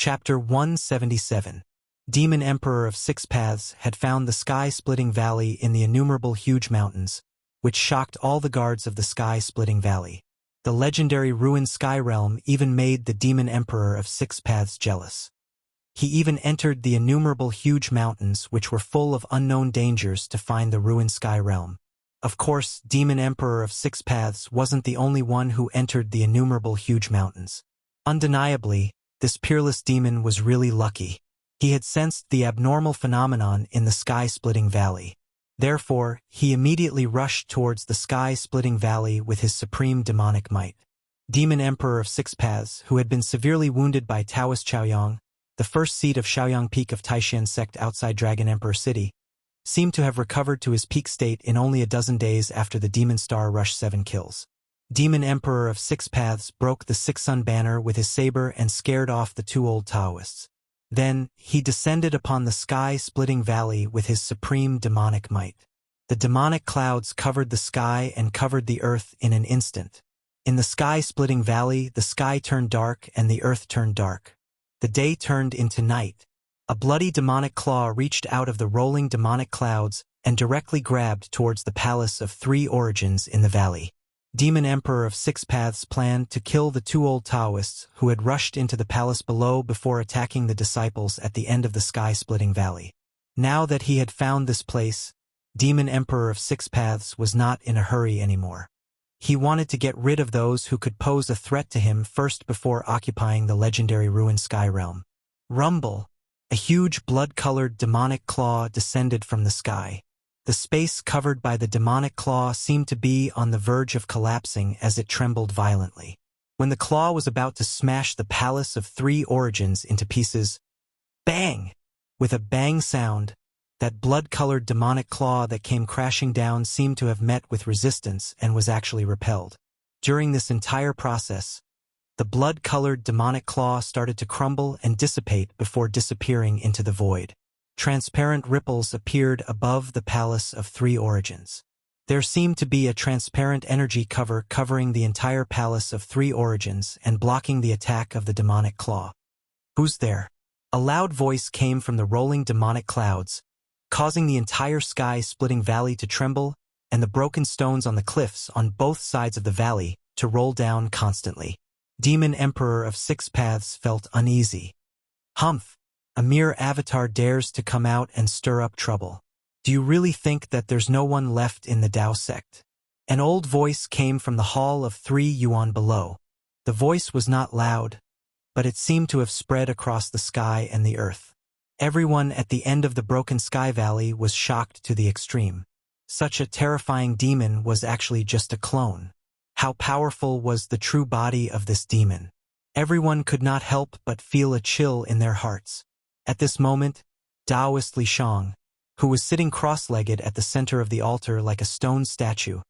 Chapter 177. Demon Emperor of Six Paths had found the sky-splitting valley in the innumerable huge mountains, which shocked all the guards of the sky-splitting valley. The legendary ruined sky realm even made the Demon Emperor of Six Paths jealous. He even entered the innumerable huge mountains which were full of unknown dangers to find the ruined sky realm. Of course, Demon Emperor of Six Paths wasn't the only one who entered the innumerable huge mountains. Undeniably, this peerless demon was really lucky. He had sensed the abnormal phenomenon in the sky-splitting valley. Therefore, he immediately rushed towards the sky-splitting valley with his supreme demonic might. Demon Emperor of Six Paths, who had been severely wounded by Taoist Chaoyang, the first seat of Shaoyang Peak of Taishan sect outside Dragon Emperor City, seemed to have recovered to his peak state in only a dozen days after the Demon Star rushed 7 kills. Demon Emperor of Six Paths broke the Six Sun banner with his saber and scared off the 2 old Taoists. Then, he descended upon the sky-splitting valley with his supreme demonic might. The demonic clouds covered the sky and covered the earth in an instant. In the sky-splitting valley, the sky turned dark and the earth turned dark. The day turned into night. A bloody demonic claw reached out of the rolling demonic clouds and directly grabbed towards the palace of 3 origins in the valley. Demon Emperor of Six Paths planned to kill the 2 old Taoists who had rushed into the palace below before attacking the disciples at the end of the sky-splitting valley. Now that he had found this place, Demon Emperor of Six Paths was not in a hurry anymore. He wanted to get rid of those who could pose a threat to him first before occupying the legendary ruined sky realm. Rumble! A huge blood-colored demonic claw descended from the sky. The space covered by the demonic claw seemed to be on the verge of collapsing as it trembled violently. When the claw was about to smash the palace of 3 origins into pieces, bang! With a bang sound, that blood-colored demonic claw that came crashing down seemed to have met with resistance and was actually repelled. During this entire process, the blood-colored demonic claw started to crumble and dissipate before disappearing into the void. Transparent ripples appeared above the palace of 3 origins. There seemed to be a transparent energy cover covering the entire palace of 3 origins and blocking the attack of the demonic claw. "Who's there?" A loud voice came from the rolling demonic clouds, causing the entire sky-splitting valley to tremble and the broken stones on the cliffs on both sides of the valley to roll down constantly. Demon Emperor of Six Paths felt uneasy. "Humph! A mere avatar dares to come out and stir up trouble. Do you really think that there's no one left in the Tao sect?" An old voice came from the hall of 3 yuan below. The voice was not loud, but it seemed to have spread across the sky and the earth. Everyone at the end of the broken sky valley was shocked to the extreme. Such a terrifying demon was actually just a clone. How powerful was the true body of this demon? Everyone could not help but feel a chill in their hearts. At this moment, Taoist Li Shang, who was sitting cross-legged at the center of the altar like a stone statue,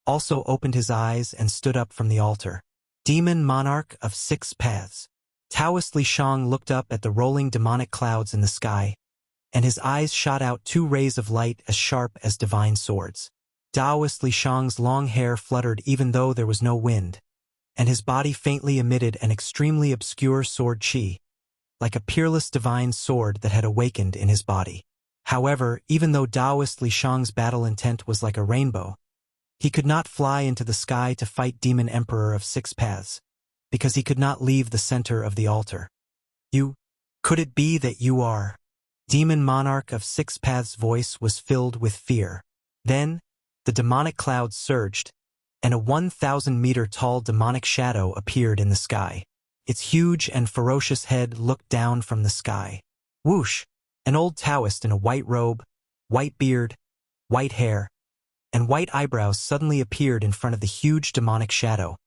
also opened his eyes and stood up from the altar. Demon Monarch of Six Paths. Taoist Li Shang looked up at the rolling demonic clouds in the sky, and his eyes shot out 2 rays of light as sharp as divine swords. Taoist Li Shang's long hair fluttered even though there was no wind, and his body faintly emitted an extremely obscure sword chi, like a peerless divine sword that had awakened in his body. However, even though Taoist Li Shang's battle intent was like a rainbow, he could not fly into the sky to fight Demon Emperor of Six Paths, because he could not leave the center of the altar. Could it be that you are? Demon Monarch of Six Paths' voice was filled with fear. Then, the demonic clouds surged, and a 1,000-meter-tall demonic shadow appeared in the sky. Its huge and ferocious head looked down from the sky. Whoosh! An old Taoist in a white robe, white beard, white hair, and white eyebrows suddenly appeared in front of the huge demonic shadow,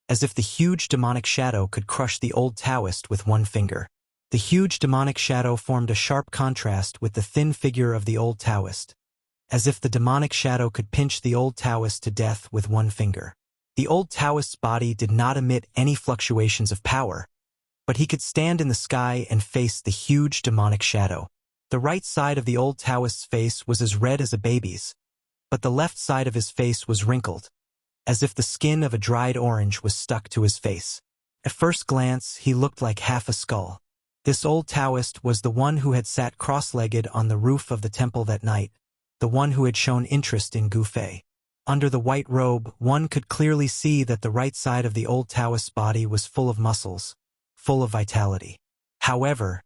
as if the huge demonic shadow could crush the old Taoist with one finger. The huge demonic shadow formed a sharp contrast with the thin figure of the old Taoist, as if the demonic shadow could pinch the old Taoist to death with one finger. The old Taoist's body did not emit any fluctuations of power, but he could stand in the sky and face the huge demonic shadow. The right side of the old Taoist's face was as red as a baby's, but the left side of his face was wrinkled, as if the skin of a dried orange was stuck to his face. At first glance, he looked like half a skull. This old Taoist was the one who had sat cross-legged on the roof of the temple that night, the one who had shown interest in Gu Fei. Under the white robe, one could clearly see that the right side of the old Taoist's body was full of muscles, full of vitality. However,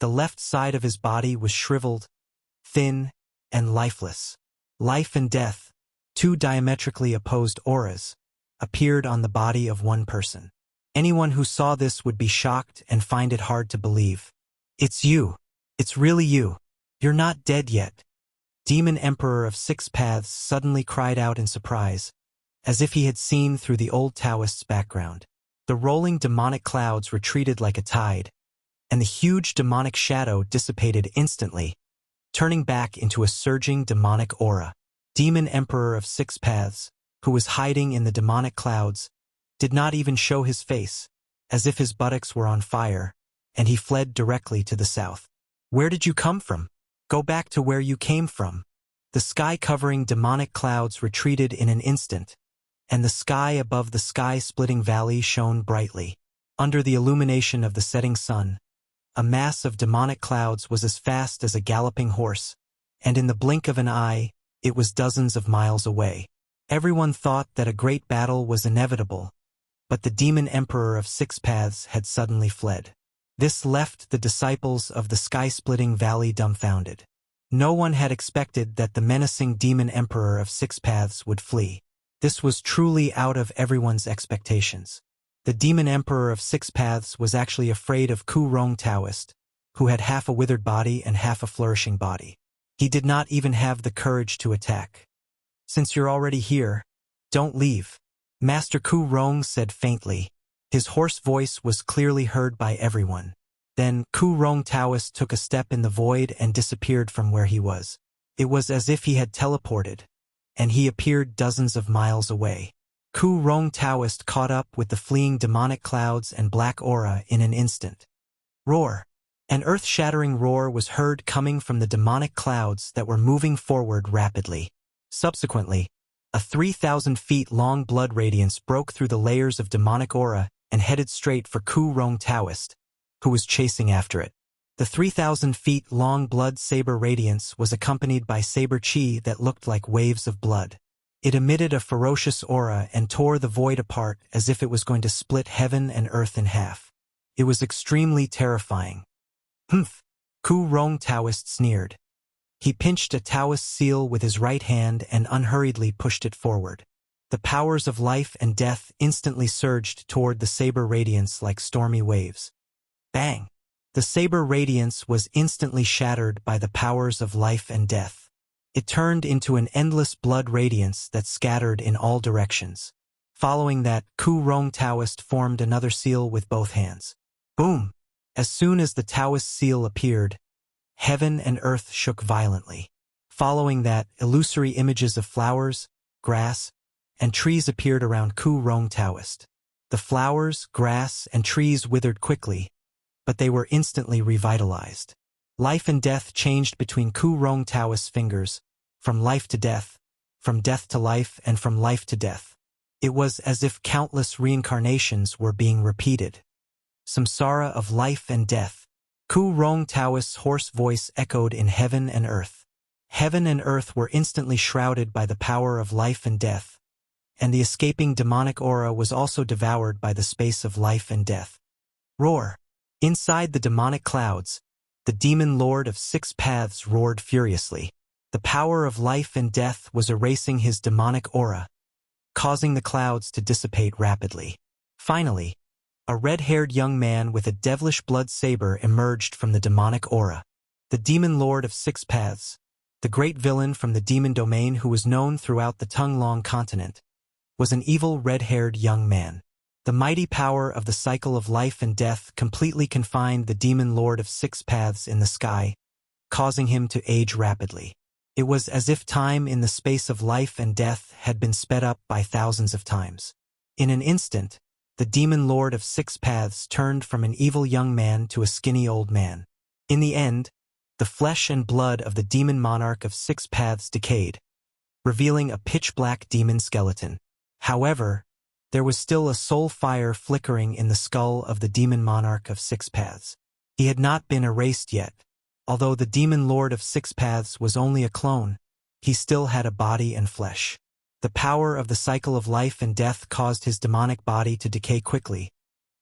the left side of his body was shriveled, thin, and lifeless. Life and death, two diametrically opposed auras, appeared on the body of one person. Anyone who saw this would be shocked and find it hard to believe. It's you. It's really you. You're not dead yet. Demon Emperor of Six Paths suddenly cried out in surprise, as if he had seen through the old Taoist's background. The rolling demonic clouds retreated like a tide, and the huge demonic shadow dissipated instantly, turning back into a surging demonic aura. Demon Emperor of Six Paths, who was hiding in the demonic clouds, did not even show his face, as if his buttocks were on fire, and he fled directly to the south. Where did you come from? Go back to where you came from. The sky-covering demonic clouds retreated in an instant, and the sky above the sky-splitting valley shone brightly. Under the illumination of the setting sun, a mass of demonic clouds was as fast as a galloping horse, and in the blink of an eye, it was dozens of miles away. Everyone thought that a great battle was inevitable, but the Demon Emperor of Six Paths had suddenly fled. This left the disciples of the sky-splitting valley dumbfounded. No one had expected that the menacing Demon Emperor of Six Paths would flee. This was truly out of everyone's expectations. The Demon Emperor of Six Paths was actually afraid of Ku Rong Taoist, who had half a withered body and half a flourishing body. He did not even have the courage to attack. Since you're already here, don't leave, Master Ku Rong said faintly. His hoarse voice was clearly heard by everyone. Then Ku Rong Taoist took a step in the void and disappeared from where he was. It was as if he had teleported, and he appeared dozens of miles away. Ku Rong Taoist caught up with the fleeing demonic clouds and black aura in an instant. Roar! An earth-shattering roar was heard coming from the demonic clouds that were moving forward rapidly. Subsequently, a 3,000 feet long blood radiance broke through the layers of demonic aura and headed straight for Ku Rong Taoist, who was chasing after it. The 3,000 feet long blood saber radiance was accompanied by saber chi that looked like waves of blood. It emitted a ferocious aura and tore the void apart as if it was going to split heaven and earth in half. It was extremely terrifying. Humph! Ku Rong Taoist sneered. He pinched a Taoist seal with his right hand and unhurriedly pushed it forward. The powers of life and death instantly surged toward the saber radiance like stormy waves. Bang! The saber radiance was instantly shattered by the powers of life and death. It turned into an endless blood radiance that scattered in all directions. Following that, Ku Rong Taoist formed another seal with both hands. Boom! As soon as the Taoist seal appeared, heaven and earth shook violently. Following that, illusory images of flowers, grass, and trees appeared around Ku Rong Taoist. The flowers, grass, and trees withered quickly, but they were instantly revitalized. Life and death changed between Ku Rong Taoist's fingers, from life to death, from death to life, and from life to death. It was as if countless reincarnations were being repeated. Samsara of life and death. Ku Rong Taoist's hoarse voice echoed in heaven and earth. Heaven and earth were instantly shrouded by the power of life and death, and the escaping demonic aura was also devoured by the space of life and death. Roar! Inside the demonic clouds, the demon lord of Six Paths roared furiously. The power of life and death was erasing his demonic aura, causing the clouds to dissipate rapidly. Finally, a red-haired young man with a devilish blood saber emerged from the demonic aura. The demon lord of Six Paths, the great villain from the demon domain who was known throughout the Tonglong continent, was an evil red-haired young man. The mighty power of the cycle of life and death completely confined the demon lord of Six Paths in the sky, causing him to age rapidly. It was as if time in the space of life and death had been sped up by thousands of times. In an instant, the demon lord of Six Paths turned from an evil young man to a skinny old man. In the end, the flesh and blood of the demon monarch of Six Paths decayed, revealing a pitch-black demon skeleton. However, there was still a soul fire flickering in the skull of the demon monarch of Six Paths. He had not been erased yet. Although the demon lord of Six Paths was only a clone, he still had a body and flesh. The power of the cycle of life and death caused his demonic body to decay quickly,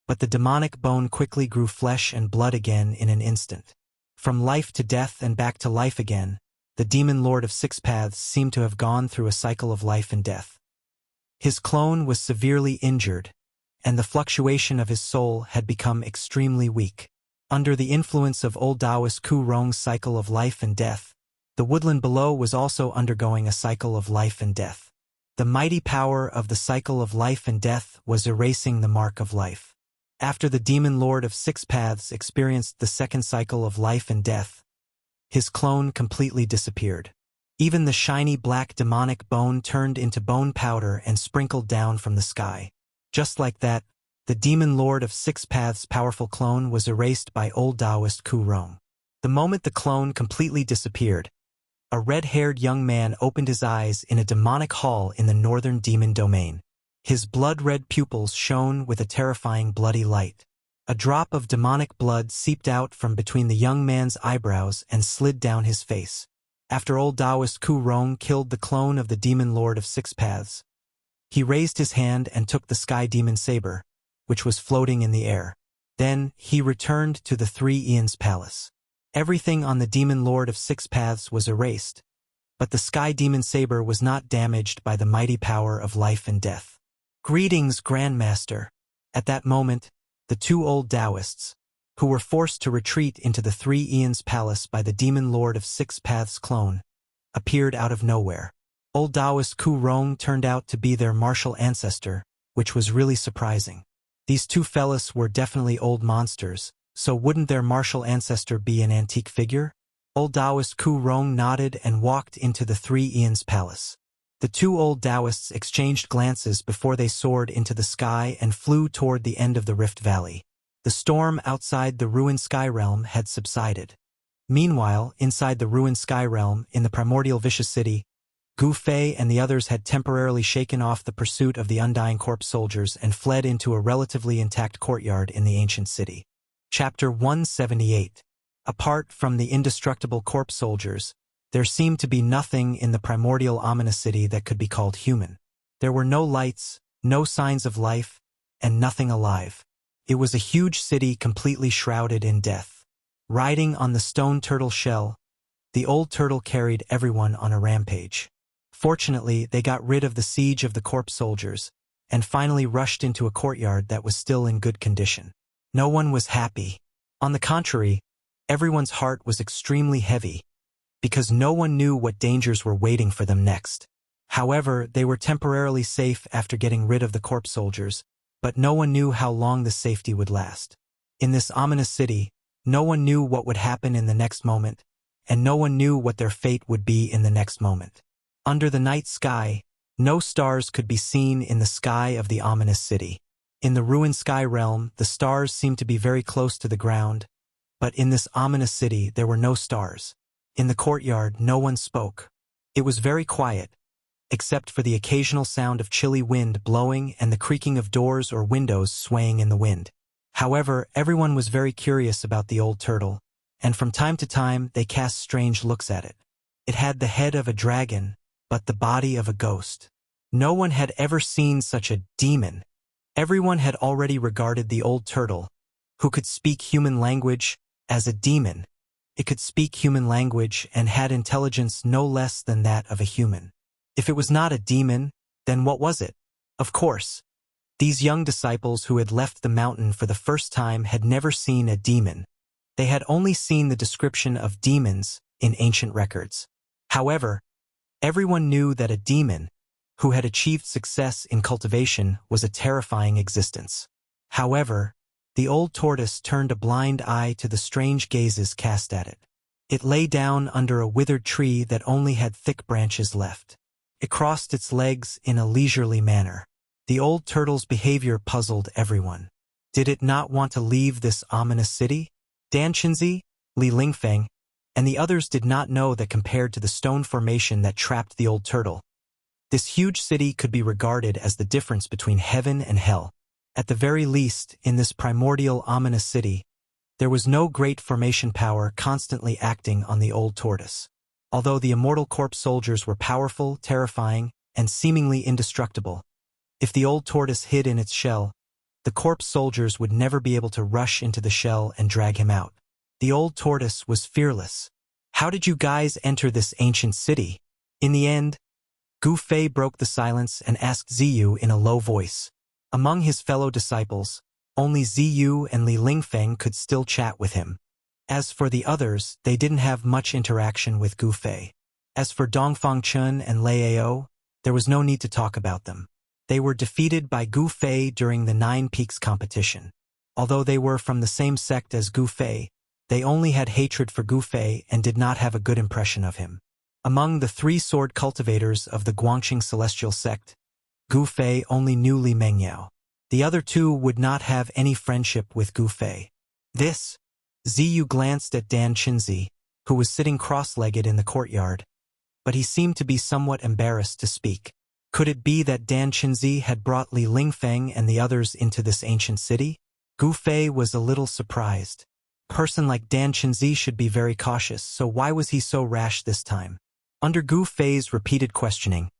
but the demonic bone quickly grew flesh and blood again in an instant. From life to death and back to life again, the demon lord of Six Paths seemed to have gone through a cycle of life and death. His clone was severely injured, and the fluctuation of his soul had become extremely weak. Under the influence of old Taoist Ku Rong's cycle of life and death, the woodland below was also undergoing a cycle of life and death. The mighty power of the cycle of life and death was erasing the mark of life. After the demon lord of Six Paths experienced the second cycle of life and death, his clone completely disappeared. Even the shiny black demonic bone turned into bone powder and sprinkled down from the sky. Just like that, the demon lord of Six Paths' powerful clone was erased by old Taoist Ku Rong. The moment the clone completely disappeared, a red-haired young man opened his eyes in a demonic hall in the northern demon domain. His blood-red pupils shone with a terrifying bloody light. A drop of demonic blood seeped out from between the young man's eyebrows and slid down his face. After old Taoist Ku Rong killed the clone of the demon lord of Six Paths, he raised his hand and took the sky demon saber, which was floating in the air. Then he returned to the Three Eons Palace. Everything on the demon lord of Six Paths was erased, but the sky demon saber was not damaged by the mighty power of life and death. "Greetings, Grandmaster." At that moment, the two old Taoists, who were forced to retreat into the Three Eons Palace by the demon lord of Six Paths' clone, appeared out of nowhere. Old Taoist Ku Rong turned out to be their martial ancestor, which was really surprising. These two fellas were definitely old monsters, so wouldn't their martial ancestor be an antique figure? Old Taoist Ku Rong nodded and walked into the Three Eons Palace. The two old Taoists exchanged glances before they soared into the sky and flew toward the end of the Rift Valley. The storm outside the ruined Sky Realm had subsided. Meanwhile, inside the ruined Sky Realm, in the primordial vicious city, Gu Fei and the others had temporarily shaken off the pursuit of the undying corpse soldiers and fled into a relatively intact courtyard in the ancient city. Chapter 178. Apart from the indestructible corpse soldiers, there seemed to be nothing in the primordial ominous city that could be called human. There were no lights, no signs of life, and nothing alive. It was a huge city completely shrouded in death. Riding on the stone turtle shell, the old turtle carried everyone on a rampage. Fortunately, they got rid of the siege of the corpse soldiers, and finally rushed into a courtyard that was still in good condition. No one was happy. On the contrary, everyone's heart was extremely heavy, because no one knew what dangers were waiting for them next. However, they were temporarily safe after getting rid of the corpse soldiers, but no one knew how long the safety would last. In this ominous city, no one knew what would happen in the next moment, and no one knew what their fate would be in the next moment. Under the night sky, no stars could be seen in the sky of the ominous city. In the ruined Sky Realm, the stars seemed to be very close to the ground, but in this ominous city there were no stars. In the courtyard, no one spoke. It was very quiet, except for the occasional sound of chilly wind blowing and the creaking of doors or windows swaying in the wind. However, everyone was very curious about the old turtle, and from time to time they cast strange looks at it. It had the head of a dragon, but the body of a ghost. No one had ever seen such a demon. Everyone had already regarded the old turtle, who could speak human language, as a demon. It could speak human language and had intelligence no less than that of a human. If it was not a demon, then what was it? Of course, these young disciples who had left the mountain for the first time had never seen a demon. They had only seen the description of demons in ancient records. However, everyone knew that a demon, who had achieved success in cultivation, was a terrifying existence. However, the old tortoise turned a blind eye to the strange gazes cast at it. It lay down under a withered tree that only had thick branches left. It crossed its legs in a leisurely manner. The old turtle's behavior puzzled everyone. Did it not want to leave this ominous city? Dan Qinzi, Li Lingfeng, and the others did not know that compared to the stone formation that trapped the old turtle, this huge city could be regarded as the difference between heaven and hell. At the very least, in this primordial ominous city, There was no great formation power constantly acting on the old tortoise. Although the immortal corpse soldiers were powerful, terrifying, and seemingly indestructible, if the old tortoise hid in its shell, the corpse soldiers would never be able to rush into the shell and drag him out. The old tortoise was fearless. "How did you guys enter this ancient city?" In the end, Gu Fei broke the silence and asked Ziyu in a low voice. Among his fellow disciples, only Ziyu and Li Lingfeng could still chat with him. As for the others, they didn't have much interaction with Gu Fei. As for Dongfang Chun and Lei Ao, there was no need to talk about them. They were defeated by Gu Fei during the Nine Peaks competition. Although they were from the same sect as Gu Fei, they only had hatred for Gu Fei and did not have a good impression of him. Among the 3 sword cultivators of the Guangxing Celestial sect, Gu Fei only knew Li Mengyao. The other 2 would not have any friendship with Gu Fei. Ziyu glanced at Dan Qinzi, who was sitting cross-legged in the courtyard, but he seemed to be somewhat embarrassed to speak. Could it be that Dan Qinzi had brought Li Lingfeng and the others into this ancient city? Gu Fei was a little surprised. A person like Dan Qinzi should be very cautious, so why was he so rash this time? Under Gu Fei's repeated questioning,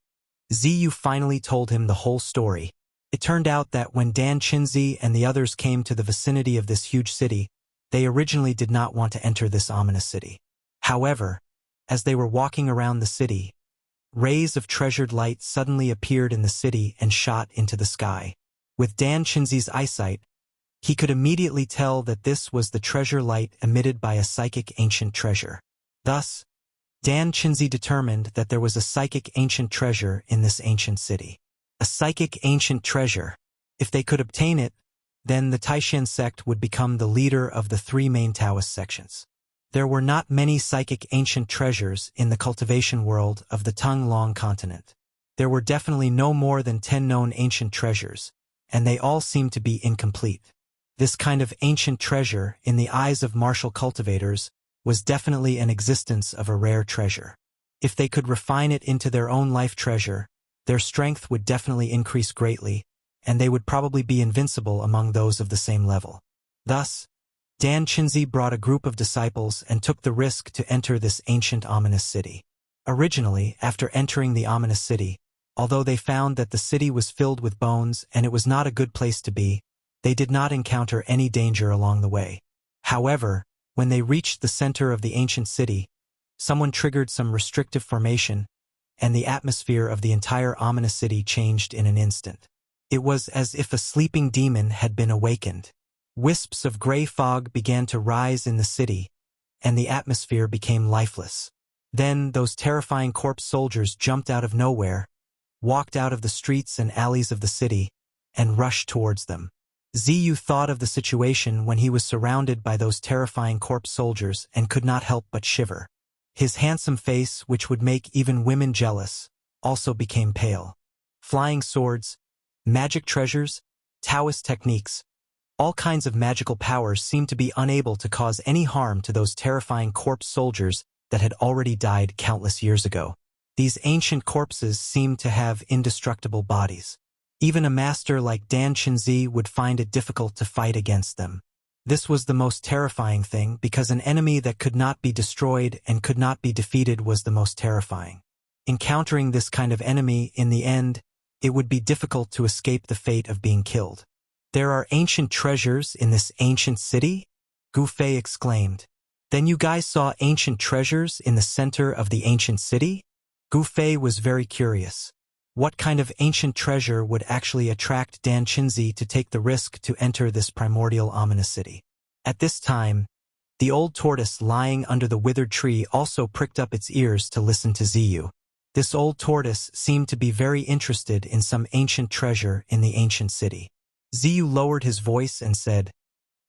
Ziyu finally told him the whole story. It turned out that when Dan Qinzi and the others came to the vicinity of this huge city, they originally did not want to enter this ominous city. However, as they were walking around the city, rays of treasured light suddenly appeared in the city and shot into the sky. With Dan Qinzi's eyesight, he could immediately tell that this was the treasure light emitted by a psychic ancient treasure. Thus, Dan Qinzi determined that there was a psychic ancient treasure in this ancient city. A psychic ancient treasure. If they could obtain it, then the Taishan sect would become the leader of the 3 main Taoist sections. There were not many psychic ancient treasures in the cultivation world of the Tung Long continent. There were definitely no more than 10 known ancient treasures, and they all seemed to be incomplete. This kind of ancient treasure, in the eyes of martial cultivators, was definitely an existence of a rare treasure. If they could refine it into their own life treasure, their strength would definitely increase greatly, and they would probably be invincible among those of the same level. Thus, Dan Qinzi brought a group of disciples and took the risk to enter this ancient ominous city. Originally, after entering the ominous city, although they found that the city was filled with bones and it was not a good place to be, they did not encounter any danger along the way. However, when they reached the center of the ancient city, someone triggered some restrictive formation, and the atmosphere of the entire ominous city changed in an instant. It was as if a sleeping demon had been awakened. Wisps of gray fog began to rise in the city, and the atmosphere became lifeless. Then those terrifying corpse soldiers jumped out of nowhere, walked out of the streets and alleys of the city, and rushed towards them. Ziyu thought of the situation when he was surrounded by those terrifying corpse soldiers and could not help but shiver. His handsome face, which would make even women jealous, also became pale. Flying swords, magic treasures, Taoist techniques, all kinds of magical powers seemed to be unable to cause any harm to those terrifying corpse soldiers that had already died countless years ago. These ancient corpses seemed to have indestructible bodies. Even a master like Dan Qinzi would find it difficult to fight against them. This was the most terrifying thing because an enemy that could not be destroyed and could not be defeated was the most terrifying. Encountering this kind of enemy, in the end, it would be difficult to escape the fate of being killed. "There are ancient treasures in this ancient city?" Gu Fei exclaimed. "Then you guys saw ancient treasures in the center of the ancient city?" Gu Fei was very curious. What kind of ancient treasure would actually attract Dan Qinzi to take the risk to enter this primordial ominous city? At this time, the old tortoise lying under the withered tree also pricked up its ears to listen to Ziyu. This old tortoise seemed to be very interested in some ancient treasure in the ancient city. Ziyu lowered his voice and said,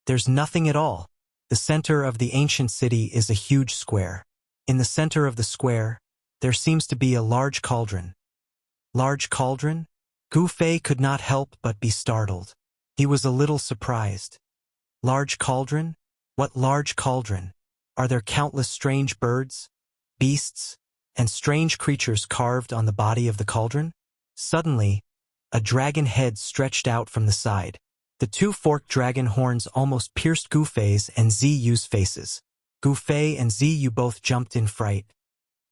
"There's nothing at all. The center of the ancient city is a huge square. In the center of the square, there seems to be a large cauldron." Large cauldron? Gu Fei could not help but be startled. He was a little surprised. Large cauldron? What large cauldron? Are there countless strange birds, beasts, and strange creatures carved on the body of the cauldron? Suddenly, a dragon head stretched out from the side. The two forked dragon horns almost pierced Gu Fei's and Ziyu's faces. Gu Fei and Ziyu both jumped in fright.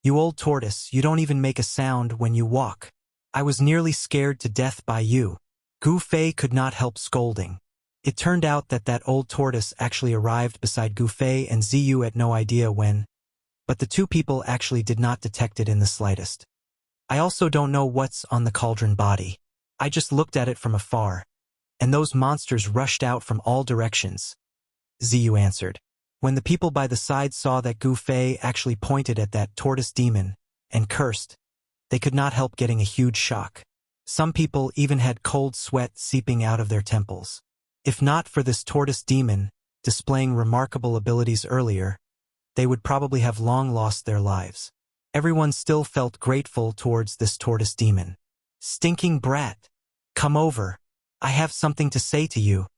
"You old tortoise, you don't even make a sound when you walk. I was nearly scared to death by you." Gu Fei could not help scolding. It turned out that old tortoise actually arrived beside Gu Fei and Ziyu at no idea when, but the two people actually did not detect it in the slightest. "I also don't know what's on the cauldron body. I just looked at it from afar, and those monsters rushed out from all directions," Ziyu answered. When the people by the side saw that Gu Fei actually pointed at that tortoise demon and cursed, they could not help getting a huge shock. Some people even had cold sweat seeping out of their temples. If not for this tortoise demon displaying remarkable abilities earlier, they would probably have long lost their lives. Everyone still felt grateful towards this tortoise demon. "Stinking brat! Come over. I have something to say to you."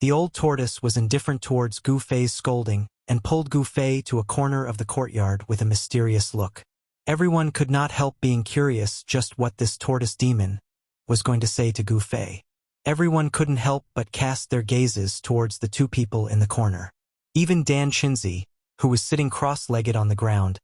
The old tortoise was indifferent towards Gu Fei's scolding and pulled Gu Fei to a corner of the courtyard with a mysterious look. Everyone could not help being curious just what this tortoise demon was going to say to Gu Fei. Everyone couldn't help but cast their gazes towards the two people in the corner. Even Dan Chinzi, who was sitting cross-legged on the ground,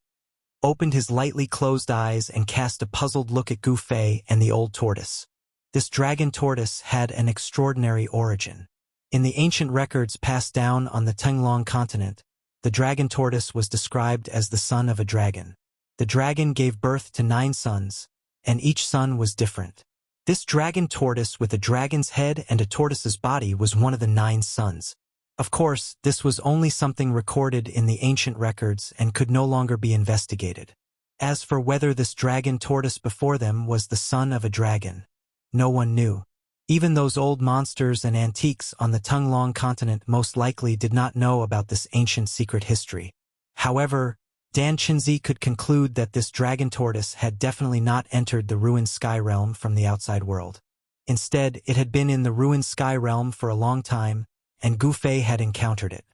opened his lightly closed eyes and cast a puzzled look at Gu Fei and the old tortoise. This dragon tortoise had an extraordinary origin. In the ancient records passed down on the Tenglong continent, the dragon tortoise was described as the son of a dragon. The dragon gave birth to 9 sons, and each son was different. This dragon tortoise with a dragon's head and a tortoise's body was one of the 9 sons. Of course, this was only something recorded in the ancient records and could no longer be investigated. As for whether this dragon tortoise before them was the son of a dragon, no one knew. Even those old monsters and antiques on the Tenglong continent most likely did not know about this ancient secret history. However, Dan Chinzi could conclude that this dragon tortoise had definitely not entered the ruined sky realm from the outside world. Instead, it had been in the ruined sky realm for a long time, and Gu Fei had encountered it.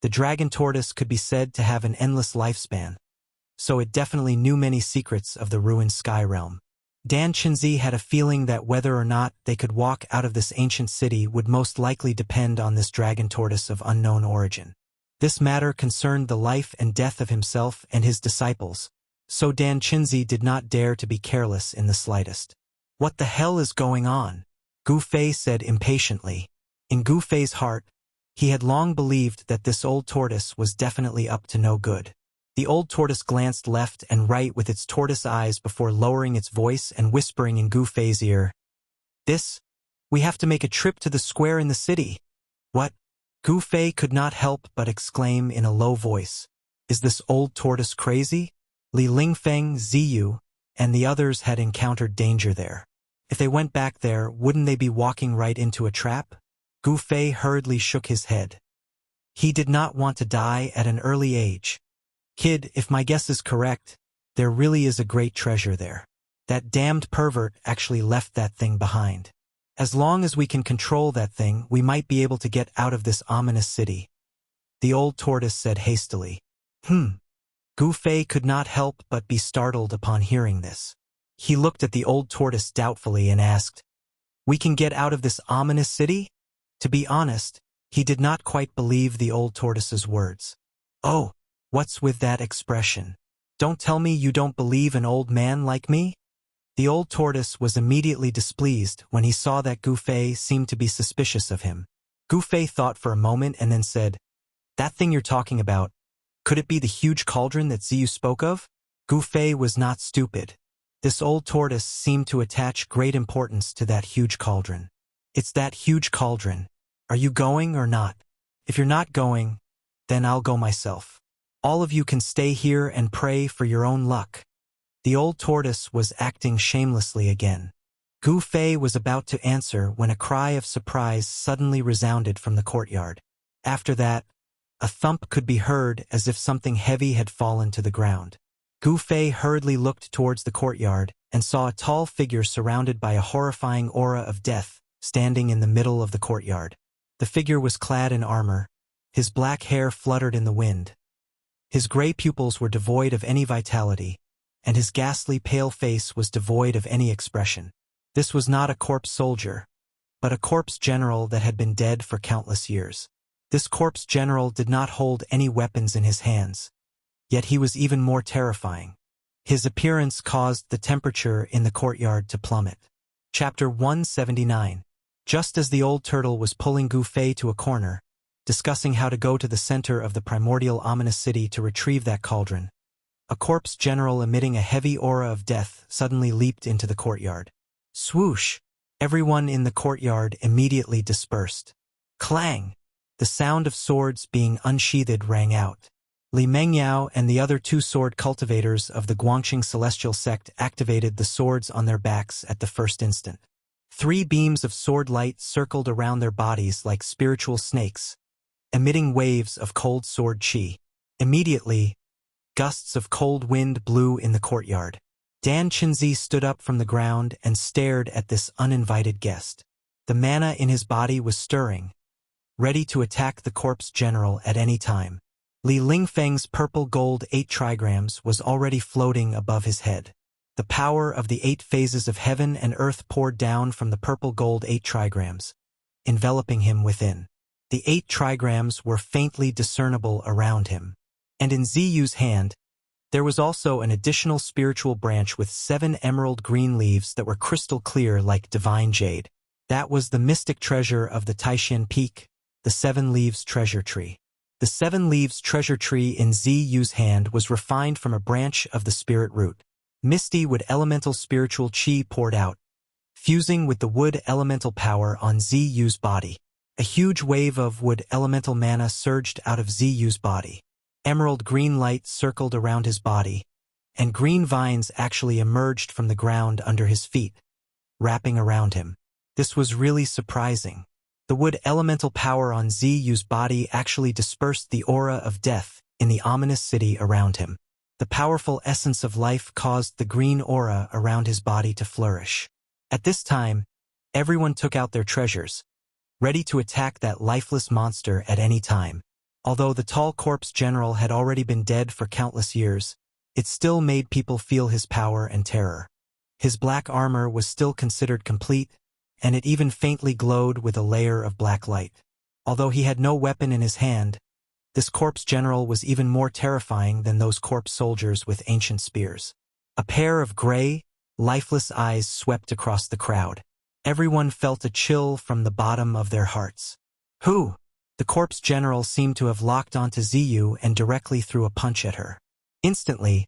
The dragon tortoise could be said to have an endless lifespan, so it definitely knew many secrets of the ruined sky realm. Dan Chinzi had a feeling that whether or not they could walk out of this ancient city would most likely depend on this dragon tortoise of unknown origin. This matter concerned the life and death of himself and his disciples, so Dan Chinzi did not dare to be careless in the slightest. "What the hell is going on?" Gu Fei said impatiently. In Gu Fei's heart, he had long believed that this old tortoise was definitely up to no good. The old tortoise glanced left and right with its tortoise eyes before lowering its voice and whispering in Gu Fei's ear, "We have to make a trip to the square in the city." "What?" Gu Fei could not help but exclaim in a low voice. "Is this old tortoise crazy?" Li Lingfeng, Ziyu, and the others had encountered danger there. If they went back there, wouldn't they be walking right into a trap? Gu Fei hurriedly shook his head. He did not want to die at an early age. "Kid, if my guess is correct, there really is a great treasure there. That damned pervert actually left that thing behind. As long as we can control that thing, we might be able to get out of this ominous city," the old tortoise said hastily. Gu Fei could not help but be startled upon hearing this. He looked at the old tortoise doubtfully and asked, "We can get out of this ominous city?" To be honest, he did not quite believe the old tortoise's words. "Oh, what's with that expression? Don't tell me you don't believe an old man like me?" The old tortoise was immediately displeased when he saw that Gu Fei seemed to be suspicious of him. Gu Fei thought for a moment and then said, "That thing you're talking about, could it be the huge cauldron that Ziyu spoke of?" Gu Fei was not stupid. This old tortoise seemed to attach great importance to that huge cauldron. "It's that huge cauldron. Are you going or not? If you're not going, then I'll go myself. All of you can stay here and pray for your own luck." The old tortoise was acting shamelessly again. Gu Fei was about to answer when a cry of surprise suddenly resounded from the courtyard. After that, a thump could be heard as if something heavy had fallen to the ground. Gu Fei hurriedly looked towards the courtyard and saw a tall figure surrounded by a horrifying aura of death standing in the middle of the courtyard. The figure was clad in armor. His black hair fluttered in the wind. His gray pupils were devoid of any vitality, and his ghastly pale face was devoid of any expression. This was not a corpse soldier, but a corpse general that had been dead for countless years. This corpse general did not hold any weapons in his hands, yet he was even more terrifying. His appearance caused the temperature in the courtyard to plummet. Chapter 179. Just as the old turtle was pulling Gu Fei to a corner, discussing how to go to the center of the primordial ominous city to retrieve that cauldron, a corpse general emitting a heavy aura of death suddenly leaped into the courtyard. Swoosh! Everyone in the courtyard immediately dispersed. Clang! The sound of swords being unsheathed rang out. Li Mengyao and the other two sword cultivators of the Guangxing celestial sect activated the swords on their backs at the first instant. 3 beams of sword light circled around their bodies like spiritual snakes, emitting waves of cold sword chi. Immediately, gusts of cold wind blew in the courtyard. Dan Qinzi stood up from the ground and stared at this uninvited guest. The mana in his body was stirring, ready to attack the corpse general at any time. Li Lingfeng's purple gold 8 trigrams was already floating above his head. The power of the 8 phases of heaven and earth poured down from the purple gold 8 trigrams, enveloping him within. The 8 trigrams were faintly discernible around him. And in Ziyu's hand, there was also an additional spiritual branch with 7 emerald green leaves that were crystal clear like divine jade. That was the mystic treasure of the Taishan Peak, the 7 Leaves Treasure Tree. The 7 Leaves Treasure Tree in Ziyu's hand was refined from a branch of the spirit root. Misty wood elemental spiritual chi poured out, fusing with the wood elemental power on Ziyu's body. A huge wave of wood elemental mana surged out of Ziyu's body. Emerald green light circled around his body, and green vines actually emerged from the ground under his feet, wrapping around him. This was really surprising. The wood elemental power on Ziyu's body actually dispersed the aura of death in the ominous city around him. The powerful essence of life caused the green aura around his body to flourish. At this time, everyone took out their treasures, ready to attack that lifeless monster at any time. Although the tall corpse general had already been dead for countless years, it still made people feel his power and terror. His black armor was still considered complete, and it even faintly glowed with a layer of black light. Although he had no weapon in his hand, this corpse general was even more terrifying than those corpse soldiers with ancient spears. A pair of gray, lifeless eyes swept across the crowd. Everyone felt a chill from the bottom of their hearts. Who? The corpse general seemed to have locked onto Ziyu and directly threw a punch at her. Instantly,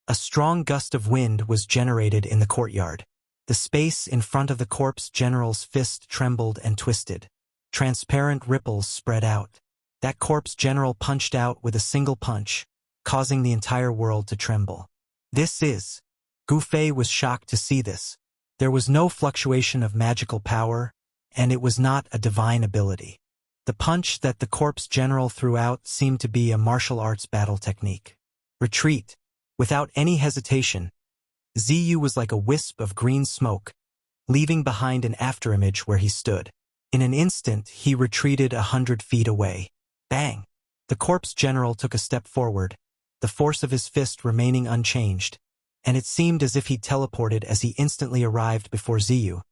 a strong gust of wind was generated in the courtyard. The space in front of the corpse general's fist trembled and twisted. Transparent ripples spread out. That corpse general punched out with a single punch, causing the entire world to tremble. This is... Gu Fei was shocked to see this. There was no fluctuation of magical power, and it was not a divine ability. The punch that the corpse general threw out seemed to be a martial arts battle technique. Retreat. Without any hesitation, Ziyu was like a wisp of green smoke, leaving behind an afterimage where he stood. In an instant, he retreated 100 feet away. Bang! The corpse general took a step forward, the force of his fist remaining unchanged, and it seemed as if he teleported as he instantly arrived before Ziyu,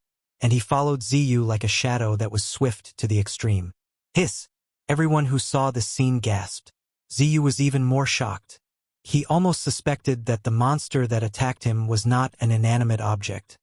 and he followed Ziyu like a shadow that was swift to the extreme. Hiss! Everyone who saw this scene gasped. Ziyu was even more shocked. He almost suspected that the monster that attacked him was not an inanimate object,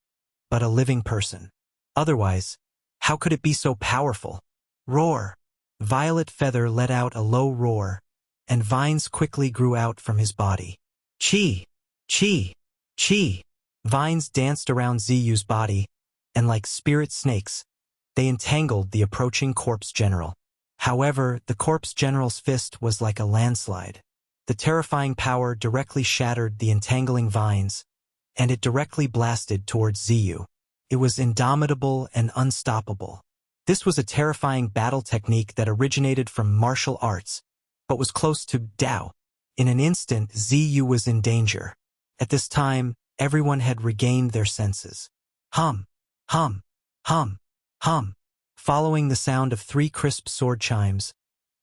but a living person. Otherwise, how could it be so powerful? Roar! Violet Feather let out a low roar, and vines quickly grew out from his body. Chi! Chi! Chi! Vines danced around Ziyu's body, and like spirit snakes, they entangled the approaching corpse general. However, the corpse general's fist was like a landslide. The terrifying power directly shattered the entangling vines, and it directly blasted towards Ziyu. It was indomitable and unstoppable. This was a terrifying battle technique that originated from martial arts, but was close to Dao. In an instant, Ziyu was in danger. At this time, everyone had regained their senses. Hum, hum, hum, hum. Following the sound of 3 crisp sword chimes,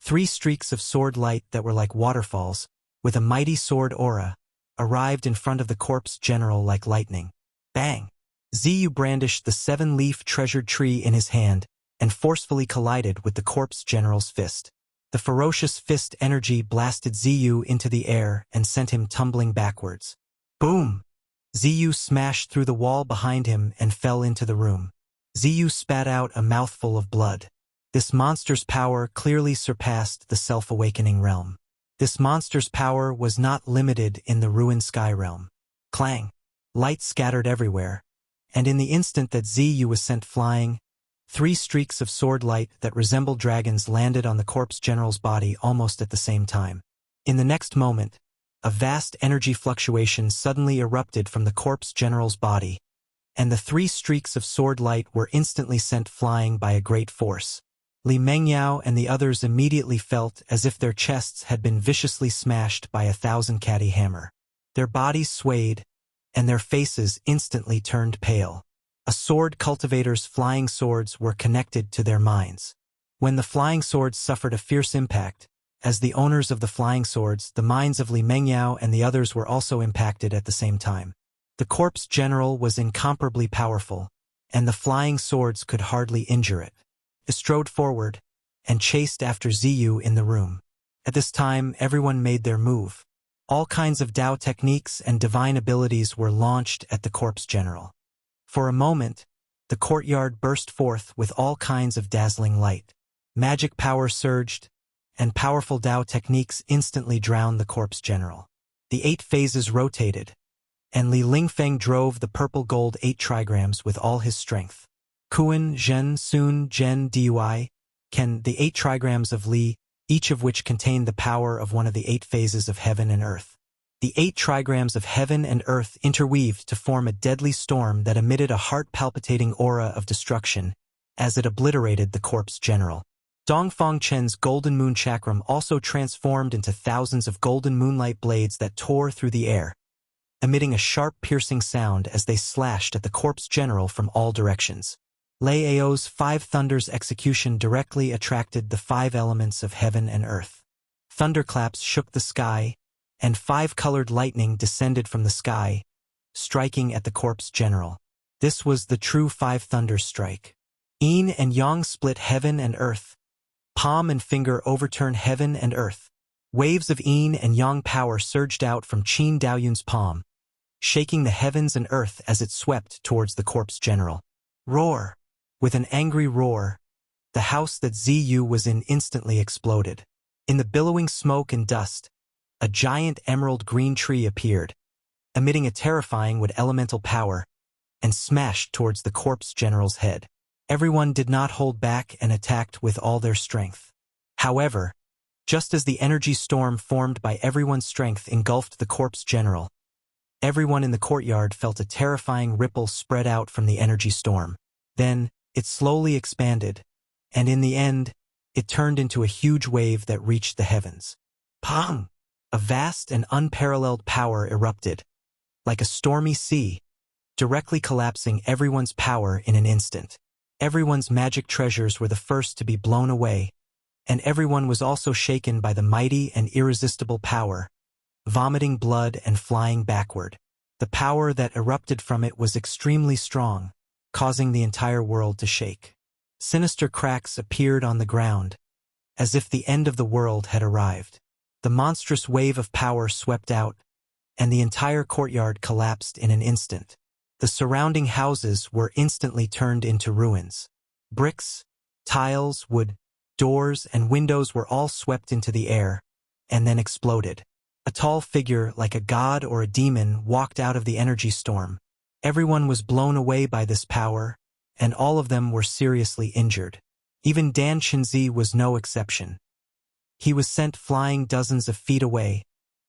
3 streaks of sword light that were like waterfalls, with a mighty sword aura, arrived in front of the corpse general like lightning. Bang! Ziyu brandished the 7-leaf treasured tree in his hand and forcefully collided with the corpse general's fist. The ferocious fist energy blasted Ziyu into the air and sent him tumbling backwards. Boom! Ziyu smashed through the wall behind him and fell into the room. Ziyu spat out a mouthful of blood. This monster's power clearly surpassed the self-awakening realm. This monster's power was not limited in the ruined sky realm. Clang! Light scattered everywhere, and in the instant that Ziyu was sent flying, 3 streaks of sword light that resembled dragons landed on the corpse general's body almost at the same time. In the next moment, a vast energy fluctuation suddenly erupted from the corpse general's body, and the 3 streaks of sword light were instantly sent flying by a great force. Li Mengyao and the others immediately felt as if their chests had been viciously smashed by a 1,000-catty hammer. Their bodies swayed, and their faces instantly turned pale. A sword cultivator's flying swords were connected to their minds. When the flying swords suffered a fierce impact, as the owners of the flying swords, the minds of Li Mengyao and the others were also impacted at the same time. The corpse general was incomparably powerful, and the flying swords could hardly injure it. It strode forward and chased after Ziyu in the room. At this time, everyone made their move. All kinds of Dao techniques and divine abilities were launched at the corpse general. For a moment, the courtyard burst forth with all kinds of dazzling light. Magic power surged, and powerful Dao techniques instantly drowned the corpse general. The 8 phases rotated, and Li Lingfeng drove the purple-gold 8 trigrams with all his strength. Kuan, Zhen, Sun, Zhen, Dui, Ken, the 8 trigrams of Li, each of which contained the power of one of the 8 phases of heaven and earth. The 8 trigrams of heaven and earth interweaved to form a deadly storm that emitted a heart-palpitating aura of destruction as it obliterated the corpse general. Dongfang Chen's golden moon chakram also transformed into thousands of golden moonlight blades that tore through the air, emitting a sharp piercing sound as they slashed at the corpse general from all directions. Lei Ao's 5 thunders execution directly attracted the 5 elements of heaven and earth. Thunderclaps shook the sky, and 5-colored lightning descended from the sky, striking at the corpse general. This was the true 5 thunders strike. Yin and Yang split heaven and earth. Palm and finger overturned heaven and earth. Waves of Yin and Yang power surged out from Qin Daoyun's palm, shaking the heavens and earth as it swept towards the corpse general. Roar! With an angry roar, the house that Ziyu was in instantly exploded. In the billowing smoke and dust, a giant emerald green tree appeared, emitting a terrifying wood elemental power, and smashed towards the corpse general's head. Everyone did not hold back and attacked with all their strength. However, just as the energy storm formed by everyone's strength engulfed the corpse general, everyone in the courtyard felt a terrifying ripple spread out from the energy storm. Then, it slowly expanded, and in the end, it turned into a huge wave that reached the heavens. Pong! A vast and unparalleled power erupted, like a stormy sea, directly collapsing everyone's power in an instant. Everyone's magic treasures were the first to be blown away, and everyone was also shaken by the mighty and irresistible power, vomiting blood and flying backward. The power that erupted from it was extremely strong, causing the entire world to shake. Sinister cracks appeared on the ground, as if the end of the world had arrived. The monstrous wave of power swept out, and the entire courtyard collapsed in an instant. The surrounding houses were instantly turned into ruins. Bricks, tiles, wood, doors, and windows were all swept into the air, and then exploded. A tall figure, like a god or a demon, walked out of the energy storm. Everyone was blown away by this power, and all of them were seriously injured. Even Dan Qinzi was no exception. He was sent flying dozens of feet away,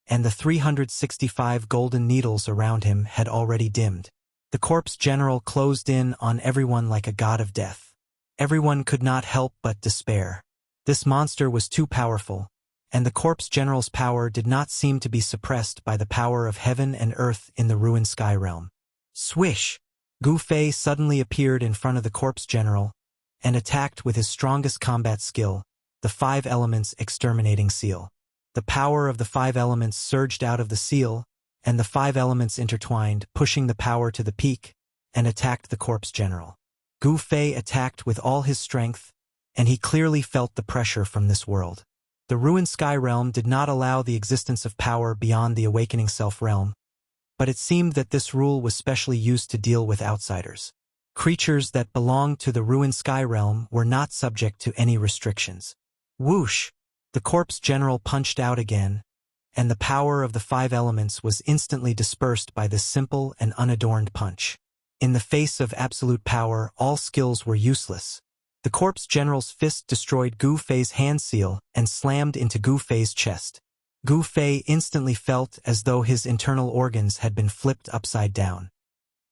and the 365 golden needles around him had already dimmed. The corpse general closed in on everyone like a god of death. Everyone could not help but despair. This monster was too powerful, and the corpse general's power did not seem to be suppressed by the power of heaven and earth in the ruined sky realm. Swish! Gu Fei suddenly appeared in front of the corpse general and attacked with his strongest combat skill, the 5 elements exterminating seal. The power of the 5 elements surged out of the seal, and the 5 elements intertwined, pushing the power to the peak, and attacked the corpse general. Gu Fei attacked with all his strength, and he clearly felt the pressure from this world. The ruined sky realm did not allow the existence of power beyond the awakening self-realm, but it seemed that this rule was specially used to deal with outsiders. Creatures that belonged to the ruined sky realm were not subject to any restrictions. Whoosh! The corpse general punched out again, and the power of the 5 elements was instantly dispersed by this simple and unadorned punch. In the face of absolute power, all skills were useless. The corpse general's fist destroyed Gu Fei's hand seal and slammed into Gu Fei's chest. Gu Fei instantly felt as though his internal organs had been flipped upside down.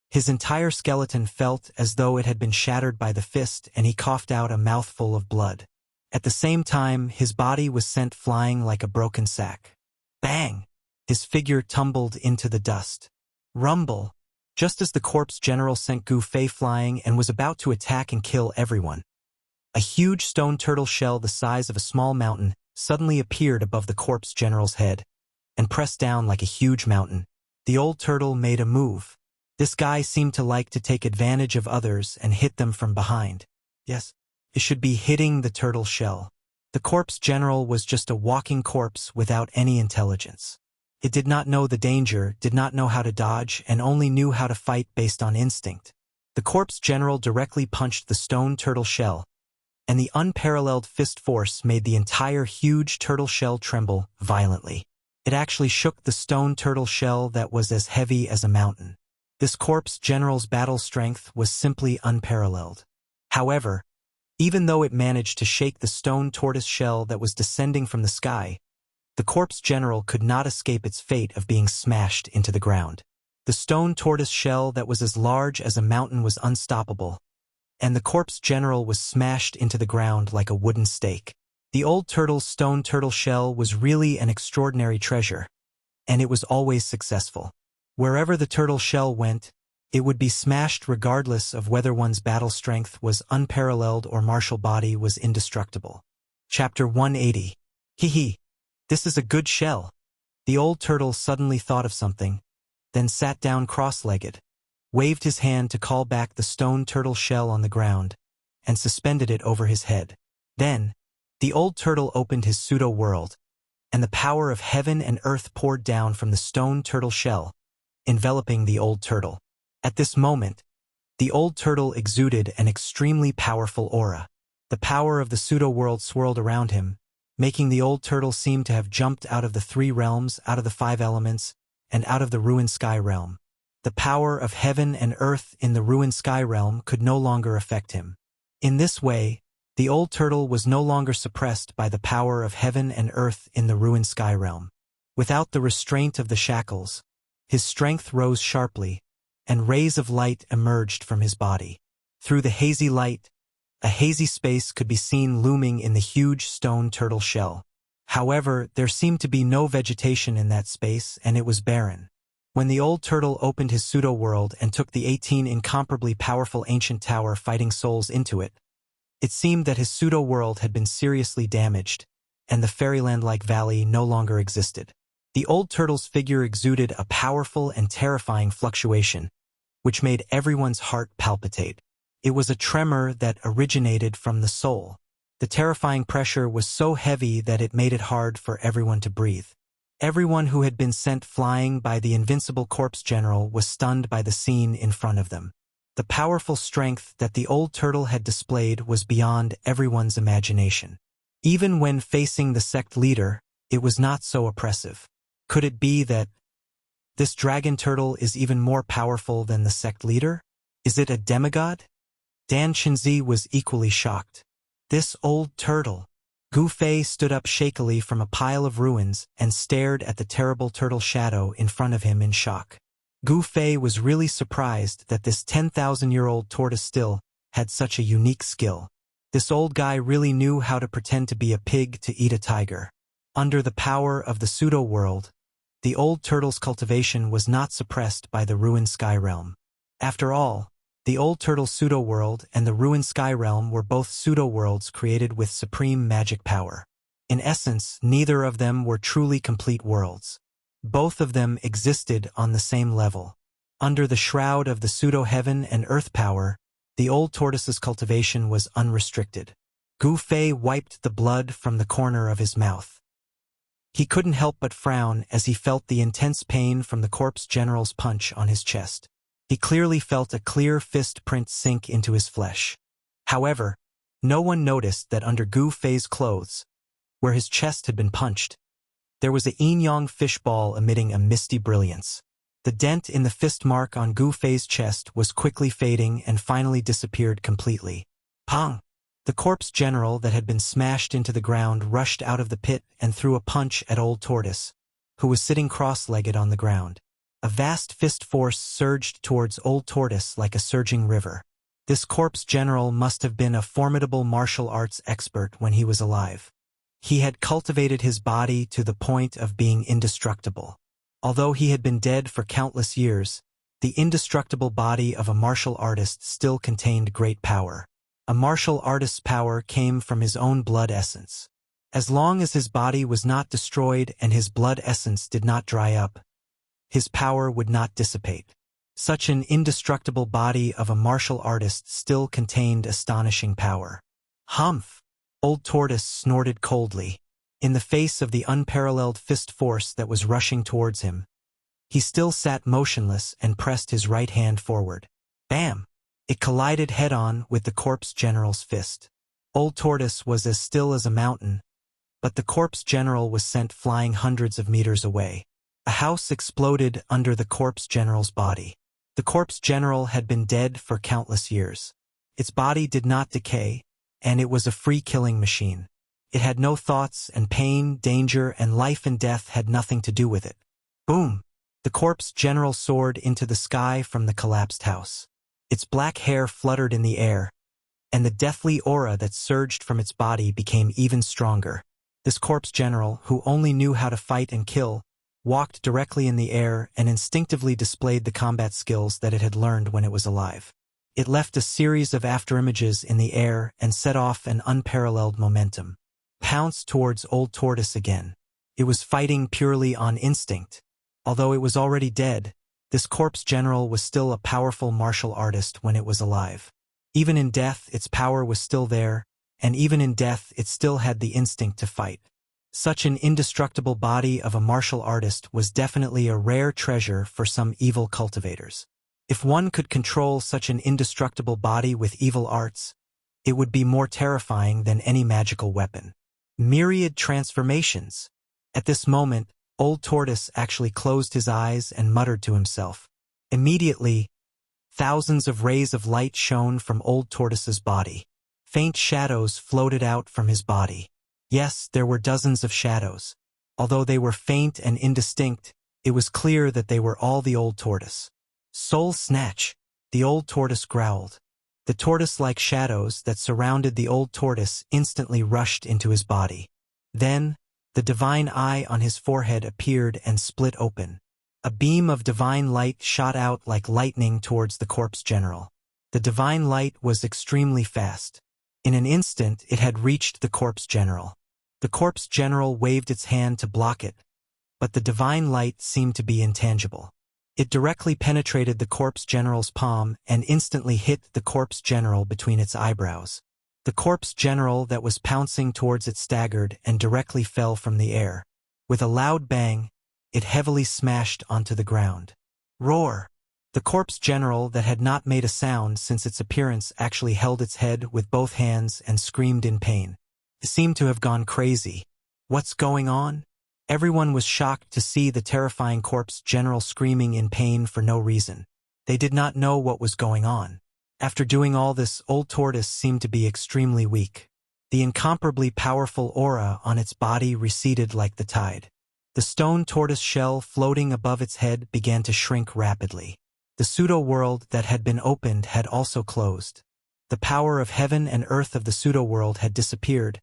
His entire skeleton felt as though it had been shattered by the fist, and he coughed out a mouthful of blood. At the same time, his body was sent flying like a broken sack. Bang! His figure tumbled into the dust. Rumble! Just as the corpse general sent Gu Fei flying and was about to attack and kill everyone, a huge stone turtle shell the size of a small mountain suddenly appeared above the corpse general's head and pressed down like a huge mountain. The old turtle made a move. This guy seemed to like to take advantage of others and hit them from behind. Yes, it should be hitting the turtle shell. The corpse general was just a walking corpse without any intelligence. It did not know the danger, did not know how to dodge, and only knew how to fight based on instinct. The corpse general directly punched the stone turtle shell, and the unparalleled fist force made the entire huge turtle shell tremble violently. It actually shook the stone turtle shell that was as heavy as a mountain. This corpse general's battle strength was simply unparalleled. However, even though it managed to shake the stone tortoise shell that was descending from the sky, the corpse general could not escape its fate of being smashed into the ground. The stone tortoise shell that was as large as a mountain was unstoppable, and the corpse general was smashed into the ground like a wooden stake. The old turtle's stone turtle shell was really an extraordinary treasure, and it was always successful. Wherever the turtle shell went, it would be smashed regardless of whether one's battle strength was unparalleled or martial body was indestructible. Chapter 180. Hee. This is a good shell. The old turtle suddenly thought of something, then sat down cross-legged, waved his hand to call back the stone turtle shell on the ground, and suspended it over his head. Then, the old turtle opened his pseudo-world, and the power of heaven and earth poured down from the stone turtle shell, enveloping the old turtle. At this moment, the old turtle exuded an extremely powerful aura. The power of the pseudo-world swirled around him, making the old turtle seem to have jumped out of the 3 realms, out of the 5 elements, and out of the ruined sky realm. The power of heaven and earth in the ruined sky realm could no longer affect him. In this way, the old turtle was no longer suppressed by the power of heaven and earth in the ruined sky realm. Without the restraint of the shackles, his strength rose sharply, and rays of light emerged from his body. Through the hazy light, a hazy space could be seen looming in the huge stone turtle shell. However, there seemed to be no vegetation in that space, and it was barren. When the old turtle opened his pseudo-world and took the 18 incomparably powerful ancient tower fighting souls into it, it seemed that his pseudo-world had been seriously damaged, and the fairyland-like valley no longer existed. The old turtle's figure exuded a powerful and terrifying fluctuation, which made everyone's heart palpitate. It was a tremor that originated from the soul. The terrifying pressure was so heavy that it made it hard for everyone to breathe. Everyone who had been sent flying by the invincible corpse general was stunned by the scene in front of them. The powerful strength that the old turtle had displayed was beyond everyone's imagination. Even when facing the sect leader, it was not so oppressive. Could it be that this dragon turtle is even more powerful than the sect leader? Is it a demigod? Dan Chenzi was equally shocked. This old turtle. Gu Fei stood up shakily from a pile of ruins and stared at the terrible turtle shadow in front of him in shock. Gu Fei was really surprised that this 10,000-year-old tortoise still had such a unique skill. This old guy really knew how to pretend to be a pig to eat a tiger. Under the power of the pseudo-world, the old turtle's cultivation was not suppressed by the ruined sky realm. After all, the old turtle's pseudo-world and the ruined sky realm were both pseudo-worlds created with supreme magic power. In essence, neither of them were truly complete worlds. Both of them existed on the same level. Under the shroud of the pseudo-heaven and earth power, the old tortoise's cultivation was unrestricted. Gu Fei wiped the blood from the corner of his mouth. He couldn't help but frown as he felt the intense pain from the corpse general's punch on his chest. He clearly felt a clear fist print sink into his flesh. However, no one noticed that under Gu Fei's clothes, where his chest had been punched, there was a yin-yang fishball emitting a misty brilliance. The dent in the fist mark on Gu Fei's chest was quickly fading and finally disappeared completely. Pong! The corpse general that had been smashed into the ground rushed out of the pit and threw a punch at Old Tortoise, who was sitting cross-legged on the ground. A vast fist force surged towards Old Tortoise like a surging river. This corpse general must have been a formidable martial arts expert when he was alive. He had cultivated his body to the point of being indestructible. Although he had been dead for countless years, the indestructible body of a martial artist still contained great power. A martial artist's power came from his own blood essence. As long as his body was not destroyed and his blood essence did not dry up, his power would not dissipate. Such an indestructible body of a martial artist still contained astonishing power. Humph! Old Tortoise snorted coldly. In the face of the unparalleled fist force that was rushing towards him, he still sat motionless and pressed his right hand forward. Bam! It collided head-on with the corpse general's fist. Old Tortoise was as still as a mountain, but the corpse general was sent flying hundreds of meters away. A house exploded under the corpse general's body. The corpse general had been dead for countless years. Its body did not decay, and it was a free-killing machine. It had no thoughts, and pain, danger, and life and death had nothing to do with it. Boom! The corpse general soared into the sky from the collapsed house. Its black hair fluttered in the air, and the deathly aura that surged from its body became even stronger. This corpse general, who only knew how to fight and kill, walked directly in the air and instinctively displayed the combat skills that it had learned when it was alive. It left a series of afterimages in the air and set off an unparalleled momentum. Pounced towards Old Tortoise again. It was fighting purely on instinct. Although it was already dead, this corpse general was still a powerful martial artist when it was alive. Even in death, its power was still there, and even in death, it still had the instinct to fight. Such an indestructible body of a martial artist was definitely a rare treasure for some evil cultivators. If one could control such an indestructible body with evil arts, it would be more terrifying than any magical weapon. Myriad transformations. At this moment, Old Tortoise actually closed his eyes and muttered to himself. Immediately, thousands of rays of light shone from Old Tortoise's body. Faint shadows floated out from his body. Yes, there were dozens of shadows. Although they were faint and indistinct, it was clear that they were all the Old Tortoise. Soul Snatch! The Old Tortoise growled. The tortoise-like shadows that surrounded the Old Tortoise instantly rushed into his body. Then, the divine eye on his forehead appeared and split open. A beam of divine light shot out like lightning towards the corpse general. The divine light was extremely fast. In an instant, it had reached the corpse general. The corpse general waved its hand to block it, but the divine light seemed to be intangible. It directly penetrated the corpse general's palm and instantly hit the corpse general between its eyebrows. The corpse general that was pouncing towards it staggered and directly fell from the air. With a loud bang, it heavily smashed onto the ground. Roar! The corpse general that had not made a sound since its appearance actually held its head with both hands and screamed in pain. It seemed to have gone crazy. What's going on? Everyone was shocked to see the terrifying corpse general screaming in pain for no reason. They did not know what was going on. After doing all this, Old Tortoise seemed to be extremely weak. The incomparably powerful aura on its body receded like the tide. The stone tortoise shell floating above its head began to shrink rapidly. The pseudo-world that had been opened had also closed. The power of heaven and earth of the pseudo-world had disappeared,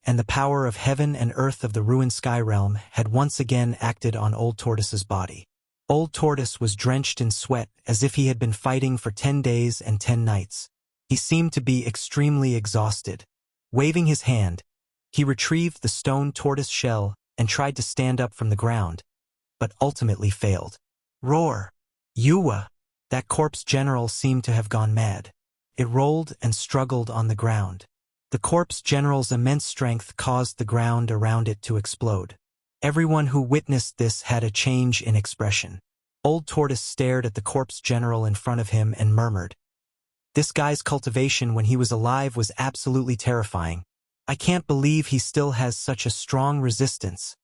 and the power of heaven and earth of the ruined sky realm had once again acted on Old Tortoise's body. Old Tortoise was drenched in sweat as if he had been fighting for 10 days and 10 nights. He seemed to be extremely exhausted. Waving his hand, he retrieved the stone tortoise shell and tried to stand up from the ground, but ultimately failed. Roar! Yuwa! That corpse general seemed to have gone mad. It rolled and struggled on the ground. The corpse general's immense strength caused the ground around it to explode. Everyone who witnessed this had a change in expression. Old Tortoise stared at the corpse general in front of him and murmured, "This guy's cultivation when he was alive was absolutely terrifying. I can't believe he still has such a strong resistance."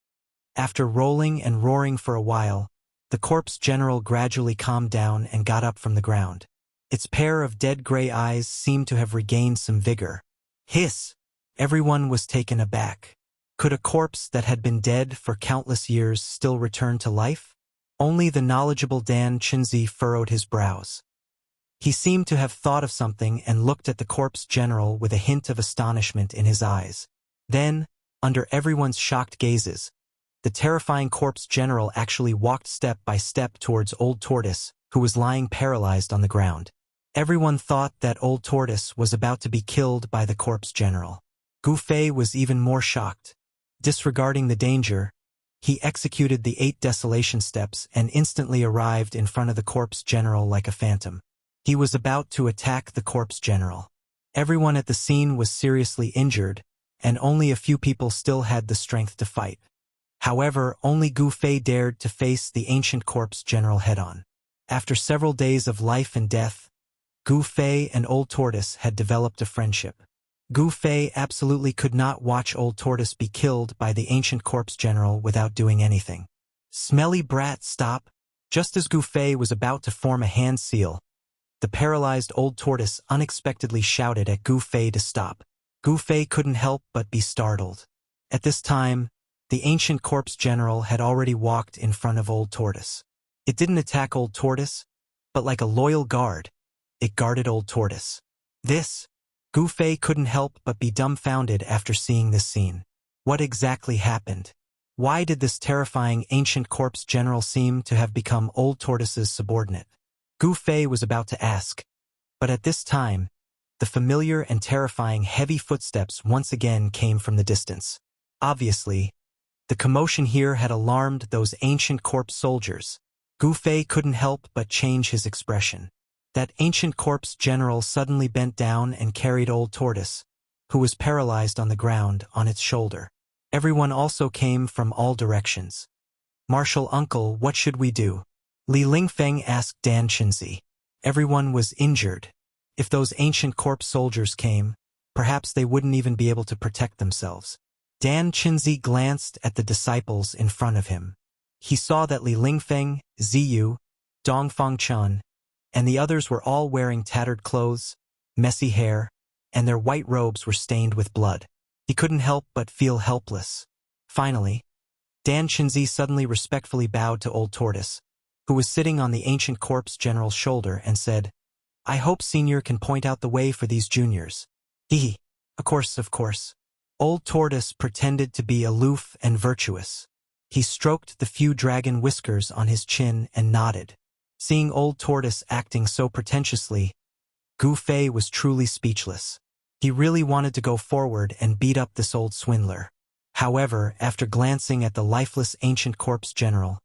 After rolling and roaring for a while, the corpse general gradually calmed down and got up from the ground. Its pair of dead gray eyes seemed to have regained some vigor. Hiss! Everyone was taken aback. Could a corpse that had been dead for countless years still return to life? Only the knowledgeable Dan Chinzi furrowed his brows. He seemed to have thought of something and looked at the corpse general with a hint of astonishment in his eyes. Then, under everyone's shocked gazes, the terrifying corpse general actually walked step by step towards Old Tortoise, who was lying paralyzed on the ground. Everyone thought that Old Tortoise was about to be killed by the corpse general. Gu Fei was even more shocked. Disregarding the danger, he executed the 8 desolation steps and instantly arrived in front of the corpse general like a phantom. He was about to attack the corpse general. Everyone at the scene was seriously injured, and only a few people still had the strength to fight. However, only Gu Fei dared to face the ancient corpse general head-on. After several days of life and death, Gu Fei and Old Tortoise had developed a friendship. Gu Fei absolutely could not watch Old Tortoise be killed by the ancient corpse general without doing anything. "Smelly brat, stop!" Just as Gu Fei was about to form a hand seal, the paralyzed Old Tortoise unexpectedly shouted at Gu Fei to stop. Gu Fei couldn't help but be startled. At this time, the ancient corpse general had already walked in front of Old Tortoise. It didn't attack Old Tortoise, but like a loyal guard, it guarded Old Tortoise. Gu Fei couldn't help but be dumbfounded after seeing this scene. What exactly happened? Why did this terrifying ancient corpse general seem to have become Old Tortoise's subordinate? Gu Fei was about to ask, but at this time, the familiar and terrifying heavy footsteps once again came from the distance. Obviously, the commotion here had alarmed those ancient corpse soldiers. Gu Fei couldn't help but change his expression. That ancient corpse general suddenly bent down and carried Old Tortoise, who was paralyzed on the ground, on its shoulder. Everyone also came from all directions. "Martial uncle, what should we do?" Li Lingfeng asked Dan Chinzi. Everyone was injured. If those ancient corpse soldiers came, perhaps they wouldn't even be able to protect themselves. Dan Chinzi glanced at the disciples in front of him. He saw that Li Lingfeng, Ziyu, Dong Fengchun, and the others were all wearing tattered clothes, messy hair, and their white robes were stained with blood. He couldn't help but feel helpless. Finally, Dan Chinzi suddenly respectfully bowed to Old Tortoise, who was sitting on the ancient corpse general's shoulder, and said, "I hope Senior can point out the way for these juniors." Hee. Of course. Old Tortoise pretended to be aloof and virtuous. He stroked the few dragon whiskers on his chin and nodded. Seeing Old Tortoise acting so pretentiously, Gu Fei was truly speechless. He really wanted to go forward and beat up this old swindler. However, after glancing at the lifeless ancient corpse general,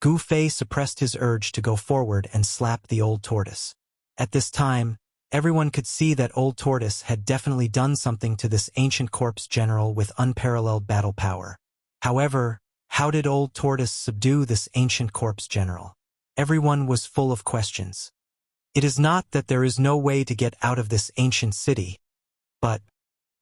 Gu Fei suppressed his urge to go forward and slap the Old Tortoise. At this time, everyone could see that Old Tortoise had definitely done something to this ancient corpse general with unparalleled battle power. However, how did Old Tortoise subdue this ancient corpse general? Everyone was full of questions. It is not that there is no way to get out of this ancient city, but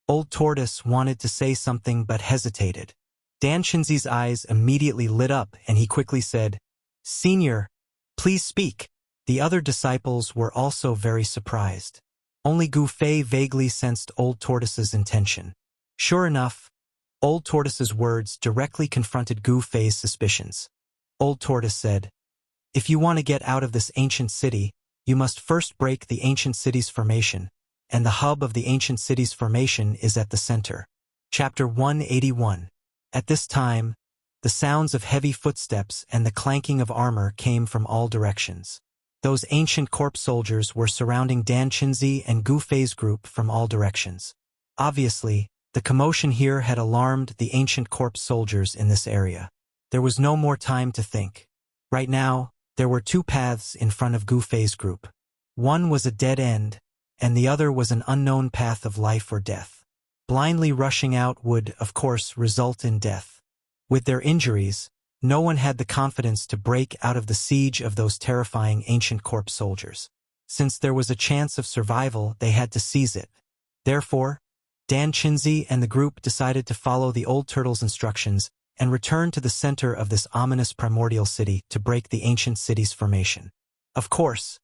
Old Tortoise wanted to say something but hesitated. Dan Chinzi's eyes immediately lit up and he quickly said, "Senior, please speak." The other disciples were also very surprised. Only Gu Fei vaguely sensed Old Tortoise's intention. Sure enough, Old Tortoise's words directly confronted Gu Fei's suspicions. Old Tortoise said, "If you want to get out of this ancient city, you must first break the ancient city's formation, and the hub of the ancient city's formation is at the center." Chapter 181. At this time, the sounds of heavy footsteps and the clanking of armor came from all directions. Those ancient corpse soldiers were surrounding Dan Chinzi and Gu Fei's group from all directions. Obviously, the commotion here had alarmed the ancient corpse soldiers in this area. There was no more time to think. Right now, There were two paths in front of Gu Fei's group. One was a dead end, and the other was an unknown path of life or death. Blindly rushing out would, of course, result in death. With their injuries, no one had the confidence to break out of the siege of those terrifying ancient corpse soldiers. Since there was a chance of survival, they had to seize it. Therefore, Dan Chinzi and the group decided to follow the old turtle's instructions and return to the center of this ominous primordial city to break the ancient city's formation. Of course,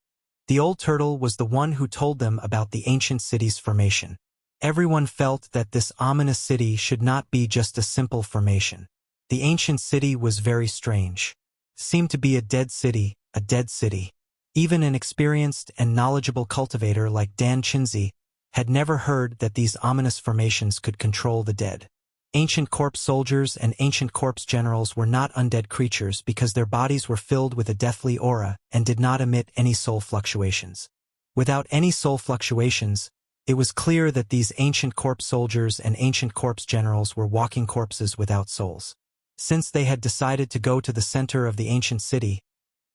the old turtle was the one who told them about the ancient city's formation. Everyone felt that this ominous city should not be just a simple formation. The ancient city was very strange. Seemed to be a dead city, a dead city. Even an experienced and knowledgeable cultivator like Dan Chinzi had never heard that these ominous formations could control the dead. Ancient corpse soldiers and ancient corpse generals were not undead creatures because their bodies were filled with a deathly aura and did not emit any soul fluctuations. Without any soul fluctuations, it was clear that these ancient corpse soldiers and ancient corpse generals were walking corpses without souls. Since they had decided to go to the center of the ancient city,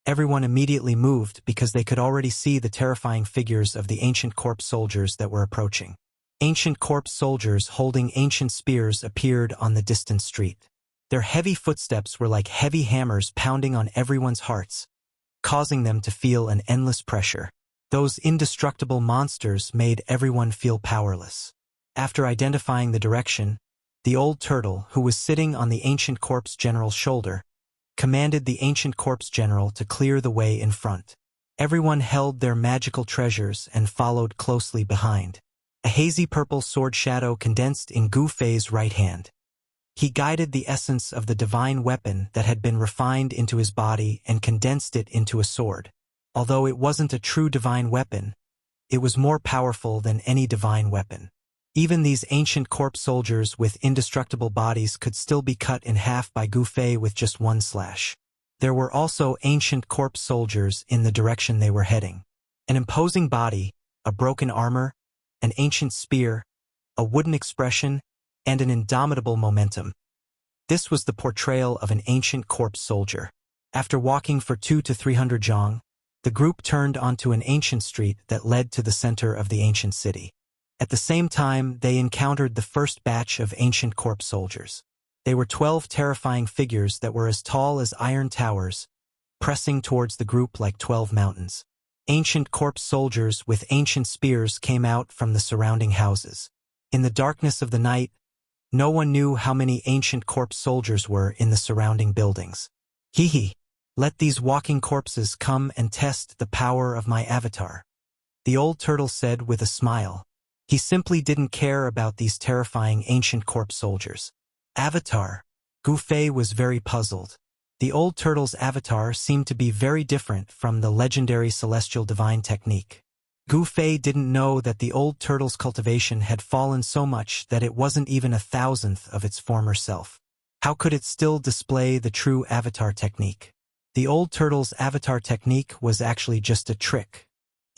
everyone immediately moved because they could already see the terrifying figures of the ancient corpse soldiers that were approaching. Ancient corpse soldiers holding ancient spears appeared on the distant street. Their heavy footsteps were like heavy hammers pounding on everyone's hearts, causing them to feel an endless pressure. Those indestructible monsters made everyone feel powerless. After identifying the direction, the old turtle, who was sitting on the ancient corpse general's shoulder, commanded the ancient corpse general to clear the way in front. Everyone held their magical treasures and followed closely behind. A hazy purple sword shadow condensed in Gu Fei's right hand. He guided the essence of the divine weapon that had been refined into his body and condensed it into a sword. Although it wasn't a true divine weapon, it was more powerful than any divine weapon. Even these ancient corpse soldiers with indestructible bodies could still be cut in half by Gu Fei with just one slash. There were also ancient corpse soldiers in the direction they were heading. An imposing body, a broken armor, an ancient spear, a wooden expression, and an indomitable momentum. This was the portrayal of an ancient corpse soldier. After walking for 200 to 300 zhang, the group turned onto an ancient street that led to the center of the ancient city. At the same time, they encountered the first batch of ancient corpse soldiers. They were 12 terrifying figures that were as tall as iron towers, pressing towards the group like 12 mountains. Ancient corpse soldiers with ancient spears came out from the surrounding houses. In the darkness of the night, no one knew how many ancient corpse soldiers were in the surrounding buildings. Hee. Let these walking corpses come and test the power of my avatar, the old turtle said with a smile. He simply didn't care about these terrifying ancient corpse soldiers. Avatar. Gu Fei was very puzzled. The old turtle's avatar seemed to be very different from the legendary celestial divine technique. Gu Fei didn't know that the old turtle's cultivation had fallen so much that it wasn't even 1,000th of its former self. How could it still display the true avatar technique? The old turtle's avatar technique was actually just a trick.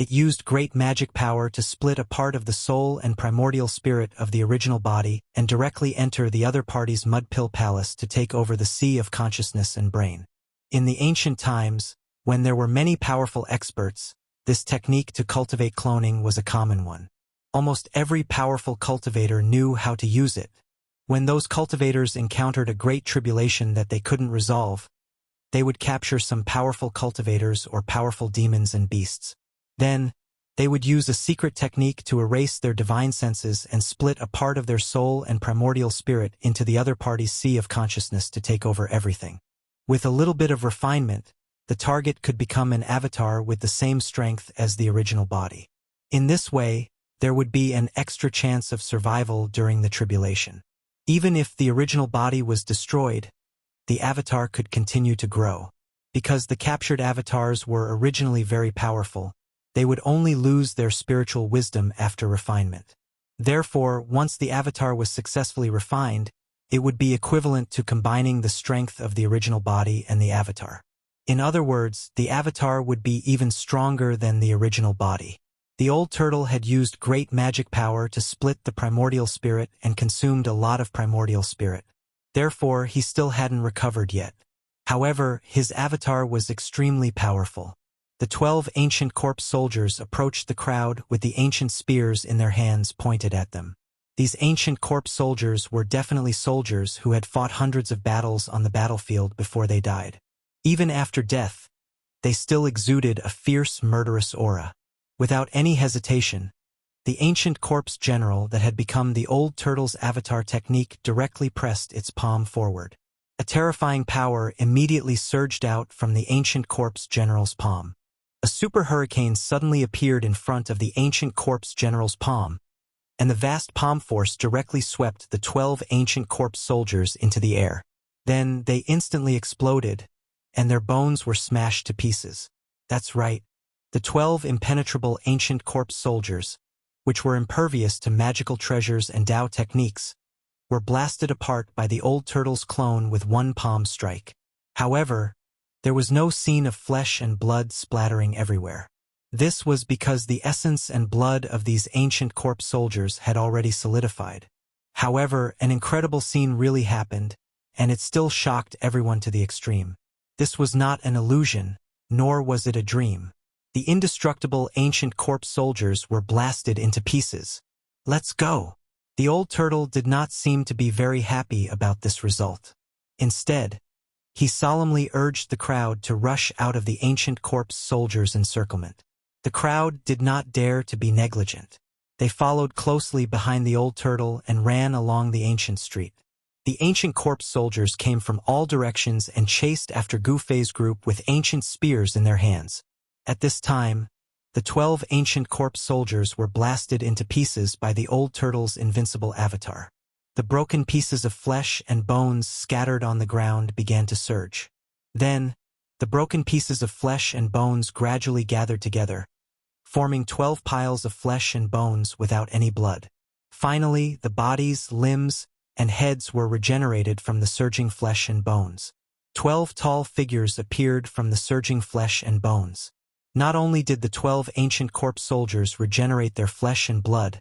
It used great magic power to split a part of the soul and primordial spirit of the original body and directly enter the other party's mud pill palace to take over the sea of consciousness and brain. In the ancient times, when there were many powerful experts, this technique to cultivate cloning was a common one. Almost every powerful cultivator knew how to use it. When those cultivators encountered a great tribulation that they couldn't resolve, they would capture some powerful cultivators or powerful demons and beasts. Then, they would use a secret technique to erase their divine senses and split a part of their soul and primordial spirit into the other party's sea of consciousness to take over everything. With a little bit of refinement, the target could become an avatar with the same strength as the original body. In this way, there would be an extra chance of survival during the tribulation. Even if the original body was destroyed, the avatar could continue to grow. Because the captured avatars were originally very powerful, they would only lose their spiritual wisdom after refinement. Therefore, once the avatar was successfully refined, it would be equivalent to combining the strength of the original body and the avatar. In other words, the avatar would be even stronger than the original body. The old turtle had used great magic power to split the primordial spirit and consumed a lot of primordial spirit. Therefore, he still hadn't recovered yet. However, his avatar was extremely powerful. The 12 ancient corpse soldiers approached the crowd with the ancient spears in their hands pointed at them. These ancient corpse soldiers were definitely soldiers who had fought hundreds of battles on the battlefield before they died. Even after death, they still exuded a fierce, murderous aura. Without any hesitation, the ancient corpse general that had become the old turtle's avatar technique directly pressed its palm forward. A terrifying power immediately surged out from the ancient corpse general's palm. A super hurricane suddenly appeared in front of the ancient corpse general's palm, and the vast palm force directly swept the 12 ancient corpse soldiers into the air. Then they instantly exploded, and their bones were smashed to pieces. That's right, the 12 impenetrable ancient corpse soldiers, which were impervious to magical treasures and Tao techniques, were blasted apart by the old turtle's clone with one palm strike. However, there was no scene of flesh and blood splattering everywhere. This was because the essence and blood of these ancient corpse soldiers had already solidified. However, an incredible scene really happened, and it still shocked everyone to the extreme. This was not an illusion, nor was it a dream. The indestructible ancient corpse soldiers were blasted into pieces. Let's go! The old turtle did not seem to be very happy about this result. Instead, he solemnly urged the crowd to rush out of the ancient corpse soldiers' encirclement. The crowd did not dare to be negligent. They followed closely behind the old turtle and ran along the ancient street. The ancient corpse soldiers came from all directions and chased after Gufei's group with ancient spears in their hands. At this time, the 12 ancient corpse soldiers were blasted into pieces by the old turtle's invincible avatar. The broken pieces of flesh and bones scattered on the ground began to surge. Then, the broken pieces of flesh and bones gradually gathered together, forming 12 piles of flesh and bones without any blood. Finally, the bodies, limbs, and heads were regenerated from the surging flesh and bones. 12 tall figures appeared from the surging flesh and bones. Not only did the 12 ancient corpse soldiers regenerate their flesh and blood,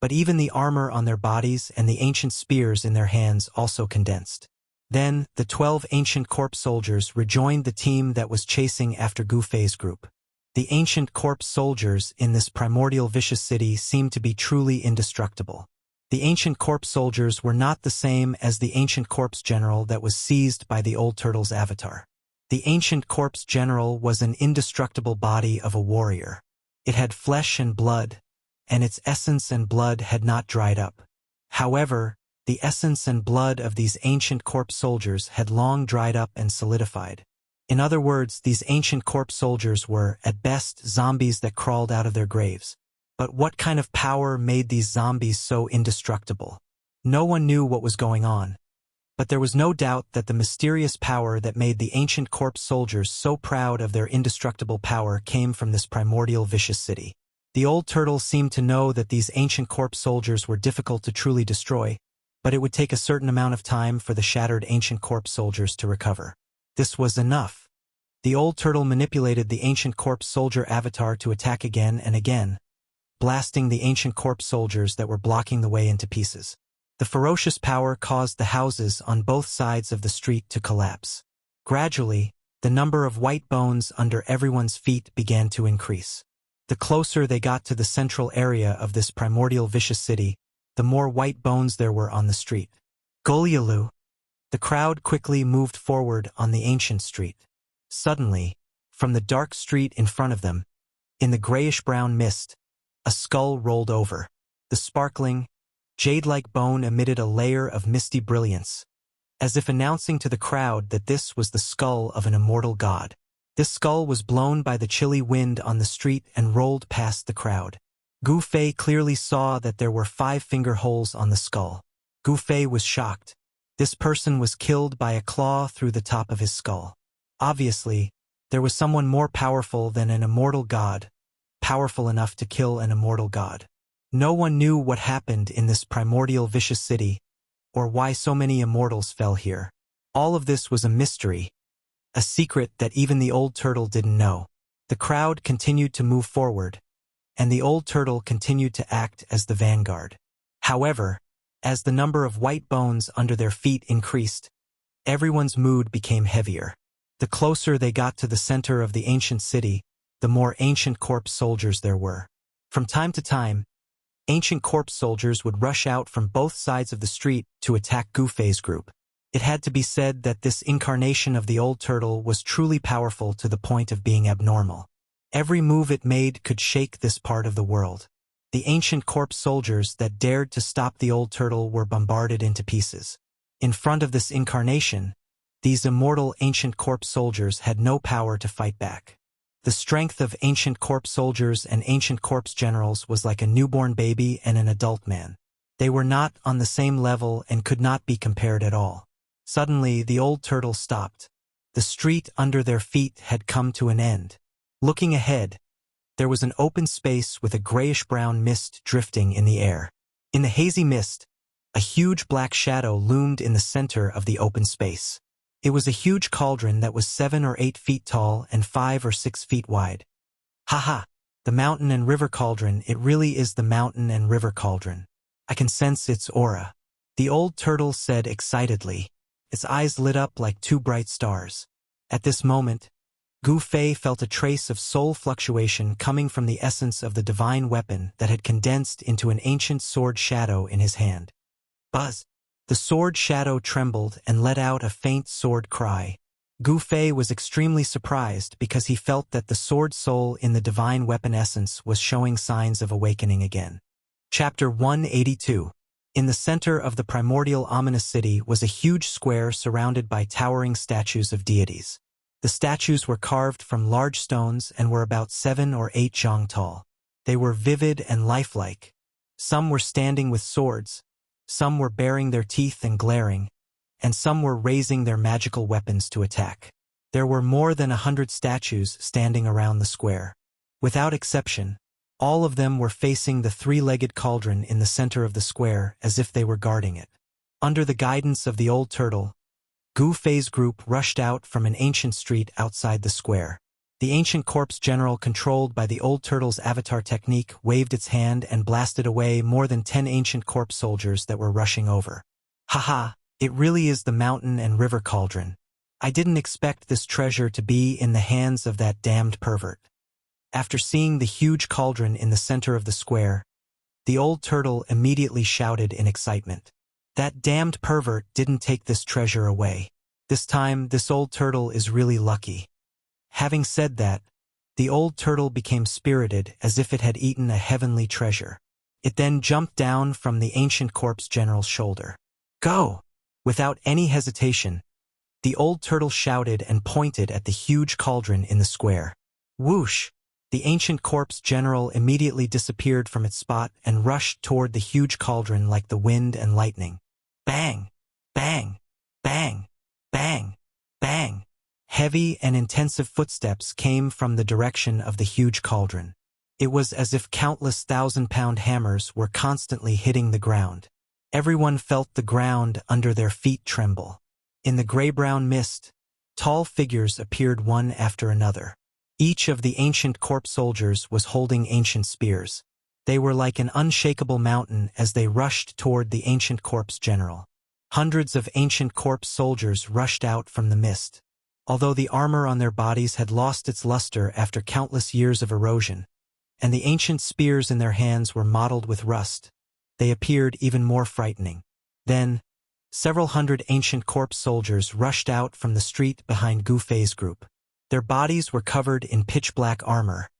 but even the armor on their bodies and the ancient spears in their hands also condensed. Then, the 12 ancient corpse soldiers rejoined the team that was chasing after Gufei's group. The ancient corpse soldiers in this primordial vicious city seemed to be truly indestructible. The ancient corpse soldiers were not the same as the ancient corpse general that was seized by the old turtle's avatar. The ancient corpse general was an indestructible body of a warrior. It had flesh and blood, and its essence and blood had not dried up. However, the essence and blood of these ancient corpse soldiers had long dried up and solidified. In other words, these ancient corpse soldiers were, at best, zombies that crawled out of their graves. But what kind of power made these zombies so indestructible? No one knew what was going on, but there was no doubt that the mysterious power that made the ancient corpse soldiers so proud of their indestructible power came from this primordial vicious city. The old turtle seemed to know that these ancient corpse soldiers were difficult to truly destroy, but it would take a certain amount of time for the shattered ancient corpse soldiers to recover. This was enough. The old turtle manipulated the ancient corpse soldier avatar to attack again and again, blasting the ancient corpse soldiers that were blocking the way into pieces. The ferocious power caused the houses on both sides of the street to collapse. Gradually, the number of white bones under everyone's feet began to increase. The closer they got to the central area of this primordial vicious city, the more white bones there were on the street. Golyalu! The crowd quickly moved forward on the ancient street. Suddenly, from the dark street in front of them, in the grayish-brown mist, a skull rolled over. The sparkling, jade-like bone emitted a layer of misty brilliance, as if announcing to the crowd that this was the skull of an immortal god. This skull was blown by the chilly wind on the street and rolled past the crowd. Gufei clearly saw that there were 5 finger holes on the skull. Gufei was shocked. This person was killed by a claw through the top of his skull. Obviously, there was someone more powerful than an immortal god, powerful enough to kill an immortal god. No one knew what happened in this primordial vicious city, or why so many immortals fell here. All of this was a mystery, a secret that even the old turtle didn't know. The crowd continued to move forward, and the old turtle continued to act as the vanguard. However, as the number of white bones under their feet increased, Everyone's mood became heavier. The closer they got to the center of the ancient city, the more ancient corpse soldiers there were. From time to time, ancient corpse soldiers would rush out from both sides of the street to attack Gufei's group. It had to be said that this incarnation of the old turtle was truly powerful to the point of being abnormal. Every move it made could shake this part of the world. The ancient corpse soldiers that dared to stop the old turtle were bombarded into pieces. In front of this incarnation, these immortal ancient corpse soldiers had no power to fight back. The strength of ancient corpse soldiers and ancient corpse generals was like a newborn baby and an adult man. They were not on the same level and could not be compared at all. Suddenly, the old turtle stopped. The street under their feet had come to an end. Looking ahead, there was an open space with a grayish-brown mist drifting in the air. In the hazy mist, a huge black shadow loomed in the center of the open space. It was a huge cauldron that was 7 or 8 feet tall and 5 or 6 feet wide. Haha, the mountain and river cauldron, it really is the mountain and river cauldron. I can sense its aura. The old turtle said excitedly. Its eyes lit up like 2 bright stars. At this moment, Gufei felt a trace of soul fluctuation coming from the essence of the divine weapon that had condensed into an ancient sword shadow in his hand. Buzz! The sword shadow trembled and let out a faint sword cry. Gufei was extremely surprised because he felt that the sword soul in the divine weapon essence was showing signs of awakening again. Chapter 182. In the center of the primordial ominous city was a huge square surrounded by towering statues of deities. The statues were carved from large stones and were about 7 or 8 zhang tall. They were vivid and lifelike. Some were standing with swords, some were baring their teeth and glaring, and some were raising their magical weapons to attack. There were more than 100 statues standing around the square. Without exception, all of them were facing the 3-legged cauldron in the center of the square as if they were guarding it. Under the guidance of the old turtle, Gufei's group rushed out from an ancient street outside the square. The ancient corpse general controlled by the old turtle's avatar technique waved its hand and blasted away more than 10 ancient corpse soldiers that were rushing over. Haha, it really is the mountain and river cauldron. I didn't expect this treasure to be in the hands of that damned pervert. After seeing the huge cauldron in the center of the square, the old turtle immediately shouted in excitement. That damned pervert didn't take this treasure away. This time, this old turtle is really lucky. Having said that, the old turtle became spirited as if it had eaten a heavenly treasure. It then jumped down from the ancient corpse general's shoulder. Go! Without any hesitation, the old turtle shouted and pointed at the huge cauldron in the square. Whoosh! The ancient corpse general immediately disappeared from its spot and rushed toward the huge cauldron like the wind and lightning. Bang! Bang! Bang! Bang! Bang! Heavy and intensive footsteps came from the direction of the huge cauldron. It was as if countless 1,000-pound hammers were constantly hitting the ground. Everyone felt the ground under their feet tremble. In the gray-brown mist, tall figures appeared one after another. Each of the ancient corpse soldiers was holding ancient spears. They were like an unshakable mountain as they rushed toward the ancient corpse general. Hundreds of ancient corpse soldiers rushed out from the mist. Although the armor on their bodies had lost its luster after countless years of erosion, and the ancient spears in their hands were mottled with rust, they appeared even more frightening. Then, several hundred ancient corpse soldiers rushed out from the street behind Gufei's group. Their bodies were covered in pitch-black armor,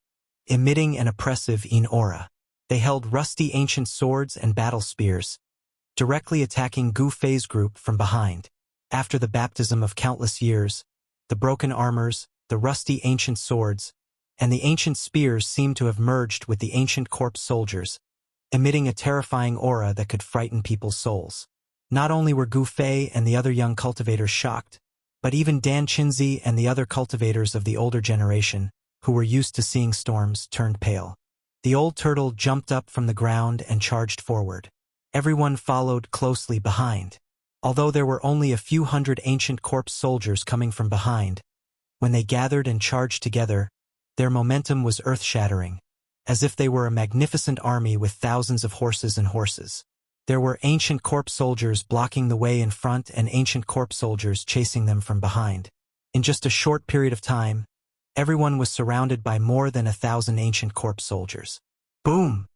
emitting an oppressive aura. They held rusty ancient swords and battle spears, directly attacking Gufei's group from behind. After the baptism of countless years, the broken armors, the rusty ancient swords, and the ancient spears seemed to have merged with the ancient corpse soldiers, emitting a terrifying aura that could frighten people's souls. Not only were Gufei and the other young cultivators shocked, but even Dan Qinzi and the other cultivators of the older generation, who were used to seeing storms, turned pale. The old turtle jumped up from the ground and charged forward. Everyone followed closely behind. Although there were only a few hundred ancient corpse soldiers coming from behind, when they gathered and charged together, their momentum was earth-shattering, as if they were a magnificent army with thousands of horses and horses. There were ancient corpse soldiers blocking the way in front and ancient corpse soldiers chasing them from behind. In just a short period of time, everyone was surrounded by more than 1,000 ancient corpse soldiers. Boom!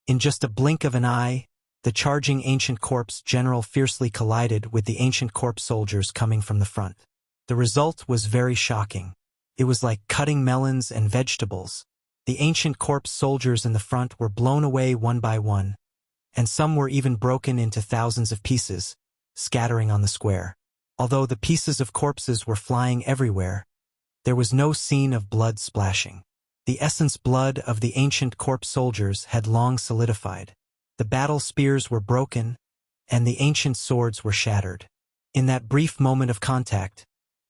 In just a blink of an eye, the charging ancient corpse general fiercely collided with the ancient corpse soldiers coming from the front. The result was very shocking. It was like cutting melons and vegetables. The ancient corpse soldiers in the front were blown away one by one, and some were even broken into thousands of pieces, scattering on the square. Although the pieces of corpses were flying everywhere, there was no scene of blood splashing. The essence blood of the ancient corpse soldiers had long solidified. The battle spears were broken, and the ancient swords were shattered. In that brief moment of contact,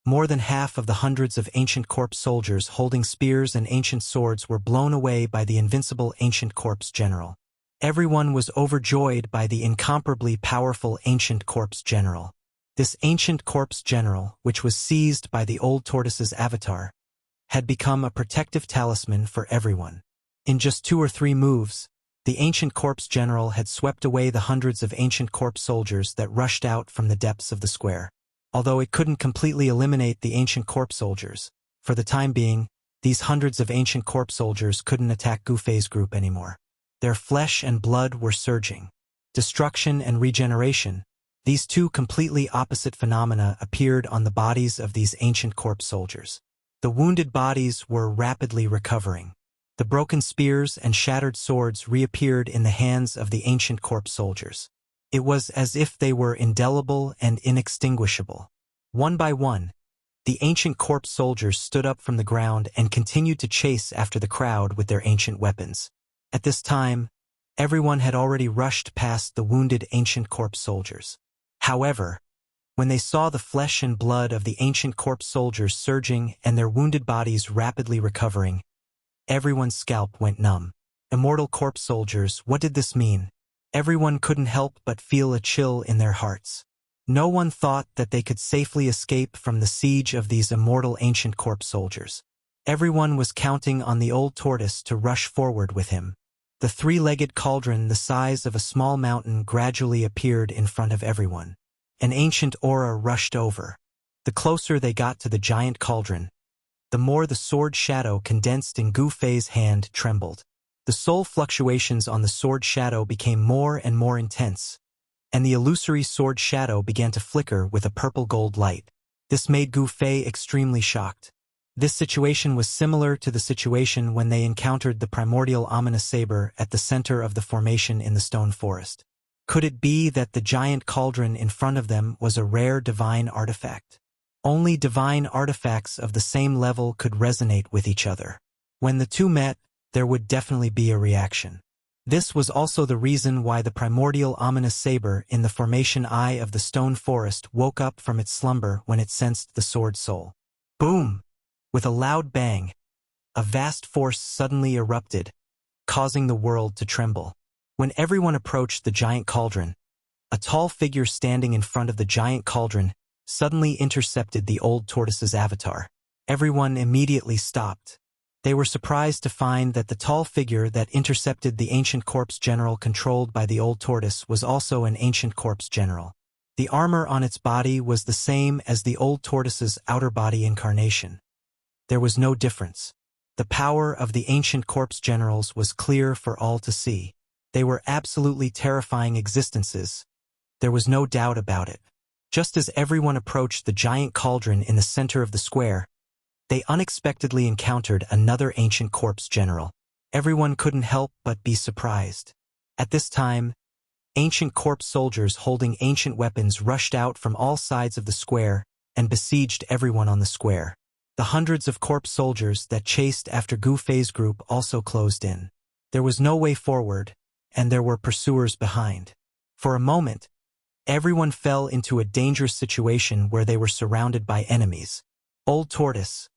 more than half of the hundreds of ancient corpse soldiers holding spears and ancient swords were blown away by the invincible ancient corpse general. Everyone was overjoyed by the incomparably powerful ancient corpse general. This ancient corpse general, which was seized by the old tortoise's avatar, had become a protective talisman for everyone. In just 2 or 3 moves, the ancient corpse general had swept away the hundreds of ancient corpse soldiers that rushed out from the depths of the square. Although it couldn't completely eliminate the ancient corpse soldiers, for the time being, these hundreds of ancient corpse soldiers couldn't attack Gufei's group anymore. Their flesh and blood were surging. Destruction and regeneration, these two completely opposite phenomena appeared on the bodies of these ancient corpse soldiers. The wounded bodies were rapidly recovering. The broken spears and shattered swords reappeared in the hands of the ancient corpse soldiers. It was as if they were indelible and inextinguishable. One by one, the ancient corpse soldiers stood up from the ground and continued to chase after the crowd with their ancient weapons. At this time, everyone had already rushed past the wounded ancient corpse soldiers. However, when they saw the flesh and blood of the ancient corpse soldiers surging and their wounded bodies rapidly recovering, everyone's scalp went numb. Immortal corpse soldiers, what did this mean? Everyone couldn't help but feel a chill in their hearts. No one thought that they could safely escape from the siege of these immortal ancient corpse soldiers. Everyone was counting on the old tortoise to rush forward with him. The 3-legged cauldron the size of a small mountain gradually appeared in front of everyone. An ancient aura rushed over. The closer they got to the giant cauldron, the more the sword shadow condensed in Gufei's hand trembled. The soul fluctuations on the sword shadow became more and more intense, and the illusory sword shadow began to flicker with a purple-gold light. This made Gufei extremely shocked. This situation was similar to the situation when they encountered the primordial ominous saber at the center of the formation in the stone forest. Could it be that the giant cauldron in front of them was a rare divine artifact? Only divine artifacts of the same level could resonate with each other. When the two met, there would definitely be a reaction. This was also the reason why the primordial ominous saber in the formation eye of the stone forest woke up from its slumber when it sensed the sword soul. Boom! With a loud bang, a vast force suddenly erupted, causing the world to tremble. When everyone approached the giant cauldron, a tall figure standing in front of the giant cauldron suddenly intercepted the old tortoise's avatar. Everyone immediately stopped. They were surprised to find that the tall figure that intercepted the ancient corpse general controlled by the old tortoise was also an ancient corpse general. The armor on its body was the same as the old tortoise's outer body incarnation. There was no difference. The power of the ancient corpse generals was clear for all to see. They were absolutely terrifying existences. There was no doubt about it. Just as everyone approached the giant cauldron in the center of the square, they unexpectedly encountered another ancient corpse general. Everyone couldn't help but be surprised. At this time, ancient corpse soldiers holding ancient weapons rushed out from all sides of the square and besieged everyone on the square. The hundreds of corpse soldiers that chased after Gufei's group also closed in. There was no way forward, and there were pursuers behind. For a moment, everyone fell into a dangerous situation where they were surrounded by enemies. Old Tortoise,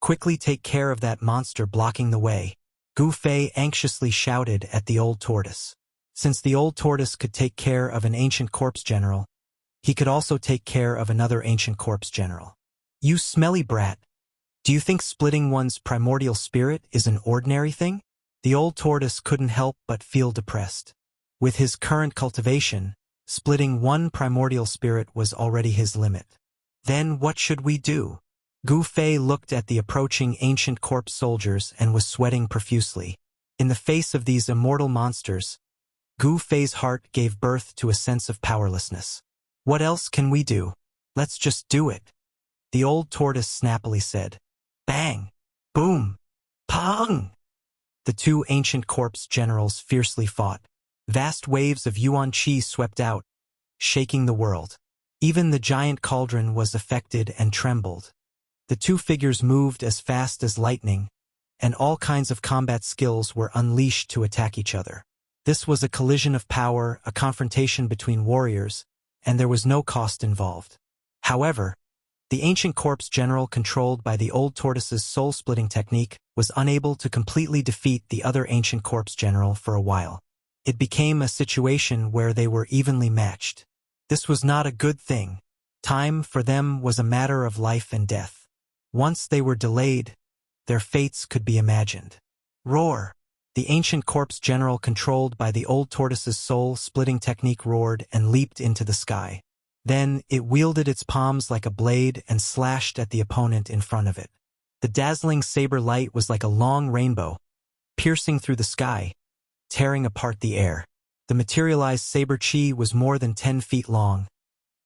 quickly take care of that monster blocking the way, Gufei anxiously shouted at the old tortoise. Since the old tortoise could take care of an ancient corpse general, he could also take care of another ancient corpse general. You smelly brat! Do you think splitting one's primordial spirit is an ordinary thing? The old tortoise couldn't help but feel depressed. With his current cultivation, splitting one primordial spirit was already his limit. Then what should we do? Gu Fei looked at the approaching ancient corpse soldiers and was sweating profusely. In the face of these immortal monsters, Gu Fei's heart gave birth to a sense of powerlessness. What else can we do? Let's just do it, the old tortoise snappily said. Bang! Boom! Pong! The two ancient corpse generals fiercely fought. Vast waves of yuan qi swept out, shaking the world. Even the giant cauldron was affected and trembled. The two figures moved as fast as lightning, and all kinds of combat skills were unleashed to attack each other. This was a collision of power, a confrontation between warriors, and there was no cost involved. However, the ancient corpse general controlled by the old tortoise's soul-splitting technique was unable to completely defeat the other ancient corpse general for a while. It became a situation where they were evenly matched. This was not a good thing. Time for them was a matter of life and death. Once they were delayed, their fates could be imagined. Roar! The ancient corpse general controlled by the old tortoise's soul-splitting technique roared and leaped into the sky. Then it wielded its palms like a blade and slashed at the opponent in front of it. The dazzling saber light was like a long rainbow, piercing through the sky, tearing apart the air. The materialized saber chi was more than 10 feet long,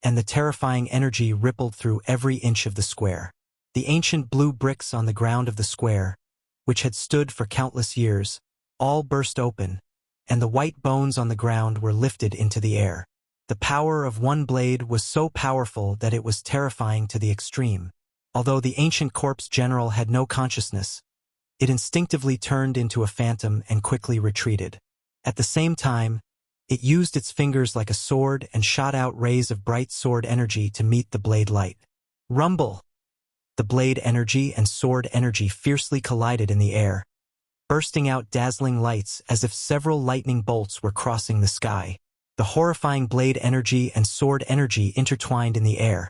and the terrifying energy rippled through every inch of the square. The ancient blue bricks on the ground of the square, which had stood for countless years, all burst open, and the white bones on the ground were lifted into the air. The power of one blade was so powerful that it was terrifying to the extreme. Although the ancient corpse general had no consciousness, it instinctively turned into a phantom and quickly retreated. At the same time, it used its fingers like a sword and shot out rays of bright sword energy to meet the blade light. Rumble! The blade energy and sword energy fiercely collided in the air, bursting out dazzling lights as if several lightning bolts were crossing the sky. The horrifying blade energy and sword energy intertwined in the air,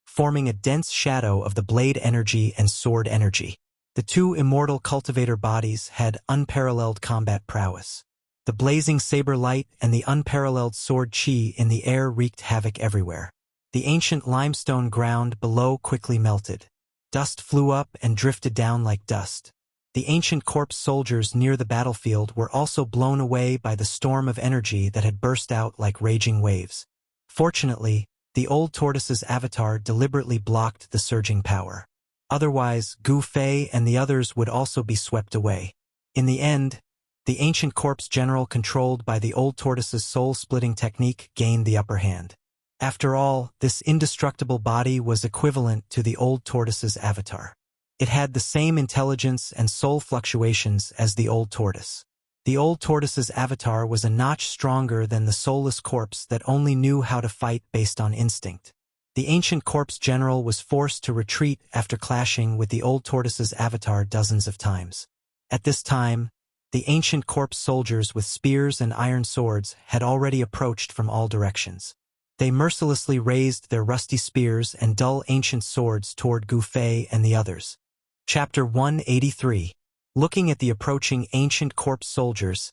forming a dense shadow of the blade energy and sword energy. The two immortal cultivator bodies had unparalleled combat prowess. The blazing saber light and the unparalleled sword chi in the air wreaked havoc everywhere. The ancient limestone ground below quickly melted. Dust flew up and drifted down like dust. The ancient corpse soldiers near the battlefield were also blown away by the storm of energy that had burst out like raging waves. Fortunately, the old tortoise's avatar deliberately blocked the surging power. Otherwise, Gu Fei and the others would also be swept away. In the end, the ancient corpse general controlled by the old tortoise's soul-splitting technique gained the upper hand. After all, this indestructible body was equivalent to the old tortoise's avatar. It had the same intelligence and soul fluctuations as the old tortoise. The old tortoise's avatar was a notch stronger than the soulless corpse that only knew how to fight based on instinct. The ancient corpse general was forced to retreat after clashing with the old tortoise's avatar dozens of times. At this time, the ancient corpse soldiers with spears and iron swords had already approached from all directions. They mercilessly raised their rusty spears and dull ancient swords toward Gu Fei and the others. Chapter 183. Looking at the approaching ancient corpse soldiers,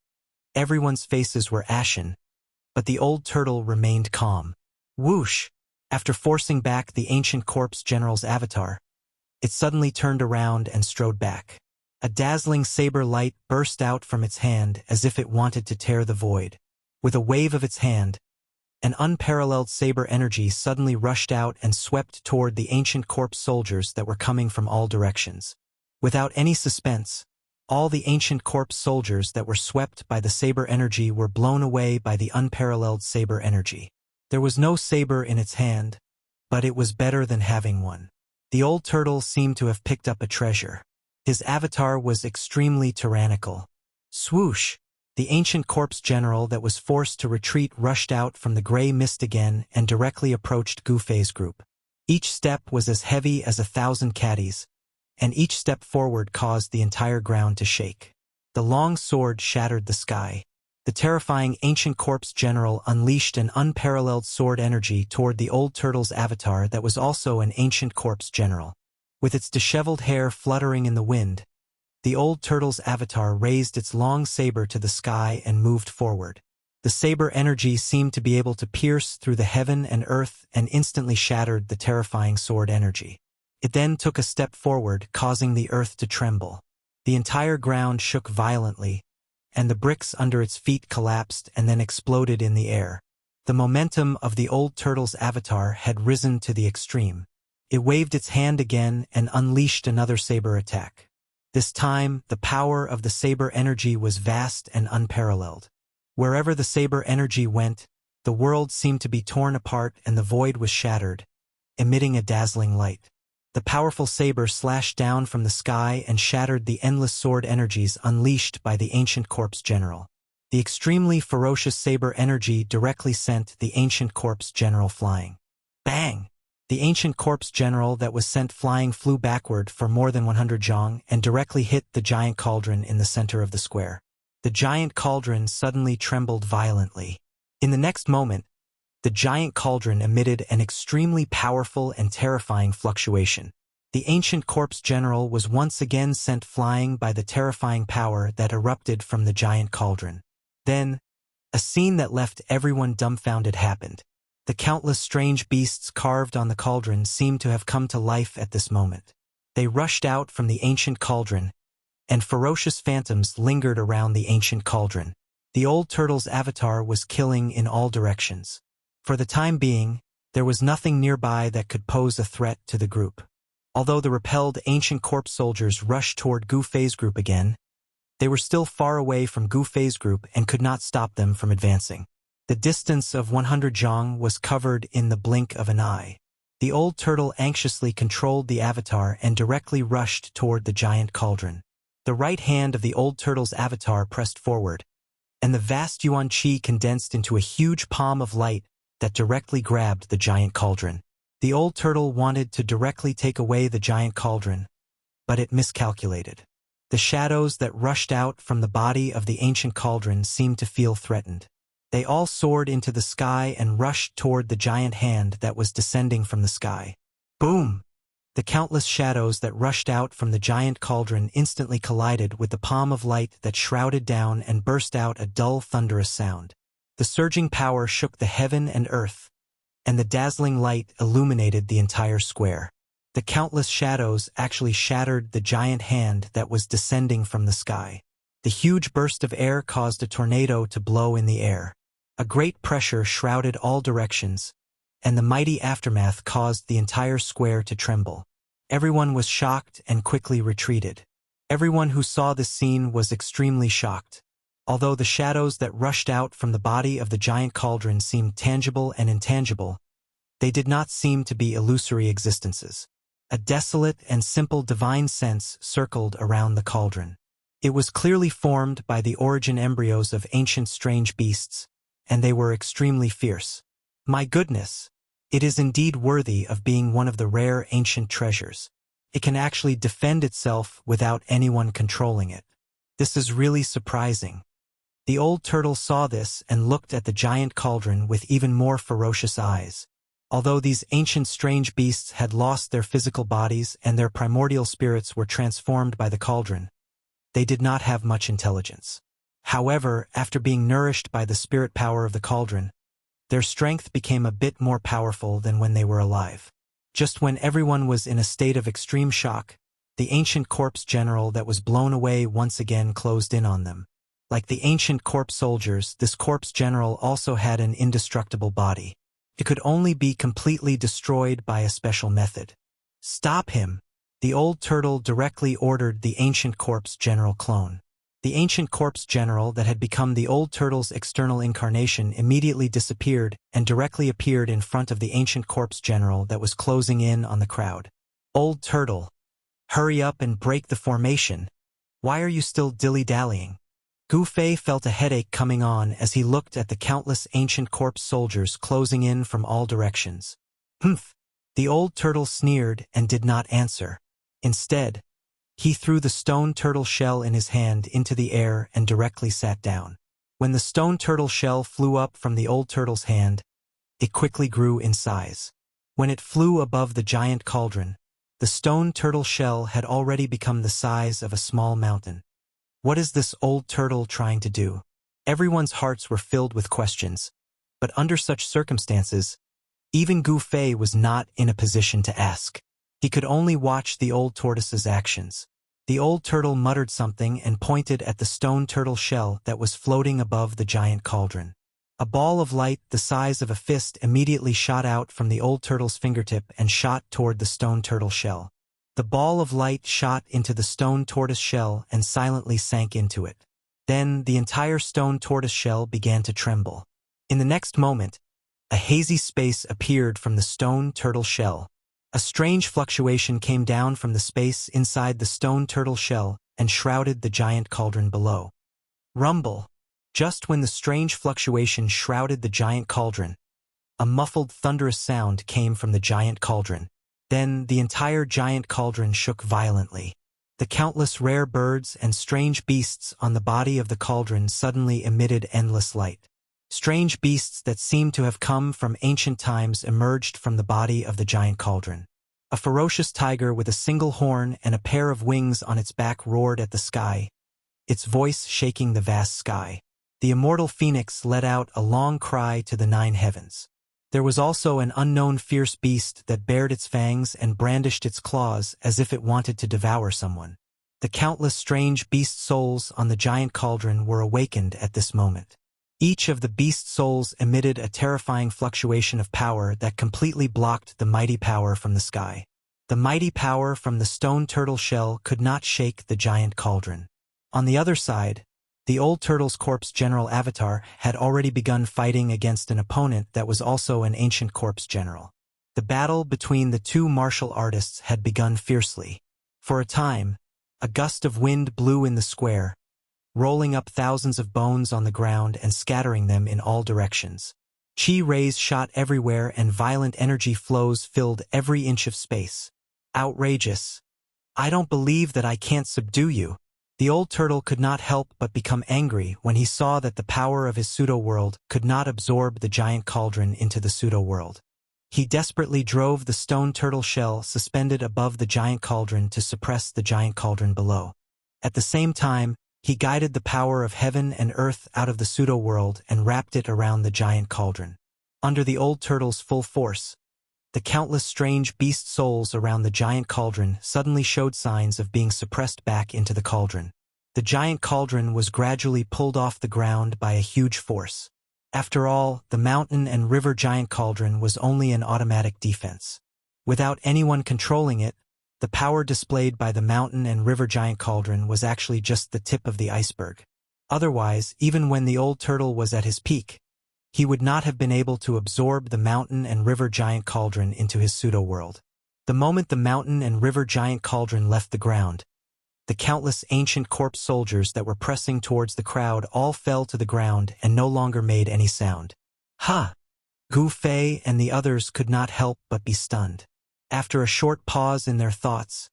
everyone's faces were ashen, but the old turtle remained calm. Whoosh! After forcing back the ancient corpse general's avatar, it suddenly turned around and strode back. A dazzling saber light burst out from its hand as if it wanted to tear the void. With a wave of its hand, an unparalleled saber energy suddenly rushed out and swept toward the ancient corpse soldiers that were coming from all directions. Without any suspense, all the ancient corpse soldiers that were swept by the saber energy were blown away by the unparalleled saber energy. There was no saber in its hand, but it was better than having one. The old turtle seemed to have picked up a treasure. His avatar was extremely tyrannical. Swoosh! The ancient corpse general that was forced to retreat rushed out from the gray mist again and directly approached Gu Fei's group. Each step was as heavy as 1,000 caddies, and each step forward caused the entire ground to shake. The long sword shattered the sky. The terrifying ancient corpse general unleashed an unparalleled sword energy toward the old turtle's avatar that was also an ancient corpse general. With its disheveled hair fluttering in the wind, the old turtle's avatar raised its long saber to the sky and moved forward. The saber energy seemed to be able to pierce through the heaven and earth and instantly shattered the terrifying sword energy. It then took a step forward, causing the earth to tremble. The entire ground shook violently, and the bricks under its feet collapsed and then exploded in the air. The momentum of the old turtle's avatar had risen to the extreme. It waved its hand again and unleashed another saber attack. This time, the power of the saber energy was vast and unparalleled. Wherever the saber energy went, the world seemed to be torn apart and the void was shattered, emitting a dazzling light. The powerful saber slashed down from the sky and shattered the endless sword energies unleashed by the ancient corpse general. The extremely ferocious saber energy directly sent the ancient corpse general flying. Bang! The ancient corpse general that was sent flying flew backward for more than 100 zhong and directly hit the giant cauldron in the center of the square. The giant cauldron suddenly trembled violently. In the next moment, the giant cauldron emitted an extremely powerful and terrifying fluctuation. The ancient corpse general was once again sent flying by the terrifying power that erupted from the giant cauldron. Then, a scene that left everyone dumbfounded happened. The countless strange beasts carved on the cauldron seemed to have come to life at this moment. They rushed out from the ancient cauldron, and ferocious phantoms lingered around the ancient cauldron. The old turtle's avatar was killing in all directions. For the time being, there was nothing nearby that could pose a threat to the group. Although the repelled ancient corpse soldiers rushed toward Gu Fei's group again, they were still far away from Gu Fei's group and could not stop them from advancing. The distance of 100 zhong was covered in the blink of an eye. The old turtle anxiously controlled the avatar and directly rushed toward the giant cauldron. The right hand of the old turtle's avatar pressed forward, and the vast yuan qi condensed into a huge palm of light that directly grabbed the giant cauldron. The old turtle wanted to directly take away the giant cauldron, but it miscalculated. The shadows that rushed out from the body of the ancient cauldron seemed to feel threatened. They all soared into the sky and rushed toward the giant hand that was descending from the sky. Boom! The countless shadows that rushed out from the giant cauldron instantly collided with the palm of light that shrouded down and burst out a dull, thunderous sound. The surging power shook the heaven and earth, and the dazzling light illuminated the entire square. The countless shadows actually shattered the giant hand that was descending from the sky. The huge burst of air caused a tornado to blow in the air. A great pressure shrouded all directions, and the mighty aftermath caused the entire square to tremble. Everyone was shocked and quickly retreated. Everyone who saw this scene was extremely shocked. Although the shadows that rushed out from the body of the giant cauldron seemed tangible and intangible, they did not seem to be illusory existences. A desolate and simple divine sense circled around the cauldron. It was clearly formed by the origin embryos of ancient strange beasts, and they were extremely fierce. My goodness! It is indeed worthy of being one of the rare ancient treasures. It can actually defend itself without anyone controlling it. This is really surprising. The old turtle saw this and looked at the giant cauldron with even more ferocious eyes. Although these ancient strange beasts had lost their physical bodies and their primordial spirits were transformed by the cauldron, they did not have much intelligence. However, after being nourished by the spirit power of the cauldron, their strength became a bit more powerful than when they were alive. Just when everyone was in a state of extreme shock, the ancient corpse general that was blown away once again closed in on them. Like the ancient corpse soldiers, this corpse general also had an indestructible body. It could only be completely destroyed by a special method. Stop him! The old turtle directly ordered the ancient corpse general clone. The ancient corpse general that had become the old turtle's external incarnation immediately disappeared and directly appeared in front of the ancient corpse general that was closing in on the crowd. Old turtle! Hurry up and break the formation! Why are you still dilly-dallying? Gu Fei felt a headache coming on as he looked at the countless ancient corpse soldiers closing in from all directions. Humph! The old turtle sneered and did not answer. Instead, he threw the stone turtle shell in his hand into the air and directly sat down. When the stone turtle shell flew up from the old turtle's hand, it quickly grew in size. When it flew above the giant cauldron, the stone turtle shell had already become the size of a small mountain. What is this old turtle trying to do? Everyone's hearts were filled with questions, but under such circumstances, even Gu Fei was not in a position to ask. He could only watch the old tortoise's actions. The old turtle muttered something and pointed at the stone turtle shell that was floating above the giant cauldron. A ball of light the size of a fist immediately shot out from the old turtle's fingertip and shot toward the stone turtle shell. The ball of light shot into the stone tortoise shell and silently sank into it. Then the entire stone tortoise shell began to tremble. In the next moment, a hazy space appeared from the stone turtle shell. A strange fluctuation came down from the space inside the stone turtle shell and shrouded the giant cauldron below. Rumble! Just when the strange fluctuation shrouded the giant cauldron, a muffled thunderous sound came from the giant cauldron. Then the entire giant cauldron shook violently. The countless rare birds and strange beasts on the body of the cauldron suddenly emitted endless light. Strange beasts that seemed to have come from ancient times emerged from the body of the giant cauldron. A ferocious tiger with a single horn and a pair of wings on its back roared at the sky, its voice shaking the vast sky. The immortal phoenix let out a long cry to the 9 heavens. There was also an unknown fierce beast that bared its fangs and brandished its claws as if it wanted to devour someone. The countless strange beast souls on the giant cauldron were awakened at this moment. Each of the beast souls emitted a terrifying fluctuation of power that completely blocked the mighty power from the sky. The mighty power from the stone turtle shell could not shake the giant cauldron. On the other side, the old turtle's corpse general avatar had already begun fighting against an opponent that was also an ancient corpse general. The battle between the two martial artists had begun fiercely. For a time, a gust of wind blew in the square, rolling up thousands of bones on the ground and scattering them in all directions. Chi rays shot everywhere and violent energy flows filled every inch of space. Outrageous! I don't believe that I can't subdue you. The old turtle could not help but become angry when he saw that the power of his pseudo-world could not absorb the giant cauldron into the pseudo-world. He desperately drove the stone turtle shell suspended above the giant cauldron to suppress the giant cauldron below. At the same time, he guided the power of heaven and earth out of the pseudo-world and wrapped it around the giant cauldron. Under the old turtle's full force, the countless strange beast souls around the giant cauldron suddenly showed signs of being suppressed back into the cauldron. The giant cauldron was gradually pulled off the ground by a huge force. After all, the mountain and river giant cauldron was only an automatic defense. Without anyone controlling it, the power displayed by the mountain and river giant cauldron was actually just the tip of the iceberg. Otherwise, even when the old turtle was at his peak, he would not have been able to absorb the mountain and river giant cauldron into his pseudo-world. The moment the mountain and river giant cauldron left the ground, the countless ancient corpse soldiers that were pressing towards the crowd all fell to the ground and no longer made any sound. Ha! Gu Fei and the others could not help but be stunned. After a short pause in their thoughts,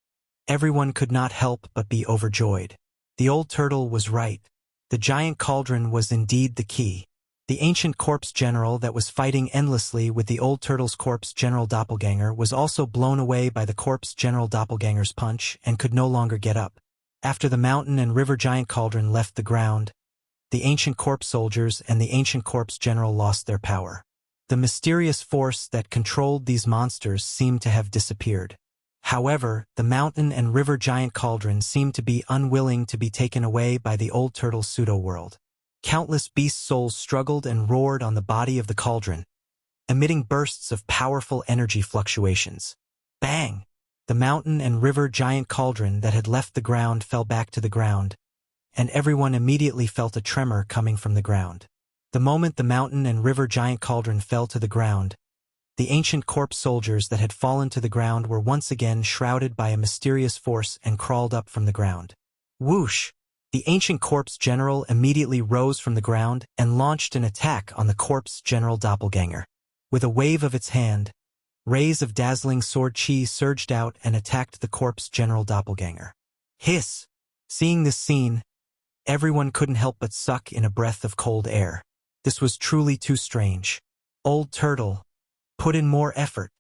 everyone could not help but be overjoyed. The old turtle was right. The giant cauldron was indeed the key. The ancient corpse general that was fighting endlessly with the old turtle's corpse general doppelganger was also blown away by the corpse general doppelganger's punch and could no longer get up. After the mountain and river giant cauldron left the ground, the ancient corpse soldiers and the ancient corpse general lost their power. The mysterious force that controlled these monsters seemed to have disappeared. However, the mountain and river giant cauldron seemed to be unwilling to be taken away by the old turtle's pseudo-world. Countless beast souls struggled and roared on the body of the cauldron, emitting bursts of powerful energy fluctuations. Bang! The mountain and river giant cauldron that had left the ground fell back to the ground, and everyone immediately felt a tremor coming from the ground. The moment the mountain and river giant cauldron fell to the ground, the ancient corpse soldiers that had fallen to the ground were once again shrouded by a mysterious force and crawled up from the ground. Whoosh! The ancient corpse general immediately rose from the ground and launched an attack on the corpse general doppelganger. With a wave of its hand, rays of dazzling sword chi surged out and attacked the corpse general doppelganger. Hiss! Seeing this scene, everyone couldn't help but suck in a breath of cold air. This was truly too strange. Old turtle, put in more effort.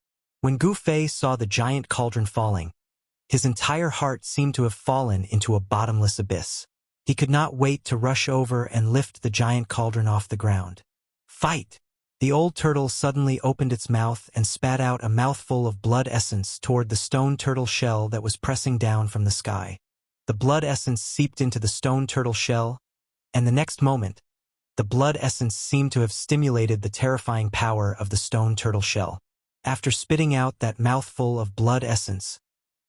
When Gu Fei saw the giant cauldron falling, his entire heart seemed to have fallen into a bottomless abyss. He could not wait to rush over and lift the giant cauldron off the ground. Fight! The old turtle suddenly opened its mouth and spat out a mouthful of blood essence toward the stone turtle shell that was pressing down from the sky. The blood essence seeped into the stone turtle shell, and the next moment, the blood essence seemed to have stimulated the terrifying power of the stone turtle shell. After spitting out that mouthful of blood essence,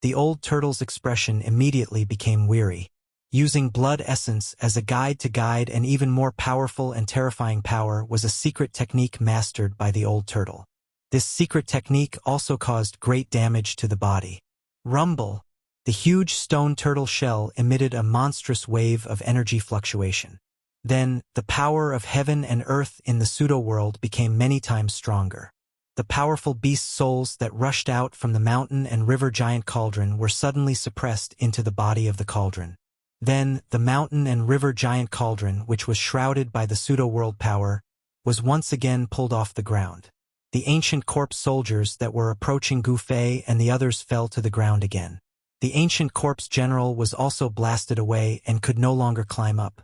the old turtle's expression immediately became weary. Using blood essence as a guide to guide an even more powerful and terrifying power was a secret technique mastered by the old turtle. This secret technique also caused great damage to the body. Rumble! The huge stone turtle shell emitted a monstrous wave of energy fluctuation. Then, the power of heaven and earth in the pseudo-world became many times stronger. The powerful beast souls that rushed out from the mountain and river giant cauldron were suddenly suppressed into the body of the cauldron. Then, the mountain and river giant cauldron, which was shrouded by the pseudo-world power, was once again pulled off the ground. The ancient corpse soldiers that were approaching Gu Fei and the others fell to the ground again. The ancient corpse general was also blasted away and could no longer climb up.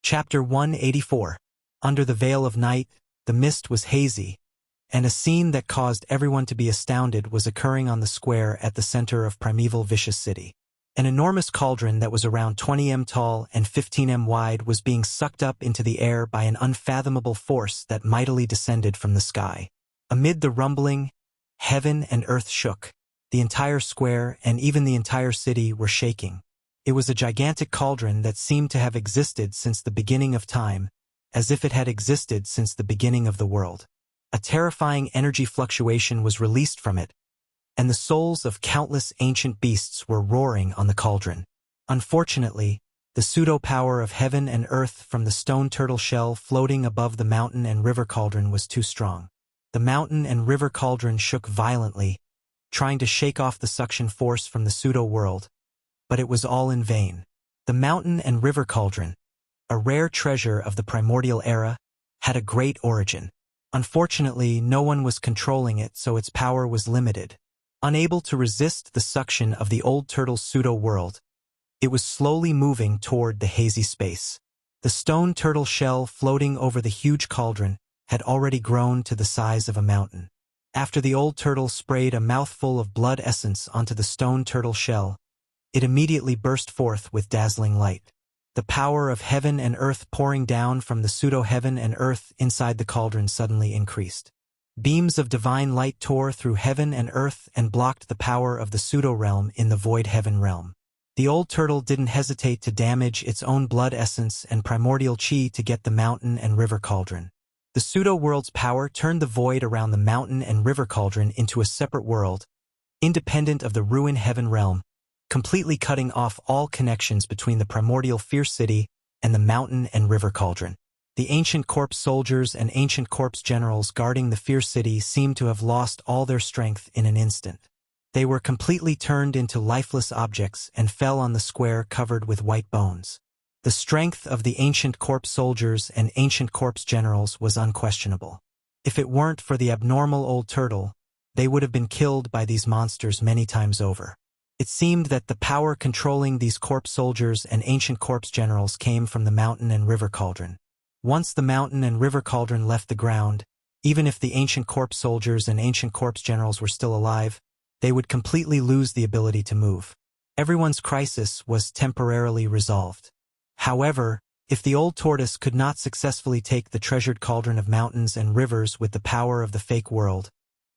Chapter 184. Under the veil of night, the mist was hazy, and a scene that caused everyone to be astounded was occurring on the square at the center of primeval vicious city. An enormous cauldron that was around 20 m tall and 15 m wide was being sucked up into the air by an unfathomable force that mightily descended from the sky. Amid the rumbling, heaven and earth shook. The entire square and even the entire city were shaking. It was a gigantic cauldron that seemed to have existed since the beginning of time, as if it had existed since the beginning of the world. A terrifying energy fluctuation was released from it, and the souls of countless ancient beasts were roaring on the cauldron. Unfortunately, the pseudo-power of heaven and earth from the stone turtle shell floating above the mountain and river cauldron was too strong. The mountain and river cauldron shook violently, trying to shake off the suction force from the pseudo-world, but it was all in vain. The mountain and river cauldron, a rare treasure of the primordial era, had a great origin. Unfortunately, no one was controlling it, so its power was limited. Unable to resist the suction of the old turtle's pseudo-world, it was slowly moving toward the hazy space. The stone turtle shell floating over the huge cauldron had already grown to the size of a mountain. After the old turtle sprayed a mouthful of blood essence onto the stone turtle shell, it immediately burst forth with dazzling light. The power of heaven and earth pouring down from the pseudo-heaven and earth inside the cauldron suddenly increased. Beams of divine light tore through heaven and earth and blocked the power of the pseudo-realm in the void heaven realm. The old turtle didn't hesitate to damage its own blood essence and primordial chi to get the mountain and river cauldron. The pseudo-world's power turned the void around the mountain and river cauldron into a separate world, independent of the ruined heaven realm, completely cutting off all connections between the primordial fierce city and the mountain and river cauldron. The ancient corpse soldiers and ancient corpse generals guarding the fierce city seemed to have lost all their strength in an instant. They were completely turned into lifeless objects and fell on the square covered with white bones. The strength of the ancient corpse soldiers and ancient corpse generals was unquestionable. If it weren't for the abnormal old turtle, they would have been killed by these monsters many times over. It seemed that the power controlling these corpse soldiers and ancient corpse generals came from the mountain and river cauldron. Once the mountain and river cauldron left the ground, even if the ancient corpse soldiers and ancient corpse generals were still alive, they would completely lose the ability to move. Everyone's crisis was temporarily resolved. However, if the old tortoise could not successfully take the treasured cauldron of mountains and rivers with the power of the fake world,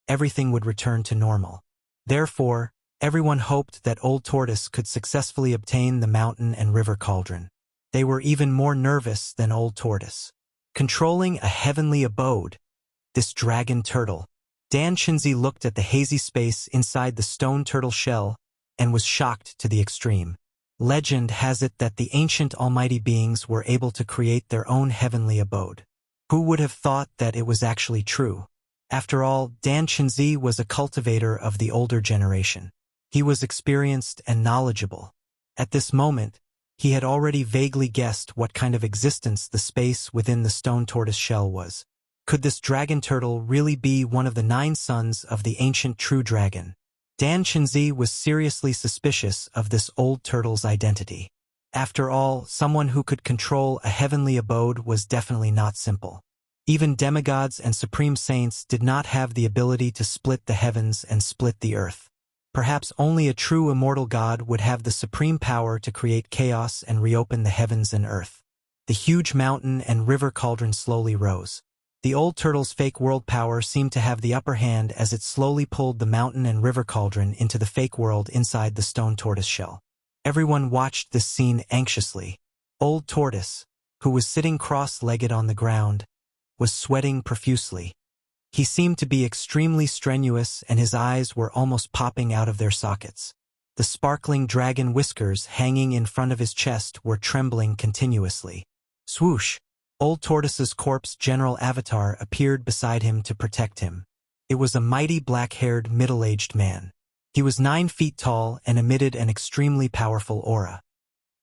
everything would return to normal. Therefore, everyone hoped that old tortoise could successfully obtain the mountain and river cauldron. They were even more nervous than old tortoise. Controlling a heavenly abode, this dragon turtle. Dan Chinzi looked at the hazy space inside the stone turtle shell and was shocked to the extreme. Legend has it that the ancient almighty beings were able to create their own heavenly abode. Who would have thought that it was actually true? After all, Dan Chinzi was a cultivator of the older generation. He was experienced and knowledgeable. At this moment, he had already vaguely guessed what kind of existence the space within the stone tortoise shell was. Could this dragon turtle really be one of the 9 sons of the ancient true dragon? Dan Chinzi was seriously suspicious of this old turtle's identity. After all, someone who could control a heavenly abode was definitely not simple. Even demigods and supreme saints did not have the ability to split the heavens and split the earth. Perhaps only a true immortal god would have the supreme power to create chaos and reopen the heavens and earth. The huge mountain and river cauldron slowly rose. The old turtle's fake world power seemed to have the upper hand as it slowly pulled the mountain and river cauldron into the fake world inside the stone tortoise shell. Everyone watched this scene anxiously. Old Tortoise, who was sitting cross-legged on the ground, was sweating profusely. He seemed to be extremely strenuous and his eyes were almost popping out of their sockets. The sparkling dragon whiskers hanging in front of his chest were trembling continuously. Swoosh! Old Tortoise's corpse general avatar appeared beside him to protect him. It was a mighty black-haired middle-aged man. He was 9 feet tall and emitted an extremely powerful aura.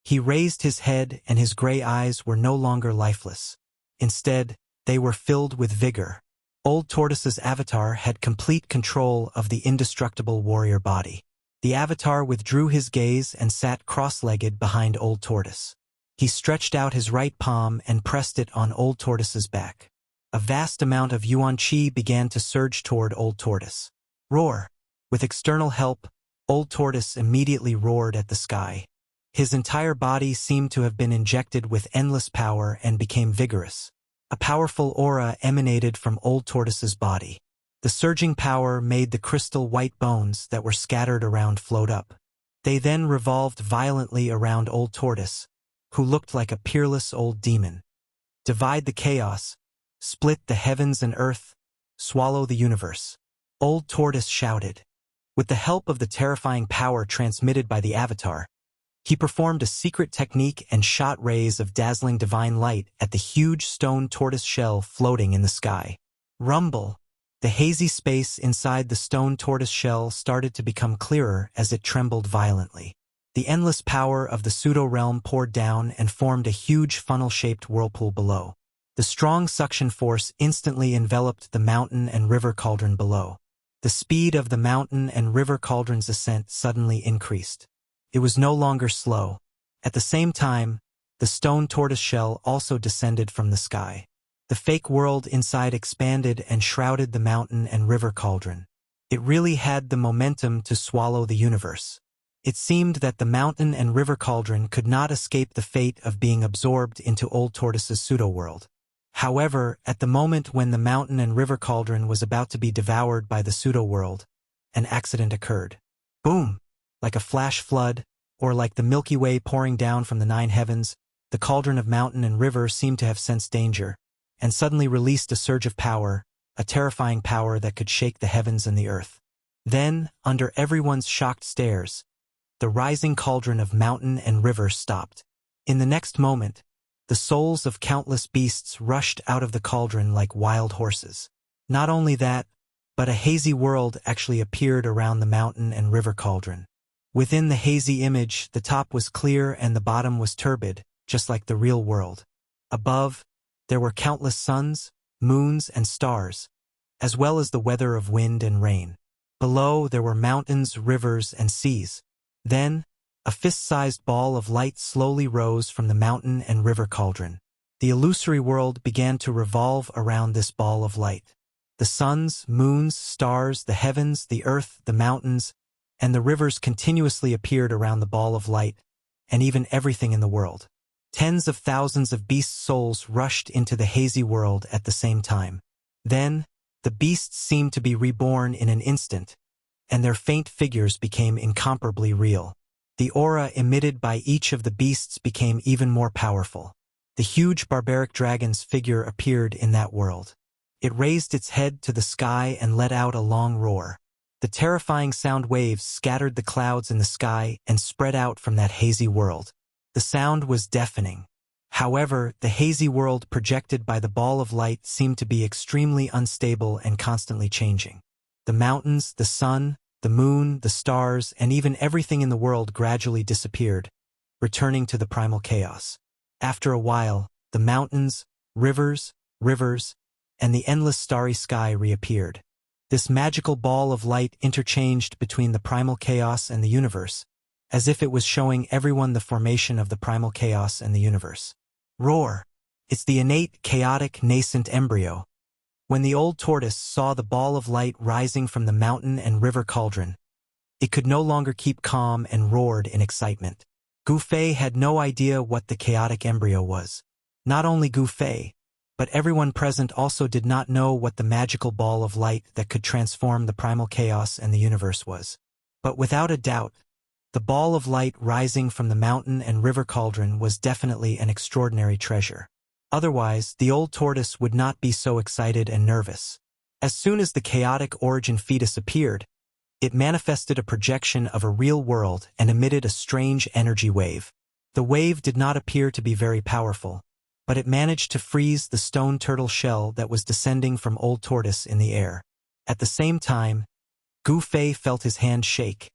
He raised his head and his gray eyes were no longer lifeless. Instead, they were filled with vigor. Old Tortoise's avatar had complete control of the indestructible warrior body. The avatar withdrew his gaze and sat cross-legged behind Old Tortoise. He stretched out his right palm and pressed it on Old Tortoise's back. A vast amount of yuan qi began to surge toward Old Tortoise. Roar! With external help, Old Tortoise immediately roared at the sky. His entire body seemed to have been injected with endless power and became vigorous. A powerful aura emanated from Old Tortoise's body. The surging power made the crystal white bones that were scattered around float up. They then revolved violently around Old Tortoise, who looked like a peerless old demon. Divide the chaos, split the heavens and earth, swallow the universe. Old Tortoise shouted. With the help of the terrifying power transmitted by the avatar, he performed a secret technique and shot rays of dazzling divine light at the huge stone tortoise shell floating in the sky. Rumble! The hazy space inside the stone tortoise shell started to become clearer as it trembled violently. The endless power of the pseudo-realm poured down and formed a huge funnel-shaped whirlpool below. The strong suction force instantly enveloped the mountain and river cauldron below. The speed of the mountain and river cauldron's ascent suddenly increased. It was no longer slow. At the same time, the stone tortoise shell also descended from the sky. The fake world inside expanded and shrouded the mountain and river cauldron. It really had the momentum to swallow the universe. It seemed that the mountain and river cauldron could not escape the fate of being absorbed into Old Tortoise's pseudo-world. However, at the moment when the mountain and river cauldron was about to be devoured by the pseudo-world, an accident occurred. Boom! Like a flash flood, or like the Milky Way pouring down from the 9 heavens, the cauldron of mountain and river seemed to have sensed danger, and suddenly released a surge of power, a terrifying power that could shake the heavens and the earth. Then, under everyone's shocked stares, the rising cauldron of mountain and river stopped. In the next moment, the souls of countless beasts rushed out of the cauldron like wild horses. Not only that, but a hazy world actually appeared around the mountain and river cauldron. Within the hazy image, the top was clear and the bottom was turbid, just like the real world. Above, there were countless suns, moons, and stars, as well as the weather of wind and rain. Below, there were mountains, rivers, and seas. Then, a fist-sized ball of light slowly rose from the mountain and river cauldron. The illusory world began to revolve around this ball of light. The suns, moons, stars, the heavens, the earth, the mountains, and the rivers continuously appeared around the ball of light, and even everything in the world. Tens of thousands of beast souls rushed into the hazy world at the same time. Then, the beasts seemed to be reborn in an instant, and their faint figures became incomparably real. The aura emitted by each of the beasts became even more powerful. The huge barbaric dragon's figure appeared in that world. It raised its head to the sky and let out a long roar. The terrifying sound waves scattered the clouds in the sky and spread out from that hazy world. The sound was deafening. However, the hazy world projected by the ball of light seemed to be extremely unstable and constantly changing. The mountains, the sun, the moon, the stars, and even everything in the world gradually disappeared, returning to the primal chaos. After a while, the mountains, rivers, and the endless starry sky reappeared. This magical ball of light interchanged between the primal chaos and the universe, as if it was showing everyone the formation of the primal chaos and the universe. Roar! It's the innate, chaotic, nascent embryo. When the old tortoise saw the ball of light rising from the mountain and river cauldron, it could no longer keep calm and roared in excitement. Gu Fei had no idea what the chaotic embryo was. Not only Gu Fei, but everyone present also did not know what the magical ball of light that could transform the primal chaos and the universe was. But without a doubt, the ball of light rising from the mountain and river cauldron was definitely an extraordinary treasure. Otherwise, the old tortoise would not be so excited and nervous. As soon as the chaotic origin fetus appeared, it manifested a projection of a real world and emitted a strange energy wave. The wave did not appear to be very powerful, but it managed to freeze the stone turtle shell that was descending from old tortoise in the air. At the same time, Gu Fei felt his hand shake,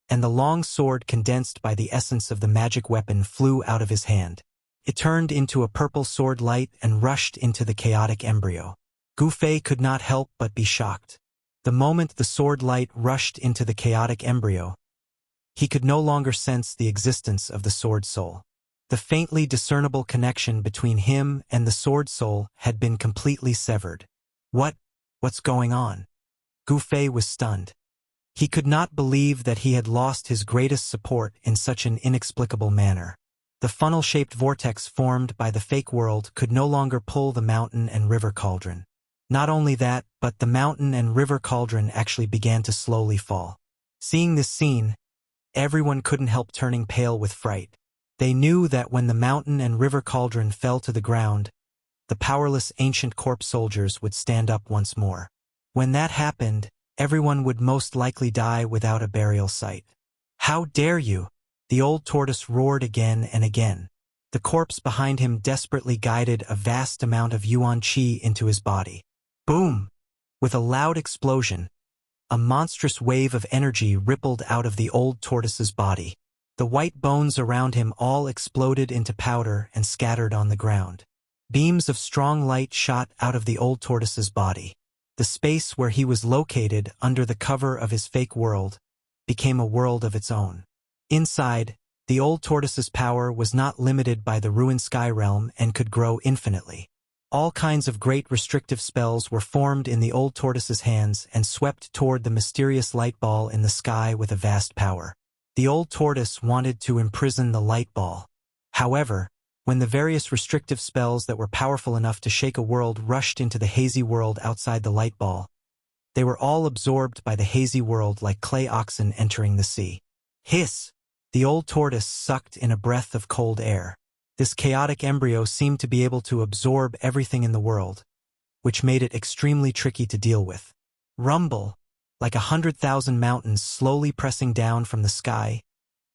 and the long sword condensed by the essence of the magic weapon flew out of his hand. It turned into a purple sword light and rushed into the chaotic embryo. Gu Fei could not help but be shocked. The moment the sword light rushed into the chaotic embryo, he could no longer sense the existence of the sword soul. The faintly discernible connection between him and the sword soul had been completely severed. What's going on? Gu Fei was stunned. He could not believe that he had lost his greatest support in such an inexplicable manner. The funnel-shaped vortex formed by the fake world could no longer pull the mountain and river cauldron. Not only that, but the mountain and river cauldron actually began to slowly fall. Seeing this scene, everyone couldn't help turning pale with fright. They knew that when the mountain and river cauldron fell to the ground, the powerless ancient corpse soldiers would stand up once more. When that happened, everyone would most likely die without a burial site. "How dare you!" the old tortoise roared again and again. The corpse behind him desperately guided a vast amount of yuan qi into his body. Boom! With a loud explosion, a monstrous wave of energy rippled out of the old tortoise's body. The white bones around him all exploded into powder and scattered on the ground. Beams of strong light shot out of the old tortoise's body. The space where he was located under the cover of his fake world became a world of its own. Inside, the old tortoise's power was not limited by the ruined sky realm and could grow infinitely. All kinds of great restrictive spells were formed in the old tortoise's hands and swept toward the mysterious light ball in the sky with a vast power. The old tortoise wanted to imprison the light ball. However, when the various restrictive spells that were powerful enough to shake a world rushed into the hazy world outside the light ball, they were all absorbed by the hazy world like clay oxen entering the sea. Hiss! The old tortoise sucked in a breath of cold air. This chaotic embryo seemed to be able to absorb everything in the world, which made it extremely tricky to deal with. Rumble! Like 100,000 mountains slowly pressing down from the sky,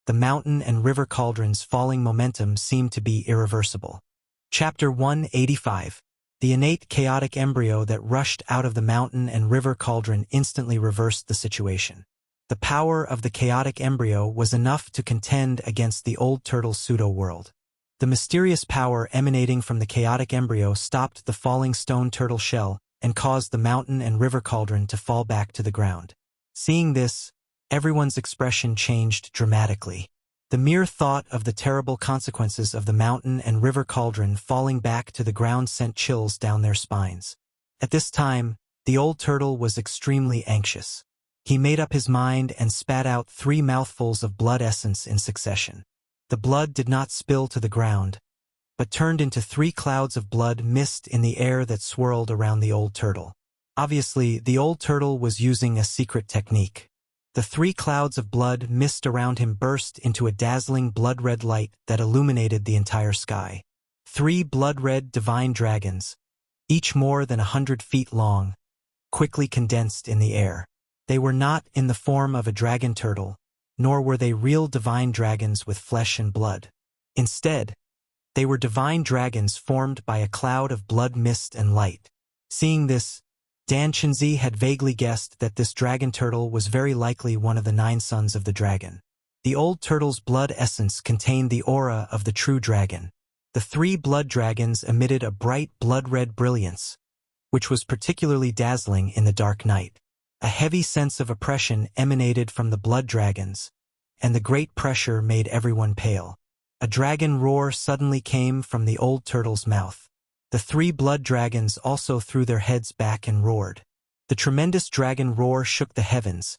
the mountain and river cauldron's falling momentum seemed to be irreversible. Chapter 185. The innate chaotic embryo that rushed out of the mountain and river cauldron instantly reversed the situation. The power of the chaotic embryo was enough to contend against the old turtle's pseudo-world. The mysterious power emanating from the chaotic embryo stopped the falling stone turtle shell and caused the mountain and river cauldron to fall back to the ground. Seeing this, everyone's expression changed dramatically. The mere thought of the terrible consequences of the mountain and river cauldron falling back to the ground sent chills down their spines. At this time, the old turtle was extremely anxious. He made up his mind and spat out 3 mouthfuls of blood essence in succession. The blood did not spill to the ground, but turned into 3 clouds of blood mist in the air that swirled around the old turtle. Obviously, the old turtle was using a secret technique. The 3 clouds of blood mist around him burst into a dazzling blood-red light that illuminated the entire sky. 3 blood-red divine dragons, each more than 100 feet long, quickly condensed in the air. They were not in the form of a dragon turtle, nor were they real divine dragons with flesh and blood. Instead, they were divine dragons formed by a cloud of blood mist and light. Seeing this, Dan Chenzi had vaguely guessed that this dragon turtle was very likely one of the 9 sons of the dragon. The old turtle's blood essence contained the aura of the true dragon. The 3 blood dragons emitted a bright blood-red brilliance, which was particularly dazzling in the dark night. A heavy sense of oppression emanated from the blood dragons, and the great pressure made everyone pale. A dragon roar suddenly came from the old turtle's mouth. The three blood dragons also threw their heads back and roared. The tremendous dragon roar shook the heavens,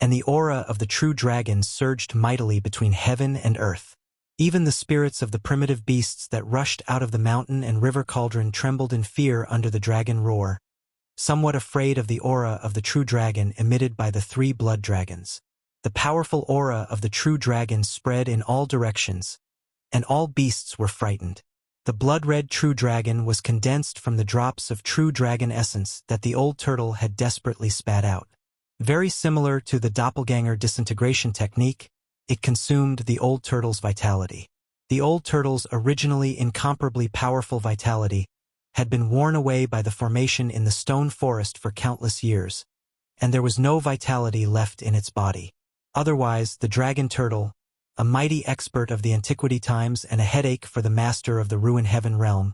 and the aura of the true dragon surged mightily between heaven and earth. Even the spirits of the primitive beasts that rushed out of the mountain and river cauldron trembled in fear under the dragon roar, somewhat afraid of the aura of the true dragon emitted by the three blood dragons. The powerful aura of the true dragon spread in all directions, and all beasts were frightened. The blood-red true dragon was condensed from the drops of true dragon essence that the old turtle had desperately spat out. Very similar to the doppelganger disintegration technique, it consumed the old turtle's vitality. The old turtle's originally incomparably powerful vitality had been worn away by the formation in the stone forest for countless years, and there was no vitality left in its body. Otherwise, the dragon turtle, a mighty expert of the antiquity times and a headache for the master of the ruin heaven realm,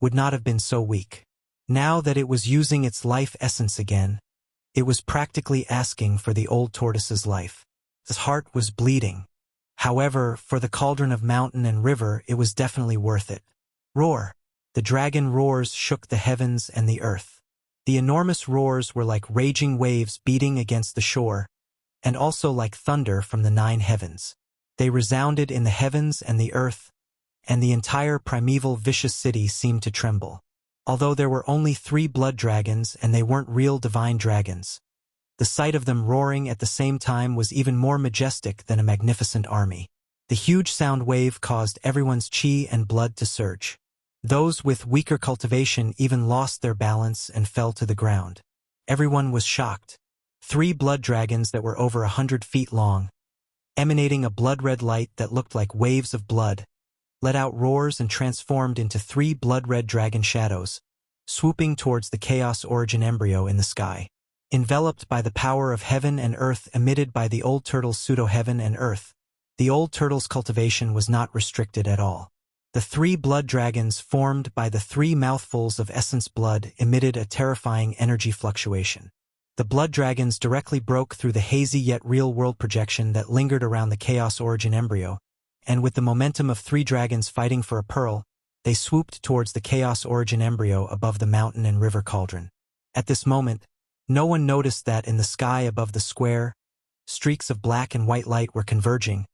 would not have been so weak. Now that it was using its life essence again, it was practically asking for the old tortoise's life. His heart was bleeding. However, for the cauldron of mountain and river, it was definitely worth it. Roar! The dragon roars shook the heavens and the earth. The enormous roars were like raging waves beating against the shore, and also like thunder from the 9 heavens. They resounded in the heavens and the earth, and the entire primeval vicious city seemed to tremble. Although there were only 3 blood dragons and they weren't real divine dragons, the sight of them roaring at the same time was even more majestic than a magnificent army. The huge sound wave caused everyone's chi and blood to surge. Those with weaker cultivation even lost their balance and fell to the ground. Everyone was shocked. 3 blood dragons that were over 100 feet long, emanating a blood-red light that looked like waves of blood, let out roars and transformed into 3 blood-red dragon shadows, swooping towards the Chaos Origin embryo in the sky. Enveloped by the power of heaven and earth emitted by the old turtle's pseudo-heaven and earth, the old turtle's cultivation was not restricted at all. The 3 blood dragons formed by the 3 mouthfuls of essence blood emitted a terrifying energy fluctuation. The blood dragons directly broke through the hazy yet real-world projection that lingered around the Chaos Origin embryo, and with the momentum of 3 dragons fighting for a pearl, they swooped towards the Chaos Origin embryo above the mountain and river cauldron. At this moment, no one noticed that in the sky above the square, streaks of black and white light were converging,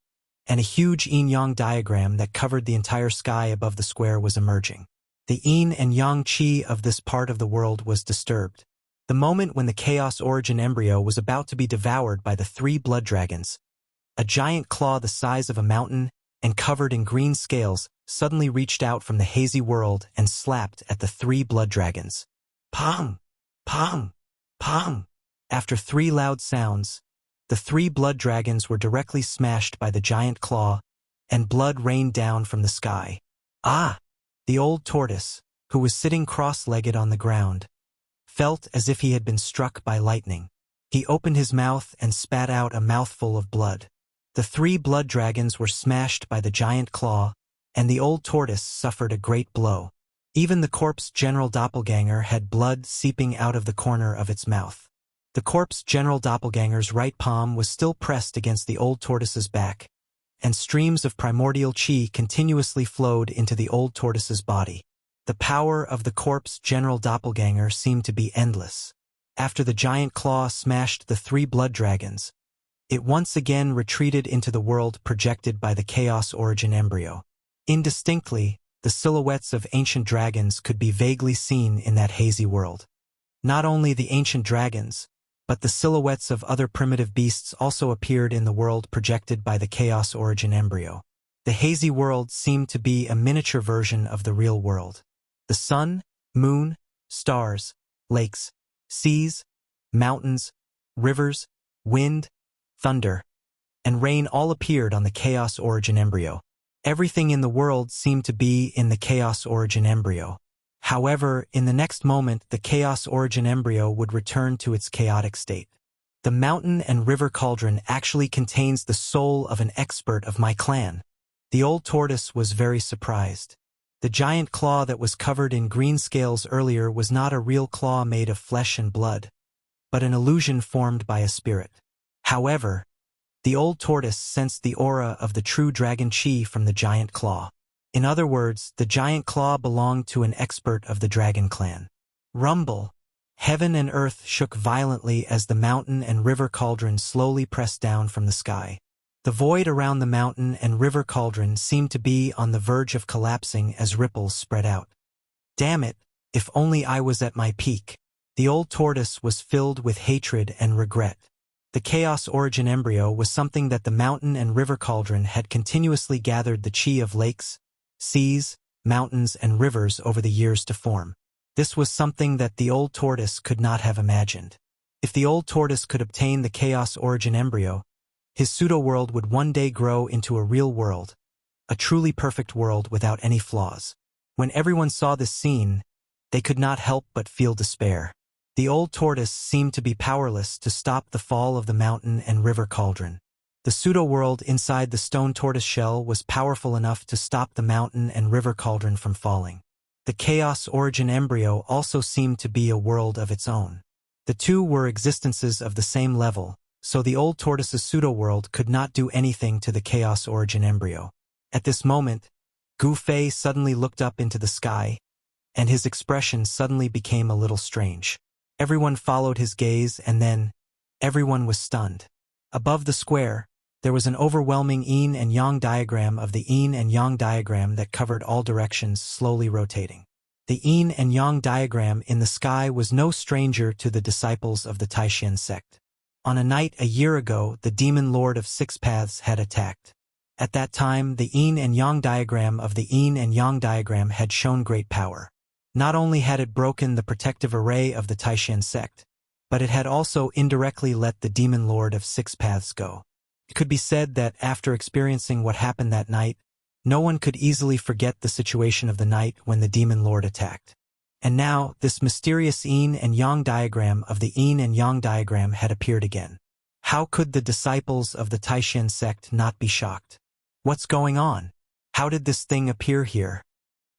and a huge yin-yang diagram that covered the entire sky above the square was emerging. The yin and yang chi of this part of the world was disturbed. The moment when the Chaos Origin embryo was about to be devoured by the 3 blood dragons, a giant claw the size of a mountain and covered in green scales suddenly reached out from the hazy world and slapped at the 3 blood dragons. Pong! Pong! Pong! After 3 loud sounds, the 3 blood dragons were directly smashed by the giant claw, and blood rained down from the sky. Ah! The old tortoise, who was sitting cross-legged on the ground, felt as if he had been struck by lightning. He opened his mouth and spat out a mouthful of blood. The 3 blood dragons were smashed by the giant claw, and the old tortoise suffered a great blow. Even the corpse General Doppelganger had blood seeping out of the corner of its mouth. The corpse General Doppelganger's right palm was still pressed against the old tortoise's back, and streams of primordial chi continuously flowed into the old tortoise's body. The power of the corpse General Doppelganger seemed to be endless. After the giant claw smashed the 3 blood dragons, it once again retreated into the world projected by the Chaos Origin embryo. Indistinctly, the silhouettes of ancient dragons could be vaguely seen in that hazy world. Not only the ancient dragons, but the silhouettes of other primitive beasts also appeared in the world projected by the Chaos Origin embryo. The hazy world seemed to be a miniature version of the real world. The sun, moon, stars, lakes, seas, mountains, rivers, wind, thunder, and rain all appeared on the Chaos Origin embryo. Everything in the world seemed to be in the Chaos Origin embryo. However, in the next moment, the Chaos Origin embryo would return to its chaotic state. The mountain and river cauldron actually contains the soul of an expert of my clan. The old tortoise was very surprised. The giant claw that was covered in green scales earlier was not a real claw made of flesh and blood, but an illusion formed by a spirit. However, The old tortoise sensed the aura of the true dragon chi from the giant claw. In other words, the giant claw belonged to an expert of the dragon clan. Rumble. Heaven and earth shook violently as the mountain and river cauldron slowly pressed down from the sky. The void around the mountain and river cauldron seemed to be on the verge of collapsing as ripples spread out. Damn it, if only I was at my peak. The old tortoise was filled with hatred and regret. The chaos origin embryo was something that the mountain and river cauldron had continuously gathered the chi of lakes, seas, mountains, and rivers over the years to form. This was something that the old tortoise could not have imagined. If the old tortoise could obtain the chaos origin embryo, his pseudo-world would one day grow into a real world, a truly perfect world without any flaws. When everyone saw this scene, they could not help but feel despair. The old tortoise seemed to be powerless to stop the fall of the mountain and river cauldron. The pseudo-world inside the stone tortoise shell was powerful enough to stop the mountain and river cauldron from falling. The chaos origin embryo also seemed to be a world of its own. The two were existences of the same level, so the old tortoise's pseudo-world could not do anything to the chaos origin embryo. At this moment, Gu Fei suddenly looked up into the sky, and his expression suddenly became a little strange. Everyone followed his gaze, and then, everyone was stunned. Above the square, there was an overwhelming yin and yang diagram of the yin and yang diagram that covered all directions, slowly rotating. The yin and yang diagram in the sky was no stranger to the disciples of the Taishan sect. On a night a year ago, the demon lord of Six Paths had attacked. At that time, the yin and yang diagram of the yin and yang diagram had shown great power. Not only had it broken the protective array of the Taishan sect, but it had also indirectly let the demon lord of Six Paths go. It could be said that after experiencing what happened that night, no one could easily forget the situation of the night when the demon lord attacked. And now, this mysterious yin and yang diagram of the yin and yang diagram had appeared again. How could the disciples of the Taishan sect not be shocked? What's going on? How did this thing appear here?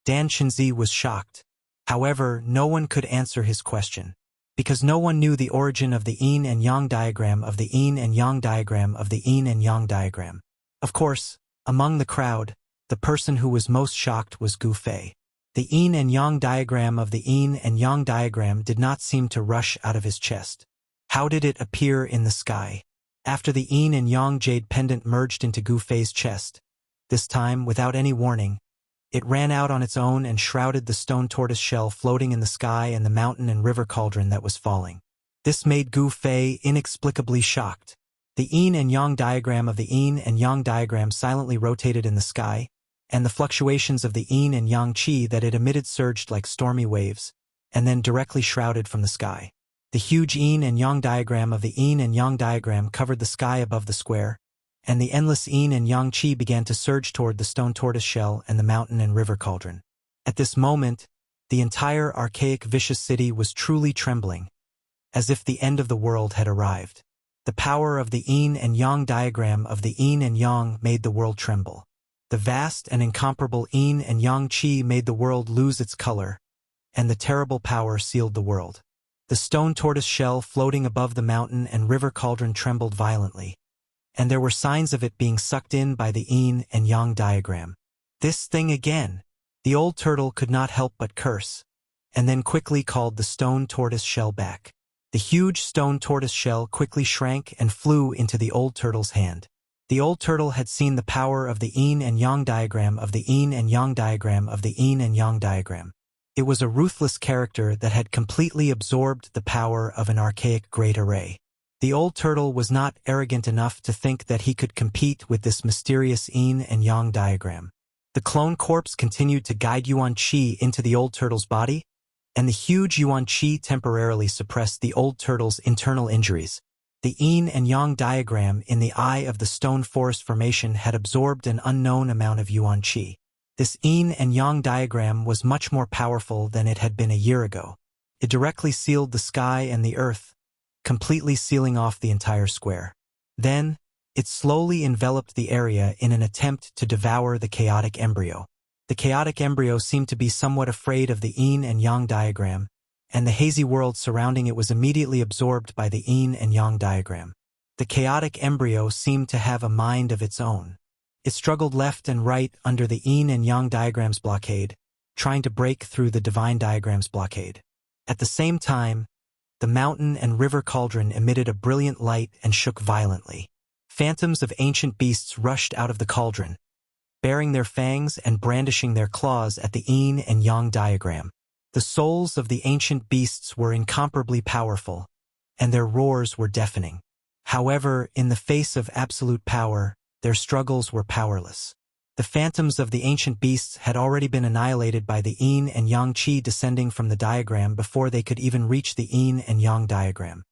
Dan Shenzi was shocked. However, no one could answer his question, because no one knew the origin of the yin and yang diagram of the yin and yang diagram of the yin and yang diagram. Of course, among the crowd, the person who was most shocked was Gu Fei. The yin and yang diagram of the yin and yang diagram did not seem to rush out of his chest. How did it appear in the sky? After the yin and yang jade pendant merged into Gu Fei's chest, this time without any warning, it ran out on its own and shrouded the stone tortoise shell floating in the sky and the mountain and river cauldron that was falling. This made Gu Fei inexplicably shocked. The yin and yang diagram of the yin and yang diagram silently rotated in the sky, and the fluctuations of the yin and yang chi that it emitted surged like stormy waves, and then directly shrouded from the sky. The huge yin and yang diagram of the yin and yang diagram covered the sky above the square, and the endless yin and yang chi began to surge toward the stone tortoise shell and the mountain and river cauldron. At this moment, the entire archaic vicious city was truly trembling, as if the end of the world had arrived. The power of the yin and yang diagram of the yin and yang made the world tremble. The vast and incomparable yin and yang chi made the world lose its color, and the terrible power sealed the world. The stone tortoise shell floating above the mountain and river cauldron trembled violently, and there were signs of it being sucked in by the yin and yang diagram. This thing again! The old turtle could not help but curse, and then quickly called the stone tortoise shell back. The huge stone tortoise shell quickly shrank and flew into the old turtle's hand. The old turtle had seen the power of the yin and yang diagram of the yin and yang diagram of the yin and yang diagram. It was a ruthless character that had completely absorbed the power of an archaic great array. The old turtle was not arrogant enough to think that he could compete with this mysterious yin and yang diagram. The clone corpse continued to guide Yuan Qi into the old turtle's body, and the huge Yuan Qi temporarily suppressed the old turtle's internal injuries. The yin and yang diagram in the eye of the stone forest formation had absorbed an unknown amount of Yuan Qi. This yin and yang diagram was much more powerful than it had been a year ago. It directly sealed the sky and the earth, completely sealing off the entire square. Then, it slowly enveloped the area in an attempt to devour the chaotic embryo. The chaotic embryo seemed to be somewhat afraid of the yin and yang diagram, and the hazy world surrounding it was immediately absorbed by the yin and yang diagram. The chaotic embryo seemed to have a mind of its own. It struggled left and right under the yin and yang diagram's blockade, trying to break through the divine diagram's blockade. At the same time, the mountain and river cauldron emitted a brilliant light and shook violently. Phantoms of ancient beasts rushed out of the cauldron, baring their fangs and brandishing their claws at the yin and yang diagram. The souls of the ancient beasts were incomparably powerful, and their roars were deafening. However, in the face of absolute power, their struggles were powerless. The phantoms of the ancient beasts had already been annihilated by the yin and yang qi descending from the diagram before they could even reach the yin and yang diagram.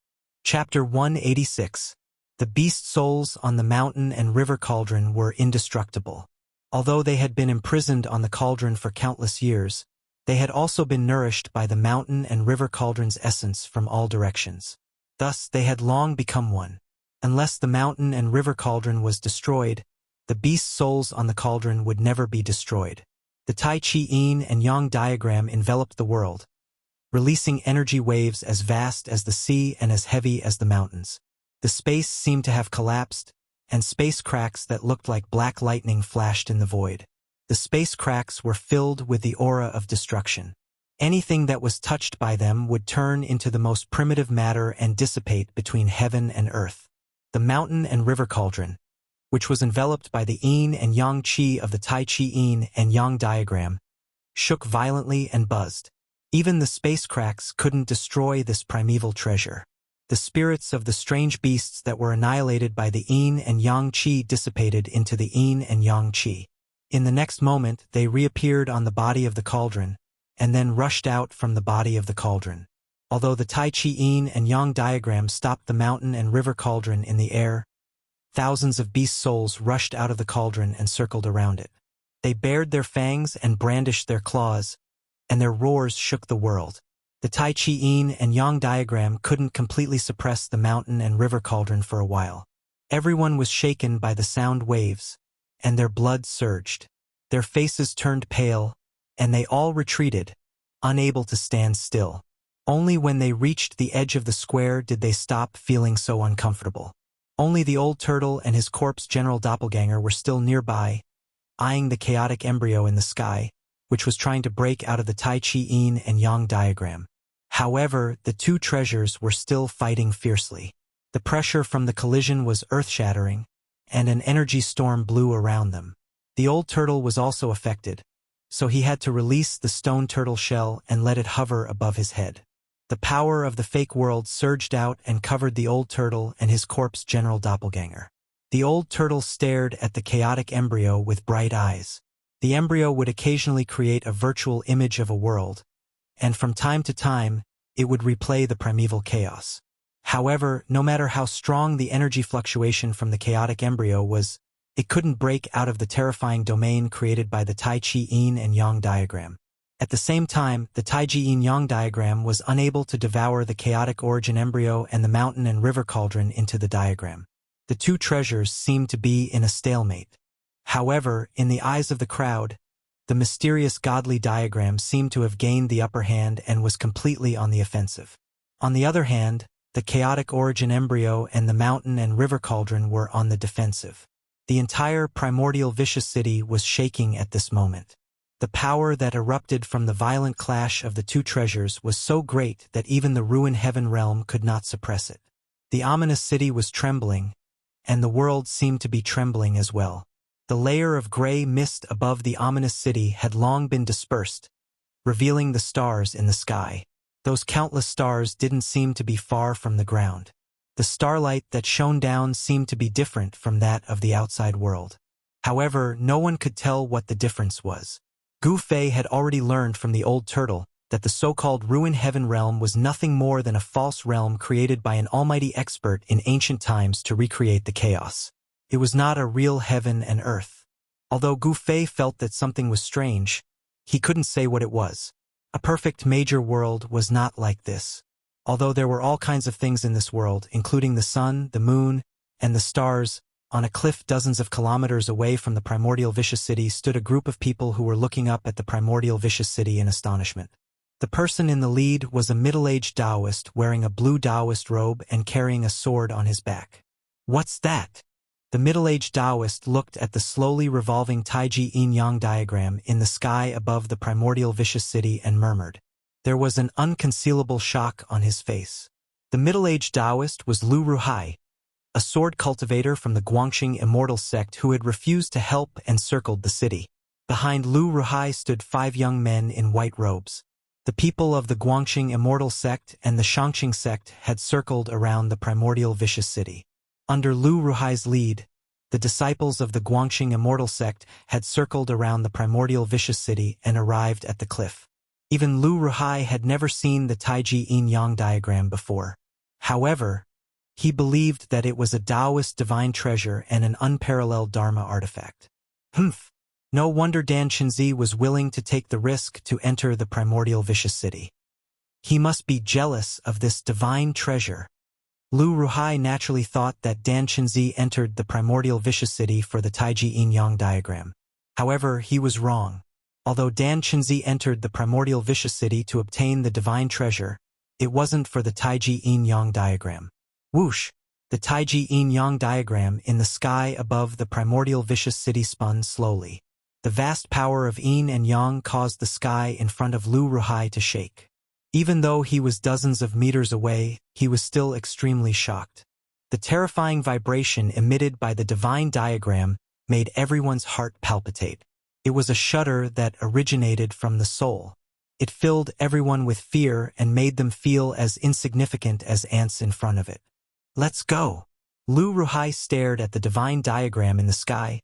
Chapter 186. The beast souls on the mountain and river cauldron were indestructible. Although they had been imprisoned on the cauldron for countless years, they had also been nourished by the mountain and river cauldron's essence from all directions. Thus, they had long become one. Unless the mountain and river cauldron was destroyed, the beast souls on the cauldron would never be destroyed. The Tai Chi yin and yang diagram enveloped the world, releasing energy waves as vast as the sea and as heavy as the mountains. The space seemed to have collapsed, and space cracks that looked like black lightning flashed in the void. The space cracks were filled with the aura of destruction. Anything that was touched by them would turn into the most primitive matter and dissipate between heaven and earth. The mountain and river cauldron, which was enveloped by the yin and yang qi of the Tai Chi yin and yang diagram, shook violently and buzzed. Even the space cracks couldn't destroy this primeval treasure. The spirits of the strange beasts that were annihilated by the yin and yang qi dissipated into the yin and yang qi. In the next moment, they reappeared on the body of the cauldron, and then rushed out from the body of the cauldron. Although the Tai Chi yin and yang diagram stopped the mountain and river cauldron in the air, thousands of beast souls rushed out of the cauldron and circled around it. They bared their fangs and brandished their claws, and their roars shook the world. The Tai Chi yin and yang diagram couldn't completely suppress the mountain and river cauldron for a while. Everyone was shaken by the sound waves, and their blood surged. Their faces turned pale, and they all retreated, unable to stand still. Only when they reached the edge of the square did they stop feeling so uncomfortable. Only the old turtle and his corpse general doppelganger were still nearby, eyeing the chaotic embryo in the sky, which was trying to break out of the Tai Chi yin and yang diagram. However, the two treasures were still fighting fiercely. The pressure from the collision was earth-shattering, and an energy storm blew around them. The old turtle was also affected, so he had to release the stone turtle shell and let it hover above his head. The power of the fake world surged out and covered the old turtle and his corpse general doppelganger. The old turtle stared at the chaotic embryo with bright eyes. The embryo would occasionally create a virtual image of a world, and from time to time, it would replay the primeval chaos. However, no matter how strong the energy fluctuation from the chaotic embryo was, it couldn't break out of the terrifying domain created by the Tai Chi yin and yang diagram. At the same time, the Tai Chi yin yang diagram was unable to devour the chaotic origin embryo and the mountain and river cauldron into the diagram. The two treasures seemed to be in a stalemate. However, in the eyes of the crowd, the mysterious godly diagram seemed to have gained the upper hand and was completely on the offensive. On the other hand, the chaotic origin embryo and the mountain and river cauldron were on the defensive. The entire primordial vicious city was shaking at this moment. The power that erupted from the violent clash of the two treasures was so great that even the ruined heaven realm could not suppress it. The ominous city was trembling, and the world seemed to be trembling as well. The layer of gray mist above the ominous city had long been dispersed, revealing the stars in the sky. Those countless stars didn't seem to be far from the ground. The starlight that shone down seemed to be different from that of the outside world. However, no one could tell what the difference was. Gu Fei had already learned from the old turtle that the so-called ruined heaven realm was nothing more than a false realm created by an almighty expert in ancient times to recreate the chaos. It was not a real heaven and earth. Although Gu Fei felt that something was strange, he couldn't say what it was. A perfect major world was not like this. Although there were all kinds of things in this world, including the sun, the moon, and the stars, on a cliff dozens of kilometers away from the primordial vicious city stood a group of people who were looking up at the primordial vicious city in astonishment. The person in the lead was a middle-aged Taoist wearing a blue Taoist robe and carrying a sword on his back. What's that? The middle-aged Taoist looked at the slowly revolving Taiji yin-yang diagram in the sky above the primordial vicious city and murmured. There was an unconcealable shock on his face. The middle-aged Taoist was Lu Ruhai, a sword cultivator from the Guangxing Immortal sect who had refused to help and circled the city. Behind Lu Ruhai stood 5 young men in white robes. The people of the Guangxing Immortal sect and the Shangqing sect had circled around the primordial vicious city. Under Lu Ruhai's lead, the disciples of the Guangxing Immortal sect had circled around the primordial vicious city and arrived at the cliff. Even Lu Ruhai had never seen the Taiji yin-yang diagram before. However, he believed that it was a Taoist divine treasure and an unparalleled Dharma artifact. No wonder Dan Qinzi was willing to take the risk to enter the primordial vicious city. He must be jealous of this divine treasure. Lu Ruhai naturally thought that Dan Qinzi entered the primordial vicious city for the Taiji yin-yang diagram. However, he was wrong. Although Dan Qinzi entered the primordial vicious city to obtain the divine treasure, it wasn't for the Taiji yin-yang diagram. Whoosh! The Taiji yin-yang diagram in the sky above the primordial vicious city spun slowly. The vast power of yin and yang caused the sky in front of Lu Ruhai to shake. Even though he was dozens of meters away, he was still extremely shocked. The terrifying vibration emitted by the divine diagram made everyone's heart palpitate. It was a shudder that originated from the soul. It filled everyone with fear and made them feel as insignificant as ants in front of it. Let's go! Lu Ruhai stared at the divine diagram in the sky,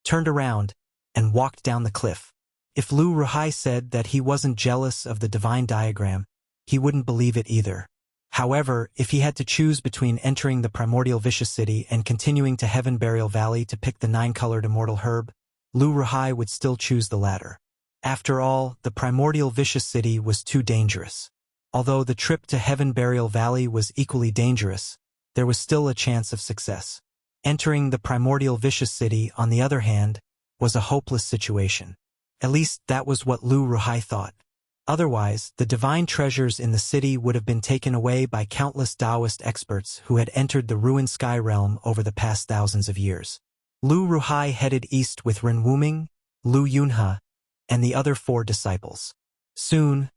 turned around, and walked down the cliff. If Lu Ruhai said that he wasn't jealous of the divine diagram, he wouldn't believe it either. However, if he had to choose between entering the primordial vicious city and continuing to Heaven Burial Valley to pick the 9-colored immortal herb, Lu Ruhai would still choose the latter. After all, the primordial vicious city was too dangerous. Although the trip to Heaven Burial Valley was equally dangerous, there was still a chance of success. Entering the primordial vicious city, on the other hand, was a hopeless situation. At least that was what Lu Ruhai thought. Otherwise, the divine treasures in the city would have been taken away by countless Taoist experts who had entered the ruined sky realm over the past thousands of years. Lu Ruhai headed east with Ren Wuming, Lu Yunhe, and the other 4 disciples. Soon,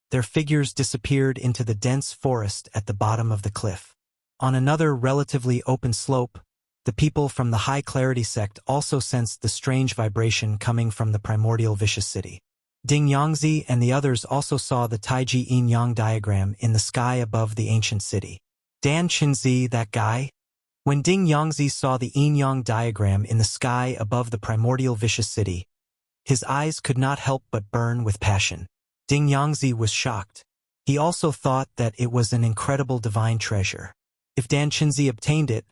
their figures disappeared into the dense forest at the bottom of the cliff. On another relatively open slope, the people from the High Clarity sect also sensed the strange vibration coming from the primordial vicious city. Ding Yangzi and the others also saw the Taiji yin-yang diagram in the sky above the ancient city. Dan Qinzi, that guy? When Ding Yangzi saw the yin-yang diagram in the sky above the primordial vicious city, his eyes could not help but burn with passion. Ding Yangzi was shocked. He also thought that it was an incredible divine treasure. If Dan Qinzi obtained it,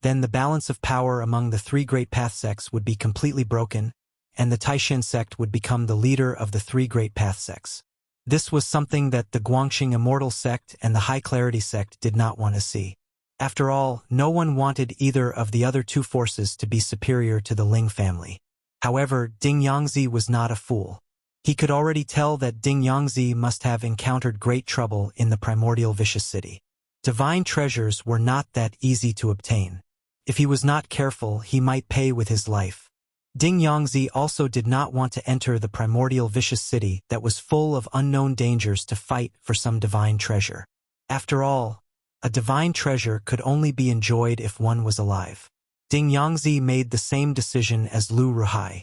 then the balance of power among the 3 great path sects would be completely broken, and the Taishan sect would become the leader of the 3 great path sects. This was something that the Guangxing Immortal sect and the High Clarity sect did not want to see. After all, no one wanted either of the other 2 forces to be superior to the Ling family. However, Ding Yangzi was not a fool. He could already tell that Ding Yangzi must have encountered great trouble in the primordial vicious city. Divine treasures were not that easy to obtain. If he was not careful, he might pay with his life. Ding Yangzi also did not want to enter the primordial vicious city that was full of unknown dangers to fight for some divine treasure. After all, a divine treasure could only be enjoyed if one was alive. Ding Yangzi made the same decision as Lu Ruhai.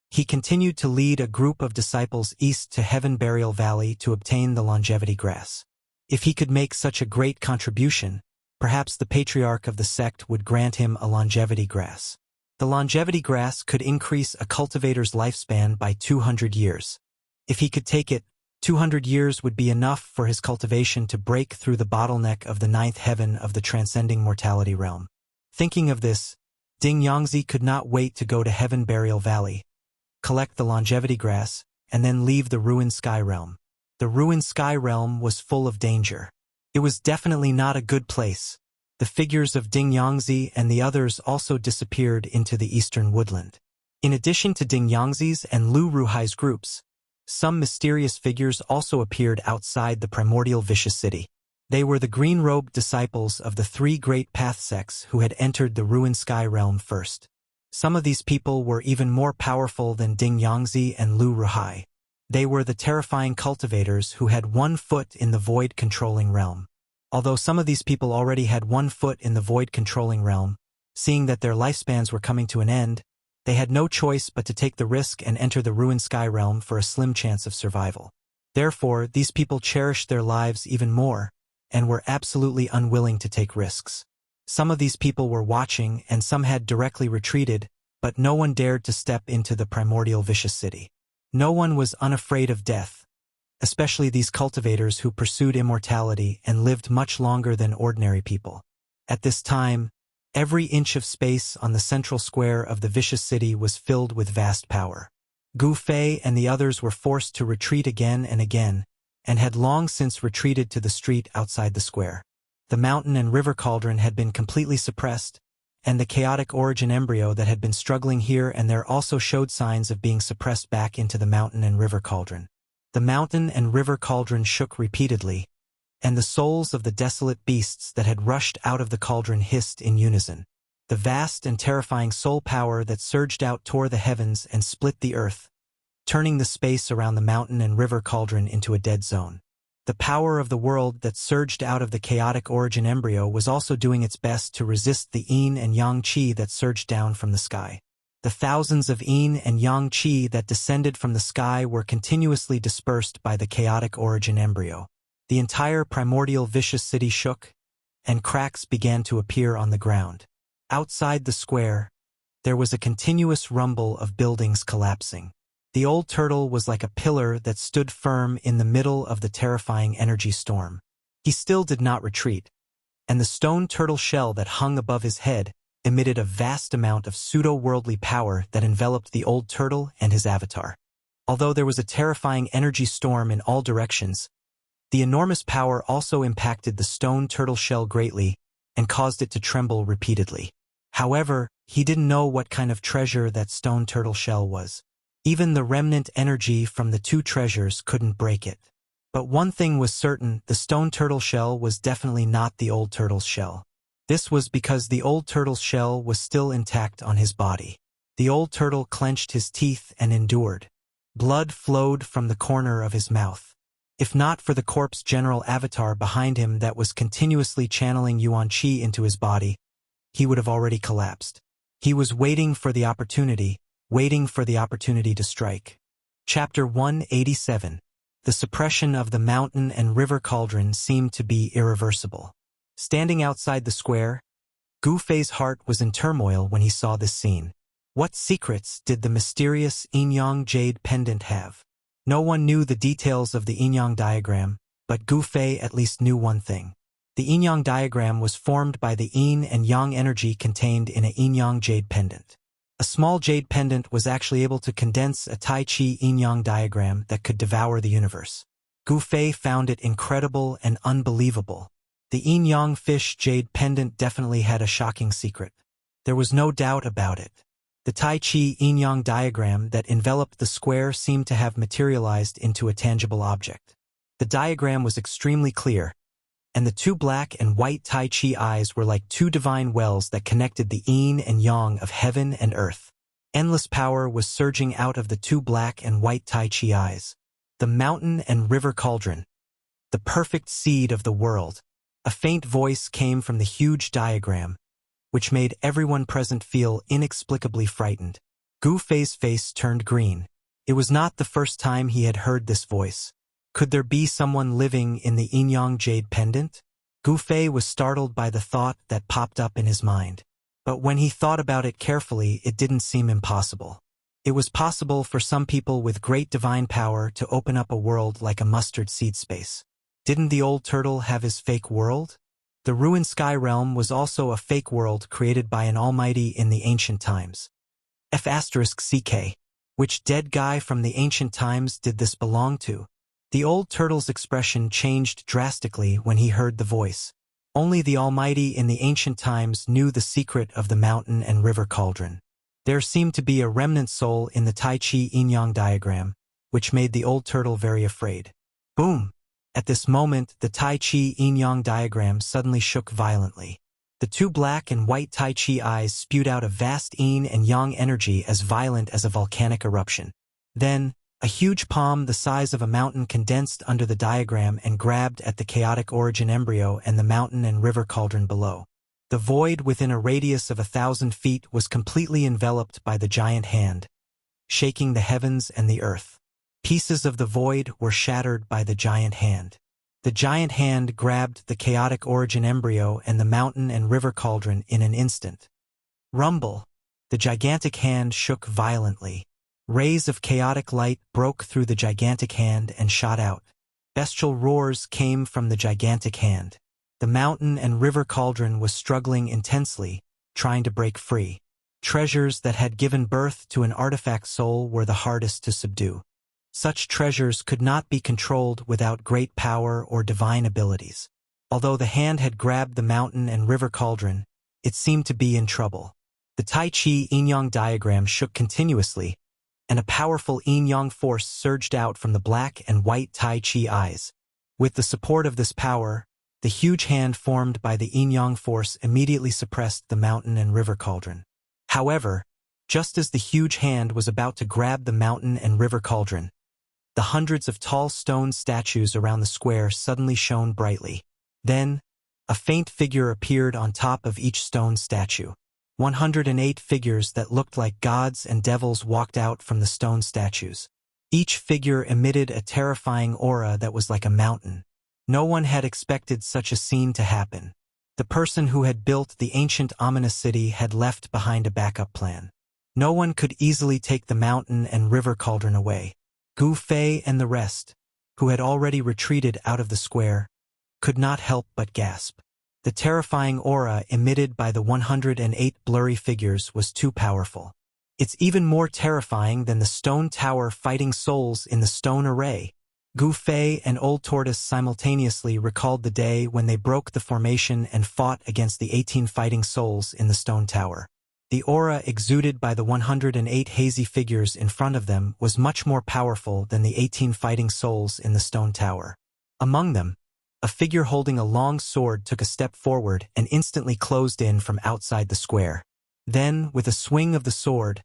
He continued to lead a group of disciples east to Heaven Burial Valley to obtain the longevity grass. If he could make such a great contribution, perhaps the patriarch of the sect would grant him a longevity grass. The longevity grass could increase a cultivator's lifespan by 200 years. If he could take it, 200 years would be enough for his cultivation to break through the bottleneck of the 9th heaven of the transcending mortality realm. Thinking of this, Ding Yangzi could not wait to go to Heaven Burial Valley, collect the longevity grass, and then leave the ruined sky realm. The ruined sky realm was full of danger. It was definitely not a good place. The figures of Ding Yangzi and the others also disappeared into the eastern woodland. In addition to Ding Yangzi's and Lu Ruhai's groups, some mysterious figures also appeared outside the primordial vicious city. They were the green-robed disciples of the three great path sects who had entered the ruined sky realm first. Some of these people were even more powerful than Ding Yangzi and Lu Ruhai. They were the terrifying cultivators who had 1 foot in the void-controlling realm. Although some of these people already had 1 foot in the void-controlling realm, seeing that their lifespans were coming to an end, they had no choice but to take the risk and enter the ruined sky realm for a slim chance of survival. Therefore, these people cherished their lives even more, and were absolutely unwilling to take risks. Some of these people were watching and some had directly retreated, but no one dared to step into the primordial vicious city. No one was unafraid of death, especially these cultivators who pursued immortality and lived much longer than ordinary people. At this time, every inch of space on the central square of the vicious city was filled with vast power. Gu Fei and the others were forced to retreat again and again, and had long since retreated to the street outside the square. The mountain and river cauldron had been completely suppressed, and the chaotic origin embryo that had been struggling here and there also showed signs of being suppressed back into the mountain and river cauldron. The mountain and river cauldron shook repeatedly, and the souls of the desolate beasts that had rushed out of the cauldron hissed in unison. The vast and terrifying soul power that surged out tore the heavens and split the earth, turning the space around the mountain and river cauldron into a dead zone. The power of the world that surged out of the chaotic origin embryo was also doing its best to resist the yin and yang qi that surged down from the sky. The thousands of yin and yang qi that descended from the sky were continuously dispersed by the chaotic origin embryo. The entire primordial vicious city shook, and cracks began to appear on the ground. Outside the square, there was a continuous rumble of buildings collapsing. The old turtle was like a pillar that stood firm in the middle of the terrifying energy storm. He still did not retreat, and the stone turtle shell that hung above his head emitted a vast amount of pseudo-worldly power that enveloped the old turtle and his avatar. Although there was a terrifying energy storm in all directions, the enormous power also impacted the stone turtle shell greatly and caused it to tremble repeatedly. However, he didn't know what kind of treasure that stone turtle shell was. Even the remnant energy from the 2 treasures couldn't break it. But one thing was certain, the stone turtle shell was definitely not the old turtle's shell. This was because the old turtle's shell was still intact on his body. The old turtle clenched his teeth and endured. Blood flowed from the corner of his mouth. If not for the corpse general avatar behind him that was continuously channeling Yuan Qi into his body, he would have already collapsed. He was waiting for the opportunity to strike. Chapter 187. The suppression of the mountain and river cauldron seemed to be irreversible. Standing outside the square, Gu Fei's heart was in turmoil when he saw this scene. What secrets did the mysterious yin-yang jade pendant have? No one knew the details of the yin-yang diagram, but Gu Fei at least knew one thing. The yin-yang diagram was formed by the yin and yang energy contained in a yin-yang jade pendant. A small jade pendant was actually able to condense a Tai Chi yin-yang diagram that could devour the universe. Gu Fei found it incredible and unbelievable. The yin-yang fish jade pendant definitely had a shocking secret. There was no doubt about it. The Tai Chi yin-yang diagram that enveloped the square seemed to have materialized into a tangible object. The diagram was extremely clear, and the 2 black and white Tai Chi eyes were like 2 divine wells that connected the yin and yang of heaven and earth. Endless power was surging out of the 2 black and white Tai Chi eyes. The mountain and river cauldron, the perfect seed of the world. A faint voice came from the huge diagram, which made everyone present feel inexplicably frightened. Gu Fei's face turned green. It was not the first time he had heard this voice. Could there be someone living in the yin-yang jade pendant? Gu Fei was startled by the thought that popped up in his mind. But when he thought about it carefully, it didn't seem impossible. It was possible for some people with great divine power to open up a world like a mustard seed space. Didn't the old turtle have his fake world? The ruined sky realm was also a fake world created by an almighty in the ancient times. F***CK. Which dead guy from the ancient times did this belong to? The old turtle's expression changed drastically when he heard the voice. Only the Almighty in the ancient times knew the secret of the mountain and river cauldron. There seemed to be a remnant soul in the Tai Chi yin-yang diagram, which made the old turtle very afraid. Boom! At this moment, the Tai Chi yin-yang diagram suddenly shook violently. The two black and white Tai Chi eyes spewed out a vast yin and yang energy as violent as a volcanic eruption. Then, a huge palm the size of a mountain condensed under the diagram and grabbed at the chaotic origin embryo and the mountain and river cauldron below. The void within a radius of 1,000 feet was completely enveloped by the giant hand, shaking the heavens and the earth. Pieces of the void were shattered by the giant hand. The giant hand grabbed the chaotic origin embryo and the mountain and river cauldron in an instant. Rumble! The gigantic hand shook violently. Rays of chaotic light broke through the gigantic hand and shot out. Bestial roars came from the gigantic hand. The mountain and river cauldron was struggling intensely, trying to break free. Treasures that had given birth to an artifact soul were the hardest to subdue. Such treasures could not be controlled without great power or divine abilities. Although the hand had grabbed the mountain and river cauldron, it seemed to be in trouble. The Tai Chi yin-yang diagram shook continuously, and a powerful yin-yang force surged out from the black and white Tai Chi eyes. With the support of this power, the huge hand formed by the yin-yang force immediately suppressed the mountain and river cauldron. However, just as the huge hand was about to grab the mountain and river cauldron, the hundreds of tall stone statues around the square suddenly shone brightly. Then, a faint figure appeared on top of each stone statue. 108 figures that looked like gods and devils walked out from the stone statues. Each figure emitted a terrifying aura that was like a mountain. No one had expected such a scene to happen. The person who had built the ancient ominous city had left behind a backup plan. No one could easily take the mountain and river cauldron away. Gu Fei and the rest, who had already retreated out of the square, could not help but gasp. The terrifying aura emitted by the 108 blurry figures was too powerful. It's even more terrifying than the stone tower fighting souls in the stone array. Gu Fei and Old Tortoise simultaneously recalled the day when they broke the formation and fought against the 18 fighting souls in the stone tower. The aura exuded by the 108 hazy figures in front of them was much more powerful than the 18 fighting souls in the stone tower. Among them, a figure holding a long sword took a step forward and instantly closed in from outside the square. Then, with a swing of the sword,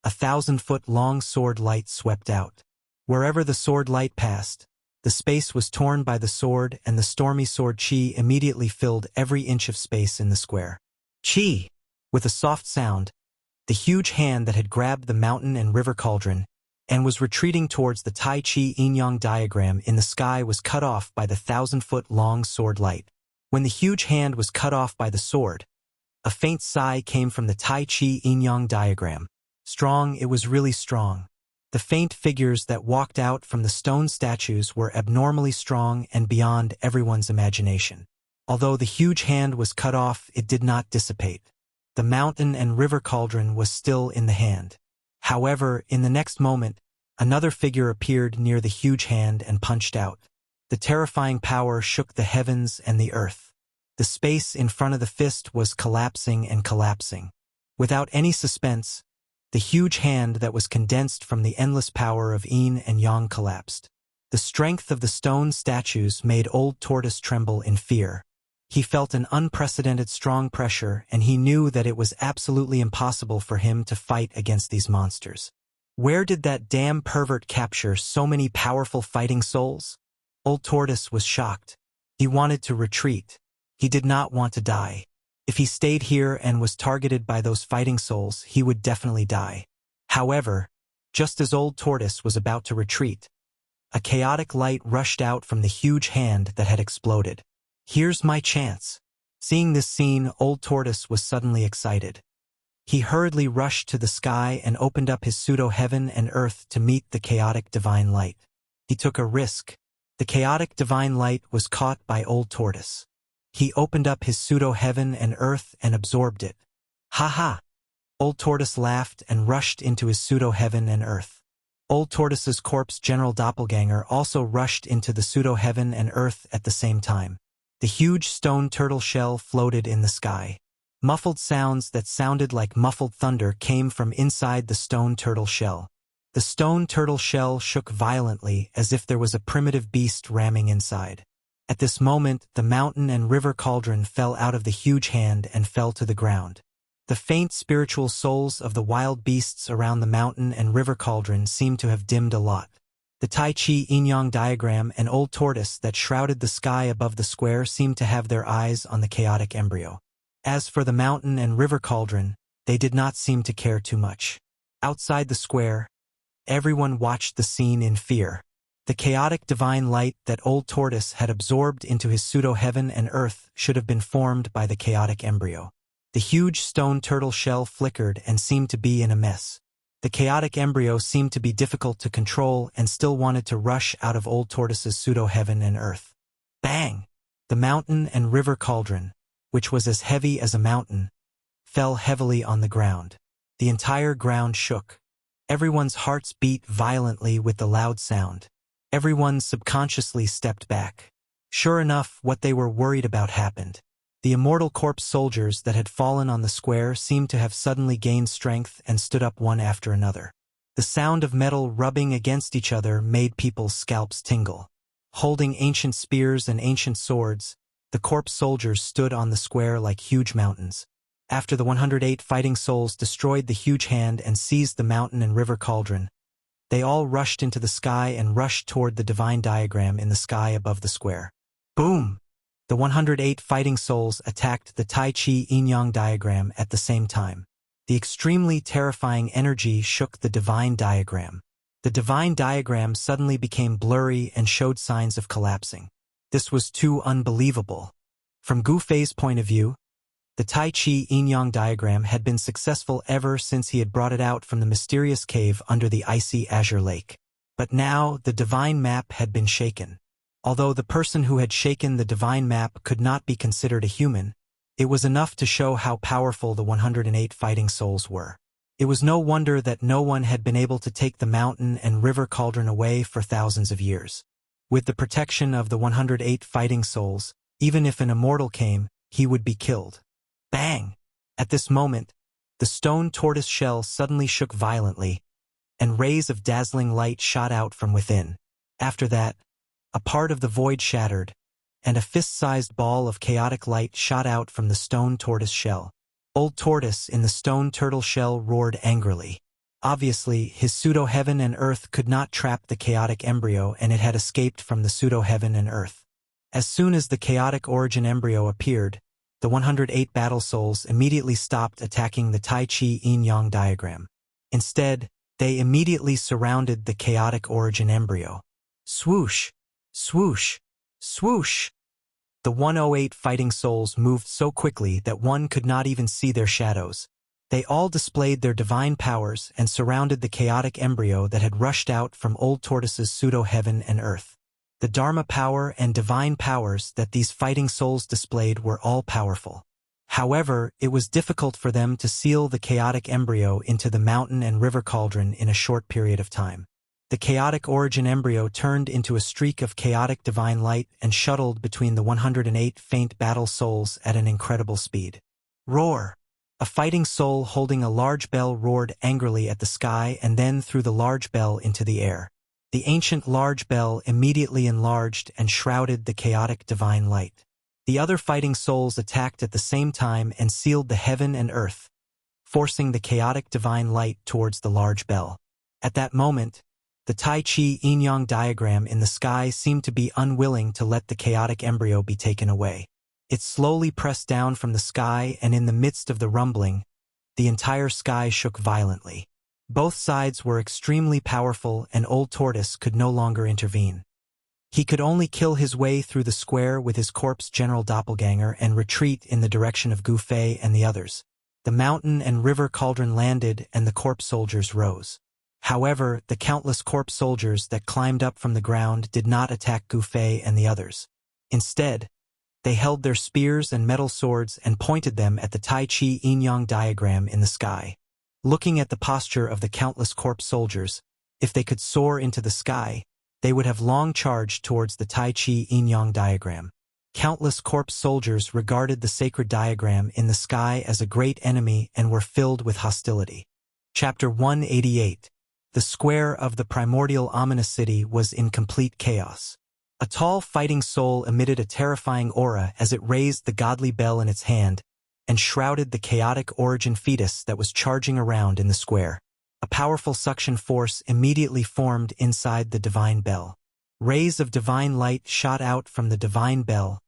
1,000-foot-long sword light swept out. Wherever the sword light passed, the space was torn by the sword, and the stormy sword chi immediately filled every inch of space in the square. Chi! With a soft sound, the huge hand that had grabbed the mountain and river cauldron and was retreating towards the Tai Chi yin-yang diagram in the sky was cut off by the 1,000-foot-long sword light. When the huge hand was cut off by the sword, a faint sigh came from the Tai Chi yin-yang diagram. Strong, it was really strong. The faint figures that walked out from the stone statues were abnormally strong and beyond everyone's imagination. Although the huge hand was cut off, it did not dissipate. The mountain and river cauldron was still in the hand. However, in the next moment, another figure appeared near the huge hand and punched out. The terrifying power shook the heavens and the earth. The space in front of the fist was collapsing and collapsing. Without any suspense, the huge hand that was condensed from the endless power of yin and yang collapsed. The strength of the stone statues made Old Tortoise tremble in fear. He felt an unprecedented strong pressure, and he knew that it was absolutely impossible for him to fight against these monsters. Where did that damn pervert capture so many powerful fighting souls? Old Tortoise was shocked. He wanted to retreat. He did not want to die. If he stayed here and was targeted by those fighting souls, he would definitely die. However, just as Old Tortoise was about to retreat, a chaotic light rushed out from the huge hand that had exploded. Here's my chance. Seeing this scene, Old Tortoise was suddenly excited. He hurriedly rushed to the sky and opened up his pseudo-heaven and earth to meet the chaotic divine light. He took a risk. The chaotic divine light was caught by Old Tortoise. He opened up his pseudo-heaven and earth and absorbed it. Ha ha! Old Tortoise laughed and rushed into his pseudo-heaven and earth. Old Tortoise's corpse general doppelganger also rushed into the pseudo-heaven and earth at the same time. The huge stone turtle shell floated in the sky. Muffled sounds that sounded like muffled thunder came from inside the stone turtle shell. The stone turtle shell shook violently as if there was a primitive beast ramming inside. At this moment, the mountain and river cauldron fell out of the huge hand and fell to the ground. The faint spiritual souls of the wild beasts around the mountain and river cauldron seemed to have dimmed a lot. The Tai Chi yin-yang diagram and old tortoise that shrouded the sky above the square seemed to have their eyes on the chaotic embryo. As for the mountain and river cauldron, they did not seem to care too much. Outside the square, everyone watched the scene in fear. The chaotic divine light that old tortoise had absorbed into his pseudo-heaven and earth should have been formed by the chaotic embryo. The huge stone turtle shell flickered and seemed to be in a mess. The chaotic embryo seemed to be difficult to control and still wanted to rush out of old tortoise's pseudo-heaven and earth. Bang! The mountain and river cauldron, which was as heavy as a mountain, fell heavily on the ground. The entire ground shook. Everyone's hearts beat violently with the loud sound. Everyone subconsciously stepped back. Sure enough, what they were worried about happened. The immortal corpse soldiers that had fallen on the square seemed to have suddenly gained strength and stood up one after another. The sound of metal rubbing against each other made people's scalps tingle. Holding ancient spears and ancient swords, the corpse soldiers stood on the square like huge mountains. After the 108 fighting souls destroyed the huge hand and seized the mountain and river cauldron, they all rushed into the sky and rushed toward the divine diagram in the sky above the square. Boom! The 108 fighting souls attacked the Tai Chi yin-yang diagram at the same time. The extremely terrifying energy shook the divine diagram. The divine diagram suddenly became blurry and showed signs of collapsing. This was too unbelievable. From Gu Fei's point of view, the Tai Chi yin-yang diagram had been successful ever since he had brought it out from the mysterious cave under the icy azure lake. But now the divine map had been shaken. Although the person who had shaken the divine map could not be considered a human, it was enough to show how powerful the 108 fighting souls were. It was no wonder that no one had been able to take the mountain and river cauldron away for thousands of years. With the protection of the 108 fighting souls, even if an immortal came, he would be killed. Bang! At this moment, the stone tortoise shell suddenly shook violently, and rays of dazzling light shot out from within. After that, a part of the void shattered, and a fist-sized ball of chaotic light shot out from the stone tortoise shell. Old tortoise in the stone turtle shell roared angrily. Obviously, his pseudo-heaven and earth could not trap the chaotic embryo, and it had escaped from the pseudo-heaven and earth. As soon as the chaotic origin embryo appeared, the 108 battle souls immediately stopped attacking the Tai Chi yin-yang diagram. Instead, they immediately surrounded the chaotic origin embryo. Swoosh! Swoosh! Swoosh! The 108 fighting souls moved so quickly that one could not even see their shadows. They all displayed their divine powers and surrounded the chaotic embryo that had rushed out from old tortoise's pseudo-heaven and earth. The Dharma power and divine powers that these fighting souls displayed were all powerful. However, it was difficult for them to seal the chaotic embryo into the mountain and river cauldron in a short period of time. The chaotic origin embryo turned into a streak of chaotic divine light and shuttled between the 108 faint battle souls at an incredible speed. Roar! A fighting soul holding a large bell roared angrily at the sky and then threw the large bell into the air. The ancient large bell immediately enlarged and shrouded the chaotic divine light. The other fighting souls attacked at the same time and sealed the heaven and earth, forcing the chaotic divine light towards the large bell. At that moment, the Tai Chi yin-yang diagram in the sky seemed to be unwilling to let the chaotic embryo be taken away. It slowly pressed down from the sky, and in the midst of the rumbling, the entire sky shook violently. Both sides were extremely powerful, and old tortoise could no longer intervene. He could only kill his way through the square with his corpse general doppelganger and retreat in the direction of Gu Fei and the others. The mountain and river cauldron landed and the corpse soldiers rose. However, the countless corpse soldiers that climbed up from the ground did not attack Gu Fei and the others. Instead, they held their spears and metal swords and pointed them at the Tai Chi yin-yang diagram in the sky. Looking at the posture of the countless corpse soldiers, if they could soar into the sky, they would have long charged towards the Tai Chi yin-yang diagram. Countless corpse soldiers regarded the sacred diagram in the sky as a great enemy and were filled with hostility. Chapter 188. The square of the primordial ominous city was in complete chaos. A tall fighting soul emitted a terrifying aura as it raised the godly bell in its hand and shrouded the chaotic origin fetus that was charging around in the square. A powerful suction force immediately formed inside the divine bell. Rays of divine light shot out from the divine bell,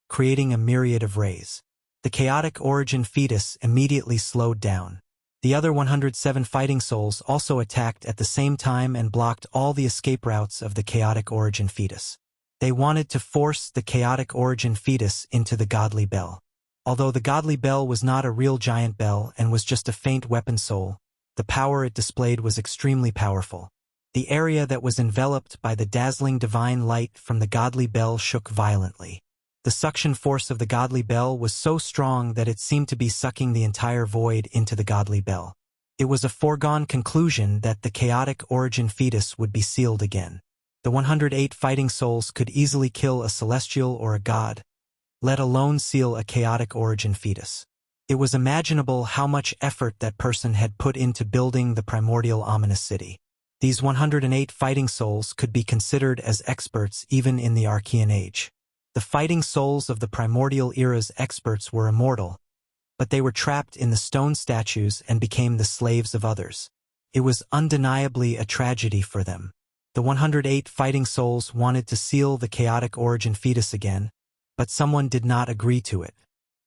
creating a myriad of rays. The chaotic origin fetus immediately slowed down. The other 107 fighting souls also attacked at the same time and blocked all the escape routes of the chaotic origin fetus. They wanted to force the chaotic origin fetus into the godly bell. Although the godly bell was not a real giant bell and was just a faint weapon soul, the power it displayed was extremely powerful. The area that was enveloped by the dazzling divine light from the godly bell shook violently. The suction force of the godly bell was so strong that it seemed to be sucking the entire void into the godly bell. It was a foregone conclusion that the chaotic origin fetus would be sealed again. The 108 fighting souls could easily kill a celestial or a god, let alone seal a chaotic origin fetus. It was imaginable how much effort that person had put into building the primordial ominous city. These 108 fighting souls could be considered as experts even in the Archean Age. The fighting souls of the primordial era's experts were immortal, but they were trapped in the stone statues and became the slaves of others. It was undeniably a tragedy for them. The 108 fighting souls wanted to seal the chaotic origin fetus again, but someone did not agree to it.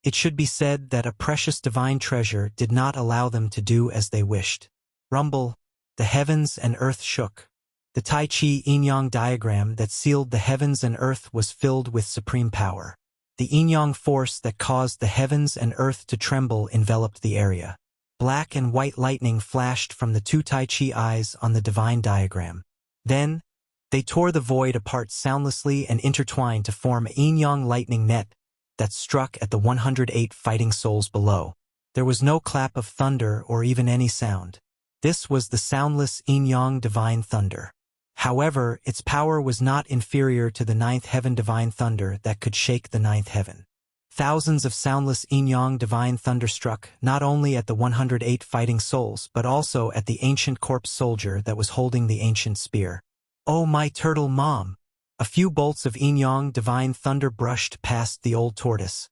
It should be said that a precious divine treasure did not allow them to do as they wished. Rumble, the heavens and earth shook. The Tai Chi yin-yang diagram that sealed the heavens and earth was filled with supreme power. The yin-yang force that caused the heavens and earth to tremble enveloped the area. Black and white lightning flashed from the two Tai Chi eyes on the divine diagram. Then, they tore the void apart soundlessly and intertwined to form a yin-yang lightning net that struck at the 108 fighting souls below. There was no clap of thunder or even any sound. This was the soundless yin-yang divine thunder. However, its power was not inferior to the ninth heaven divine thunder that could shake the ninth heaven. Thousands of soundless yin-yang divine thunder struck not only at the 108 fighting souls but also at the ancient corpse soldier that was holding the ancient spear. Oh my turtle mom! A few bolts of yin-yang divine thunder brushed past the old tortoise,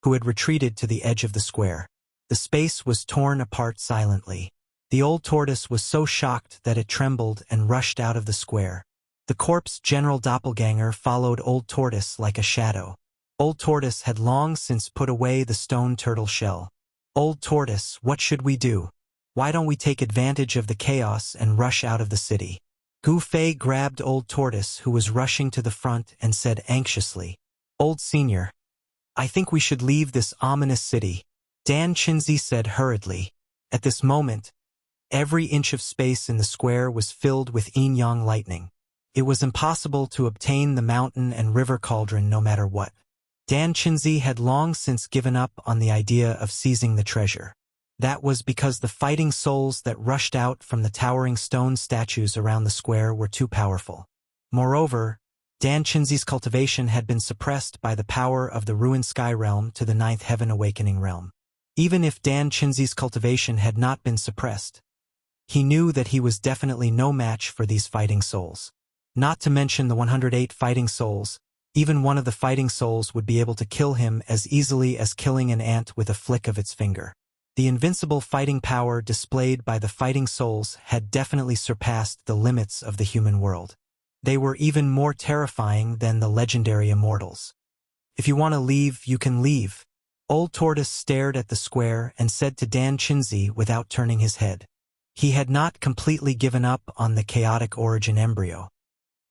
who had retreated to the edge of the square. The space was torn apart silently. The old tortoise was so shocked that it trembled and rushed out of the square. The corpse general doppelganger followed old tortoise like a shadow. Old tortoise had long since put away the stone turtle shell. Old tortoise, what should we do? Why don't we take advantage of the chaos and rush out of the city? Gu Fei grabbed old tortoise who was rushing to the front and said anxiously, Old senior, I think we should leave this ominous city. Dan Chinzi said hurriedly. At this moment, every inch of space in the square was filled with yin-yang lightning. It was impossible to obtain the mountain and river cauldron no matter what. Dan Chinzi had long since given up on the idea of seizing the treasure. That was because the fighting souls that rushed out from the towering stone statues around the square were too powerful. Moreover, Dan Chinzi's cultivation had been suppressed by the power of the ruined sky realm to the ninth heaven awakening realm. Even if Dan Chinzi's cultivation had not been suppressed, he knew that he was definitely no match for these fighting souls. Not to mention the 108 fighting souls, even one of the fighting souls would be able to kill him as easily as killing an ant with a flick of its finger. The invincible fighting power displayed by the fighting souls had definitely surpassed the limits of the human world. They were even more terrifying than the legendary immortals. If you want to leave, you can leave. Old Tortoise stared at the square and said to Dan Chinzi without turning his head. He had not completely given up on the chaotic origin embryo.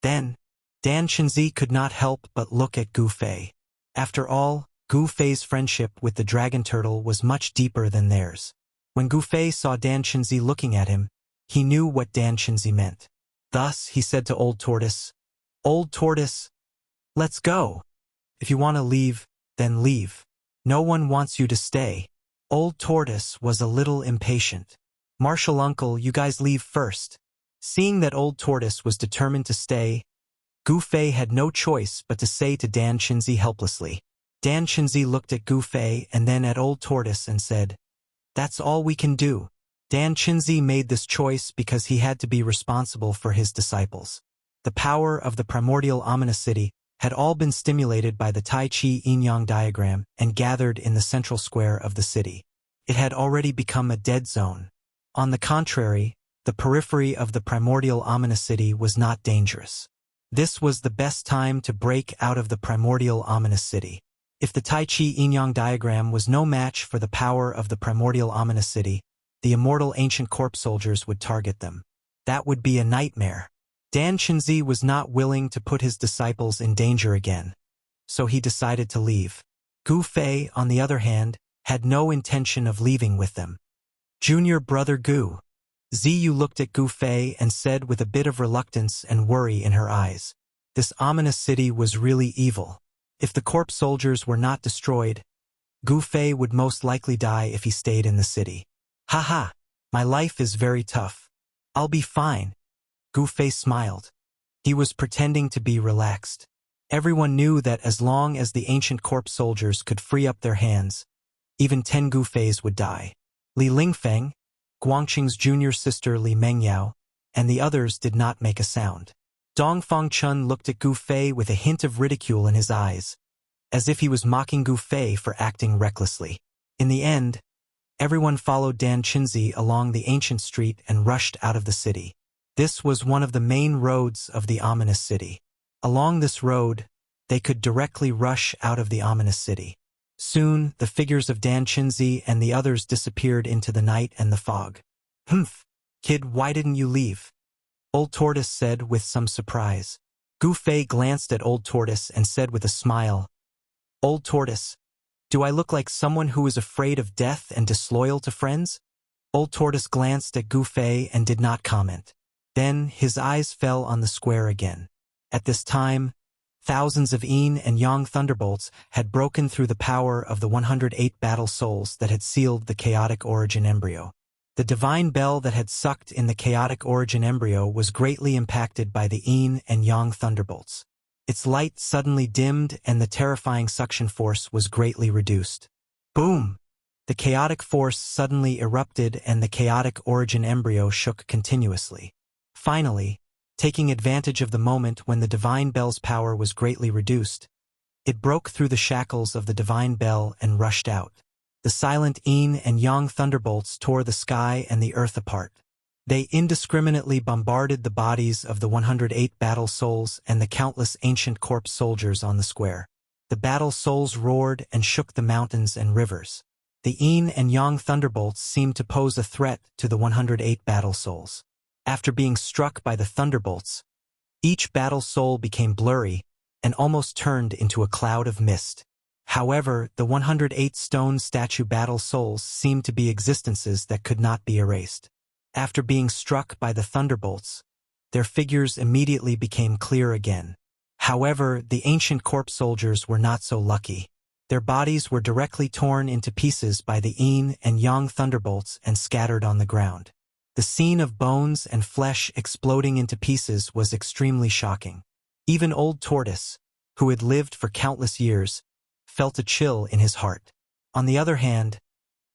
Then, Dan Chinzi could not help but look at Gu Fei. After all, Gu Fei's friendship with the dragon turtle was much deeper than theirs. When Gu Fei saw Dan Chinzi looking at him, he knew what Dan Chinzi meant. Thus, he said to Old Tortoise, Old Tortoise, let's go. If you want to leave, then leave. No one wants you to stay. Old Tortoise was a little impatient. Martial uncle, you guys leave first. Seeing that Old Tortoise was determined to stay, Gu Fei had no choice but to say to Dan Chinzi helplessly. Dan Chinzi looked at Gu Fei and then at Old Tortoise and said, That's all we can do. Dan Chinzi made this choice because he had to be responsible for his disciples. The power of the primordial ominous city had all been stimulated by the Tai Chi yin-yang diagram and gathered in the central square of the city. It had already become a dead zone. On the contrary, the periphery of the primordial ominous city was not dangerous. This was the best time to break out of the primordial ominous city. If the Tai Chi yin-yang diagram was no match for the power of the primordial ominous city, the immortal ancient corpse soldiers would target them. That would be a nightmare. Dan Chinzi was not willing to put his disciples in danger again, so he decided to leave. Gu Fei, on the other hand, had no intention of leaving with them. Junior brother Gu. Ziyu looked at Gu Fei and said with a bit of reluctance and worry in her eyes, "This ominous city was really evil. If the corpse soldiers were not destroyed, Gu Fei would most likely die if he stayed in the city." "Haha, my life is very tough. I'll be fine." Gu Fei smiled. He was pretending to be relaxed. Everyone knew that as long as the ancient corpse soldiers could free up their hands, even 10 Gu Feis would die. Li Lingfeng, Guangqing's junior sister Li Mengyao, and the others did not make a sound. Dong Fangchun looked at Gu Fei with a hint of ridicule in his eyes, as if he was mocking Gu Fei for acting recklessly. In the end, everyone followed Dan Chinzi along the ancient street and rushed out of the city. This was one of the main roads of the ominous city. Along this road, they could directly rush out of the ominous city. Soon, the figures of Dan Chinzi and the others disappeared into the night and the fog. "Humph, kid, why didn't you leave?" Old Tortoise said with some surprise. Gu Fei glanced at Old Tortoise and said with a smile, "Old Tortoise, do I look like someone who is afraid of death and disloyal to friends?" Old Tortoise glanced at Gu Fei and did not comment. Then his eyes fell on the square again. At this time, thousands of yin and yang thunderbolts had broken through the power of the 108 battle souls that had sealed the chaotic origin embryo. The divine bell that had sucked in the chaotic origin embryo was greatly impacted by the yin and yang thunderbolts. Its light suddenly dimmed and the terrifying suction force was greatly reduced. Boom! The chaotic force suddenly erupted and the chaotic origin embryo shook continuously. Finally, taking advantage of the moment when the divine bell's power was greatly reduced, it broke through the shackles of the divine bell and rushed out. The silent yin and yang thunderbolts tore the sky and the earth apart. They indiscriminately bombarded the bodies of the 108 battle souls and the countless ancient corpse soldiers on the square. The battle souls roared and shook the mountains and rivers. The yin and yang thunderbolts seemed to pose a threat to the 108 battle souls. After being struck by the thunderbolts, each battle soul became blurry and almost turned into a cloud of mist. However, the 108 stone statue battle souls seemed to be existences that could not be erased. After being struck by the thunderbolts, their figures immediately became clear again. However, the ancient corpse soldiers were not so lucky. Their bodies were directly torn into pieces by the yin and yang thunderbolts and scattered on the ground. The scene of bones and flesh exploding into pieces was extremely shocking. Even Old Tortoise, who had lived for countless years, felt a chill in his heart. On the other hand,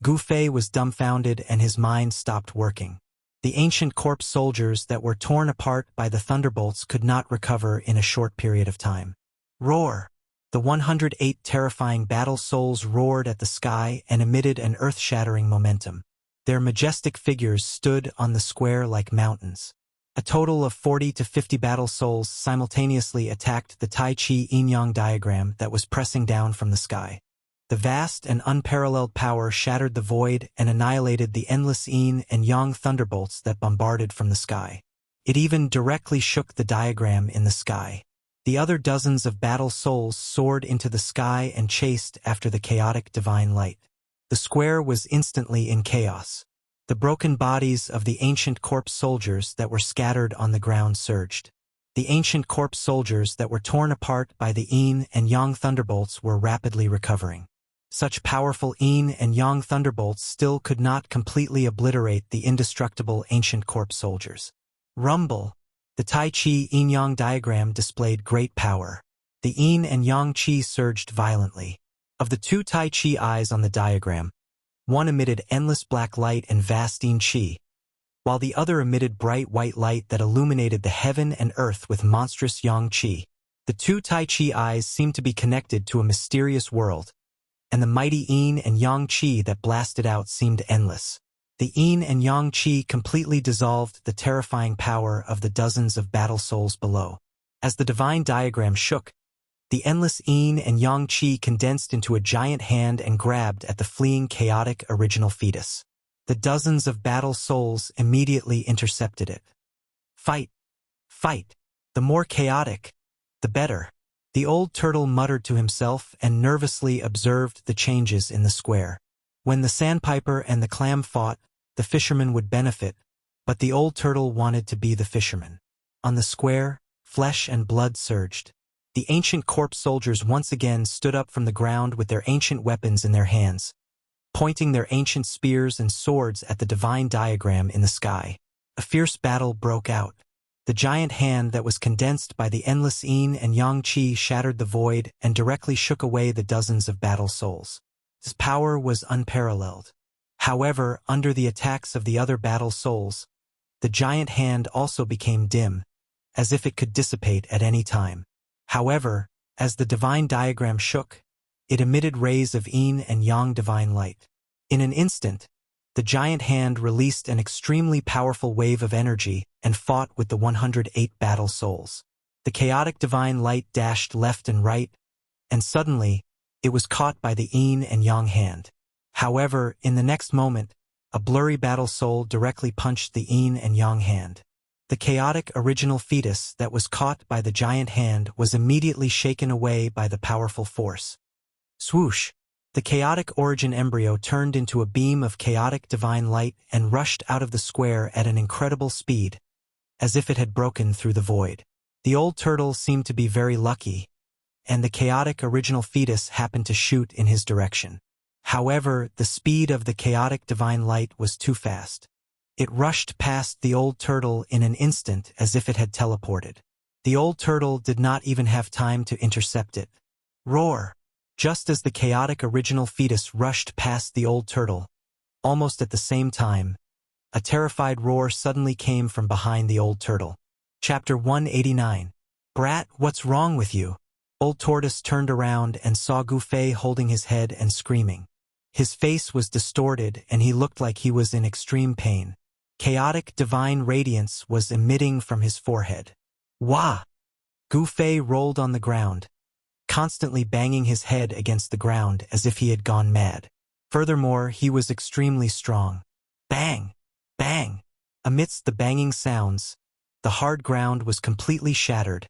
Gu Fei was dumbfounded and his mind stopped working. The ancient corpse soldiers that were torn apart by the thunderbolts could not recover in a short period of time. Roar! The 108 terrifying battle souls roared at the sky and emitted an earth-shattering momentum. Their majestic figures stood on the square like mountains. A total of 40 to 50 battle souls simultaneously attacked the Tai Chi yin-yang diagram that was pressing down from the sky. The vast and unparalleled power shattered the void and annihilated the endless yin and yang thunderbolts that bombarded from the sky. It even directly shook the diagram in the sky. The other dozens of battle souls soared into the sky and chased after the chaotic divine light. The square was instantly in chaos. The broken bodies of the ancient corpse soldiers that were scattered on the ground surged. The ancient corpse soldiers that were torn apart by the yin and yang thunderbolts were rapidly recovering. Such powerful yin and yang thunderbolts still could not completely obliterate the indestructible ancient corpse soldiers. Rumble! The Tai Chi yin-yang diagram displayed great power. The yin and yang chi surged violently. Of the two Tai Chi eyes on the diagram, One emitted endless black light and vast qi, while the other emitted bright white light that illuminated the heaven and earth with monstrous yang qi. The two Tai Chi eyes seemed to be connected to a mysterious world, and the mighty yin and yang qi that blasted out seemed endless. The yin and yang qi completely dissolved the terrifying power of the dozens of battle souls below. As the divine diagram shook, the endless yin and yang qi condensed into a giant hand and grabbed at the fleeing chaotic original fetus. The dozens of battle souls immediately intercepted it. Fight! Fight! The more chaotic, the better. The old turtle muttered to himself and nervously observed the changes in the square. When the sandpiper and the clam fought, the fisherman would benefit, but the old turtle wanted to be the fisherman. On the square, flesh and blood surged. The ancient corpse soldiers once again stood up from the ground with their ancient weapons in their hands, pointing their ancient spears and swords at the divine diagram in the sky. A fierce battle broke out. The giant hand that was condensed by the endless yin and yang qi shattered the void and directly shook away the dozens of battle souls. His power was unparalleled. However, under the attacks of the other battle souls, the giant hand also became dim, as if it could dissipate at any time. However, as the divine diagram shook, it emitted rays of yin and yang divine light. In an instant, the giant hand released an extremely powerful wave of energy and fought with the 108 battle souls. The chaotic divine light dashed left and right, and suddenly, it was caught by the yin and yang hand. However, in the next moment, a blurry battle soul directly punched the yin and yang hand. The chaotic original fetus that was caught by the giant hand was immediately shaken away by the powerful force. Swoosh! The chaotic origin embryo turned into a beam of chaotic divine light and rushed out of the square at an incredible speed, as if it had broken through the void. The old turtle seemed to be very lucky, and the chaotic original fetus happened to shoot in his direction. However, the speed of the chaotic divine light was too fast. It rushed past the old turtle in an instant as if it had teleported. The old turtle did not even have time to intercept it. Roar! Just as the chaotic original fetus rushed past the old turtle, almost at the same time, a terrified roar suddenly came from behind the old turtle. Chapter 189. Brat, what's wrong with you? Old Tortoise turned around and saw Gufei holding his head and screaming. His face was distorted and he looked like he was in extreme pain. Chaotic divine radiance was emitting from his forehead. Wah! Gufei rolled on the ground, constantly banging his head against the ground as if he had gone mad. Furthermore, he was extremely strong. Bang! Bang! Amidst the banging sounds, the hard ground was completely shattered,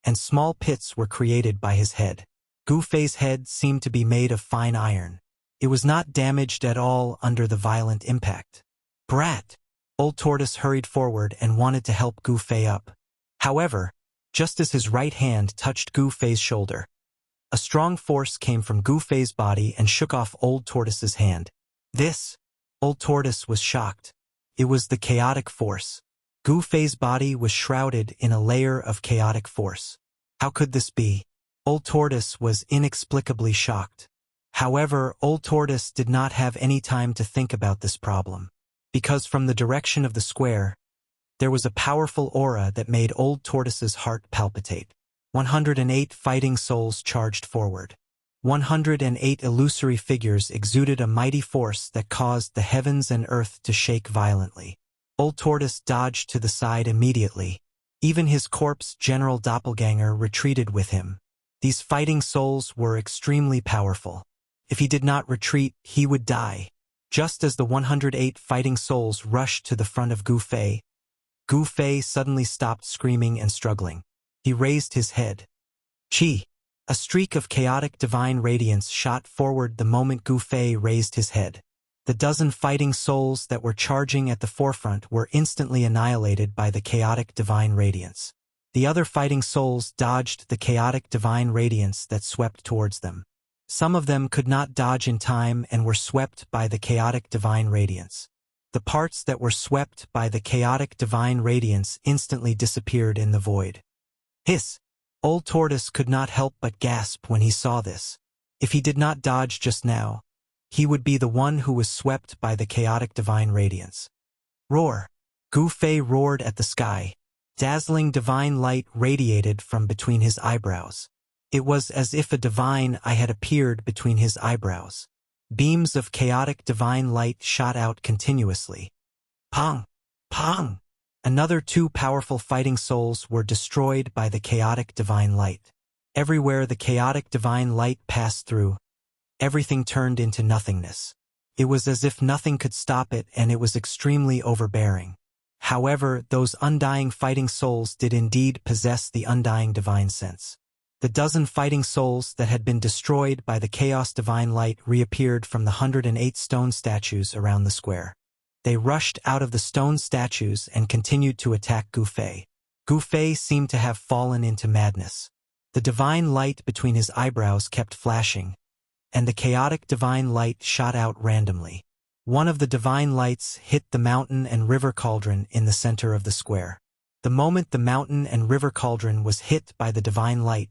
and small pits were created by his head. Gufei's head seemed to be made of fine iron. It was not damaged at all under the violent impact. Brat! Old Tortoise hurried forward and wanted to help Gufei up. However, just as his right hand touched Gufei's shoulder, a strong force came from Gufei's body and shook off Old Tortoise's hand. This, Old Tortoise was shocked. It was the chaotic force. Gufei's body was shrouded in a layer of chaotic force. How could this be? Old Tortoise was inexplicably shocked. However, Old Tortoise did not have any time to think about this problem, because from the direction of the square, there was a powerful aura that made Old Tortoise's heart palpitate. 108 fighting souls charged forward. 108 illusory figures exuded a mighty force that caused the heavens and earth to shake violently. Old Tortoise dodged to the side immediately. Even his corpse general doppelganger retreated with him. These fighting souls were extremely powerful. If he did not retreat, he would die. Just as the 108 fighting souls rushed to the front of Gufei, Gufei suddenly stopped screaming and struggling. He raised his head. Chi! A streak of chaotic divine radiance shot forward the moment Gufei raised his head. The dozen fighting souls that were charging at the forefront were instantly annihilated by the chaotic divine radiance. The other fighting souls dodged the chaotic divine radiance that swept towards them. Some of them could not dodge in time and were swept by the chaotic divine radiance. The parts that were swept by the chaotic divine radiance instantly disappeared in the void. Hiss! Old Tortoise could not help but gasp when he saw this. If he did not dodge just now, He would be the one who was swept by the chaotic divine radiance. Roar! Gu Fei roared at the sky. Dazzling divine light radiated from between his eyebrows. It was as if a divine eye had appeared between his eyebrows. Beams of chaotic divine light shot out continuously. Pong! Pong! Another two powerful fighting souls were destroyed by the chaotic divine light. Everywhere the chaotic divine light passed through, everything turned into nothingness. It was as if nothing could stop it, and it was extremely overbearing. However, those undying fighting souls did indeed possess the undying divine sense. The dozen fighting souls that had been destroyed by the chaos divine light reappeared from the 108 stone statues around the square. They rushed out of the stone statues and continued to attack Gu Fei. Gu Fei seemed to have fallen into madness. The divine light between his eyebrows kept flashing, and the chaotic divine light shot out randomly. One of the divine lights hit the mountain and river cauldron in the center of the square. The moment the mountain and river cauldron was hit by the divine light,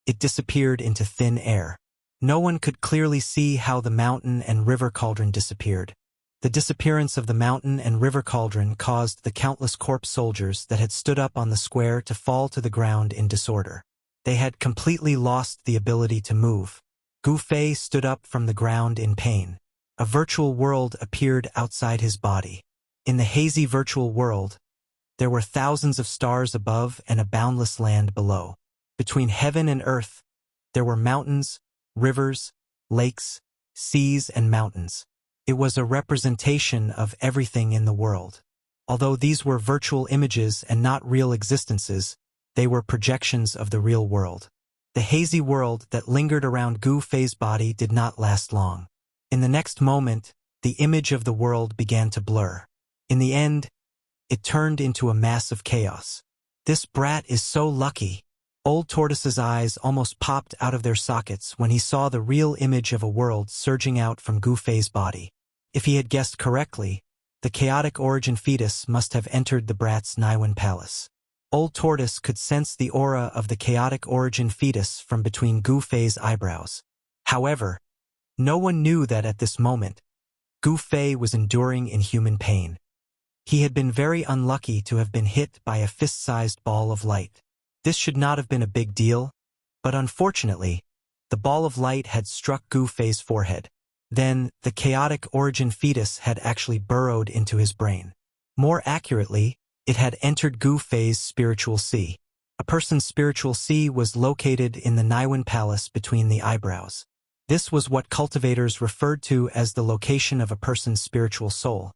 it disappeared into thin air. No one could clearly see how the mountain and river cauldron disappeared. The disappearance of the mountain and river cauldron caused the countless corpse soldiers that had stood up on the square to fall to the ground in disorder. They had completely lost the ability to move. Gu Fei stood up from the ground in pain. A virtual world appeared outside his body. In the hazy virtual world, there were thousands of stars above and a boundless land below. Between heaven and earth, there were mountains, rivers, lakes, seas, and mountains. It was a representation of everything in the world. Although these were virtual images and not real existences, they were projections of the real world. The hazy world that lingered around Gu Fei's body did not last long. In the next moment, the image of the world began to blur. In the end, it turned into a mass of chaos. This brat is so lucky. Old Tortoise's eyes almost popped out of their sockets when he saw the real image of a world surging out from Gu Fei's body. If he had guessed correctly, the chaotic origin fetus must have entered the brat's Naiwen palace. Old Tortoise could sense the aura of the chaotic origin fetus from between Gu Fei's eyebrows. However, no one knew that at this moment, Gu Fei was enduring inhuman pain. He had been very unlucky to have been hit by a fist-sized ball of light. This should not have been a big deal, but unfortunately, the ball of light had struck Gu Fei's forehead. Then, the chaotic origin fetus had actually burrowed into his brain. More accurately, it had entered Gu Fei's spiritual sea. A person's spiritual sea was located in the Naiwen palace between the eyebrows. This was what cultivators referred to as the location of a person's spiritual soul,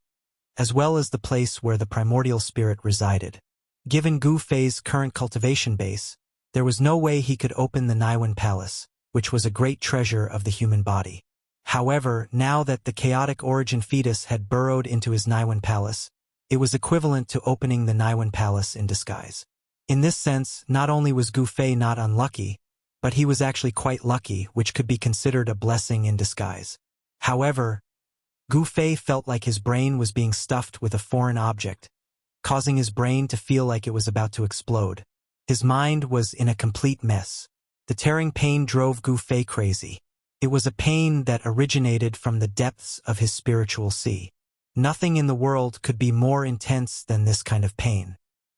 as well as the place where the primordial spirit resided. Given Gu Fei's current cultivation base, there was no way he could open the Naiwen palace, which was a great treasure of the human body. However, now that the chaotic origin fetus had burrowed into his Naiwen palace, it was equivalent to opening the Naiwen palace in disguise. In this sense, not only was Gu Fei not unlucky, but he was actually quite lucky, which could be considered a blessing in disguise. However, Gu Fei felt like his brain was being stuffed with a foreign object, causing his brain to feel like it was about to explode. His mind was in a complete mess. The tearing pain drove Gu Fei crazy. It was a pain that originated from the depths of his spiritual sea. Nothing in the world could be more intense than this kind of pain.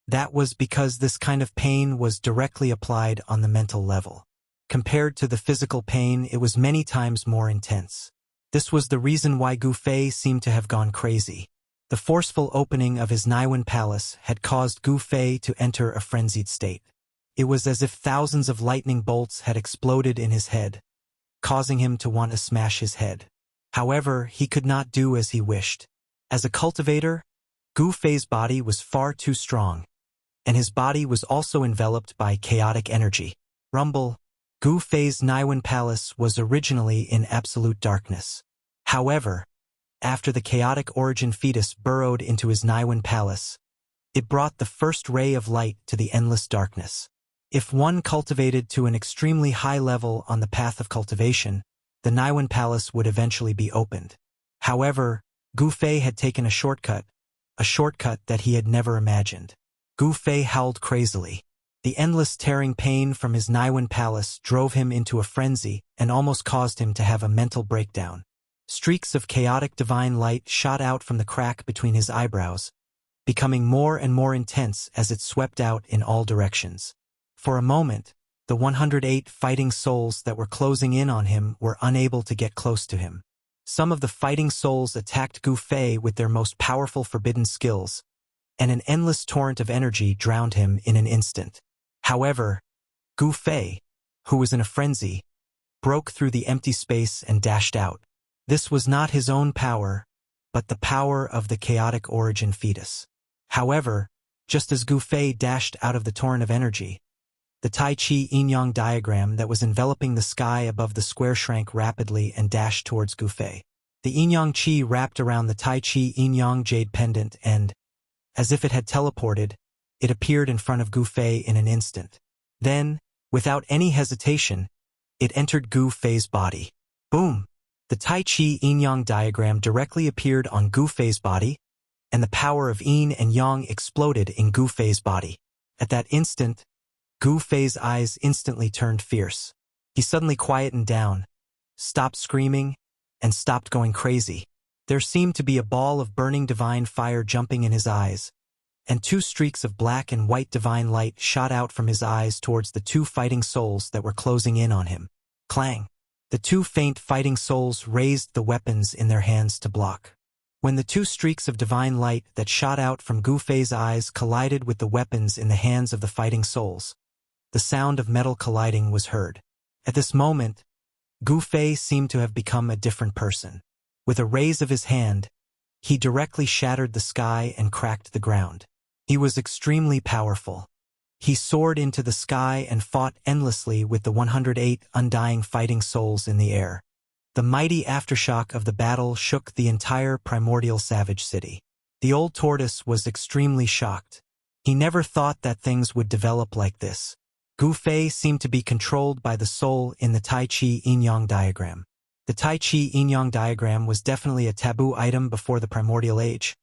That was because this kind of pain was directly applied on the mental level. Compared to the physical pain, it was many times more intense. This was the reason why Gu Fei seemed to have gone crazy. The forceful opening of his Naiwen palace had caused Gu Fei to enter a frenzied state. It was as if thousands of lightning bolts had exploded in his head, causing him to want to smash his head. However, he could not do as he wished. As a cultivator, Gu Fei's body was far too strong, and his body was also enveloped by chaotic energy. Rumble. Gu Fei's Naiwen palace was originally in absolute darkness. However, after the chaotic origin fetus burrowed into his Naiwen palace, it brought the first ray of light to the endless darkness. If one cultivated to an extremely high level on the path of cultivation, the Naiwen palace would eventually be opened. However, Gu Fei had taken a shortcut that he had never imagined. Gu Fei howled crazily. The endless tearing pain from his Naiwen palace drove him into a frenzy and almost caused him to have a mental breakdown. Streaks of chaotic divine light shot out from the crack between his eyebrows, becoming more and more intense as it swept out in all directions. For a moment, the 108 fighting souls that were closing in on him were unable to get close to him. Some of the fighting souls attacked Gu Fei with their most powerful forbidden skills, and an endless torrent of energy drowned him in an instant. However, Gu Fei, who was in a frenzy, broke through the empty space and dashed out. This was not his own power, but the power of the chaotic origin fetus. However, just as Gu Fei dashed out of the torrent of energy, the Tai Chi yin-yang diagram that was enveloping the sky above the square shrank rapidly and dashed towards Gu Fei. The yin-yang chi wrapped around the Tai Chi yin-yang jade pendant and, as if it had teleported, it appeared in front of Gu Fei in an instant. Then, without any hesitation, it entered Gu Fei's body. Boom! The Tai Chi yin-yang diagram directly appeared on Gu Fei's body, and the power of yin and yang exploded in Gu Fei's body. At that instant, Gu Fei's eyes instantly turned fierce. He suddenly quietened down, stopped screaming, and stopped going crazy. There seemed to be a ball of burning divine fire jumping in his eyes, and two streaks of black and white divine light shot out from his eyes towards the two fighting souls that were closing in on him. Clang! The two faint fighting souls raised the weapons in their hands to block. When the two streaks of divine light that shot out from Gu Fei's eyes collided with the weapons in the hands of the fighting souls, the sound of metal colliding was heard. At this moment, Gu Fei seemed to have become a different person. With a raise of his hand, he directly shattered the sky and cracked the ground. He was extremely powerful. He soared into the sky and fought endlessly with the 108 undying fighting souls in the air. The mighty aftershock of the battle shook the entire primordial savage city. The old tortoise was extremely shocked. He never thought that things would develop like this. Gu Fei seemed to be controlled by the soul in the Tai Chi yin-yang diagram. The Tai Chi yin-yang diagram was definitely a taboo item before the primordial age,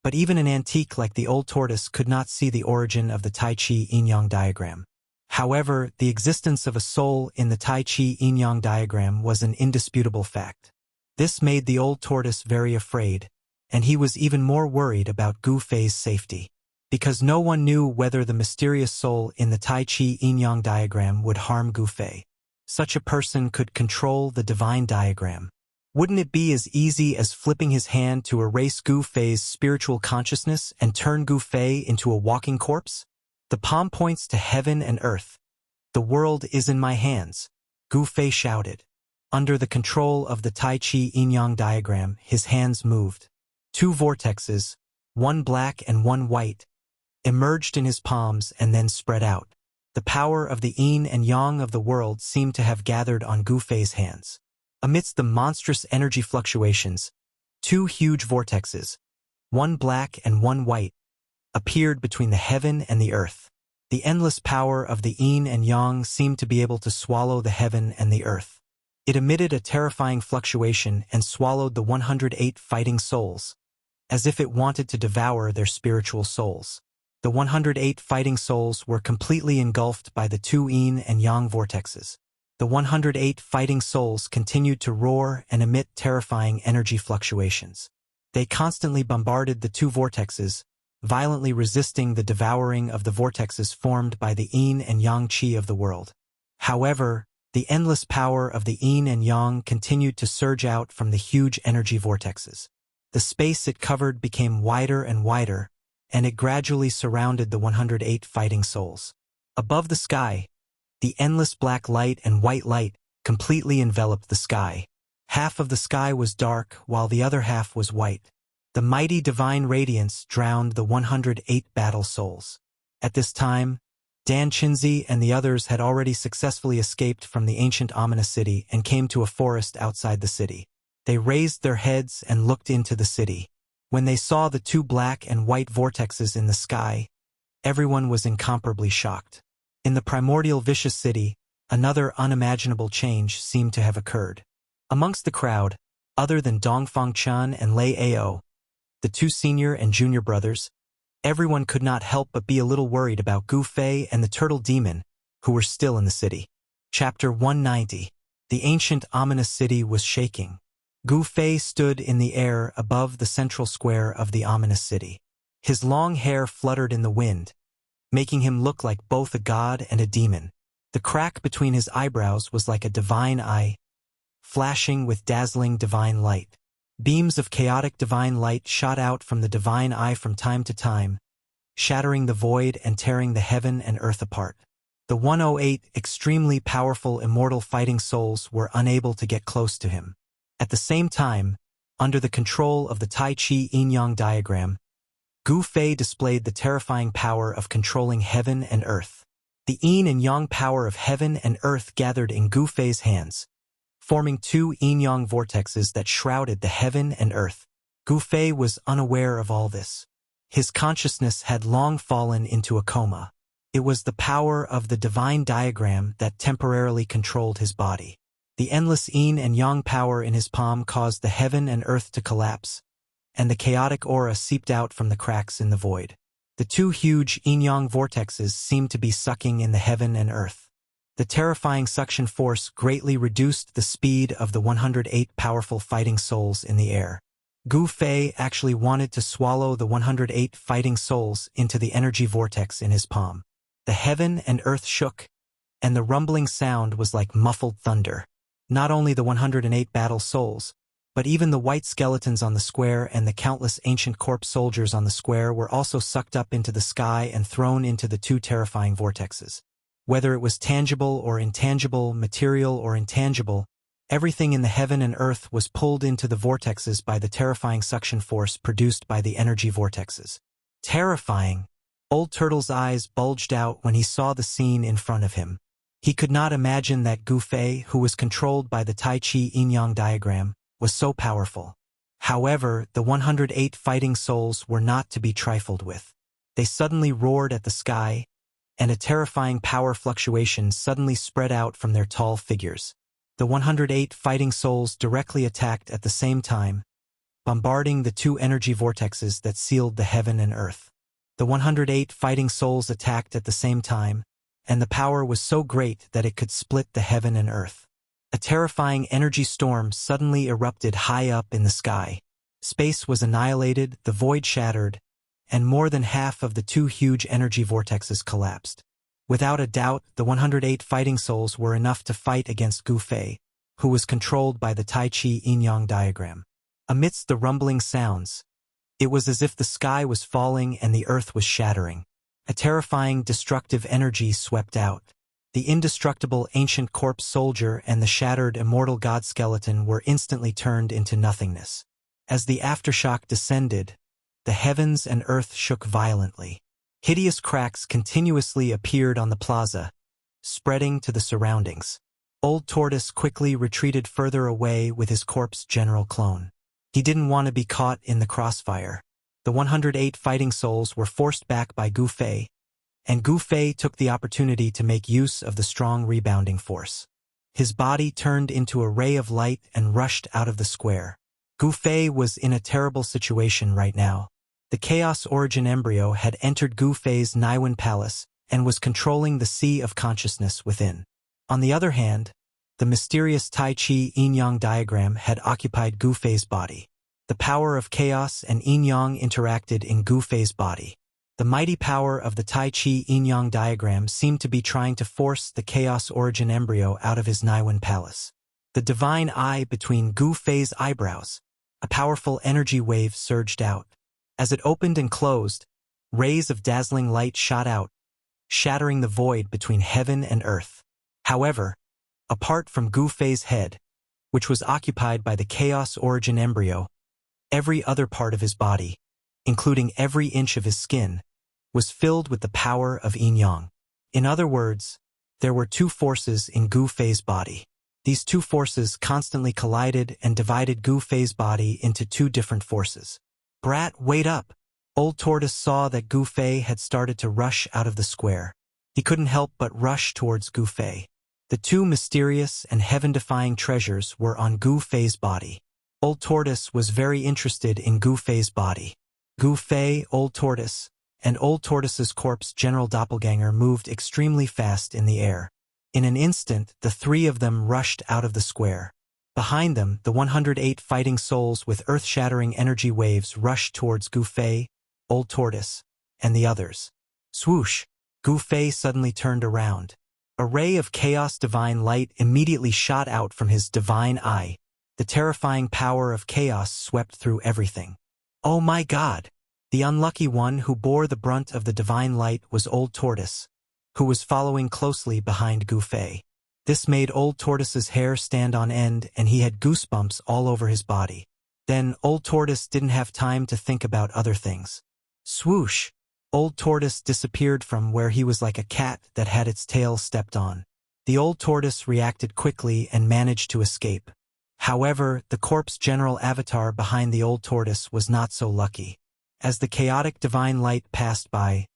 but even an antique like the old tortoise could not see the origin of the Tai Chi yin-yang diagram. However, the existence of a soul in the Tai Chi yin-yang diagram was an indisputable fact. This made the old tortoise very afraid, and he was even more worried about Gu Fei's safety. Because no one knew whether the mysterious soul in the Tai Chi yin-yang diagram would harm Gu Fei. Such a person could control the divine diagram. Wouldn't it be as easy as flipping his hand to erase Gu Fei's spiritual consciousness and turn Gu Fei into a walking corpse? The palm points to heaven and earth. The world is in my hands, Gu Fei shouted. Under the control of the Tai Chi yin-yang diagram, his hands moved. Two vortexes, one black and one white, emerged in his palms and then spread out. The power of the yin and yang of the world seemed to have gathered on Gu Fei's hands. Amidst the monstrous energy fluctuations, two huge vortexes, one black and one white, appeared between the heaven and the earth. The endless power of the yin and yang seemed to be able to swallow the heaven and the earth. It emitted a terrifying fluctuation and swallowed the 108 fighting souls, as if it wanted to devour their spiritual souls. The 108 fighting souls were completely engulfed by the two yin and yang vortexes. The 108 fighting souls continued to roar and emit terrifying energy fluctuations. They constantly bombarded the two vortexes, violently resisting the devouring of the vortexes formed by the yin and yang qi of the world. However, the endless power of the yin and yang continued to surge out from the huge energy vortexes. The space it covered became wider and wider, and it gradually surrounded the 108 fighting souls. Above the sky, the endless black light and white light completely enveloped the sky. Half of the sky was dark, while the other half was white. The mighty divine radiance drowned the 108 battle souls. At this time, Dan Chinzi and the others had already successfully escaped from the ancient ominous city and came to a forest outside the city. They raised their heads and looked into the city. When they saw the two black and white vortexes in the sky, everyone was incomparably shocked. In the primordial vicious city, another unimaginable change seemed to have occurred. Amongst the crowd, other than Dongfang Chan and Lei Ao, the two senior and junior brothers, everyone could not help but be a little worried about Gu Fei and the turtle demon, who were still in the city. Chapter 190. The ancient ominous city was shaking. Gu Fei stood in the air above the central square of the ominous city. His long hair fluttered in the wind, making him look like both a god and a demon. The crack between his eyebrows was like a divine eye, flashing with dazzling divine light. Beams of chaotic divine light shot out from the divine eye from time to time, shattering the void and tearing the heaven and earth apart. The 108 extremely powerful immortal fighting souls were unable to get close to him. At the same time, under the control of the Tai Chi Yin-Yang diagram, Gu Fei displayed the terrifying power of controlling heaven and earth. The Yin and Yang power of heaven and earth gathered in Gu Fei's hands, forming two Yin-Yang vortexes that shrouded the heaven and earth. Gu Fei was unaware of all this. His consciousness had long fallen into a coma. It was the power of the divine diagram that temporarily controlled his body. The endless Yin and Yang power in his palm caused the heaven and earth to collapse, and the chaotic aura seeped out from the cracks in the void. The two huge Yin-Yang vortexes seemed to be sucking in the heaven and earth. The terrifying suction force greatly reduced the speed of the 108 powerful fighting souls in the air. Gu Fei actually wanted to swallow the 108 fighting souls into the energy vortex in his palm. The heaven and earth shook, and the rumbling sound was like muffled thunder. Not only the 108 battle souls, but even the white skeletons on the square and the countless ancient corpse soldiers on the square were also sucked up into the sky and thrown into the two terrifying vortexes. Whether it was tangible or intangible, material or intangible, everything in the heaven and earth was pulled into the vortexes by the terrifying suction force produced by the energy vortexes. Terrifying! Old Turtle's eyes bulged out when he saw the scene in front of him. He could not imagine that Gu Fei, who was controlled by the Tai Chi Yin-Yang diagram, was so powerful. However, the 108 fighting souls were not to be trifled with. They suddenly roared at the sky, and a terrifying power fluctuation suddenly spread out from their tall figures. The 108 fighting souls directly attacked at the same time, bombarding the two energy vortexes that sealed the heaven and earth. The 108 fighting souls attacked at the same time, and the power was so great that it could split the heaven and earth. A terrifying energy storm suddenly erupted high up in the sky. Space was annihilated, the void shattered, and more than half of the two huge energy vortexes collapsed. Without a doubt, the 108 fighting souls were enough to fight against Gu Fei, who was controlled by the Tai Chi Yin-Yang diagram. Amidst the rumbling sounds, it was as if the sky was falling and the earth was shattering. A terrifying, destructive energy swept out. The indestructible ancient corpse soldier and the shattered immortal god skeleton were instantly turned into nothingness. As the aftershock descended, the heavens and earth shook violently. Hideous cracks continuously appeared on the plaza, spreading to the surroundings. Old Tortoise quickly retreated further away with his corpse general clone. He didn't want to be caught in the crossfire. The 108 fighting souls were forced back by Gu Fei, and Gu Fei took the opportunity to make use of the strong rebounding force. His body turned into a ray of light and rushed out of the square. Gu Fei was in a terrible situation right now. The Chaos Origin embryo had entered Gu Fei's Naiwen Palace and was controlling the sea of consciousness within. On the other hand, the mysterious Tai Chi Yin-Yang diagram had occupied Gu Fei's body. The power of chaos and Yin-Yang interacted in Gu Fei's body. The mighty power of the Tai Chi Yin-Yang diagram seemed to be trying to force the Chaos Origin embryo out of his Naiwen Palace. The divine eye between Gu Fei's eyebrows, a powerful energy wave surged out. As it opened and closed, rays of dazzling light shot out, shattering the void between heaven and earth. However, apart from Gu Fei's head, which was occupied by the Chaos Origin embryo, every other part of his body, including every inch of his skin, was filled with the power of Yin-Yang. In other words, there were two forces in Gu Fei's body. These two forces constantly collided and divided Gu Fei's body into two different forces. "Brat, wait up!" Old Tortoise saw that Gu Fei had started to rush out of the square. He couldn't help but rush towards Gu Fei. The two mysterious and heaven-defying treasures were on Gu Fei's body. Old Tortoise was very interested in Gu Fei's body. Gu Fei, Old Tortoise, and Old Tortoise's corpse general doppelganger moved extremely fast in the air. In an instant, the three of them rushed out of the square. Behind them, the 108 fighting souls with earth-shattering energy waves rushed towards Gu Fei, Old Tortoise, and the others. Swoosh! Gu Fei suddenly turned around. A ray of chaos divine light immediately shot out from his divine eye. The terrifying power of chaos swept through everything. Oh my God! The unlucky one who bore the brunt of the divine light was Old Tortoise, who was following closely behind Gu Fei. This made Old Tortoise's hair stand on end and he had goosebumps all over his body. Then Old Tortoise didn't have time to think about other things. Swoosh! Old Tortoise disappeared from where he was like a cat that had its tail stepped on. The Old Tortoise reacted quickly and managed to escape. However, the corpse general avatar behind the Old Tortoise was not so lucky. As the chaotic divine light passed by,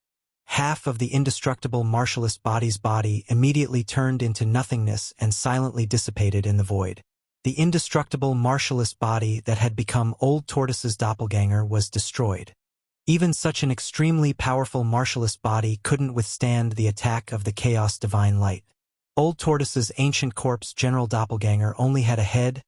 half of the indestructible martialist body's body immediately turned into nothingness and silently dissipated in the void. The indestructible martialist body that had become Old Tortoise's doppelganger was destroyed. Even such an extremely powerful martialist body couldn't withstand the attack of the chaos divine light. Old Tortoise's ancient corpse general doppelganger only had a head,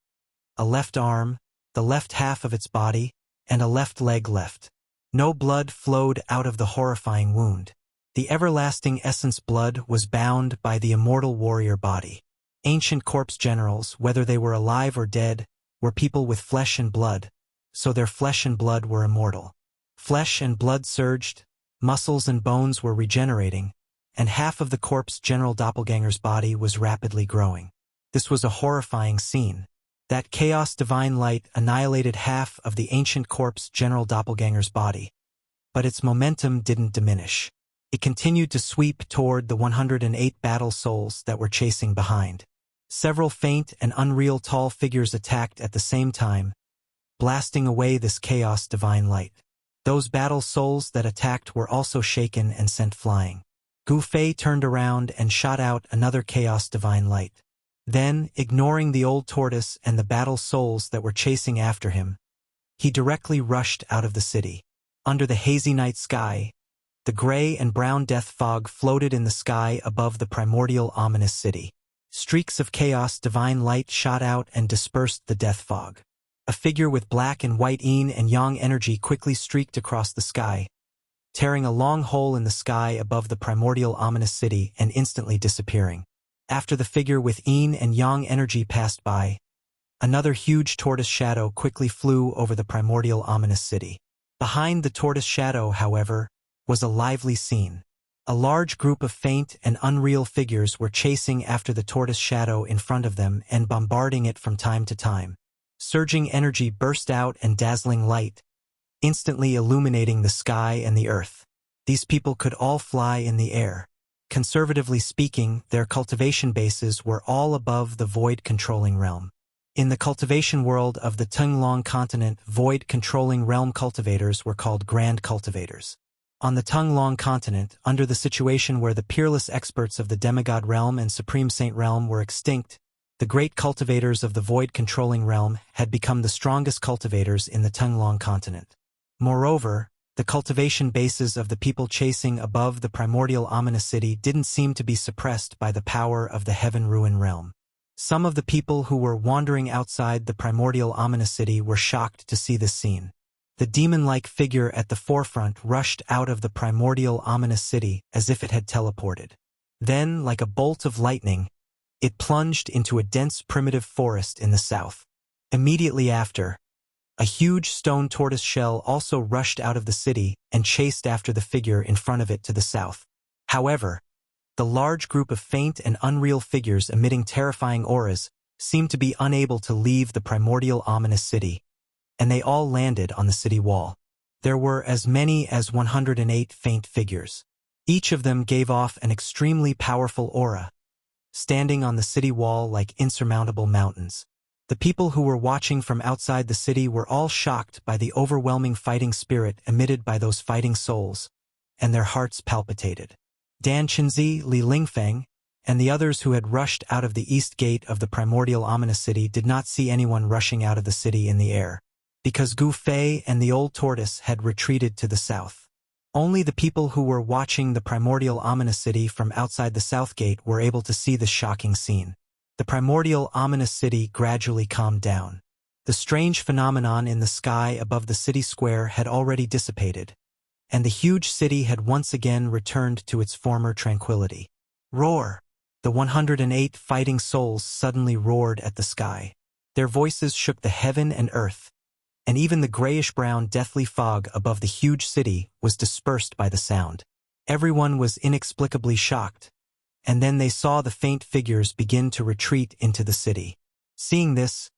a left arm, the left half of its body, and a left leg left. No blood flowed out of the horrifying wound. The everlasting essence blood was bound by the immortal warrior body. Ancient corpse generals, whether they were alive or dead, were people with flesh and blood, so their flesh and blood were immortal. Flesh and blood surged, muscles and bones were regenerating, and half of the corpse general doppelganger's body was rapidly growing. This was a horrifying scene. That chaos divine light annihilated half of the ancient corpse general doppelganger's body. But its momentum didn't diminish. It continued to sweep toward the 108 battle souls that were chasing behind. Several faint and unreal tall figures attacked at the same time, blasting away this chaos divine light. Those battle souls that attacked were also shaken and sent flying. Gu Fei turned around and shot out another chaos divine light. Then, ignoring the Old Tortoise and the battle souls that were chasing after him, he directly rushed out of the city. Under the hazy night sky, the gray and brown death fog floated in the sky above the primordial ominous city. Streaks of chaos divine light shot out and dispersed the death fog. A figure with black and white yin and yang energy quickly streaked across the sky, tearing a long hole in the sky above the primordial ominous city and instantly disappearing. After the figure with yin and yang energy passed by, another huge tortoise shadow quickly flew over the primordial ominous city. Behind the tortoise shadow, however, was a lively scene. A large group of faint and unreal figures were chasing after the tortoise shadow in front of them and bombarding it from time to time. Surging energy burst out and dazzling light, instantly illuminating the sky and the earth. These people could all fly in the air. Conservatively speaking, their cultivation bases were all above the void-controlling realm. In the cultivation world of the Tunglong continent, void-controlling realm cultivators were called grand cultivators. On the Tunglong continent, under the situation where the peerless experts of the demigod realm and supreme saint realm were extinct, the great cultivators of the void-controlling realm had become the strongest cultivators in the Tunglong continent. Moreover, the cultivation bases of the people chasing above the primordial ominous city didn't seem to be suppressed by the power of the heaven ruin realm. Some of the people who were wandering outside the primordial ominous city were shocked to see this scene. The demon-like figure at the forefront rushed out of the primordial ominous city as if it had teleported. Then, like a bolt of lightning, it plunged into a dense primitive forest in the south. Immediately after, a huge stone tortoise shell also rushed out of the city and chased after the figure in front of it to the south. However, the large group of faint and unreal figures emitting terrifying auras seemed to be unable to leave the primordial ominous city, and they all landed on the city wall. There were as many as 108 faint figures. Each of them gave off an extremely powerful aura, standing on the city wall like insurmountable mountains. The people who were watching from outside the city were all shocked by the overwhelming fighting spirit emitted by those fighting souls, and their hearts palpitated. Dan Qinzi, Li Lingfeng, and the others who had rushed out of the east gate of the primordial ominous city did not see anyone rushing out of the city in the air, because Gu Fei and the old tortoise had retreated to the south. Only the people who were watching the primordial ominous city from outside the south gate were able to see this shocking scene. the primordial ominous city gradually calmed down. The strange phenomenon in the sky above the city square had already dissipated, and the huge city had once again returned to its former tranquility. Roar! The 108 fighting souls suddenly roared at the sky. Their voices shook the heaven and earth, and even the grayish-brown deathly fog above the huge city was dispersed by the sound. Everyone was inexplicably shocked, and then they saw the faint figures begin to retreat into the city. Seeing this,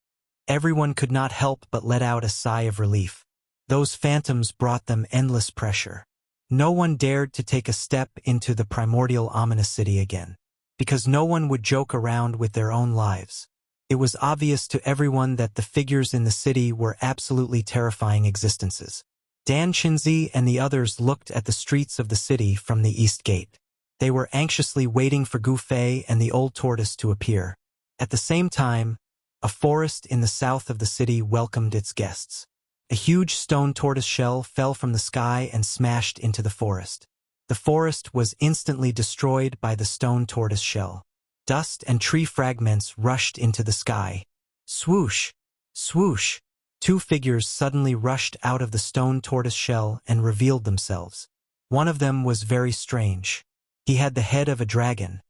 everyone could not help but let out a sigh of relief. Those phantoms brought them endless pressure. No one dared to take a step into the primordial ominous city again, because no one would joke around with their own lives. It was obvious to everyone that the figures in the city were absolutely terrifying existences. Dan Chinzi and the others looked at the streets of the city from the east gate. They were anxiously waiting for Gu Fei and the old tortoise to appear. At the same time, a forest in the south of the city welcomed its guests. A huge stone tortoise shell fell from the sky and smashed into the forest. The forest was instantly destroyed by the stone tortoise shell. Dust and tree fragments rushed into the sky. Swoosh! Swoosh! Two figures suddenly rushed out of the stone tortoise shell and revealed themselves. One of them was very strange. He had the head of a dragon,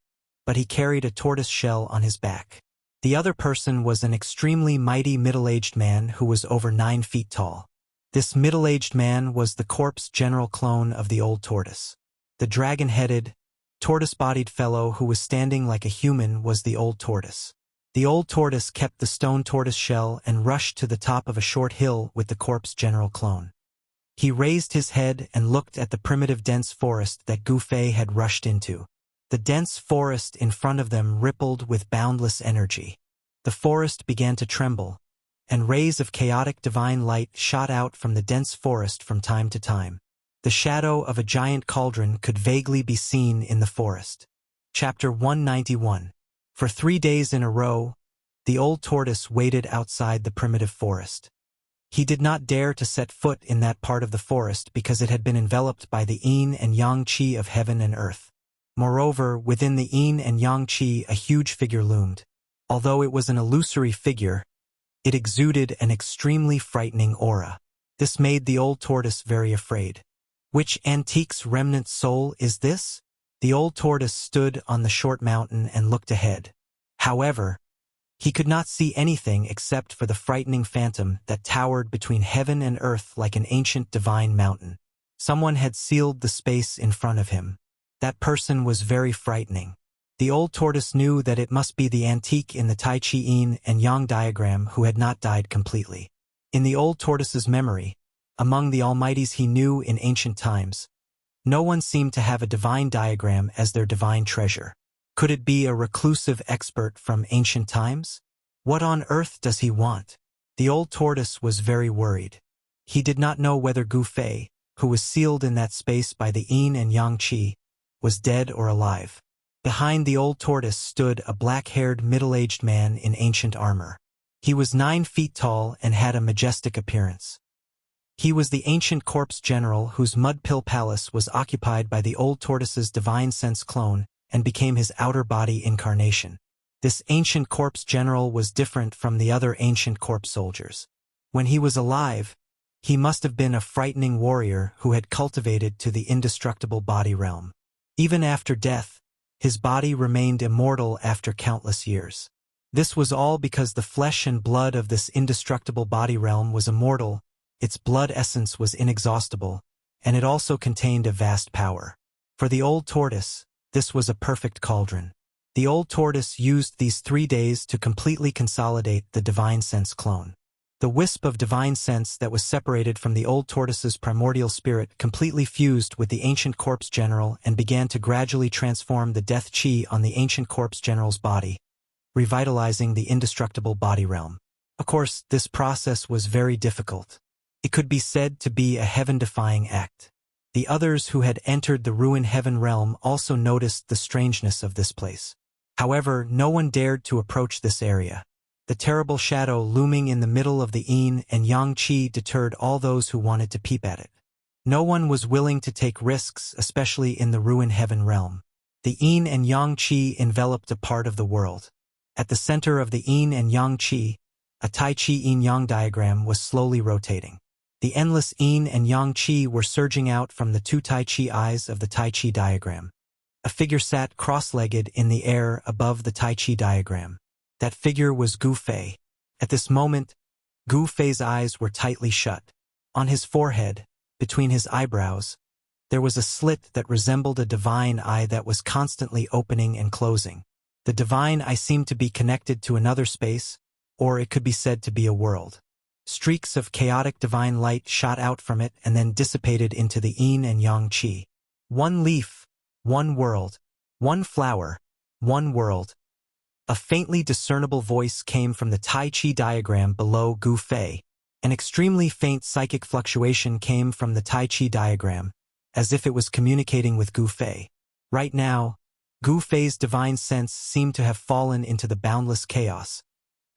but he carried a tortoise shell on his back. The other person was an extremely mighty middle-aged man who was over 9 feet tall. This middle-aged man was the corpse general clone of the old tortoise. The dragon-headed, tortoise-bodied fellow who was standing like a human was the old tortoise. The old tortoise kept the stone tortoise shell and rushed to the top of a short hill with the corpse general clone. He raised his head and looked at the primitive dense forest that Gu Fei had rushed into. The dense forest in front of them rippled with boundless energy. The forest began to tremble, and rays of chaotic divine light shot out from the dense forest from time to time. The shadow of a giant cauldron could vaguely be seen in the forest. Chapter 191. For 3 days in a row, the old tortoise waited outside the primitive forest. He did not dare to set foot in that part of the forest because it had been enveloped by the yin and yang qi of heaven and earth. Moreover, within the yin and yang qi a huge figure loomed. Although it was an illusory figure, it exuded an extremely frightening aura. This made the old tortoise very afraid. Which antique's remnant soul is this? The old tortoise stood on the short mountain and looked ahead. However, he could not see anything except for the frightening phantom that towered between heaven and earth like an ancient divine mountain. Someone had sealed the space in front of him. That person was very frightening. The old tortoise knew that it must be the antique in the Tai Chi Yin and Yang diagram who had not died completely. In the old tortoise's memory, among the almighties he knew in ancient times, no one seemed to have a divine diagram as their divine treasure. Could it be a reclusive expert from ancient times? What on earth does he want? The old tortoise was very worried. He did not know whether Gu Fei, who was sealed in that space by the yin and yang qi, was dead or alive. Behind the old tortoise stood a black-haired middle-aged man in ancient armor. He was 9 feet tall and had a majestic appearance. He was the ancient corpse general whose mud pill palace was occupied by the old tortoise's divine sense clone and became his outer body incarnation. This ancient corpse general was different from the other ancient corpse soldiers. When he was alive, he must have been a frightening warrior who had cultivated to the indestructible body realm. Even after death, his body remained immortal after countless years. This was all because the flesh and blood of this indestructible body realm was immortal. Its blood essence was inexhaustible, and it also contained a vast power. For the old tortoise, this was a perfect cauldron. The old tortoise used these 3 days to completely consolidate the divine sense clone. The wisp of divine sense that was separated from the old tortoise's primordial spirit completely fused with the ancient corpse general and began to gradually transform the death chi on the ancient corpse general's body, revitalizing the indestructible body realm. Of course, this process was very difficult. It could be said to be a heaven-defying act. The others who had entered the ruined heaven realm also noticed the strangeness of this place. However, no one dared to approach this area. The terrible shadow looming in the middle of the yin and yang qi deterred all those who wanted to peep at it. No one was willing to take risks, especially in the ruined heaven realm. The yin and yang qi enveloped a part of the world. At the center of the yin and yang qi, a Tai Chi yin-yang diagram was slowly rotating. The endless yin and yang qi were surging out from the two Tai Chi eyes of the Tai Chi diagram. A figure sat cross-legged in the air above the Tai Chi diagram. That figure was Gu Fei. At this moment, Gu Fei's eyes were tightly shut. On his forehead, between his eyebrows, there was a slit that resembled a divine eye that was constantly opening and closing. The divine eye seemed to be connected to another space, or it could be said to be a world. Streaks of chaotic divine light shot out from it and then dissipated into the yin and yang qi. One leaf, one world, one flower, one world. A faintly discernible voice came from the Tai Chi diagram below Gu Fei. An extremely faint psychic fluctuation came from the Tai Chi diagram, as if it was communicating with Gu Fei. Right now, Gu Fei's divine sense seemed to have fallen into the boundless chaos,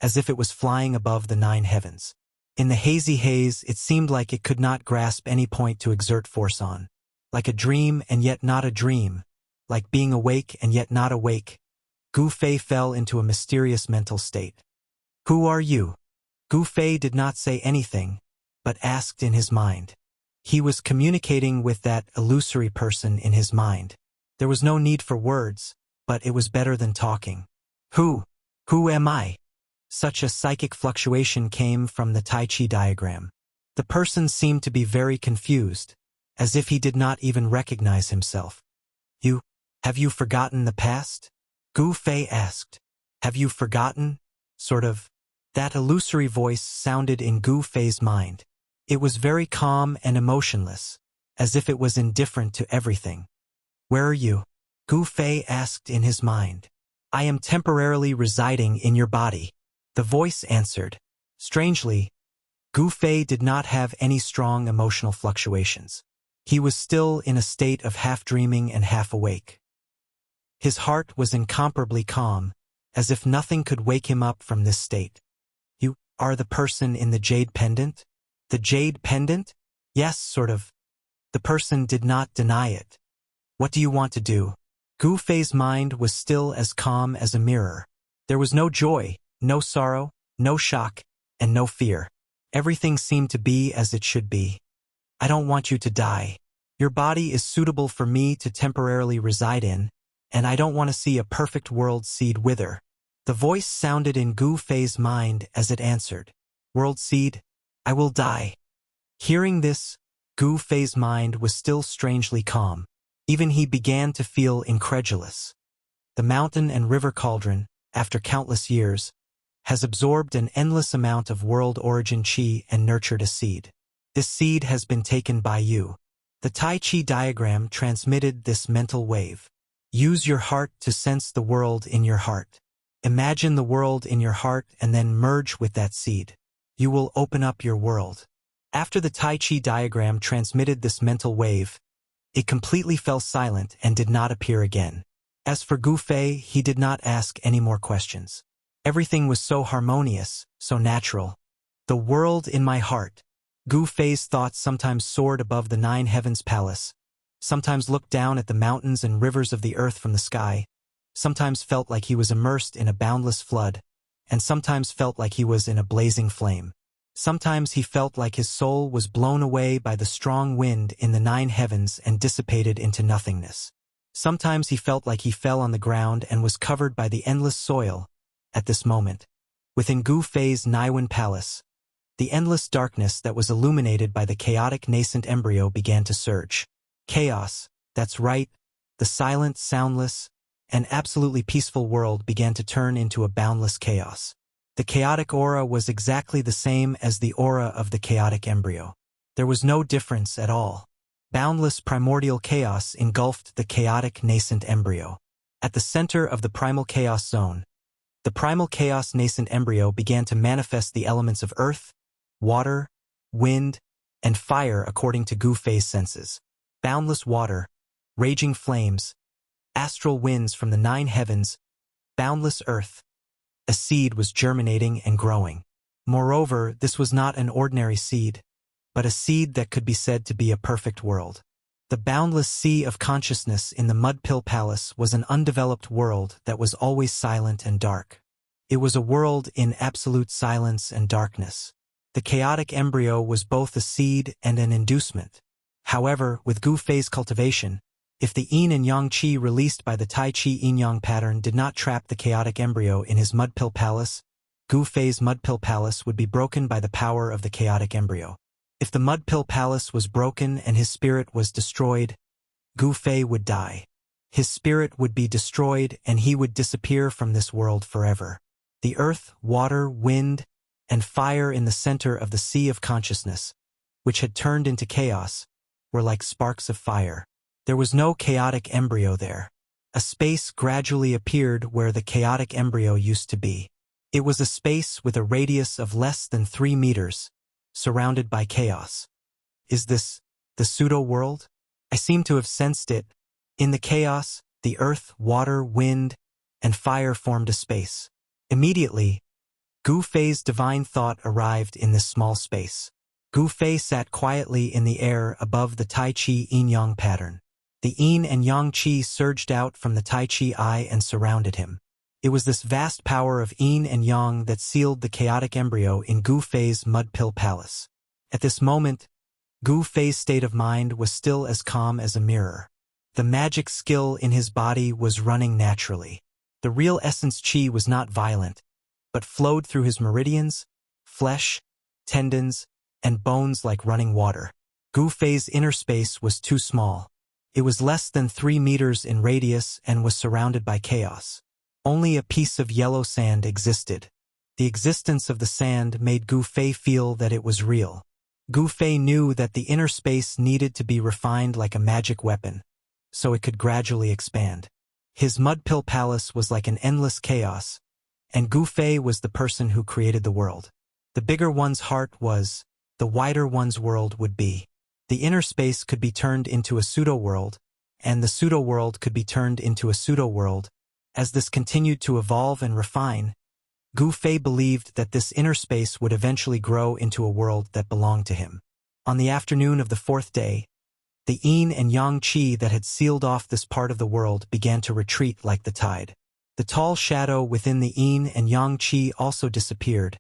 as if it was flying above the 9 heavens. In the hazy haze, it seemed like it could not grasp any point to exert force on. Like a dream and yet not a dream, like being awake and yet not awake, Gu Fei fell into a mysterious mental state. "Who are you?" Gu Fei did not say anything, but asked in his mind. He was communicating with that illusory person in his mind. There was no need for words, but it was better than talking. Who am I?" Such a psychic fluctuation came from the Tai Chi diagram. The person seemed to be very confused, as if he did not even recognize himself. Have you forgotten the past?" Gu Fei asked. "Have you forgotten?" Sort of. That illusory voice sounded in Gu Fei's mind. It was very calm and emotionless, as if it was indifferent to everything. "Where are you?" Gu Fei asked in his mind. "I am temporarily residing in your body," the voice answered. Strangely, Gu Fei did not have any strong emotional fluctuations. He was still in a state of half-dreaming and half-awake. His heart was incomparably calm, as if nothing could wake him up from this state. "You are the person in the jade pendant?" "The jade pendant?" "Yes, sort of." The person did not deny it. "What do you want to do?" Gu Fei's mind was still as calm as a mirror. There was no joy, no sorrow, no shock, and no fear. Everything seemed to be as it should be. "I don't want you to die. Your body is suitable for me to temporarily reside in, and I don't want to see a perfect world seed wither." The voice sounded in Gu Fei's mind as it answered. "World seed, I will die." Hearing this, Gu Fei's mind was still strangely calm. Even he began to feel incredulous. The mountain and river cauldron, after countless years, has absorbed an endless amount of world origin qi and nurtured a seed. This seed has been taken by you. The Tai Chi diagram transmitted this mental wave. Use your heart to sense the world in your heart. Imagine the world in your heart and then merge with that seed. You will open up your world. After the Tai Chi diagram transmitted this mental wave, it completely fell silent and did not appear again. As for Gu Fei, he did not ask any more questions. Everything was so harmonious, so natural. The world in my heart. Gu Fei's thoughts sometimes soared above the 9 heavens palace, sometimes looked down at the mountains and rivers of the earth from the sky, sometimes felt like he was immersed in a boundless flood, and sometimes felt like he was in a blazing flame. Sometimes he felt like his soul was blown away by the strong wind in the 9 heavens and dissipated into nothingness. Sometimes he felt like he fell on the ground and was covered by the endless soil. At this moment, within Gu Fei's Naiwen palace, the endless darkness that was illuminated by the chaotic nascent embryo began to surge. Chaos, that's right, the silent, soundless, and absolutely peaceful world began to turn into a boundless chaos. The chaotic aura was exactly the same as the aura of the chaotic embryo. There was no difference at all. Boundless primordial chaos engulfed the chaotic nascent embryo. At the center of the primal chaos zone, the primal chaos nascent embryo began to manifest the elements of earth, water, wind, and fire according to Gu Fei's senses. Boundless water, raging flames, astral winds from the 9 heavens, boundless earth. A seed was germinating and growing. Moreover, this was not an ordinary seed, but a seed that could be said to be a perfect world. The boundless sea of consciousness in the Mud Pill Palace was an undeveloped world that was always silent and dark. It was a world in absolute silence and darkness. The chaotic embryo was both a seed and an inducement. However, with Gu Fei's cultivation, if the yin and yang qi released by the Tai Chi yin-yang pattern did not trap the chaotic embryo in his mud pill palace, Gu Fei's mud pill palace would be broken by the power of the chaotic embryo. If the mud pill palace was broken and his spirit was destroyed, Gu Fei would die. His spirit would be destroyed and he would disappear from this world forever. The earth, water, wind, and fire in the center of the sea of consciousness, which had turned into chaos, were like sparks of fire. There was no chaotic embryo there. A space gradually appeared where the chaotic embryo used to be. It was a space with a radius of less than 3 meters, surrounded by chaos. Is this the pseudo-world? I seem to have sensed it. In the chaos, the earth, water, wind, and fire formed a space. Immediately, Gu Fei's divine thought arrived in this small space. Gu Fei sat quietly in the air above the Tai Chi yin-yang pattern. The yin and yang qi surged out from the Tai Chi eye and surrounded him. It was this vast power of yin and yang that sealed the chaotic embryo in Gu Fei's mud pill palace. At this moment, Gu Fei's state of mind was still as calm as a mirror. The magic skill in his body was running naturally. The real essence qi was not violent, but flowed through his meridians, flesh, tendons, and bones like running water. Gu Fei's inner space was too small. It was less than 3 meters in radius and was surrounded by chaos. Only a piece of yellow sand existed. The existence of the sand made Gu Fei feel that it was real. Gu Fei knew that the inner space needed to be refined like a magic weapon, so it could gradually expand. His mud pill palace was like an endless chaos, and Gu Fei was the person who created the world. The bigger one's heart was, the wider one's world would be. The inner space could be turned into a pseudo-world, and the pseudo-world could be turned into a pseudo-world. As this continued to evolve and refine, Gu Fei believed that this inner space would eventually grow into a world that belonged to him. On the afternoon of the 4th day, the yin and yang qi that had sealed off this part of the world began to retreat like the tide. The tall shadow within the yin and yang qi also disappeared,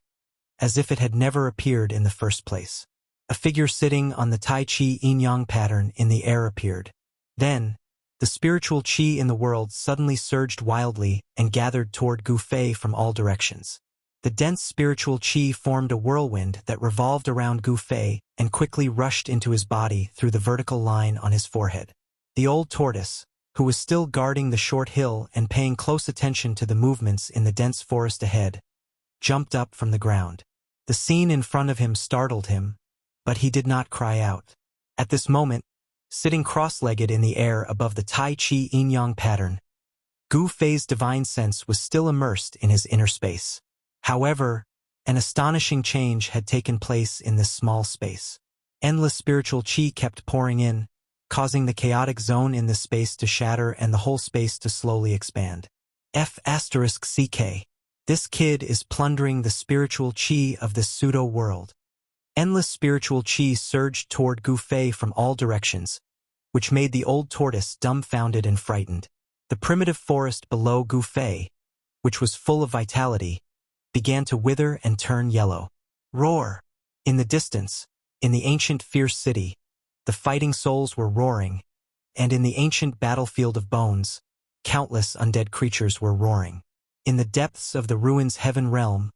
as if it had never appeared in the first place. A figure sitting on the Tai Chi yin-yang pattern in the air appeared. Then, the spiritual qi in the world suddenly surged wildly and gathered toward Gu Fei from all directions. The dense spiritual qi formed a whirlwind that revolved around Gu Fei and quickly rushed into his body through the vertical line on his forehead. The old tortoise, who was still guarding the short hill and paying close attention to the movements in the dense forest ahead, jumped up from the ground. The scene in front of him startled him, but he did not cry out. At this moment, sitting cross-legged in the air above the Tai Chi yin-yang pattern, Gu Fei's divine sense was still immersed in his inner space. However, an astonishing change had taken place in this small space. Endless spiritual qi kept pouring in, causing the chaotic zone in this space to shatter and the whole space to slowly expand. F***CK. This kid is plundering the spiritual qi of this pseudo-world. Endless spiritual qi surged toward Gu Fei from all directions, which made the old tortoise dumbfounded and frightened. The primitive forest below Gu Fei, which was full of vitality, began to wither and turn yellow. Roar! In the distance, in the ancient fierce city, the fighting souls were roaring, and in the ancient battlefield of bones, countless undead creatures were roaring. In the depths of the ruins heaven realm,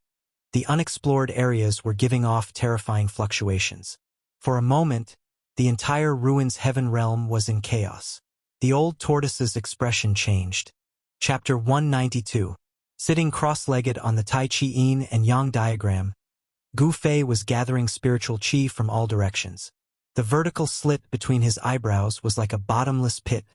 the unexplored areas were giving off terrifying fluctuations. For a moment, the entire ruins heaven realm was in chaos. The old tortoise's expression changed. Chapter 192. Sitting cross-legged on the Tai Chi yin and yang diagram, Gu Fei was gathering spiritual qi from all directions. The vertical slit between his eyebrows was like a bottomless pit,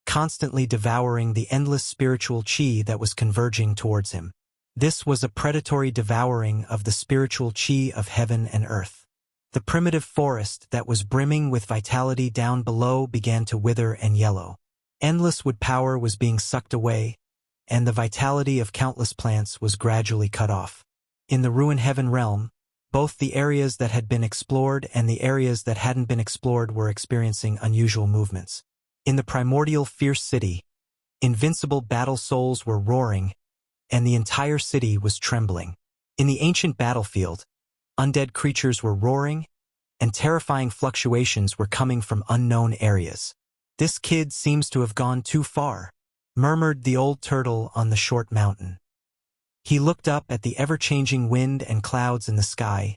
constantly devouring the endless spiritual qi that was converging towards him. This was a predatory devouring of the spiritual qi of heaven and earth. The primitive forest that was brimming with vitality down below began to wither and yellow. Endless wood power was being sucked away, and the vitality of countless plants was gradually cut off. In the ruin heaven realm, both the areas that had been explored and the areas that hadn't been explored were experiencing unusual movements. In the primordial fierce city, invincible battle souls were roaring, and the entire city was trembling. In the ancient battlefield, undead creatures were roaring, and terrifying fluctuations were coming from unknown areas. "This kid seems to have gone too far," murmured the old turtle on the short mountain. He looked up at the ever-changing wind and clouds in the sky,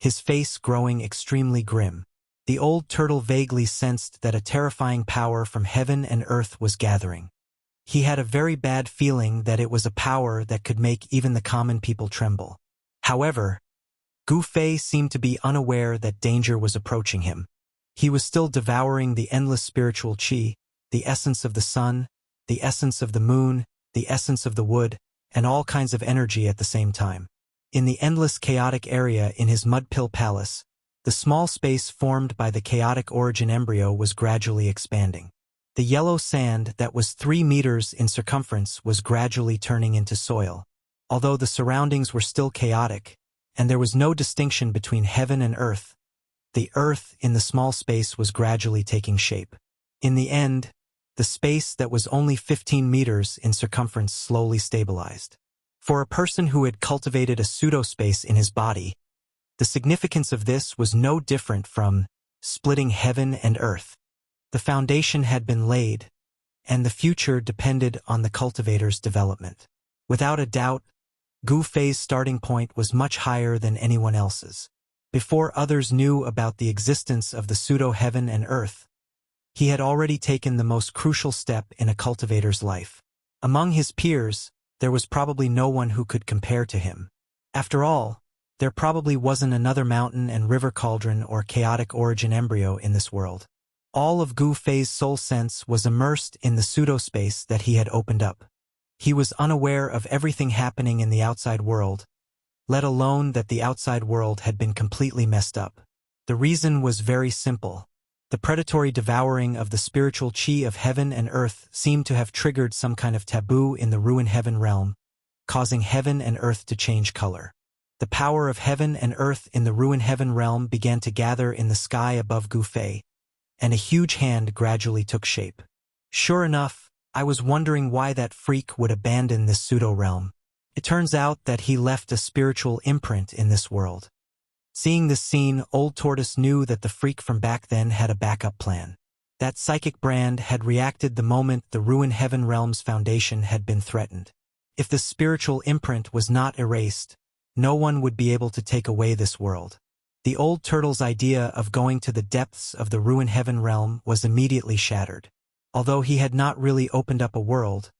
his face growing extremely grim. The old turtle vaguely sensed that a terrifying power from heaven and earth was gathering. He had a very bad feeling that it was a power that could make even the common people tremble. However, Gu Fei seemed to be unaware that danger was approaching him. He was still devouring the endless spiritual qi, the essence of the sun, the essence of the moon, the essence of the wood, and all kinds of energy at the same time. In the endless chaotic area in his mud-pill palace, the small space formed by the chaotic origin embryo was gradually expanding. The yellow sand that was 3 meters in circumference was gradually turning into soil. Although the surroundings were still chaotic, and there was no distinction between heaven and earth, the earth in the small space was gradually taking shape. In the end, the space that was only 15 meters in circumference slowly stabilized. For a person who had cultivated a pseudo-space in his body, the significance of this was no different from splitting heaven and earth. The foundation had been laid, and the future depended on the cultivator's development. Without a doubt, Gu Fei's starting point was much higher than anyone else's. Before others knew about the existence of the pseudo-heaven and earth, he had already taken the most crucial step in a cultivator's life. Among his peers, there was probably no one who could compare to him. After all, there probably wasn't another mountain and river cauldron or chaotic origin embryo in this world. All of Gu Fei's soul sense was immersed in the pseudo-space that he had opened up. He was unaware of everything happening in the outside world, let alone that the outside world had been completely messed up. The reason was very simple. The predatory devouring of the spiritual qi of heaven and earth seemed to have triggered some kind of taboo in the ruin heaven realm, causing heaven and earth to change color. The power of heaven and earth in the ruin heaven realm began to gather in the sky above Gu Fei, and a huge hand gradually took shape. Sure enough, I was wondering why that freak would abandon this pseudo-realm. It turns out that he left a spiritual imprint in this world. Seeing this scene, Old Tortoise knew that the freak from back then had a backup plan. That psychic brand had reacted the moment the ruin heaven realm's foundation had been threatened. If the spiritual imprint was not erased, no one would be able to take away this world. The old turtle's idea of going to the depths of the ruin heaven realm was immediately shattered. Although he had not really opened up a world,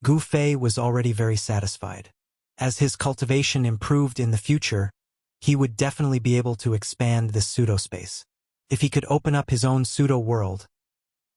Gu Fei was already very satisfied. As his cultivation improved in the future, he would definitely be able to expand this pseudo-space. If he could open up his own pseudo-world,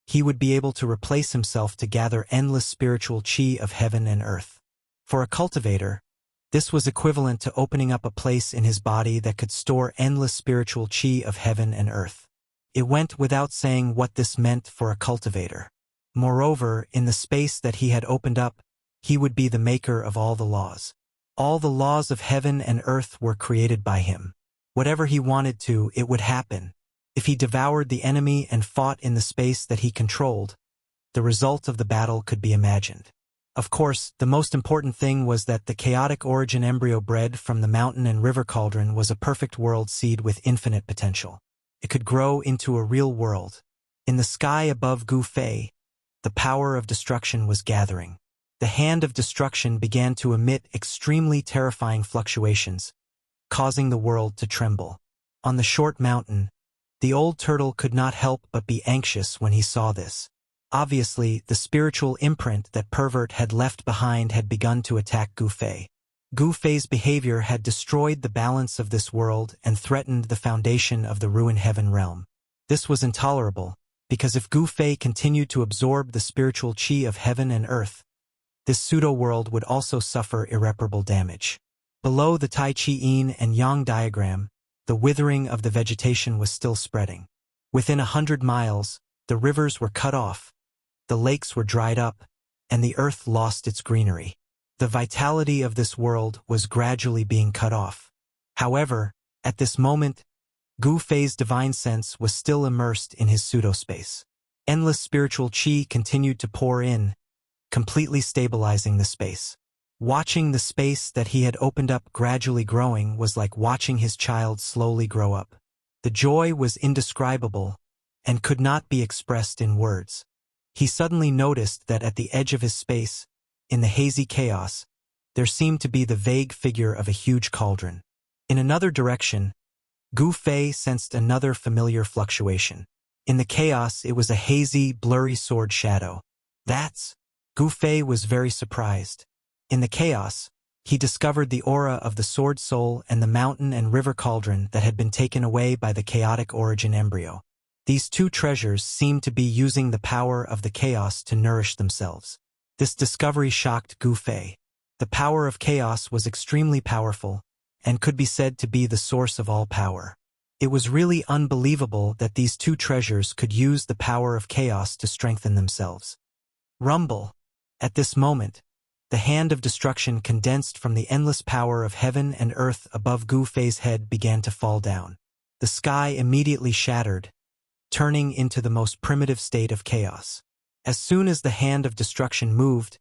he would be able to replace himself to gather endless spiritual qi of heaven and earth. For a cultivator, this was equivalent to opening up a place in his body that could store endless spiritual qi of heaven and earth. It went without saying what this meant for a cultivator. Moreover, in the space that he had opened up, he would be the maker of all the laws. All the laws of heaven and earth were created by him. Whatever he wanted to, it would happen. If he devoured the enemy and fought in the space that he controlled, the result of the battle could be imagined. Of course, the most important thing was that the chaotic origin embryo bred from the mountain and river cauldron was a perfect world seed with infinite potential. It could grow into a real world. In the sky above Gu Fei, the power of destruction was gathering. The hand of destruction began to emit extremely terrifying fluctuations, causing the world to tremble. On the short mountain, the old turtle could not help but be anxious when he saw this. Obviously, the spiritual imprint that pervert had left behind had begun to attack Gu Fei. Gu Fei's behavior had destroyed the balance of this world and threatened the foundation of the ruin heaven realm. This was intolerable, because if Gu Fei continued to absorb the spiritual qi of heaven and earth, this pseudo-world would also suffer irreparable damage. Below the Tai Chi Yin and Yang diagram, the withering of the vegetation was still spreading. Within 100 miles, the rivers were cut off, the lakes were dried up, and the earth lost its greenery. The vitality of this world was gradually being cut off. However, at this moment, Gu Fei's divine sense was still immersed in his pseudo-space. Endless spiritual qi continued to pour in, completely stabilizing the space. Watching the space that he had opened up gradually growing was like watching his child slowly grow up. The joy was indescribable and could not be expressed in words. He suddenly noticed that at the edge of his space, in the hazy chaos, there seemed to be the vague figure of a huge cauldron. In another direction, Gu Fei sensed another familiar fluctuation. In the chaos, it was a hazy, blurry sword shadow. That's... Gu Fei was very surprised. In the chaos, he discovered the aura of the sword soul and the mountain and river cauldron that had been taken away by the chaotic origin embryo. These two treasures seemed to be using the power of the chaos to nourish themselves. This discovery shocked Gu Fei. The power of chaos was extremely powerful, and could be said to be the source of all power. It was really unbelievable that these two treasures could use the power of chaos to strengthen themselves. Rumble. At this moment, the hand of destruction condensed from the endless power of heaven and earth above Gu Fei's head began to fall down. The sky immediately shattered, turning into the most primitive state of chaos. As soon as the hand of destruction moved,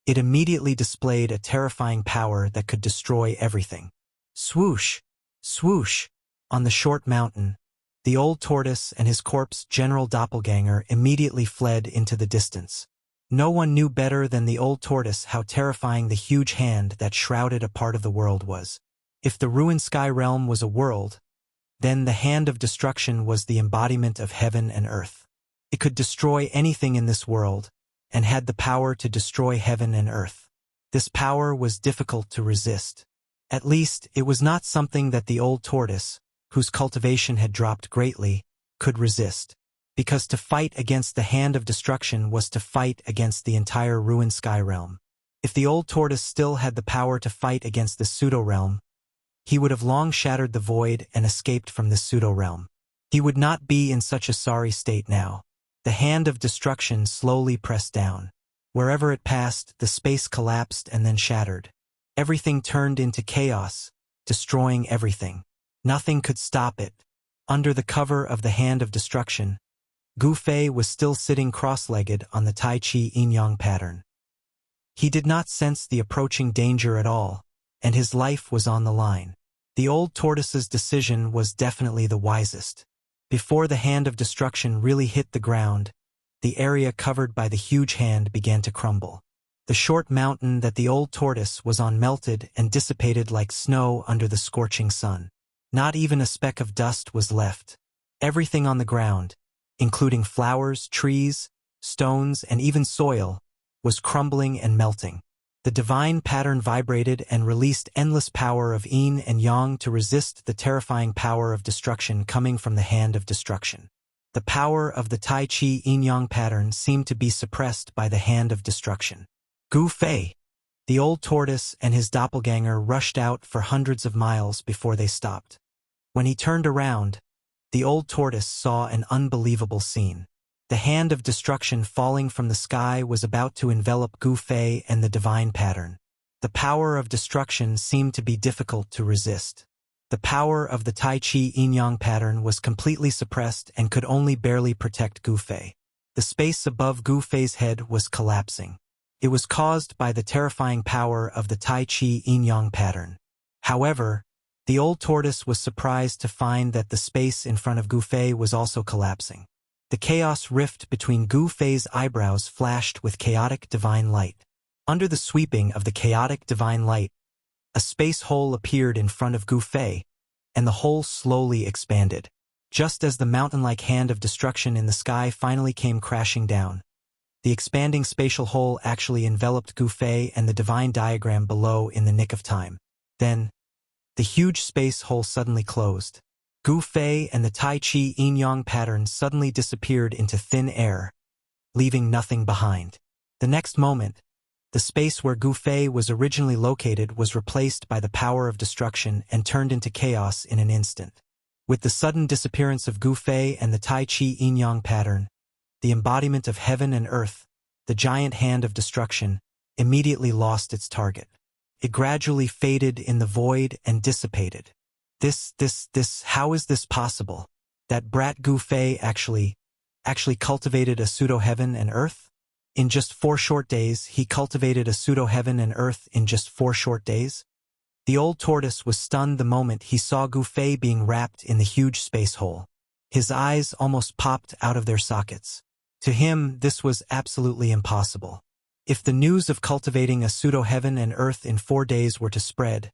it immediately displayed a terrifying power that could destroy everything. Swoosh! Swoosh! On the short mountain, the old tortoise and his corpse general doppelganger immediately fled into the distance. No one knew better than the old tortoise how terrifying the huge hand that shrouded a part of the world was. If the ruined sky realm was a world, then the hand of destruction was the embodiment of heaven and earth. It could destroy anything in this world, and had the power to destroy heaven and earth. This power was difficult to resist. At least, it was not something that the old tortoise, whose cultivation had dropped greatly, could resist. Because to fight against the hand of destruction was to fight against the entire ruined sky realm. If the old tortoise still had the power to fight against this pseudo-realm, he would have long shattered the void and escaped from this pseudo-realm. He would not be in such a sorry state now. The hand of destruction slowly pressed down. Wherever it passed, the space collapsed and then shattered. Everything turned into chaos, destroying everything. Nothing could stop it. Under the cover of the hand of destruction, Gu Fei was still sitting cross-legged on the Tai Chi yin-yang pattern. He did not sense the approaching danger at all, and his life was on the line. The old tortoise's decision was definitely the wisest. Before the hand of destruction really hit the ground, the area covered by the huge hand began to crumble. The short mountain that the old tortoise was on melted and dissipated like snow under the scorching sun. Not even a speck of dust was left. Everything on the ground, including flowers, trees, stones, and even soil, was crumbling and melting. The divine pattern vibrated and released endless power of yin and yang to resist the terrifying power of destruction coming from the hand of destruction. The power of the Tai Chi yin-yang pattern seemed to be suppressed by the hand of destruction. Gu Fei! The old tortoise and his doppelganger rushed out for hundreds of miles before they stopped. When he turned around, the old tortoise saw an unbelievable scene. The hand of destruction falling from the sky was about to envelop Gu Fei and the divine pattern. The power of destruction seemed to be difficult to resist. The power of the Tai Chi yin-yang pattern was completely suppressed and could only barely protect Gu Fei. The space above Gu Fei's head was collapsing. It was caused by the terrifying power of the Tai Chi yin-yang pattern. However, the old tortoise was surprised to find that the space in front of Gu Fei was also collapsing. The chaos rift between Gu Fei's eyebrows flashed with chaotic divine light. Under the sweeping of the chaotic divine light, a space hole appeared in front of Gu Fei, and the hole slowly expanded. Just as the mountain-like hand of destruction in the sky finally came crashing down, the expanding spatial hole actually enveloped Gu Fei and the divine diagram below in the nick of time. Then, the huge space hole suddenly closed. Gu Fei and the Tai Chi yin-yang pattern suddenly disappeared into thin air, leaving nothing behind. The next moment, the space where Gu Fei was originally located was replaced by the power of destruction and turned into chaos in an instant. With the sudden disappearance of Gu Fei and the Tai Chi yin-yang pattern, the embodiment of heaven and earth, the giant hand of destruction, immediately lost its target. It gradually faded in the void and dissipated. How is this possible? That brat Gu Fei actually cultivated a pseudo-heaven and earth? In just 4 short days, he cultivated a pseudo-heaven and earth in just 4 short days? The old tortoise was stunned the moment he saw Gu Fei being wrapped in the huge space hole. His eyes almost popped out of their sockets. To him, this was absolutely impossible. If the news of cultivating a pseudo-heaven and earth in 4 days were to spread,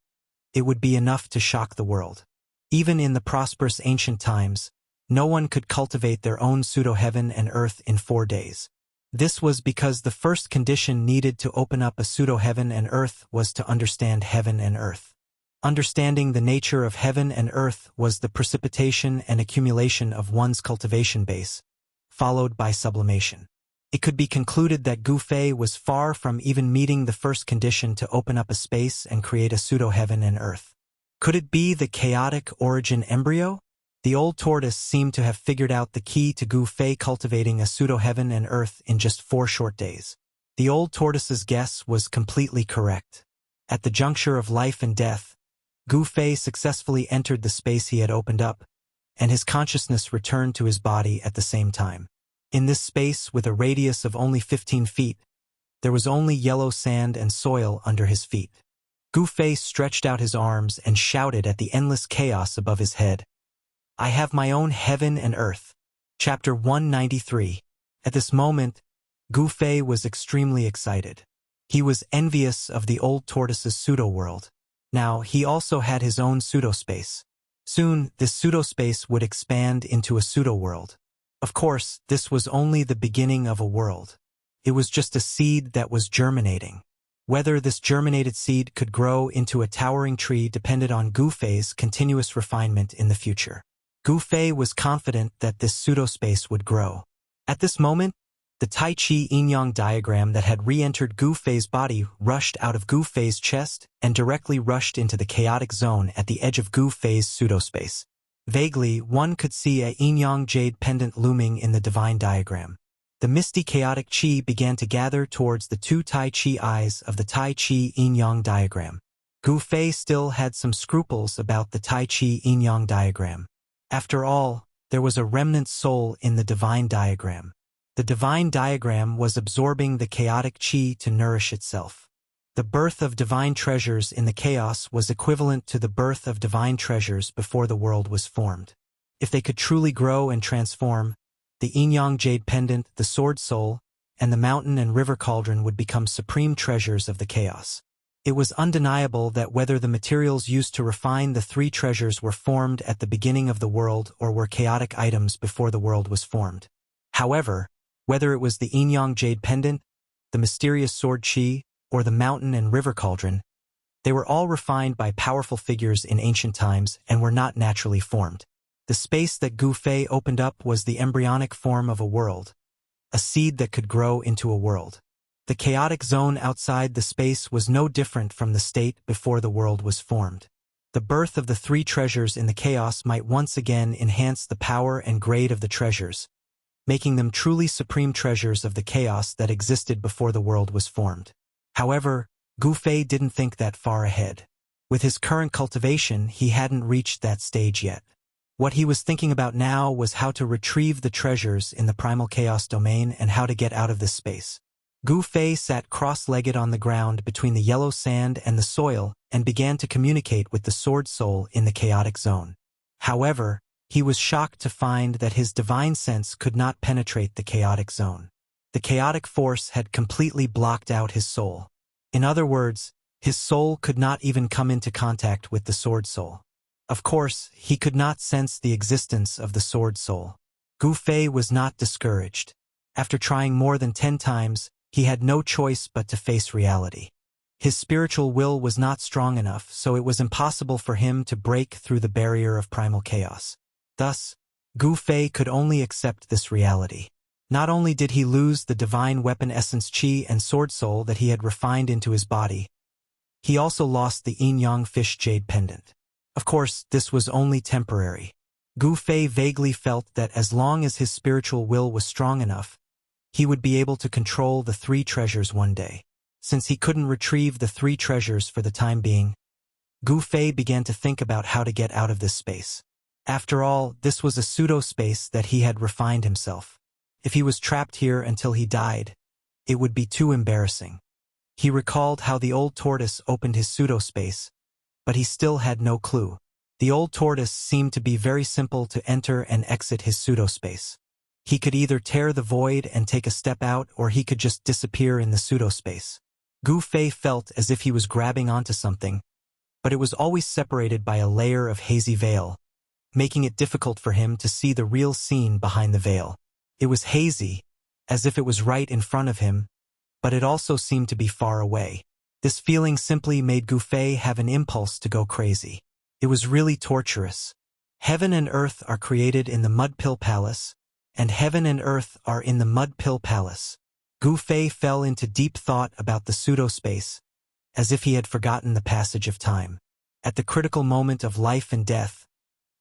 it would be enough to shock the world. Even in the prosperous ancient times, no one could cultivate their own pseudo-heaven and earth in 4 days. This was because the first condition needed to open up a pseudo-heaven and earth was to understand heaven and earth. Understanding the nature of heaven and earth was the precipitation and accumulation of one's cultivation base, followed by sublimation. It could be concluded that Gu Fei was far from even meeting the first condition to open up a space and create a pseudo-heaven and earth. Could it be the chaotic origin embryo? The old tortoise seemed to have figured out the key to Gu Fei cultivating a pseudo-heaven and earth in just 4 short days. The old tortoise's guess was completely correct. At the juncture of life and death, Gu Fei successfully entered the space he had opened up, and his consciousness returned to his body at the same time. In this space, with a radius of only 15 feet, there was only yellow sand and soil under his feet. Gu Fei stretched out his arms and shouted at the endless chaos above his head. I have my own heaven and earth. Chapter 193. At this moment, Gu Fei was extremely excited. He was envious of the old tortoise's pseudo-world. Now, he also had his own pseudo-space. Soon, this pseudo-space would expand into a pseudo-world. Of course, this was only the beginning of a world. It was just a seed that was germinating. Whether this germinated seed could grow into a towering tree depended on Gu Fei's continuous refinement in the future. Gu Fei was confident that this pseudo-space would grow. At this moment, the Tai Chi yin-yang diagram that had re-entered Gu Fei's body rushed out of Gu Fei's chest and directly rushed into the chaotic zone at the edge of Gu Fei's pseudo-space. Vaguely, one could see a yin-yang jade pendant looming in the divine diagram. The misty chaotic chi began to gather towards the 2 Tai Chi eyes of the Tai Chi yin-yang diagram. Gu Fei still had some scruples about the Tai Chi yin-yang diagram. After all, there was a remnant soul in the divine diagram. The divine diagram was absorbing the chaotic chi to nourish itself. The birth of divine treasures in the chaos was equivalent to the birth of divine treasures before the world was formed. If they could truly grow and transform, the yin-yang jade pendant, the sword soul, and the mountain and river cauldron would become supreme treasures of the chaos. It was undeniable that whether the materials used to refine the 3 treasures were formed at the beginning of the world or were chaotic items before the world was formed. However, whether it was the yin-yang jade pendant, the mysterious sword chi, or the mountain and river cauldron, they were all refined by powerful figures in ancient times and were not naturally formed. The space that Gu Fei opened up was the embryonic form of a world, a seed that could grow into a world. The chaotic zone outside the space was no different from the state before the world was formed. The birth of the 3 treasures in the chaos might once again enhance the power and grade of the treasures, making them truly supreme treasures of the chaos that existed before the world was formed. However, Gu Fei didn't think that far ahead. With his current cultivation, he hadn't reached that stage yet. What he was thinking about now was how to retrieve the treasures in the primal chaos domain and how to get out of this space. Gu Fei sat cross-legged on the ground between the yellow sand and the soil and began to communicate with the sword soul in the chaotic zone. However, he was shocked to find that his divine sense could not penetrate the chaotic zone. The chaotic force had completely blocked out his soul. In other words, his soul could not even come into contact with the sword soul. Of course, he could not sense the existence of the sword soul. Gu Fei was not discouraged. After trying more than 10 times, he had no choice but to face reality. His spiritual will was not strong enough, so it was impossible for him to break through the barrier of primal chaos. Thus, Gu Fei could only accept this reality. Not only did he lose the divine weapon essence chi and sword soul that he had refined into his body, he also lost the yin-yang fish jade pendant. Of course, this was only temporary. Gu Fei vaguely felt that as long as his spiritual will was strong enough, he would be able to control the 3 treasures one day. Since he couldn't retrieve the 3 treasures for the time being, Gu Fei began to think about how to get out of this space. After all, this was a pseudo-space that he had refined himself. If he was trapped here until he died, It would be too embarrassing. He recalled how the old tortoise opened his pseudo-space, but he still had no clue. The old tortoise seemed to be very simple to enter and exit his pseudo-space. He could either tear the void and take a step out, or he could just disappear in the pseudo-space. Gu Fei felt as if he was grabbing onto something, but it was always separated by a layer of hazy veil, making it difficult for him to see the real scene behind the veil. It was hazy, as if it was right in front of him, but it also seemed to be far away. This feeling simply made Gu Fei have an impulse to go crazy. It was really torturous. Heaven and earth are created in the Mud Pill Palace, and heaven and earth are in the Mud Pill Palace. Gu Fei fell into deep thought about the pseudo-space, as if he had forgotten the passage of time. At the critical moment of life and death,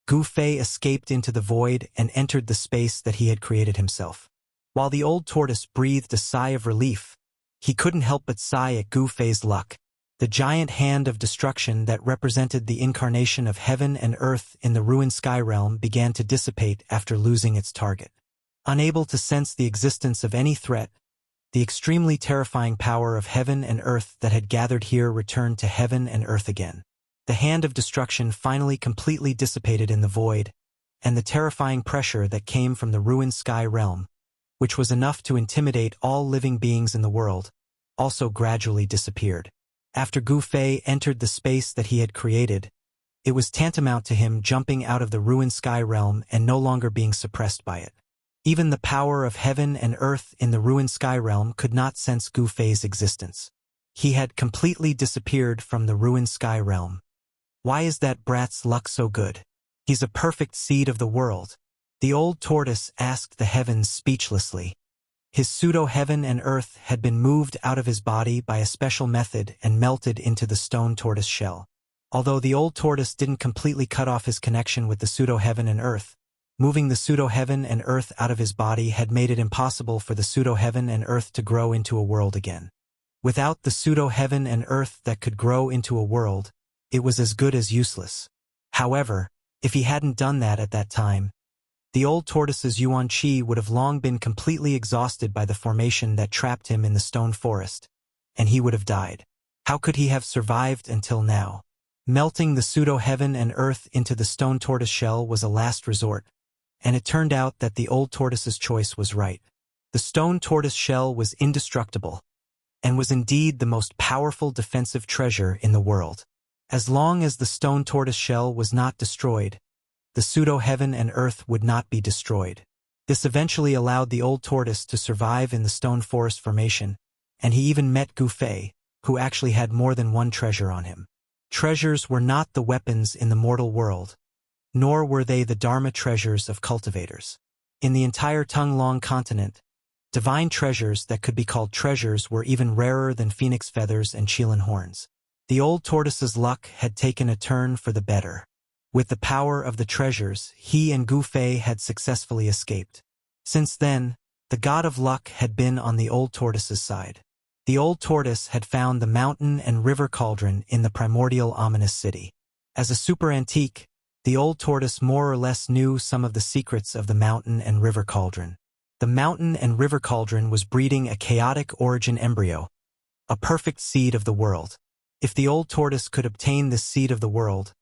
Gu Fei escaped into the void and entered the space that he had created himself. While the old tortoise breathed a sigh of relief, he couldn't help but sigh at Gu Fei's luck. The giant hand of destruction that represented the incarnation of heaven and earth in the ruined sky realm began to dissipate after losing its target. Unable to sense the existence of any threat, the extremely terrifying power of heaven and earth that had gathered here returned to heaven and earth again. The hand of destruction finally completely dissipated in the void, and the terrifying pressure that came from the ruined sky realm, which was enough to intimidate all living beings in the world, also gradually disappeared. After Gu Fei entered the space that he had created, it was tantamount to him jumping out of the ruined sky realm and no longer being suppressed by it. Even the power of heaven and earth in the ruined sky realm could not sense Gu Fei's existence. He had completely disappeared from the ruined sky realm. Why is that brat's luck so good? He's a perfect seed of the world. The old tortoise asked the heavens speechlessly. His pseudo-heaven and earth had been moved out of his body by a special method and melted into the stone tortoise shell. Although the old tortoise didn't completely cut off his connection with the pseudo-heaven and earth, moving the pseudo-heaven and earth out of his body had made it impossible for the pseudo-heaven and earth to grow into a world again. Without the pseudo-heaven and earth that could grow into a world, it was as good as useless. However, if he hadn't done that at that time, the old tortoise's Yuan Qi would have long been completely exhausted by the formation that trapped him in the stone forest, and he would have died. How could he have survived until now? Melting the pseudo-heaven and earth into the stone tortoise shell was a last resort, and it turned out that the old tortoise's choice was right. The stone tortoise shell was indestructible, and was indeed the most powerful defensive treasure in the world. As long as the stone tortoise shell was not destroyed, the pseudo-heaven and earth would not be destroyed. This eventually allowed the old tortoise to survive in the stone forest formation, and he even met Gu Fei, who actually had more than one treasure on him. Treasures were not the weapons in the mortal world, nor were they the Dharma treasures of cultivators. In the entire Tonglong continent, divine treasures that could be called treasures were even rarer than phoenix feathers and qilin horns. The old tortoise's luck had taken a turn for the better. With the power of the treasures, he and Gu Fei had successfully escaped. Since then, the god of luck had been on the old tortoise's side. The old tortoise had found the mountain and river cauldron in the primordial ominous city. As a super antique, the old tortoise more or less knew some of the secrets of the mountain and river cauldron. The mountain and river cauldron was breeding a chaotic origin embryo, a perfect seed of the world. If the old tortoise could obtain this seed of the world,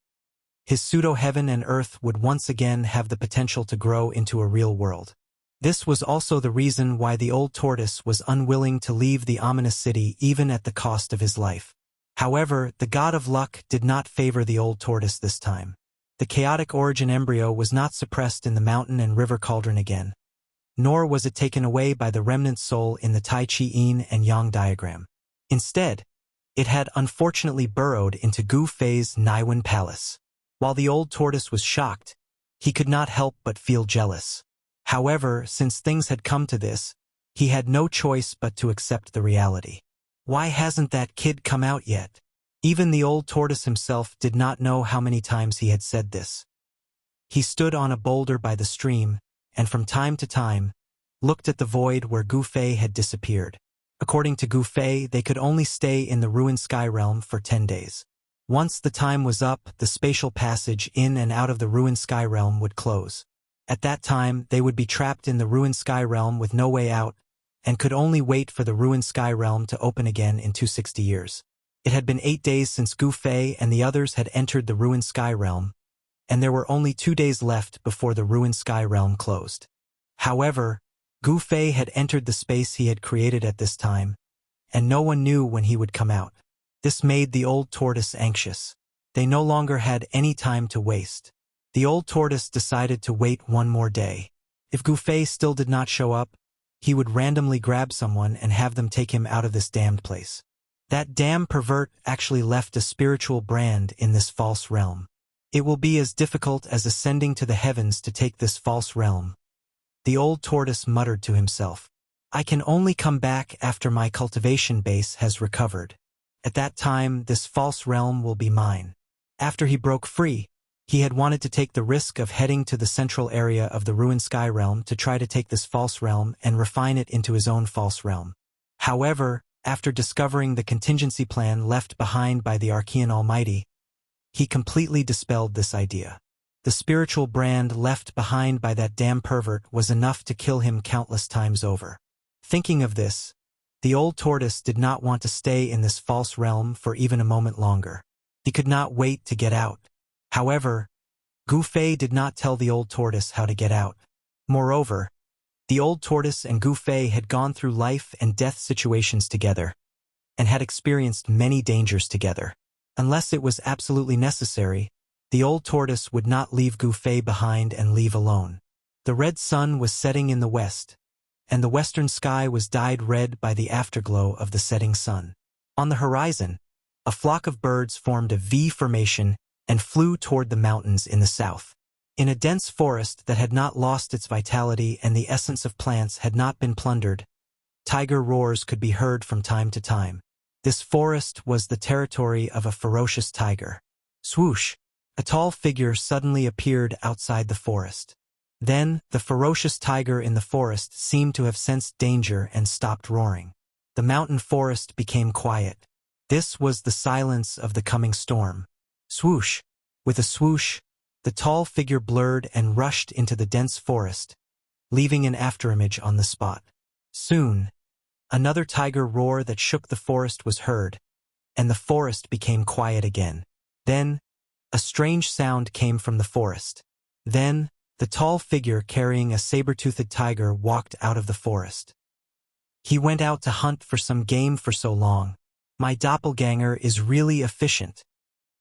his pseudo-heaven and earth would once again have the potential to grow into a real world. This was also the reason why the old tortoise was unwilling to leave the ominous city even at the cost of his life. However, the god of luck did not favor the old tortoise this time. The chaotic origin embryo was not suppressed in the mountain and river cauldron again, nor was it taken away by the remnant soul in the Tai Chi Yin and Yang diagram. Instead, it had unfortunately burrowed into Gu Fei's Naiwen Palace. While the old tortoise was shocked, he could not help but feel jealous. However, since things had come to this, he had no choice but to accept the reality. Why hasn't that kid come out yet? Even the old tortoise himself did not know how many times he had said this. He stood on a boulder by the stream, and from time to time, looked at the void where Gu Fei had disappeared. According to Gu Fei, they could only stay in the ruined sky realm for 10 days. Once the time was up, the spatial passage in and out of the ruined sky realm would close. At that time, they would be trapped in the ruined sky realm with no way out, and could only wait for the ruined Sky Realm to open again in 260 years. It had been 8 days since Gu Fei and the others had entered the ruined Sky Realm, and there were only 2 days left before the ruined Sky Realm closed. However, Gu Fei had entered the space he had created at this time, and no one knew when he would come out. This made the old tortoise anxious. They no longer had any time to waste. The old tortoise decided to wait one more day. If Gu Fei still did not show up, he would randomly grab someone and have them take him out of this damned place. That damn pervert actually left a spiritual brand in this false realm. It will be as difficult as ascending to the heavens to take this false realm. The old tortoise muttered to himself. I can only come back after my cultivation base has recovered. At that time, this false realm will be mine. After he broke free, he had wanted to take the risk of heading to the central area of the ruined Sky Realm to try to take this false realm and refine it into his own false realm. However, after discovering the contingency plan left behind by the Archean Almighty, he completely dispelled this idea. The spiritual brand left behind by that damn pervert was enough to kill him countless times over. Thinking of this, the old tortoise did not want to stay in this false realm for even a moment longer. He could not wait to get out. However, Gu Fei did not tell the old tortoise how to get out. Moreover, the old tortoise and Gu Fei had gone through life and death situations together, and had experienced many dangers together. Unless it was absolutely necessary, the old tortoise would not leave Gu Fei behind and leave alone. The red sun was setting in the west, and the western sky was dyed red by the afterglow of the setting sun. On the horizon, a flock of birds formed a V formation and flew toward the mountains in the south. In a dense forest that had not lost its vitality and the essence of plants had not been plundered, tiger roars could be heard from time to time. This forest was the territory of a ferocious tiger. Swoosh! A tall figure suddenly appeared outside the forest. Then, the ferocious tiger in the forest seemed to have sensed danger and stopped roaring. The mountain forest became quiet. This was the silence of the coming storm. Swoosh! With a swoosh, the tall figure blurred and rushed into the dense forest, leaving an afterimage on the spot. Soon, another tiger roar that shook the forest was heard, and the forest became quiet again. Then, a strange sound came from the forest. Then, the tall figure carrying a saber-toothed tiger walked out of the forest. He went out to hunt for some game for so long. My doppelganger is really efficient.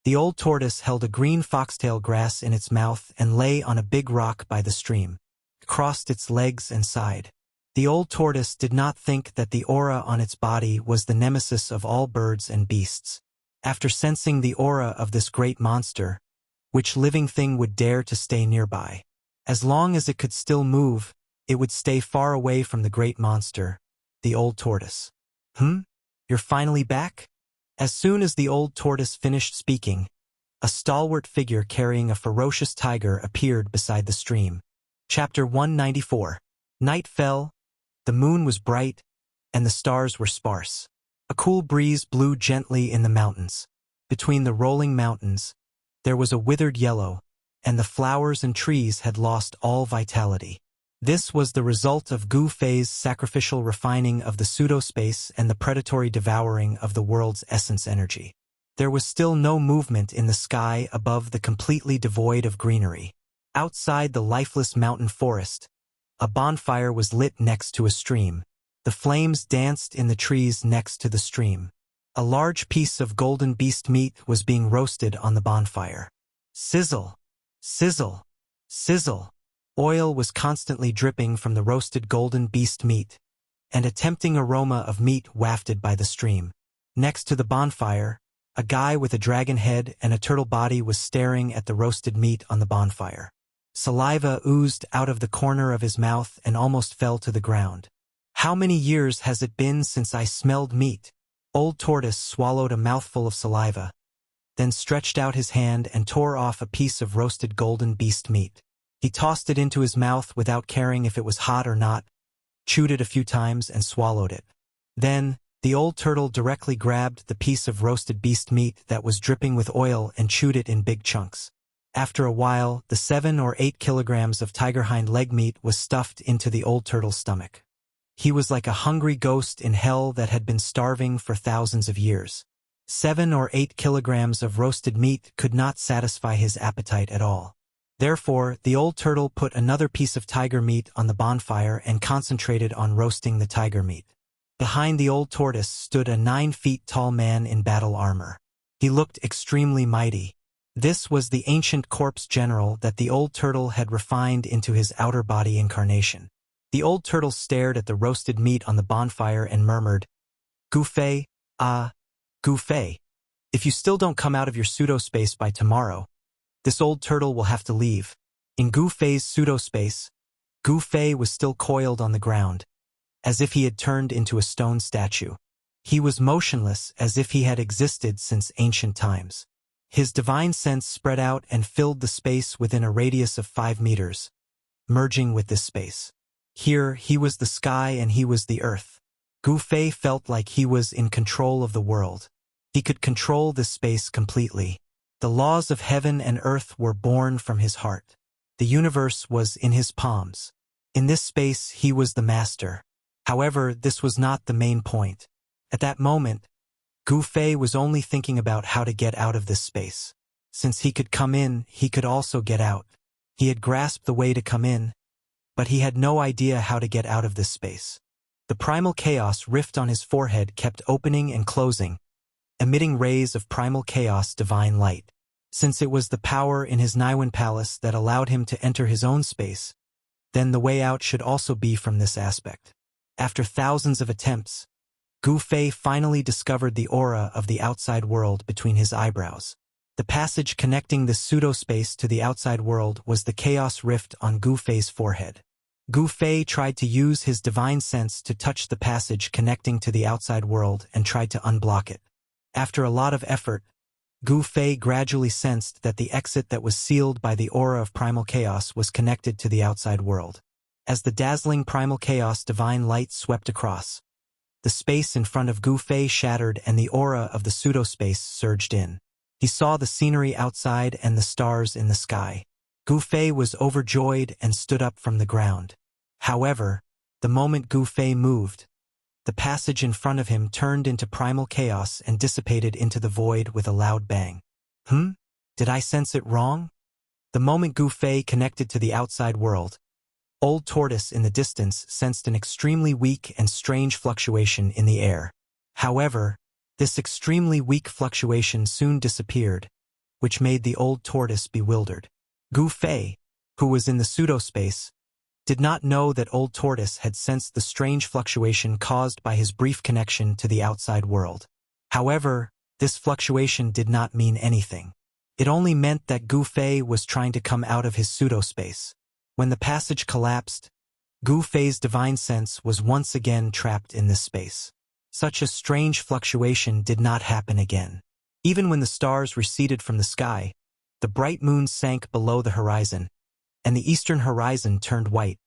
The old tortoise held a green foxtail grass in its mouth and lay on a big rock by the stream. It crossed its legs and sighed. The old tortoise did not think that the aura on its body was the nemesis of all birds and beasts. After sensing the aura of this great monster, which living thing would dare to stay nearby? As long as it could still move, it would stay far away from the great monster, the old tortoise. You're finally back? As soon as the old tortoise finished speaking, a stalwart figure carrying a ferocious tiger appeared beside the stream. Chapter 194. Night fell, the moon was bright, and the stars were sparse. A cool breeze blew gently in the mountains. Between the rolling mountains, there was a withered yellow, and the flowers and trees had lost all vitality. This was the result of Gu Fei's sacrificial refining of the pseudo-space and the predatory devouring of the world's essence energy. There was still no movement in the sky above the completely devoid of greenery. Outside the lifeless mountain forest, a bonfire was lit next to a stream. The flames danced in the trees next to the stream. A large piece of golden beast meat was being roasted on the bonfire. Sizzle! Sizzle! Sizzle! Oil was constantly dripping from the roasted golden beast meat, and a tempting aroma of meat wafted by the stream. Next to the bonfire, a guy with a dragon head and a turtle body was staring at the roasted meat on the bonfire. Saliva oozed out of the corner of his mouth and almost fell to the ground. How many years has it been since I smelled meat? Old Tortoise swallowed a mouthful of saliva, then stretched out his hand and tore off a piece of roasted golden beast meat. He tossed it into his mouth without caring if it was hot or not, chewed it a few times and swallowed it. Then, the old turtle directly grabbed the piece of roasted beast meat that was dripping with oil and chewed it in big chunks. After a while, the 7 or 8 kilograms of tiger hind leg meat was stuffed into the old turtle's stomach. He was like a hungry ghost in hell that had been starving for thousands of years. 7 or 8 kilograms of roasted meat could not satisfy his appetite at all. Therefore, the old turtle put another piece of tiger meat on the bonfire and concentrated on roasting the tiger meat. Behind the old tortoise stood a 9 feet tall man in battle armor. He looked extremely mighty. This was the ancient corpse general that the old turtle had refined into his outer body incarnation. The old turtle stared at the roasted meat on the bonfire and murmured, "Gufei, Gufei, if you still don't come out of your pseudo-space by tomorrow, this old turtle will have to leave." In Gufei's pseudo-space, Gufei was still coiled on the ground, as if he had turned into a stone statue. He was motionless as if he had existed since ancient times. His divine sense spread out and filled the space within a radius of 5 meters, merging with this space. Here, he was the sky and he was the earth. Gufei felt like he was in control of the world. He could control this space completely. The laws of heaven and earth were born from his heart. The universe was in his palms. In this space, he was the master. However, this was not the main point. At that moment, Gufei was only thinking about how to get out of this space. Since he could come in, he could also get out. He had grasped the way to come in, but he had no idea how to get out of this space. The primal chaos rift on his forehead kept opening and closing, emitting rays of primal chaos divine light. Since it was the power in his Niwen palace that allowed him to enter his own space, then the way out should also be from this aspect. After thousands of attempts, Gufei finally discovered the aura of the outside world between his eyebrows. The passage connecting this pseudo-space to the outside world was the chaos rift on Gufei's forehead. Gufei tried to use his divine sense to touch the passage connecting to the outside world and tried to unblock it. After a lot of effort, Gufei gradually sensed that the exit that was sealed by the aura of primal chaos was connected to the outside world. As the dazzling primal chaos divine light swept across, the space in front of Gufei shattered and the aura of the pseudo-space surged in. He saw the scenery outside and the stars in the sky. Gufei was overjoyed and stood up from the ground. However, the moment Gufei moved, the passage in front of him turned into primal chaos and dissipated into the void with a loud bang. Did I sense it wrong? The moment Gufei connected to the outside world, Old Tortoise in the distance sensed an extremely weak and strange fluctuation in the air. However, this extremely weak fluctuation soon disappeared, which made the Old Tortoise bewildered. Gufei, who was in the pseudo-space, did not know that Old Tortoise had sensed the strange fluctuation caused by his brief connection to the outside world. However, this fluctuation did not mean anything. It only meant that Gufei was trying to come out of his pseudo-space. When the passage collapsed, Gufei's divine sense was once again trapped in this space. Such a strange fluctuation did not happen again. Even when the stars receded from the sky, the bright moon sank below the horizon, and the eastern horizon turned white.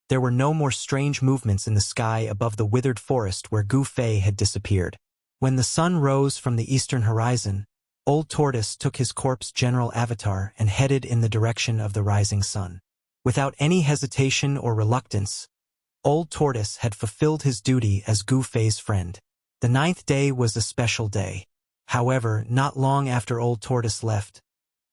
There were no more strange movements in the sky above the withered forest where Gufei had disappeared. When the sun rose from the eastern horizon, Old Tortoise took his corpse general avatar and headed in the direction of the rising sun. Without any hesitation or reluctance, Old Tortoise had fulfilled his duty as Gufei's friend. The 9th day was a special day. However, not long after Old Tortoise left,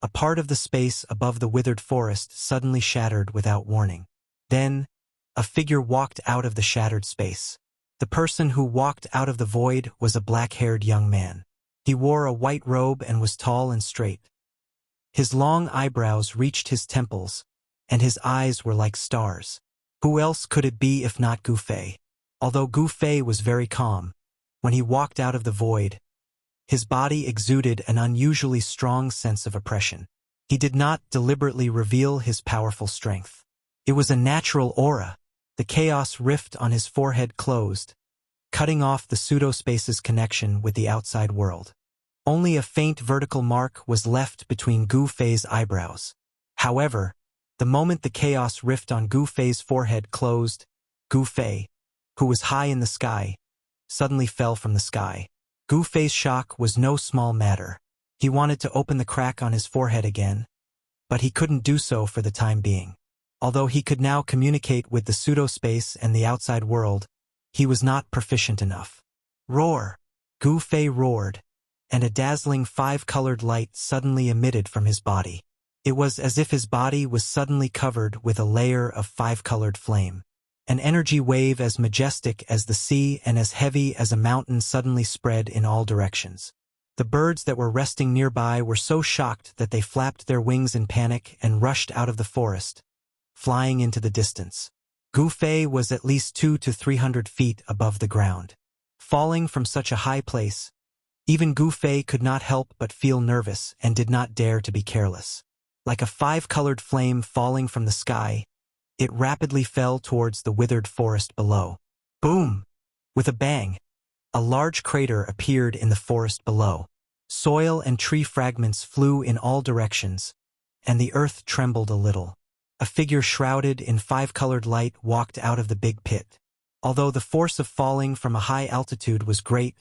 a part of the space above the withered forest suddenly shattered without warning. Then, a figure walked out of the shattered space. The person who walked out of the void was a black-haired young man. He wore a white robe and was tall and straight. His long eyebrows reached his temples, and his eyes were like stars. Who else could it be if not Gufei? Although Gufei was very calm, when he walked out of the void, his body exuded an unusually strong sense of oppression. He did not deliberately reveal his powerful strength. It was a natural aura. The chaos rift on his forehead closed, cutting off the pseudo-space's connection with the outside world. Only a faint vertical mark was left between Gufei's eyebrows. However, the moment the chaos rift on Gufei's forehead closed, Gufei, who was high in the sky, suddenly fell from the sky. Gufei's shock was no small matter. He wanted to open the crack on his forehead again, but he couldn't do so for the time being. Although he could now communicate with the pseudo-space and the outside world, He was not proficient enough. Roar! Gu Fei roared, and a dazzling five-colored light suddenly emitted from his body. It was as if his body was suddenly covered with a layer of five-colored flame. An energy wave as majestic as the sea and as heavy as a mountain suddenly spread in all directions. The birds that were resting nearby were so shocked that they flapped their wings in panic and rushed out of the forest, flying into the distance. Gu Fei was at least 200 to 300 feet above the ground. Falling from such a high place, even Gu Fei could not help but feel nervous and did not dare to be careless. Like a five-colored flame falling from the sky, it rapidly fell towards the withered forest below. Boom! With a bang, a large crater appeared in the forest below. Soil and tree fragments flew in all directions, and the earth trembled a little. A figure shrouded in five-colored light walked out of the big pit. Although the force of falling from a high altitude was great,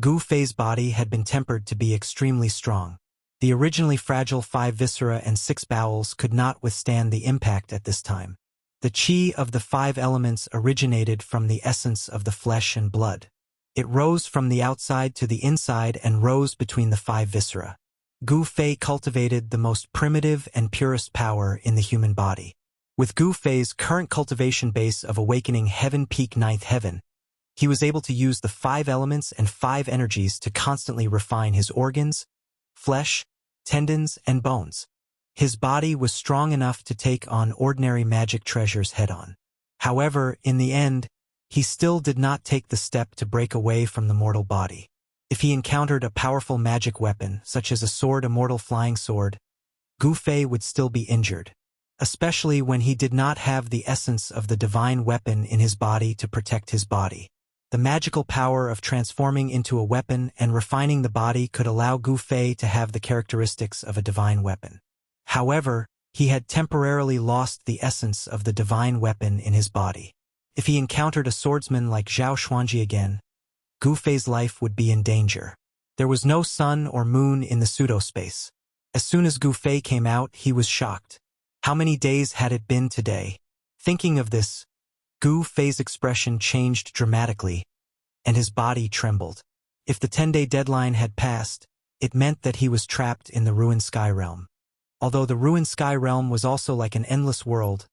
Gu Fei's body had been tempered to be extremely strong. The originally fragile 5 viscera and 6 bowels could not withstand the impact at this time. The qi of the 5 elements originated from the essence of the flesh and blood. It rose from the outside to the inside and rose between the 5 viscera. Gu Fei cultivated the most primitive and purest power in the human body. With Gu Fei's current cultivation base of awakening heaven peak 9th heaven, he was able to use the 5 elements and 5 energies to constantly refine his organs, flesh, tendons, and bones. His body was strong enough to take on ordinary magic treasures head-on. However, in the end, he still did not take the step to break away from the mortal body. If he encountered a powerful magic weapon, such as a sword, Immortal flying sword, Gu Fei would still be injured, especially when he did not have the essence of the divine weapon in his body to protect his body. The magical power of transforming into a weapon and refining the body could allow Gu Fei to have the characteristics of a divine weapon. However, he had temporarily lost the essence of the divine weapon in his body. If he encountered a swordsman like Zhao Xuanji again, Gu Fei's life would be in danger. There was no sun or moon in the pseudo-space. As soon as Gu Fei came out, he was shocked. How many days had it been today? Thinking of this, Gu Fei's expression changed dramatically, and his body trembled. If the 10-day deadline had passed, it meant that he was trapped in the ruined sky realm. Although the ruined sky realm was also like an endless world,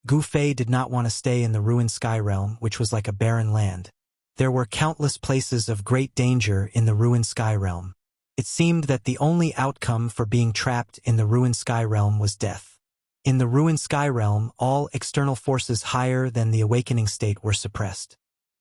Gu Fei did not want to stay in the ruined sky realm, which was like a barren land. There were countless places of great danger in the ruined sky realm. It seemed that the only outcome for being trapped in the ruined sky realm was death. In the ruined sky realm, all external forces higher than the awakening state were suppressed.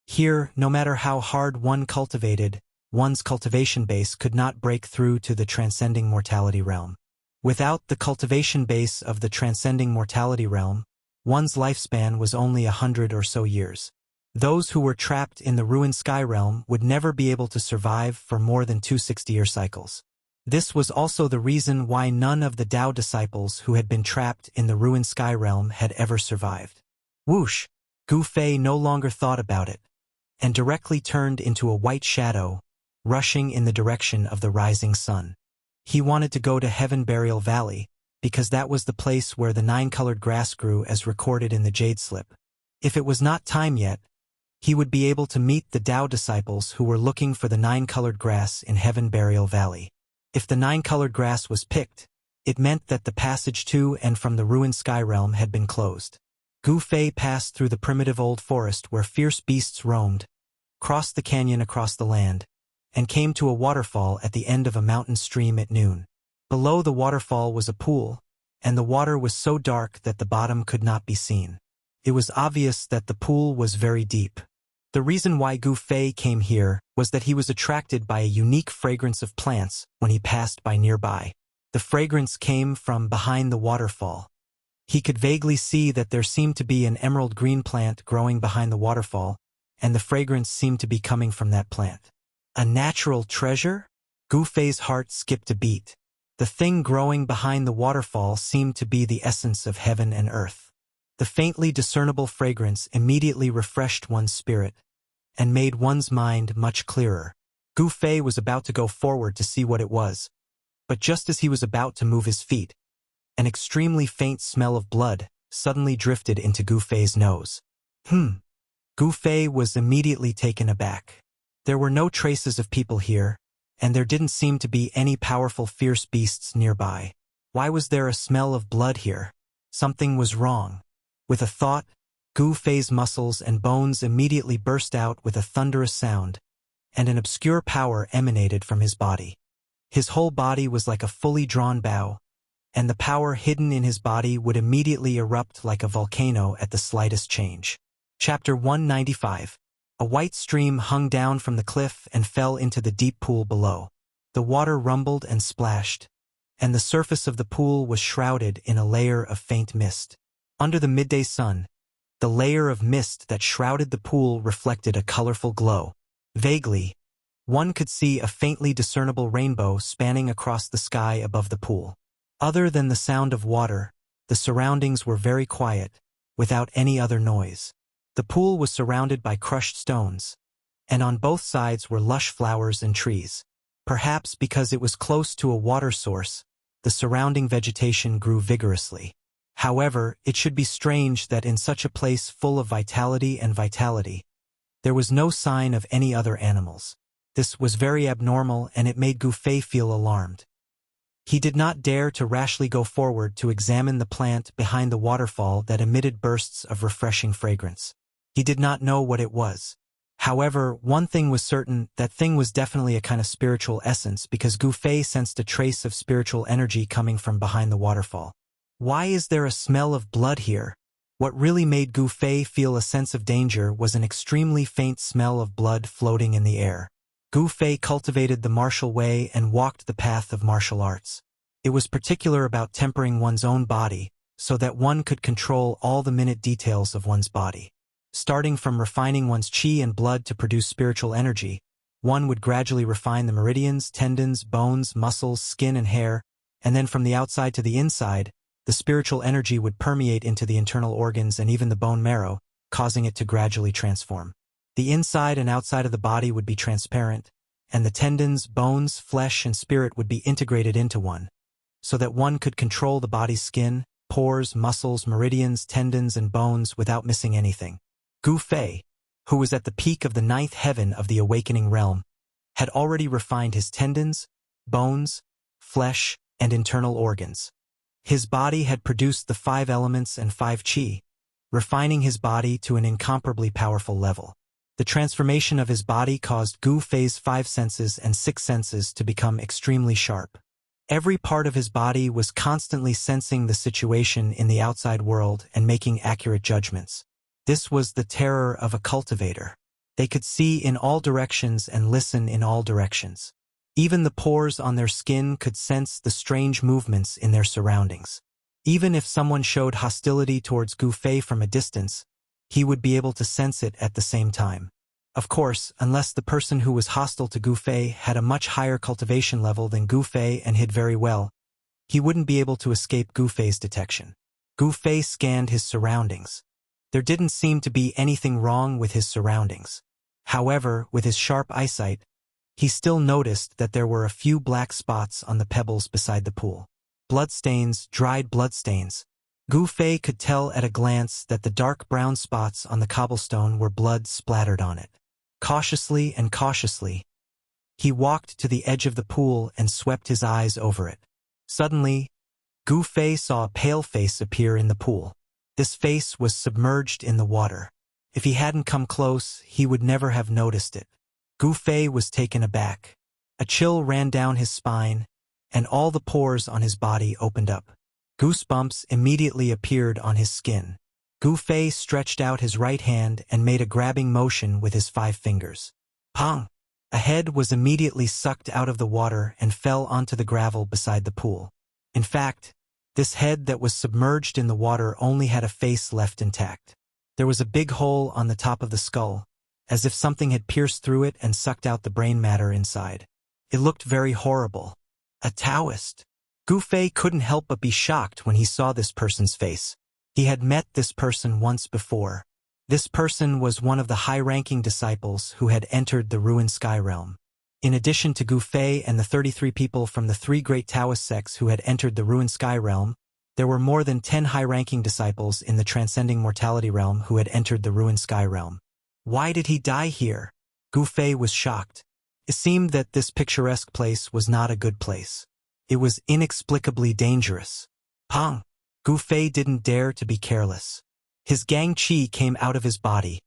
Here, no matter how hard one cultivated, one's cultivation base could not break through to the transcending mortality realm. Without the cultivation base of the transcending mortality realm, one's lifespan was only 100 or so years. Those who were trapped in the ruined sky realm would never be able to survive for more than 2 60-year cycles. This was also the reason why none of the Tao disciples who had been trapped in the ruined sky realm had ever survived. Whoosh! Gu Fei no longer thought about it, and directly turned into a white shadow, rushing in the direction of the rising sun. He wanted to go to Heaven Burial Valley, because that was the place where the 9-colored grass grew as recorded in the Jade Slip. If it was not time yet, he would be able to meet the Tao disciples who were looking for the 9-colored grass in Heaven Burial Valley. If the 9-colored grass was picked, it meant that the passage to and from the ruined sky realm had been closed. Gu Fei passed through the primitive old forest where fierce beasts roamed, crossed the canyon across the land, and came to a waterfall at the end of a mountain stream at noon. Below the waterfall was a pool, and the water was so dark that the bottom could not be seen. It was obvious that the pool was very deep. The reason why Gu Fei came here was that he was attracted by a unique fragrance of plants when he passed by nearby. The fragrance came from behind the waterfall. He could vaguely see that there seemed to be an emerald green plant growing behind the waterfall, and the fragrance seemed to be coming from that plant. A natural treasure? Gu Fei's heart skipped a beat. The thing growing behind the waterfall seemed to be the essence of heaven and earth. The faintly discernible fragrance immediately refreshed one's spirit and made one's mind much clearer. Gu Fei was about to go forward to see what it was, but just as he was about to move his feet, an extremely faint smell of blood suddenly drifted into Gu Fei's nose. Gu Fei was immediately taken aback. There were no traces of people here, and there didn't seem to be any powerful fierce beasts nearby. Why was there a smell of blood here? Something was wrong. With a thought, Gu Fei's muscles and bones immediately burst out with a thunderous sound, and an obscure power emanated from his body. His whole body was like a fully drawn bow, and the power hidden in his body would immediately erupt like a volcano at the slightest change. Chapter 195. A white stream hung down from the cliff and fell into the deep pool below. The water rumbled and splashed, and the surface of the pool was shrouded in a layer of faint mist. Under the midday sun, the layer of mist that shrouded the pool reflected a colorful glow. Vaguely, one could see a faintly discernible rainbow spanning across the sky above the pool. Other than the sound of water, the surroundings were very quiet, without any other noise. The pool was surrounded by crushed stones, and on both sides were lush flowers and trees. Perhaps because it was close to a water source, the surrounding vegetation grew vigorously. However, it should be strange that in such a place full of vitality, there was no sign of any other animals. This was very abnormal, and it made Gu Fei feel alarmed. He did not dare to rashly go forward to examine the plant behind the waterfall that emitted bursts of refreshing fragrance. He did not know what it was. However, one thing was certain, that thing was definitely a kind of spiritual essence, because Gu Fei sensed a trace of spiritual energy coming from behind the waterfall. Why is there a smell of blood here? What really made Gu Fei feel a sense of danger was an extremely faint smell of blood floating in the air. Gu Fei cultivated the martial way and walked the path of martial arts. It was particular about tempering one's own body, so that one could control all the minute details of one's body. Starting from refining one's qi and blood to produce spiritual energy, one would gradually refine the meridians, tendons, bones, muscles, skin, and hair, and then from the outside to the inside, the spiritual energy would permeate into the internal organs and even the bone marrow, causing it to gradually transform. The inside and outside of the body would be transparent, and the tendons, bones, flesh, and spirit would be integrated into one, so that one could control the body's skin, pores, muscles, meridians, tendons, and bones without missing anything. Gu Fei, who was at the peak of the ninth heaven of the awakening realm, had already refined his tendons, bones, flesh, and internal organs. His body had produced the 5 elements and 5 qi, refining his body to an incomparably powerful level. The transformation of his body caused Gu Fei's 5 senses and 6 senses to become extremely sharp. Every part of his body was constantly sensing the situation in the outside world and making accurate judgments. This was the terror of a cultivator. They could see in all directions and listen in all directions. Even the pores on their skin could sense the strange movements in their surroundings. Even if someone showed hostility towards Gu Fei from a distance, he would be able to sense it at the same time. Of course, unless the person who was hostile to Gu Fei had a much higher cultivation level than Gu Fei and hid very well, he wouldn't be able to escape Gu Fei's detection. Gu Fei scanned his surroundings. There didn't seem to be anything wrong with his surroundings. However, with his sharp eyesight, he still noticed that there were a few black spots on the pebbles beside the pool. Bloodstains, dried bloodstains. Gu Fei could tell at a glance that the dark brown spots on the cobblestone were blood splattered on it. Cautiously, he walked to the edge of the pool and swept his eyes over it. Suddenly, Gu Fei saw a pale face appear in the pool. This face was submerged in the water. If he hadn't come close, he would never have noticed it. Gu Fei was taken aback. A chill ran down his spine, and all the pores on his body opened up. Goosebumps immediately appeared on his skin. Gu Fei stretched out his right hand and made a grabbing motion with his 5 fingers. Pong! A head was immediately sucked out of the water and fell onto the gravel beside the pool. In fact, this head that was submerged in the water only had a face left intact. There was a big hole on the top of the skull, as if something had pierced through it and sucked out the brain matter inside. It looked very horrible. A Taoist. Gu Fei couldn't help but be shocked when he saw this person's face. He had met this person once before. This person was one of the high-ranking disciples who had entered the ruined sky realm. In addition to Gu Fei and the 33 people from the 3 great Taoist sects who had entered the ruined sky realm, there were more than 10 high-ranking disciples in the transcending mortality realm who had entered the ruined sky realm. Why did he die here? Gu Fei was shocked. It seemed that this picturesque place was not a good place. It was inexplicably dangerous. Pang! Gu Fei didn't dare to be careless. His gang qi came out of his body,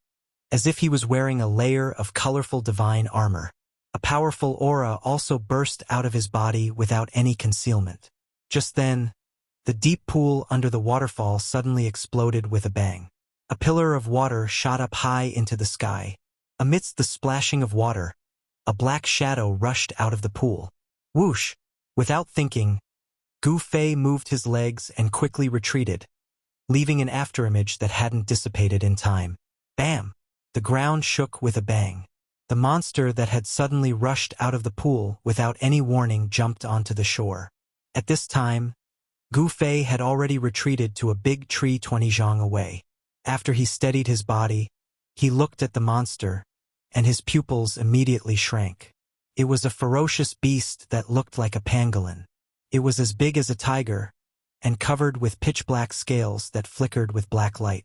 as if he was wearing a layer of colorful divine armor. A powerful aura also burst out of his body without any concealment. Just then, the deep pool under the waterfall suddenly exploded with a bang. A pillar of water shot up high into the sky. Amidst the splashing of water, a black shadow rushed out of the pool. Whoosh! Without thinking, Gu Fei moved his legs and quickly retreated, leaving an afterimage that hadn't dissipated in time. Bam! The ground shook with a bang. The monster that had suddenly rushed out of the pool without any warning jumped onto the shore. At this time, Gu Fei had already retreated to a big tree 20 zhang away. After he steadied his body, he looked at the monster, and his pupils immediately shrank. It was a ferocious beast that looked like a pangolin. It was as big as a tiger, and covered with pitch-black scales that flickered with black light.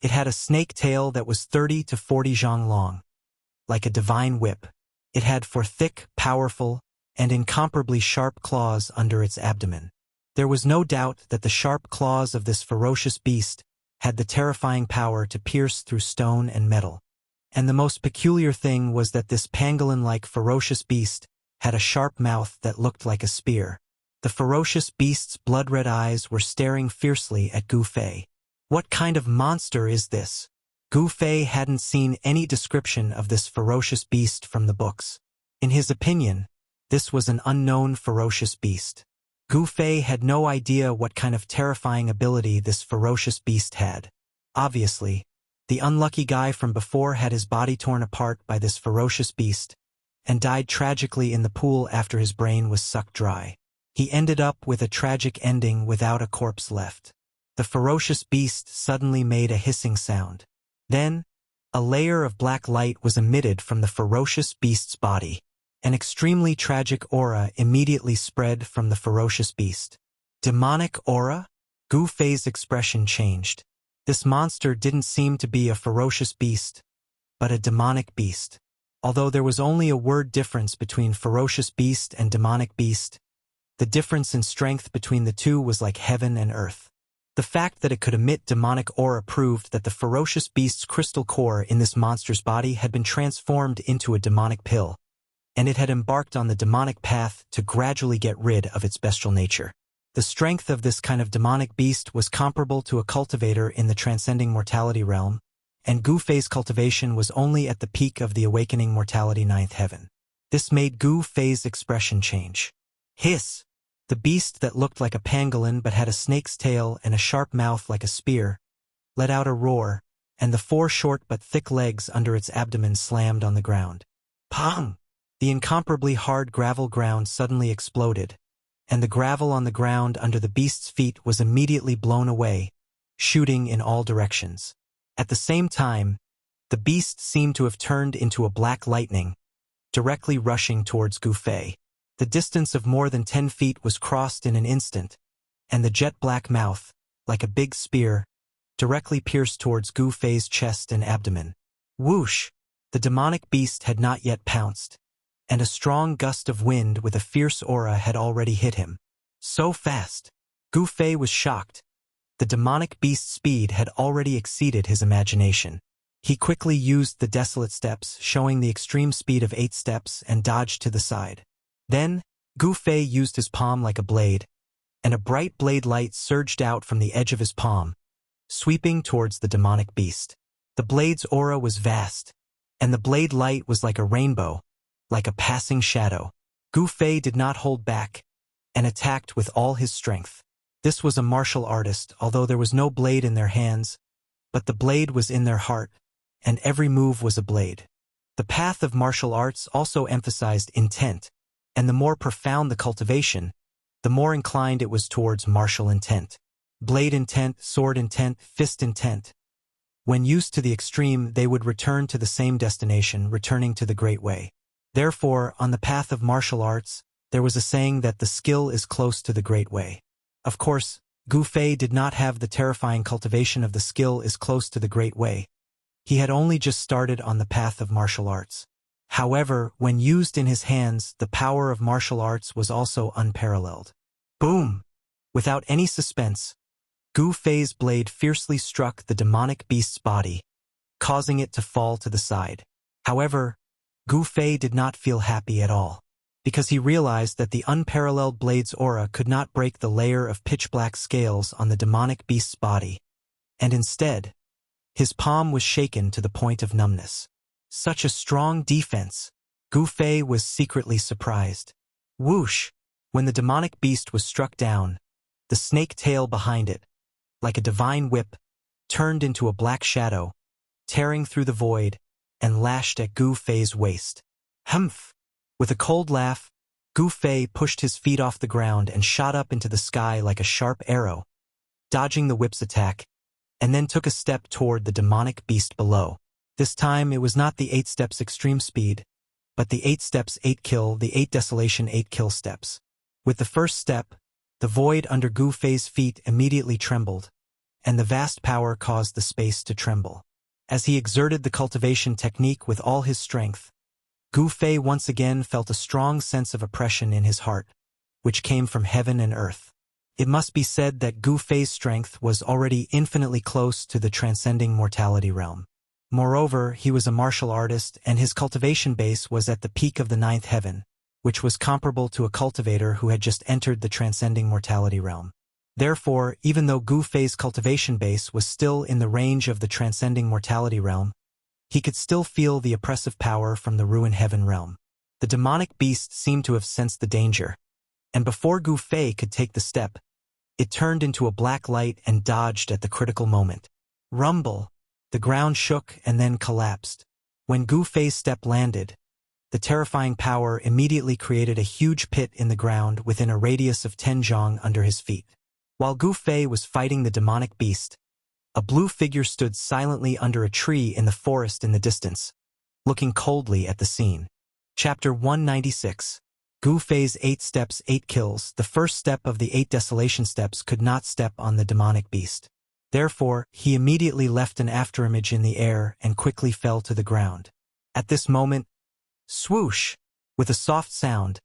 It had a snake tail that was 30 to 40 zhang long, like a divine whip. It had 4 thick, powerful, and incomparably sharp claws under its abdomen. There was no doubt that the sharp claws of this ferocious beast had the terrifying power to pierce through stone and metal. And the most peculiar thing was that this pangolin-like ferocious beast had a sharp mouth that looked like a spear. The ferocious beast's blood-red eyes were staring fiercely at Gu Fei. What kind of monster is this? Gu Fei hadn't seen any description of this ferocious beast from the books. In his opinion, this was an unknown ferocious beast. Gu Fei had no idea what kind of terrifying ability this ferocious beast had. Obviously, the unlucky guy from before had his body torn apart by this ferocious beast and died tragically in the pool after his brain was sucked dry. He ended up with a tragic ending without a corpse left. The ferocious beast suddenly made a hissing sound. Then, a layer of black light was emitted from the ferocious beast's body. An extremely tragic aura immediately spread from the ferocious beast. Demonic aura? Gu Fei's expression changed. This monster didn't seem to be a ferocious beast, but a demonic beast. Although there was only a word difference between ferocious beast and demonic beast, the difference in strength between the two was like heaven and earth. The fact that it could emit demonic aura proved that the ferocious beast's crystal core in this monster's body had been transformed into a demonic pill, and it had embarked on the demonic path to gradually get rid of its bestial nature. The strength of this kind of demonic beast was comparable to a cultivator in the transcending mortality realm, and Gu Fei's cultivation was only at the peak of the awakening mortality 9th heaven. This made Gu Fei's expression change. Hiss! The beast that looked like a pangolin but had a snake's tail and a sharp mouth like a spear let out a roar, and the 4 short but thick legs under its abdomen slammed on the ground. Pang! The incomparably hard gravel ground suddenly exploded, and the gravel on the ground under the beast's feet was immediately blown away, shooting in all directions. At the same time, the beast seemed to have turned into a black lightning, directly rushing towards Gu Fei. The distance of more than 10 feet was crossed in an instant, and the jet-black mouth, like a big spear, directly pierced towards Gu Fei's chest and abdomen. Whoosh! The demonic beast had not yet pounced, and a strong gust of wind with a fierce aura had already hit him. So fast! Gu Fei was shocked. The demonic beast's speed had already exceeded his imagination. He quickly used the desolate steps, showing the extreme speed of 8 steps, and dodged to the side. Then, Gu Fei used his palm like a blade, and a bright blade light surged out from the edge of his palm, sweeping towards the demonic beast. The blade's aura was vast, and the blade light was like a rainbow, like a passing shadow. Gu Fei did not hold back, and attacked with all his strength. This was a martial artist, although there was no blade in their hands, but the blade was in their heart, and every move was a blade. The path of martial arts also emphasized intent, and the more profound the cultivation, the more inclined it was towards martial intent. Blade intent, sword intent, fist intent. When used to the extreme, they would return to the same destination, returning to the Great Way. Therefore, on the path of martial arts, there was a saying that the skill is close to the Great Way. Of course, Gu Fei did not have the terrifying cultivation of the skill is close to the Great Way, He had only just started on the path of martial arts. However, when used in his hands, the power of martial arts was also unparalleled. Boom! Without any suspense, Gu Fei's blade fiercely struck the demonic beast's body, causing it to fall to the side. However, Gu Fei did not feel happy at all, because he realized that the unparalleled blade's aura could not break the layer of pitch-black scales on the demonic beast's body, and instead, his palm was shaken to the point of numbness. Such a strong defense! Gu Fei was secretly surprised. Whoosh! When the demonic beast was struck down, the snake tail behind it, like a divine whip, turned into a black shadow, tearing through the void, and lashed at Gu Fei's waist. Humph! With a cold laugh, Gu Fei pushed his feet off the ground and shot up into the sky like a sharp arrow, dodging the whip's attack, and then took a step toward the demonic beast below. This time it was not the 8 steps extreme speed, but the 8 steps 8 kill, the 8 desolation 8 kill steps. With the first step, the void under Gu Fei's feet immediately trembled, and the vast power caused the space to tremble. As he exerted the cultivation technique with all his strength, Gu Fei once again felt a strong sense of oppression in his heart, which came from heaven and earth. It must be said that Gu Fei's strength was already infinitely close to the transcending mortality realm. Moreover, he was a martial artist, and his cultivation base was at the peak of the 9th heaven, which was comparable to a cultivator who had just entered the transcending mortality realm. Therefore, even though Gu Fei's cultivation base was still in the range of the transcending mortality realm, he could still feel the oppressive power from the ruined heaven realm. The demonic beast seemed to have sensed the danger, and before Gu Fei could take the step, it turned into a black light and dodged at the critical moment. Rumble! The ground shook and then collapsed. When Gu Fei's step landed, the terrifying power immediately created a huge pit in the ground within a radius of 10 zhang under his feet. While Gu Fei was fighting the demonic beast, a blue figure stood silently under a tree in the forest in the distance, looking coldly at the scene. Chapter 196. Gu Fei's 8 steps 8 kills. The first step of the 8 desolation steps could not step on the demonic beast. Therefore, he immediately left an afterimage in the air and quickly fell to the ground. At this moment, swoosh! With a soft sound,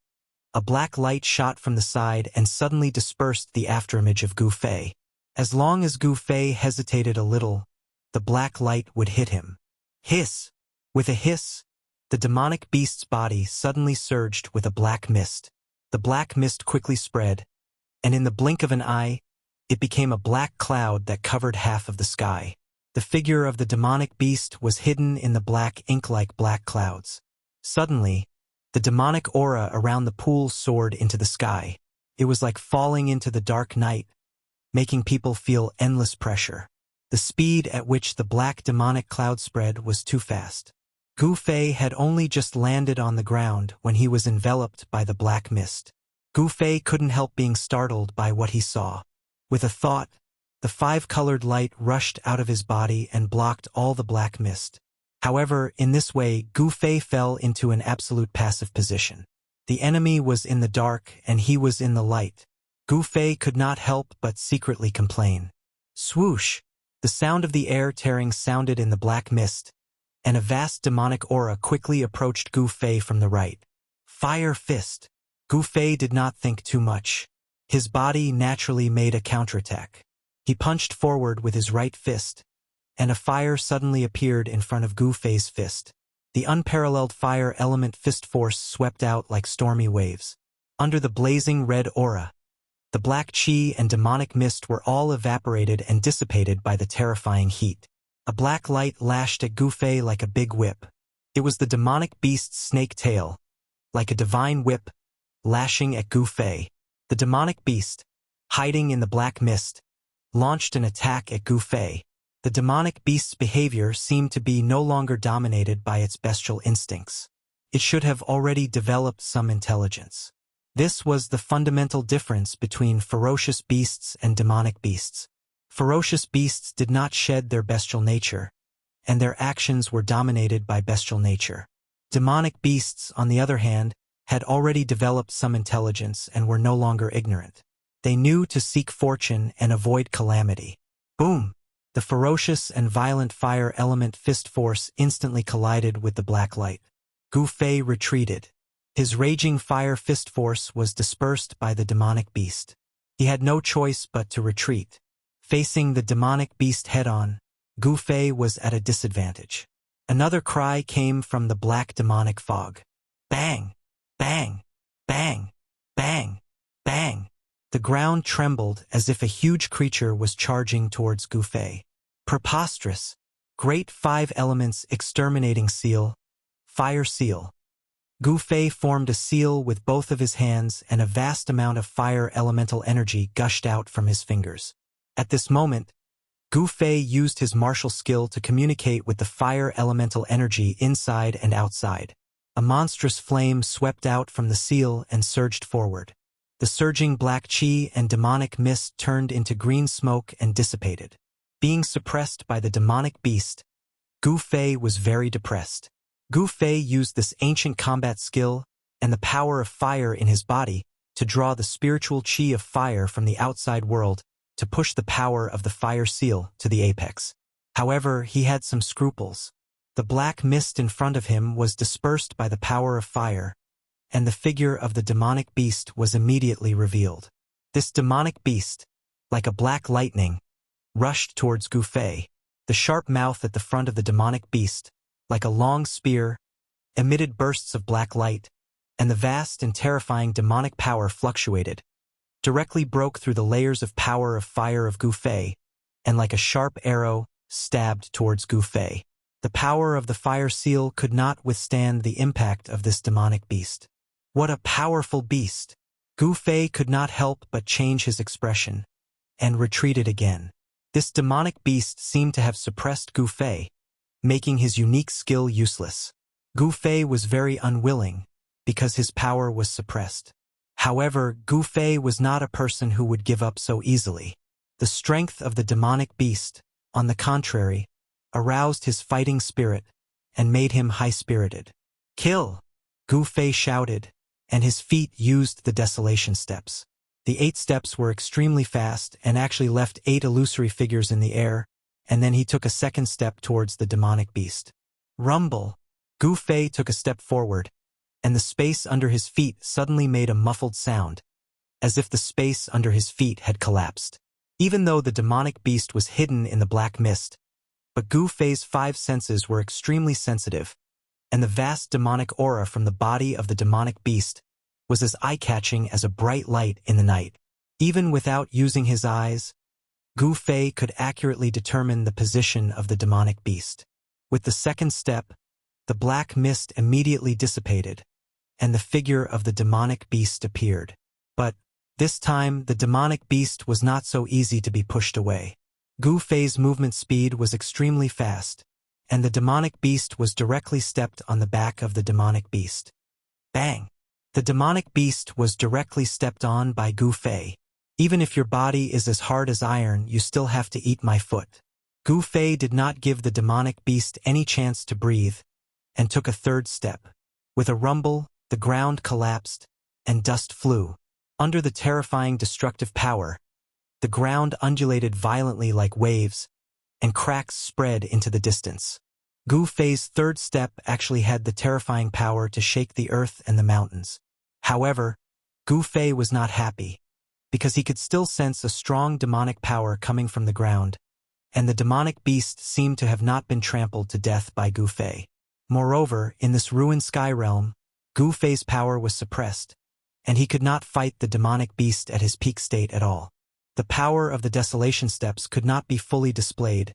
a black light shot from the side and suddenly dispersed the afterimage of Gu Fei. As long as Gu Fei hesitated a little, the black light would hit him. Hiss! With a hiss, the demonic beast's body suddenly surged with a black mist. The black mist quickly spread, and in the blink of an eye, it became a black cloud that covered half of the sky. The figure of the demonic beast was hidden in the black ink-like black clouds. Suddenly, the demonic aura around the pool soared into the sky. It was like falling into the dark night, making people feel endless pressure. The speed at which the black demonic cloud spread was too fast. Gu Fei had only just landed on the ground when he was enveloped by the black mist. Gu Fei couldn't help being startled by what he saw. With a thought, the 5-colored light rushed out of his body and blocked all the black mist. However, in this way, Gu Fei fell into an absolute passive position. The enemy was in the dark and he was in the light. Gu Fei could not help but secretly complain. Swoosh! The sound of the air tearing sounded in the black mist, and a vast demonic aura quickly approached Gu Fei from the right. Fire fist! Gu Fei did not think too much. His body naturally made a counterattack. He punched forward with his right fist, and a fire suddenly appeared in front of Gu Fei's fist. The unparalleled fire element fist force swept out like stormy waves. Under the blazing red aura, the black chi and demonic mist were all evaporated and dissipated by the terrifying heat. A black light lashed at Gu Fei like a big whip. It was the demonic beast's snake tail, like a divine whip, lashing at Gu Fei. The demonic beast, hiding in the black mist, launched an attack at Gu Fei. The demonic beast's behavior seemed to be no longer dominated by its bestial instincts. It should have already developed some intelligence. This was the fundamental difference between ferocious beasts and demonic beasts. Ferocious beasts did not shed their bestial nature, and their actions were dominated by bestial nature. Demonic beasts, on the other hand, had already developed some intelligence and were no longer ignorant. They knew to seek fortune and avoid calamity. Boom! The ferocious and violent fire element fist force instantly collided with the black light. Gu Fei retreated. His raging fire fist force was dispersed by the demonic beast. He had no choice but to retreat. Facing the demonic beast head-on, Gu Fei was at a disadvantage. Another cry came from the black demonic fog. Bang! Bang! Bang! Bang! Bang! The ground trembled as if a huge creature was charging towards Gu Fei. Preposterous! Great five elements exterminating seal. Fire seal. Gu Fei formed a seal with both of his hands, and a vast amount of fire elemental energy gushed out from his fingers. At this moment, Gu Fei used his martial skill to communicate with the fire elemental energy inside and outside. A monstrous flame swept out from the seal and surged forward. The surging black chi and demonic mist turned into green smoke and dissipated. Being suppressed by the demonic beast, Gu Fei was very depressed. Gu Fei used this ancient combat skill and the power of fire in his body to draw the spiritual chi of fire from the outside world to push the power of the fire seal to the apex. However, he had some scruples. The black mist in front of him was dispersed by the power of fire, and the figure of the demonic beast was immediately revealed. This demonic beast, like a black lightning, rushed towards Gu Fei. The sharp mouth at the front of the demonic beast, like a long spear, emitted bursts of black light, and the vast and terrifying demonic power fluctuated, directly broke through the layers of power of fire of Gu Fei, and like a sharp arrow, stabbed towards Gu Fei. The power of the fire seal could not withstand the impact of this demonic beast. What a powerful beast! Gu Fei could not help but change his expression, and retreated again. This demonic beast seemed to have suppressed Gu Fei, making his unique skill useless. Gu Fei was very unwilling, because his power was suppressed. However, Gu Fei was not a person who would give up so easily. The strength of the demonic beast, on the contrary, aroused his fighting spirit and made him high-spirited. Kill! Gu Fei shouted, and his feet used the desolation steps. The 8 steps were extremely fast and actually left 8 illusory figures in the air, and then he took a second step towards the demonic beast. Rumble! Gu Fei took a step forward, and the space under his feet suddenly made a muffled sound, as if the space under his feet had collapsed. Even though the demonic beast was hidden in the black mist, but Gu Fei's 5 senses were extremely sensitive, and the vast demonic aura from the body of the demonic beast was as eye-catching as a bright light in the night. Even without using his eyes, Gu Fei could accurately determine the position of the demonic beast. With the second step, the black mist immediately dissipated, and the figure of the demonic beast appeared. But, this time, the demonic beast was not so easy to be pushed away. Gu Fei's movement speed was extremely fast, and the demonic beast was directly stepped on the back of the demonic beast. Bang! The demonic beast was directly stepped on by Gu Fei. Even if your body is as hard as iron, you still have to eat my foot. Gu Fei did not give the demonic beast any chance to breathe, and took a third step. With a rumble, the ground collapsed, and dust flew. Under the terrifying destructive power, the ground undulated violently like waves, and cracks spread into the distance. Gu Fei's third step actually had the terrifying power to shake the earth and the mountains. However, Gu Fei was not happy, because he could still sense a strong demonic power coming from the ground, and the demonic beast seemed to have not been trampled to death by Gu Fei. Moreover, in this ruined sky realm, Gu Fei's power was suppressed, and he could not fight the demonic beast at his peak state at all. The power of the desolation steps could not be fully displayed,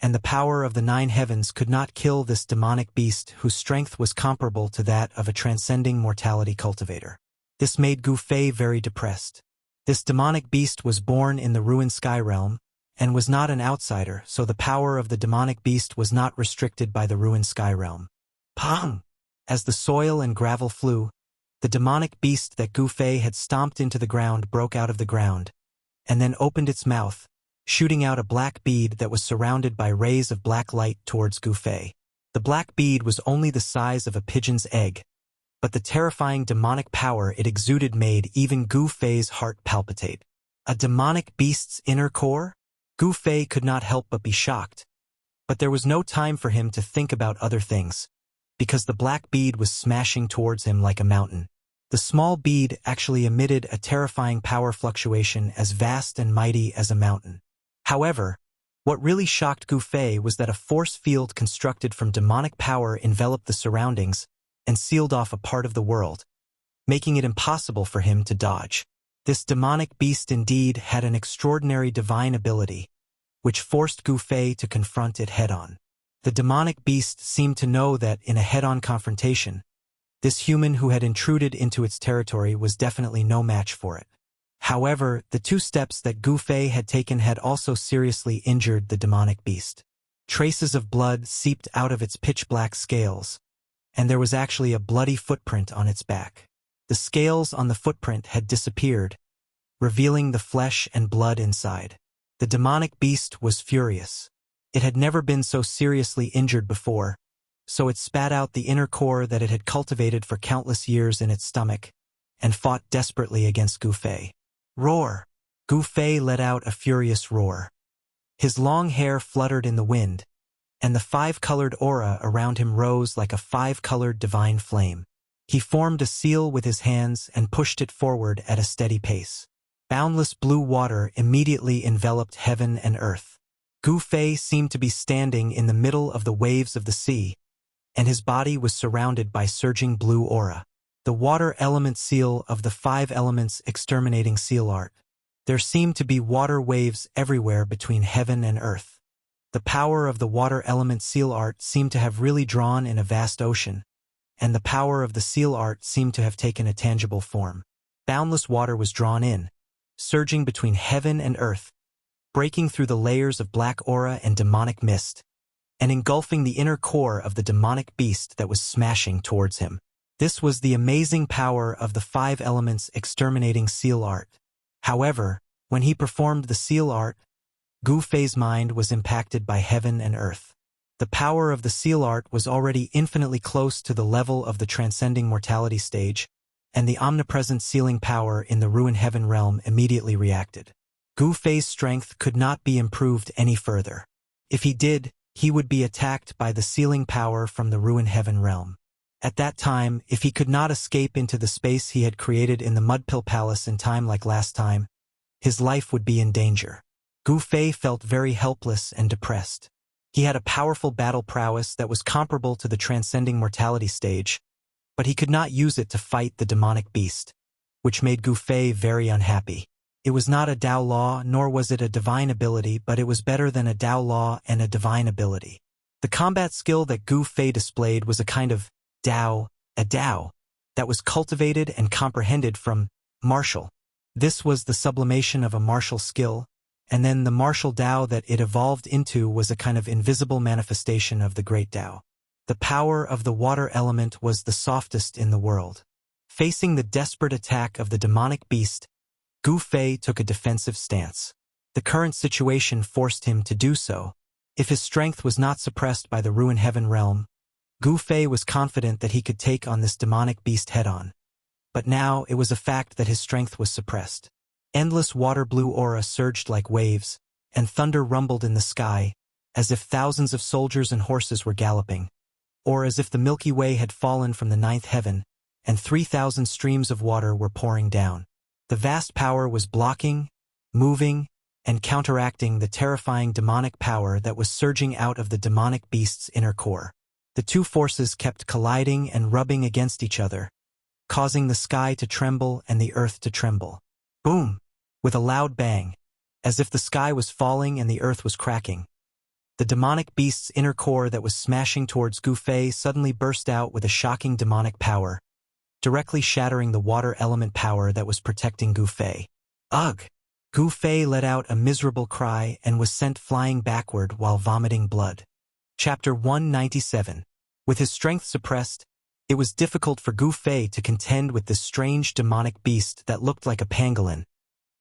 and the power of the 9 heavens could not kill this demonic beast whose strength was comparable to that of a transcending mortality cultivator. This made Gu Fei very depressed. This demonic beast was born in the ruined sky realm, and was not an outsider, so the power of the demonic beast was not restricted by the ruined sky realm. Pong! As the soil and gravel flew, the demonic beast that Gu Fei had stomped into the ground broke out of the ground, and then opened its mouth, shooting out a black bead that was surrounded by rays of black light towards Gu Fei. The black bead was only the size of a pigeon's egg, but the terrifying demonic power it exuded made even Gu Fei's heart palpitate. A demonic beast's inner core? Gu Fei could not help but be shocked. But there was no time for him to think about other things, because the black bead was smashing towards him like a mountain. The small bead actually emitted a terrifying power fluctuation as vast and mighty as a mountain. However, what really shocked Gu Fei was that a force field constructed from demonic power enveloped the surroundings and sealed off a part of the world, making it impossible for him to dodge. This demonic beast indeed had an extraordinary divine ability, which forced Gu Fei to confront it head-on. The demonic beast seemed to know that in a head-on confrontation, this human who had intruded into its territory was definitely no match for it. However, the 2 steps that Gu Fei had taken had also seriously injured the demonic beast. Traces of blood seeped out of its pitch-black scales, and there was actually a bloody footprint on its back. The scales on the footprint had disappeared, revealing the flesh and blood inside. The demonic beast was furious. It had never been so seriously injured before, so it spat out the inner core that it had cultivated for countless years in its stomach, and fought desperately against Gu Fei. Roar! Gu Fei let out a furious roar. His long hair fluttered in the wind, and the 5-colored aura around him rose like a 5-colored divine flame. He formed a seal with his hands and pushed it forward at a steady pace. Boundless blue water immediately enveloped heaven and earth. Gu Fei seemed to be standing in the middle of the waves of the sea, and his body was surrounded by surging blue aura. The water element seal of the 5 elements exterminating seal art. There seemed to be water waves everywhere between heaven and earth. The power of the water element seal art seemed to have really drawn in a vast ocean, and the power of the seal art seemed to have taken a tangible form. Boundless water was drawn in, surging between heaven and earth, breaking through the layers of black aura and demonic mist, and engulfing the inner core of the demonic beast that was smashing towards him. This was the amazing power of the 5 elements exterminating seal art. However, when he performed the seal art, Gu Fei's mind was impacted by heaven and earth. The power of the seal art was already infinitely close to the level of the transcending mortality stage, and the omnipresent sealing power in the ruin heaven realm immediately reacted. Gu Fei's strength could not be improved any further. If he did, he would be attacked by the sealing power from the ruin heaven realm. At that time, if he could not escape into the space he had created in the Mudpill Palace in time like last time, his life would be in danger. Gu Fei felt very helpless and depressed. He had a powerful battle prowess that was comparable to the transcending mortality stage, but he could not use it to fight the demonic beast, which made Gu Fei very unhappy. It was not a Dao law, nor was it a divine ability, but it was better than a Dao law and a divine ability. The combat skill that Gu Fei displayed was a kind of Dao, a Dao, that was cultivated and comprehended from martial. This was the sublimation of a martial skill, and then the martial Dao that it evolved into was a kind of invisible manifestation of the great Dao. The power of the water element was the softest in the world. Facing the desperate attack of the demonic beast, Gu Fei took a defensive stance. The current situation forced him to do so. If his strength was not suppressed by the ruin heaven realm, Gu Fei was confident that he could take on this demonic beast head-on. But now it was a fact that his strength was suppressed. Endless water-blue aura surged like waves, and thunder rumbled in the sky, as if thousands of soldiers and horses were galloping, or as if the Milky Way had fallen from the 9th heaven, and 3,000 streams of water were pouring down. The vast power was blocking, moving, and counteracting the terrifying demonic power that was surging out of the demonic beast's inner core. The 2 forces kept colliding and rubbing against each other, causing the sky to tremble and the earth to tremble. Boom! With a loud bang, as if the sky was falling and the earth was cracking. The demonic beast's inner core that was smashing towards Gu Fei suddenly burst out with a shocking demonic power, directly shattering the water element power that was protecting Gu Fei. Ugh! Gu Fei let out a miserable cry and was sent flying backward while vomiting blood. Chapter 197. With his strength suppressed, it was difficult for Gu Fei to contend with this strange demonic beast that looked like a pangolin,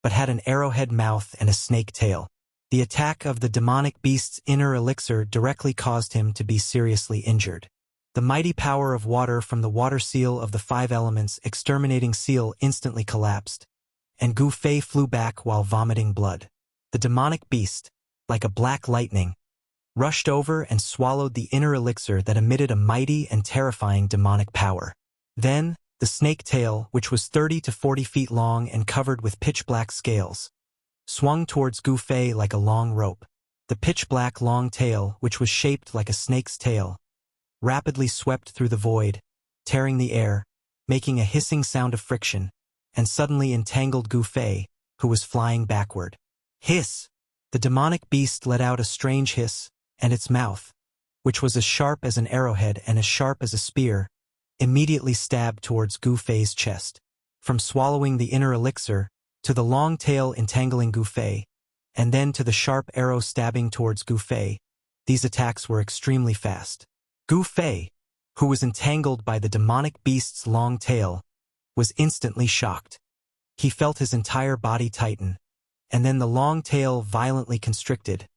but had an arrowhead mouth and a snake tail. The attack of the demonic beast's inner elixir directly caused him to be seriously injured. The mighty power of water from the water seal of the 5 elements exterminating seal instantly collapsed, and Gu Fei flew back while vomiting blood. The demonic beast, like a black lightning, rushed over and swallowed the inner elixir that emitted a mighty and terrifying demonic power. Then, the snake tail, which was 30 to 40 feet long and covered with pitch-black scales, swung towards Gu Fei like a long rope. The pitch-black long tail, which was shaped like a snake's tail, rapidly swept through the void, tearing the air, making a hissing sound of friction, and suddenly entangled Gu Fei, who was flying backward. Hiss! The demonic beast let out a strange hiss, and its mouth, which was as sharp as an arrowhead and as sharp as a spear, immediately stabbed towards Gu Fei's chest. From swallowing the inner elixir, to the long tail entangling Gu Fei, and then to the sharp arrow stabbing towards Gu Fei, these attacks were extremely fast. Gu Fei, who was entangled by the demonic beast's long tail, was instantly shocked. He felt his entire body tighten, and then the long tail violently constricted,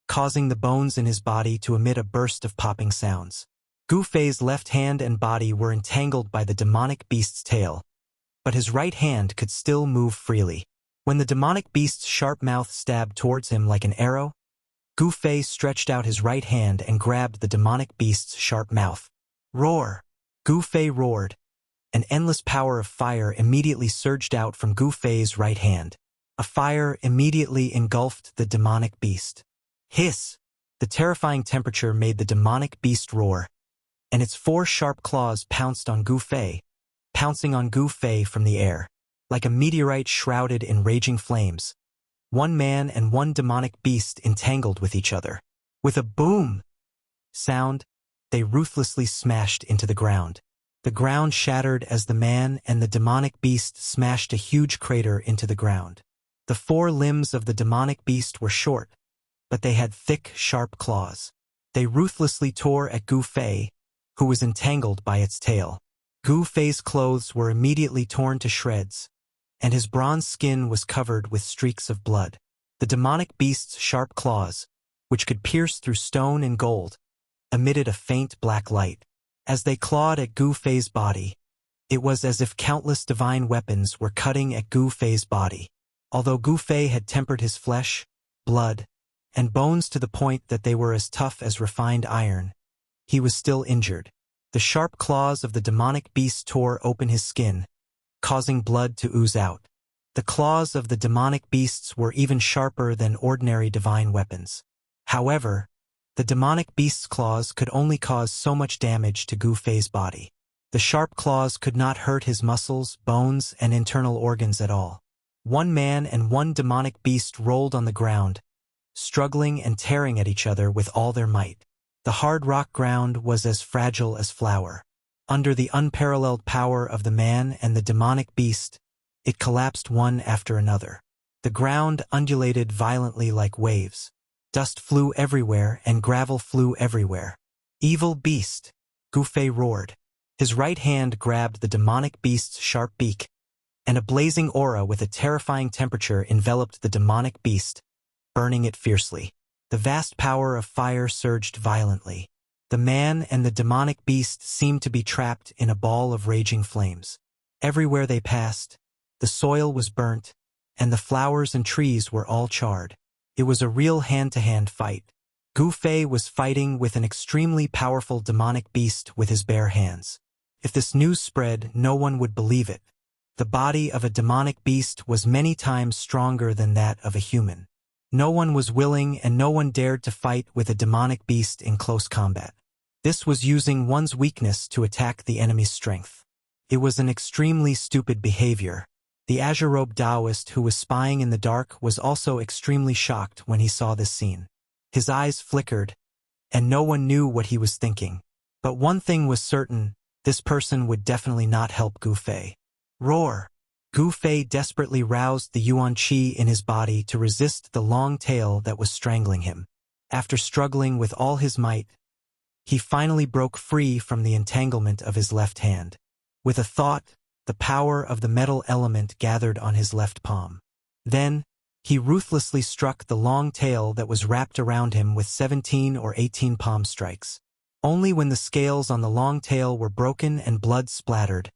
causing the bones in his body to emit a burst of popping sounds. Gu Fei's left hand and body were entangled by the demonic beast's tail, but his right hand could still move freely. When the demonic beast's sharp mouth stabbed towards him like an arrow, Gu Fei stretched out his right hand and grabbed the demonic beast's sharp mouth. Roar! Gu Fei roared. An endless power of fire immediately surged out from Gu Fei's right hand. A fire immediately engulfed the demonic beast. Hiss! The terrifying temperature made the demonic beast roar, and its 4 sharp claws pounced on Gu Fei, pouncing on Gu Fei from the air. Like a meteorite shrouded in raging flames, one man and one demonic beast entangled with each other. With a boom sound, they ruthlessly smashed into the ground. The ground shattered as the man and the demonic beast smashed a huge crater into the ground. The 4 limbs of the demonic beast were short, but they had thick, sharp claws. They ruthlessly tore at Gu Fei, who was entangled by its tail. Gu Fei's clothes were immediately torn to shreds, and his bronze skin was covered with streaks of blood. The demonic beast's sharp claws, which could pierce through stone and gold, emitted a faint black light. As they clawed at Gu Fei's body, it was as if countless divine weapons were cutting at Gu Fei's body. Although Gu Fei had tempered his flesh, blood, and bones to the point that they were as tough as refined iron, he was still injured. The sharp claws of the demonic beast tore open his skin, causing blood to ooze out. The claws of the demonic beasts were even sharper than ordinary divine weapons. However, the demonic beast's claws could only cause so much damage to Gu Fei's body. The sharp claws could not hurt his muscles, bones, and internal organs at all. One man and one demonic beast rolled on the ground, struggling and tearing at each other with all their might. The hard rock ground was as fragile as flour. Under the unparalleled power of the man and the demonic beast, it collapsed one after another. The ground undulated violently like waves. Dust flew everywhere and gravel flew everywhere. Evil beast! Gu Fei roared. His right hand grabbed the demonic beast's sharp beak, and a blazing aura with a terrifying temperature enveloped the demonic beast, burning it fiercely. The vast power of fire surged violently. The man and the demonic beast seemed to be trapped in a ball of raging flames. Everywhere they passed, the soil was burnt, and the flowers and trees were all charred. It was a real hand-to-hand fight. Gu Fei was fighting with an extremely powerful demonic beast with his bare hands. If this news spread, no one would believe it. The body of a demonic beast was many times stronger than that of a human. No one was willing and no one dared to fight with a demonic beast in close combat. This was using one's weakness to attack the enemy's strength. It was an extremely stupid behavior. The azure-robed Taoist who was spying in the dark was also extremely shocked when he saw this scene. His eyes flickered, and no one knew what he was thinking. But one thing was certain, this person would definitely not help Gu Fei. Roar! Gu Fei desperately roused the Yuan Qi in his body to resist the long tail that was strangling him. After struggling with all his might, he finally broke free from the entanglement of his left hand. With a thought, the power of the metal element gathered on his left palm. Then, he ruthlessly struck the long tail that was wrapped around him with 17 or 18 palm strikes. Only when the scales on the long tail were broken and blood splattered,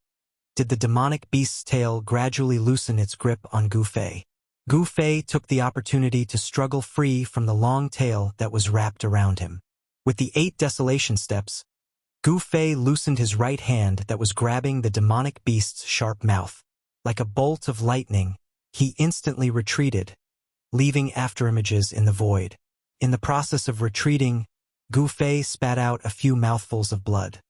did the demonic beast's tail gradually loosen its grip on Gu Fei. Gu Fei took the opportunity to struggle free from the long tail that was wrapped around him. With the 8 desolation steps, Gu Fei loosened his right hand that was grabbing the demonic beast's sharp mouth. Like a bolt of lightning, he instantly retreated, leaving afterimages in the void. In the process of retreating, Gu Fei spat out a few mouthfuls of blood.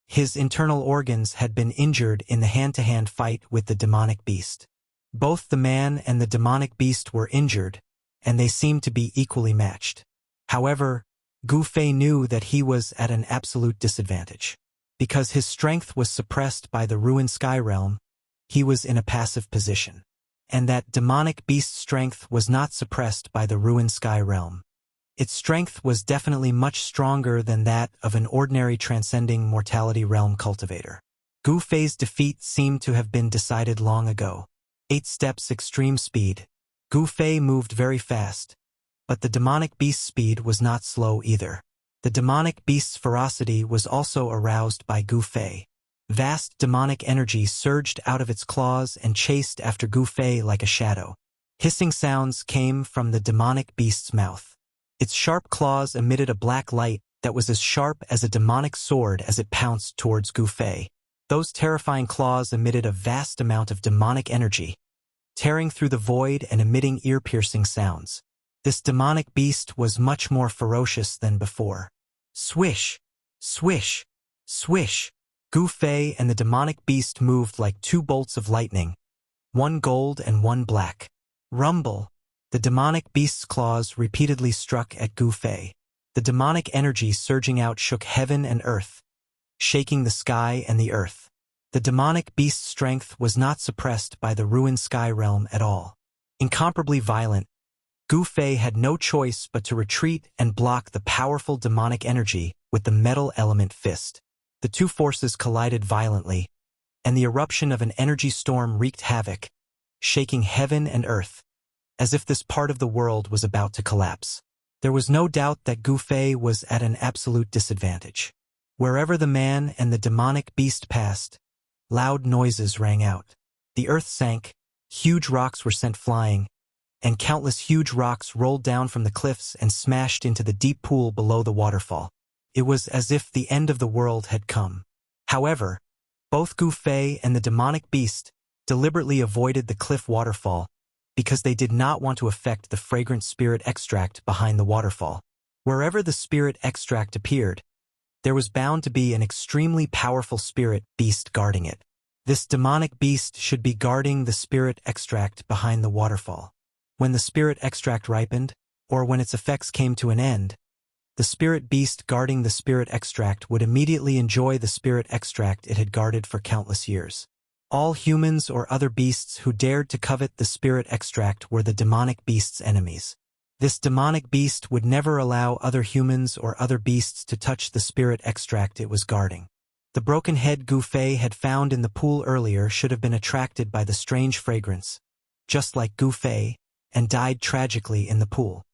His internal organs had been injured in the hand-to-hand fight with the demonic beast. Both the man and the demonic beast were injured, and they seemed to be equally matched. However, Gu Fei knew that he was at an absolute disadvantage. Because his strength was suppressed by the ruined sky realm, he was in a passive position. And that demonic beast's strength was not suppressed by the ruined sky realm. Its strength was definitely much stronger than that of an ordinary transcending mortality realm cultivator. Gu Fei's defeat seemed to have been decided long ago. 8 steps extreme speed. Gu Fei moved very fast, but the demonic beast's speed was not slow either. The demonic beast's ferocity was also aroused by Gu Fei. Vast demonic energy surged out of its claws and chased after Gu Fei like a shadow. Hissing sounds came from the demonic beast's mouth. Its sharp claws emitted a black light that was as sharp as a demonic sword as it pounced towards Gu Fei. Those terrifying claws emitted a vast amount of demonic energy, tearing through the void and emitting ear-piercing sounds. This demonic beast was much more ferocious than before. Swish! Swish! Swish! Gu Fei and the demonic beast moved like 2 bolts of lightning, one gold and one black. Rumble! The demonic beast's claws repeatedly struck at Gu Fei. The demonic energy surging out shook heaven and earth, shaking the sky and the earth. The demonic beast's strength was not suppressed by the ruined sky realm at all. Incomparably violent, Gu Fei had no choice but to retreat and block the powerful demonic energy with the metal element fist. The 2 forces collided violently, and the eruption of an energy storm wreaked havoc, shaking heaven and earth, as if this part of the world was about to collapse. There was no doubt that Gu Fei was at an absolute disadvantage. Wherever the man and the demonic beast passed, loud noises rang out. The earth sank, huge rocks were sent flying, and countless huge rocks rolled down from the cliffs and smashed into the deep pool below the waterfall. It was as if the end of the world had come. However, both Gu Fei and the demonic beast deliberately avoided the cliff waterfall because they did not want to affect the fragrant spirit extract behind the waterfall. Wherever the spirit extract appeared, there was bound to be an extremely powerful spirit beast guarding it. This demonic beast should be guarding the spirit extract behind the waterfall. When the spirit extract ripened, or when its effects came to an end, the spirit beast guarding the spirit extract would immediately enjoy the spirit extract it had guarded for countless years. All humans or other beasts who dared to covet the spirit extract were the demonic beast's enemies. This demonic beast would never allow other humans or other beasts to touch the spirit extract it was guarding. The broken head Gu Fei had found in the pool earlier should have been attracted by the strange fragrance, just like Gu Fei, and died tragically in the pool.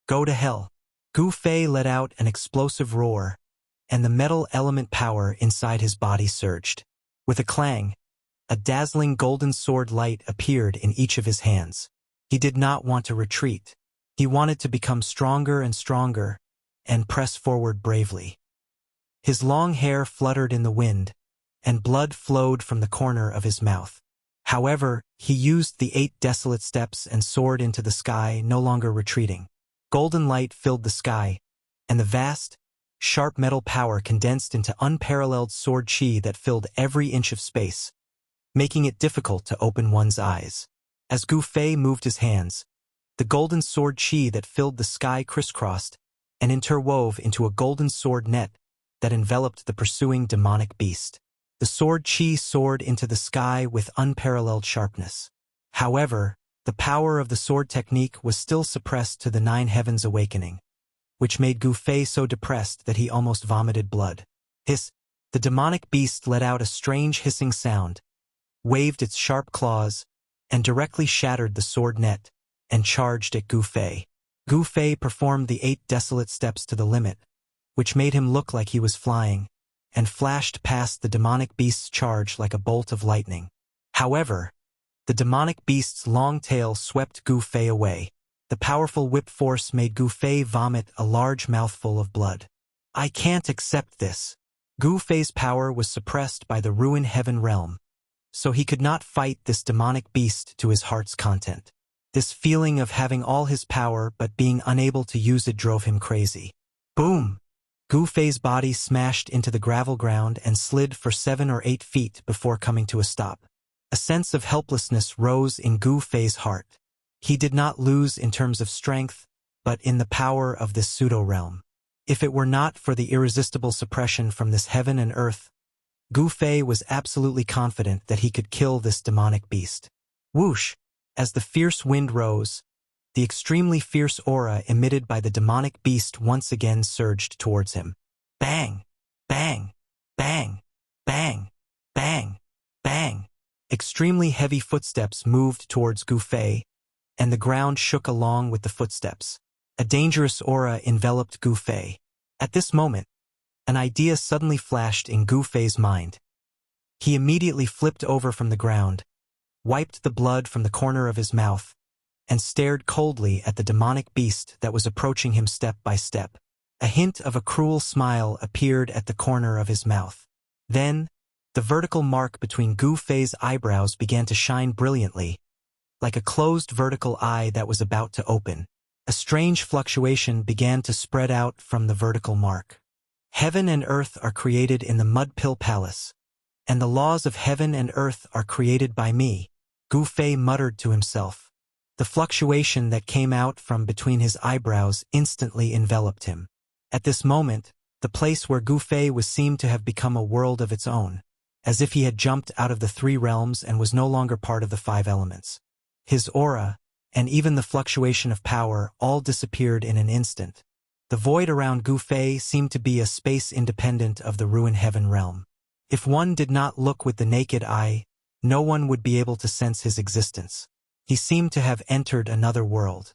Go to hell! Gu Fei let out an explosive roar, and the metal element power inside his body surged. With a clang, a dazzling golden sword light appeared in each of his hands. He did not want to retreat. He wanted to become stronger and stronger, and press forward bravely. His long hair fluttered in the wind, and blood flowed from the corner of his mouth. However, he used the 8 desolate steps and soared into the sky, no longer retreating. Golden light filled the sky, and the vast, sharp metal power condensed into unparalleled sword chi that filled every inch of space, making it difficult to open one's eyes. As Gu Fei moved his hands, the golden sword chi that filled the sky crisscrossed and interwove into a golden sword net that enveloped the pursuing demonic beast. The sword chi soared into the sky with unparalleled sharpness. However, the power of the sword technique was still suppressed to the 9 heavens awakening, which made Gu Fei so depressed that he almost vomited blood. Hiss! The demonic beast let out a strange hissing sound, waved its sharp claws, and directly shattered the sword net, and charged at Gu Fei. Gu Fei performed the 8 desolate steps to the limit, which made him look like he was flying, and flashed past the demonic beast's charge like a bolt of lightning. However, The demonic beast's long tail swept Gu Fei away. The powerful whip force made Gu Fei vomit a large mouthful of blood. I can't accept this. Gu Fei's power was suppressed by the ruin heaven realm, so he could not fight this demonic beast to his heart's content. This feeling of having all his power but being unable to use it drove him crazy. Boom! Gu Fei's body smashed into the gravel ground and slid for 7 or 8 feet before coming to a stop. A sense of helplessness rose in Gu Fei's heart. He did not lose in terms of strength, but in the power of this pseudo-realm. If it were not for the irresistible suppression from this heaven and earth, Gu Fei was absolutely confident that he could kill this demonic beast. Whoosh! As the fierce wind rose, the extremely fierce aura emitted by the demonic beast once again surged towards him. Bang! Bang! Bang! Bang! Bang! Bang! Extremely heavy footsteps moved towards Gu Fei, and the ground shook along with the footsteps. A dangerous aura enveloped Gu Fei. At this moment, an idea suddenly flashed in Gu Fei's mind. He immediately flipped over from the ground, wiped the blood from the corner of his mouth, and stared coldly at the demonic beast that was approaching him step by step. A hint of a cruel smile appeared at the corner of his mouth. Then, the vertical mark between Gu Fei's eyebrows began to shine brilliantly, like a closed vertical eye that was about to open. A strange fluctuation began to spread out from the vertical mark. Heaven and earth are created in the Mud Pill Palace, and the laws of heaven and earth are created by me, Gu Fei muttered to himself. The fluctuation that came out from between his eyebrows instantly enveloped him. At this moment, the place where Gu Fei was seemed to have become a world of its own, as if he had jumped out of the 3 realms and was no longer part of the 5 elements. His aura, and even the fluctuation of power, all disappeared in an instant. The void around Gu Fei seemed to be a space independent of the ruin heaven realm. If one did not look with the naked eye, no one would be able to sense his existence. He seemed to have entered another world.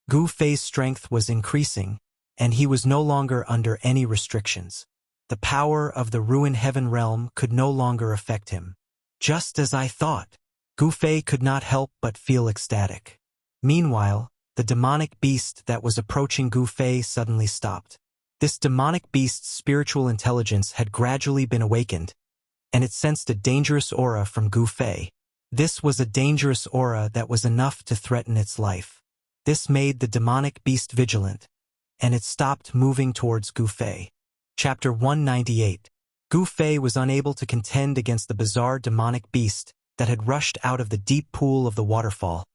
Gu Fei's strength was increasing, and he was no longer under any restrictions. The power of the ruin heaven realm could no longer affect him. Just as I thought. Gu Fei could not help but feel ecstatic. Meanwhile, the demonic beast that was approaching Gu Fei suddenly stopped. This demonic beast's spiritual intelligence had gradually been awakened, and it sensed a dangerous aura from Gu Fei. This was a dangerous aura that was enough to threaten its life. This made the demonic beast vigilant, and it stopped moving towards Gu Fei. Chapter 198. Gu Fei was unable to contend against the bizarre demonic beast that had rushed out of the deep pool of the waterfall,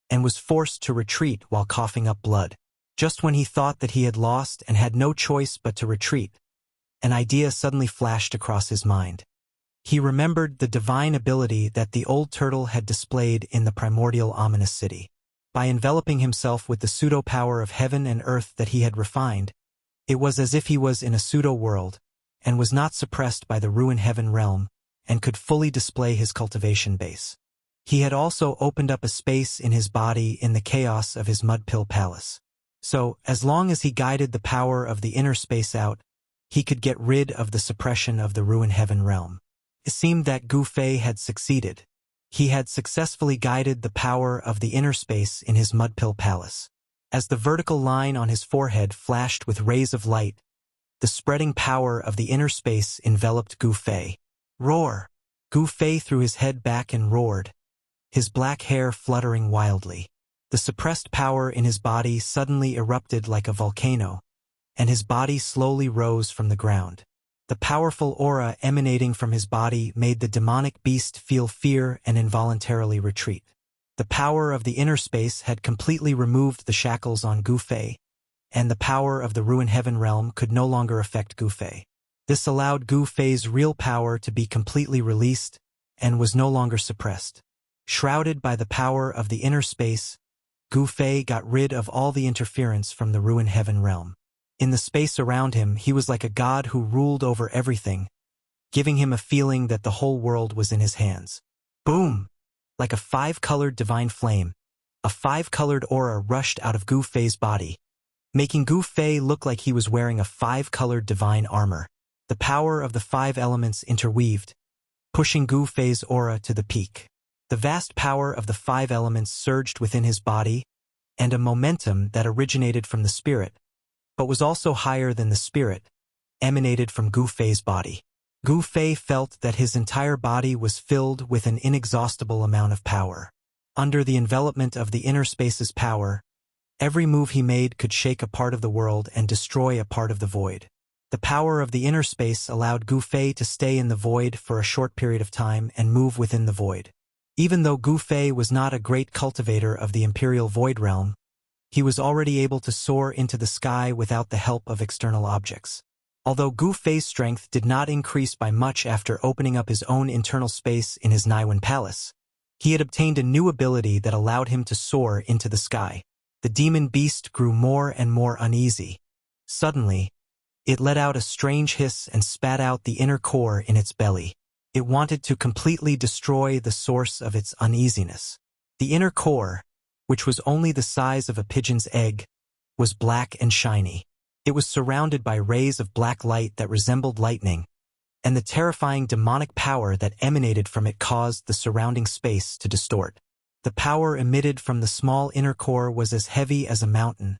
and was forced to retreat while coughing up blood. Just when he thought that he had lost and had no choice but to retreat, an idea suddenly flashed across his mind. He remembered the divine ability that the old turtle had displayed in the primordial ominous city. By enveloping himself with the pseudo-power of heaven and earth that he had refined, it was as if he was in a pseudo-world, and was not suppressed by the ruin heaven realm, and could fully display his cultivation base. He had also opened up a space in his body in the chaos of his Mud Pill Palace. So, as long as he guided the power of the inner space out, he could get rid of the suppression of the ruin heaven realm. It seemed that Gu Fei had succeeded. He had successfully guided the power of the inner space in his Mud Pill Palace. As the vertical line on his forehead flashed with rays of light, the spreading power of the inner space enveloped Gu Fei. Roar! Gu Fei threw his head back and roared, his black hair fluttering wildly. The suppressed power in his body suddenly erupted like a volcano, and his body slowly rose from the ground. The powerful aura emanating from his body made the demonic beast feel fear and involuntarily retreat. The power of the inner space had completely removed the shackles on Gu Fei, and the power of the ruin heaven realm could no longer affect Gu Fei. This allowed Gu Fei's real power to be completely released and was no longer suppressed. Shrouded by the power of the inner space, Gu Fei got rid of all the interference from the ruin heaven realm. In the space around him, he was like a god who ruled over everything, giving him a feeling that the whole world was in his hands. Boom! Like a 5-colored divine flame, a 5-colored aura rushed out of Gu Fei's body, making Gu Fei look like he was wearing a 5-colored divine armor. The power of the 5 elements interweaved, pushing Gu Fei's aura to the peak. The vast power of the 5 elements surged within his body, and a momentum that originated from the spirit, but was also higher than the spirit, emanated from Gu Fei's body. Gu Fei felt that his entire body was filled with an inexhaustible amount of power. Under the envelopment of the inner space's power, every move he made could shake a part of the world and destroy a part of the void. The power of the inner space allowed Gu Fei to stay in the void for a short period of time and move within the void. Even though Gu Fei was not a great cultivator of the Imperial Void Realm, he was already able to soar into the sky without the help of external objects. Although Gu Fei's strength did not increase by much after opening up his own internal space in his Naiwen Palace, he had obtained a new ability that allowed him to soar into the sky. The demon beast grew more and more uneasy. Suddenly, it let out a strange hiss and spat out the inner core in its belly. It wanted to completely destroy the source of its uneasiness. The inner core, which was only the size of a pigeon's egg, was black and shiny. It was surrounded by rays of black light that resembled lightning, and the terrifying demonic power that emanated from it caused the surrounding space to distort. The power emitted from the small inner core was as heavy as a mountain,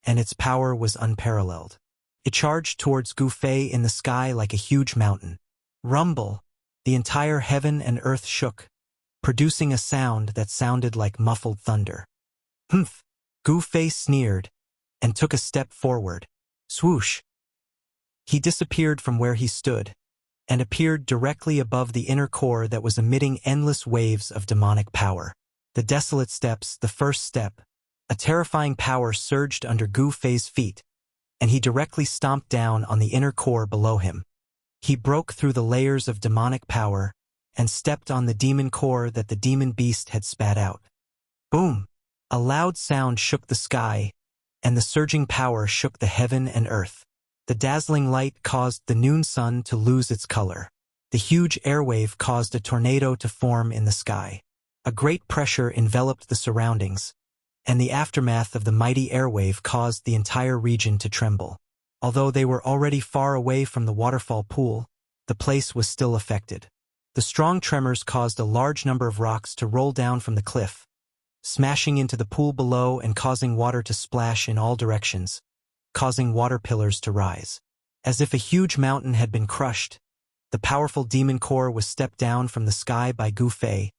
and its power was unparalleled. It charged towards Gu Fei in the sky like a huge mountain. Rumble! The entire heaven and earth shook, producing a sound that sounded like muffled thunder. Humph! Gu Fei sneered and took a step forward. Swoosh! He disappeared from where he stood and appeared directly above the inner core that was emitting endless waves of demonic power. The desolate steps, the first step, a terrifying power surged under Gu Fei's feet, and he directly stomped down on the inner core below him. He broke through the layers of demonic power and stepped on the demon core that the demon beast had spat out. Boom! A loud sound shook the sky, and the surging power shook the heaven and earth. The dazzling light caused the noon sun to lose its color. The huge airwave caused a tornado to form in the sky. A great pressure enveloped the surroundings, and the aftermath of the mighty airwave caused the entire region to tremble. Although they were already far away from the waterfall pool, the place was still affected. The strong tremors caused a large number of rocks to roll down from the cliff, smashing into the pool below and causing water to splash in all directions, causing water pillars to rise. As if a huge mountain had been crushed, the powerful demon core was stepped down from the sky by Gu Fei,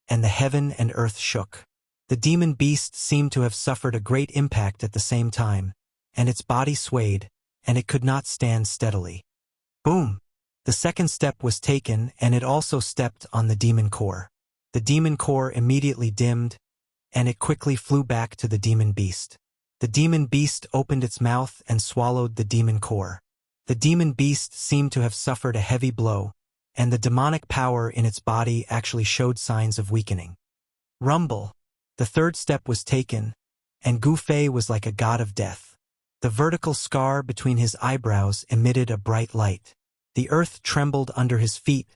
and the heaven and earth shook. The demon beast seemed to have suffered a great impact at the same time, and its body swayed, and it could not stand steadily. Boom! The second step was taken, and it also stepped on the demon core. The demon core immediately dimmed, and it quickly flew back to the demon beast. The demon beast opened its mouth and swallowed the demon core. The demon beast seemed to have suffered a heavy blow, and the demonic power in its body actually showed signs of weakening. Rumble! The third step was taken, and Gu Fei was like a god of death. The vertical scar between his eyebrows emitted a bright light. The earth trembled under his feet,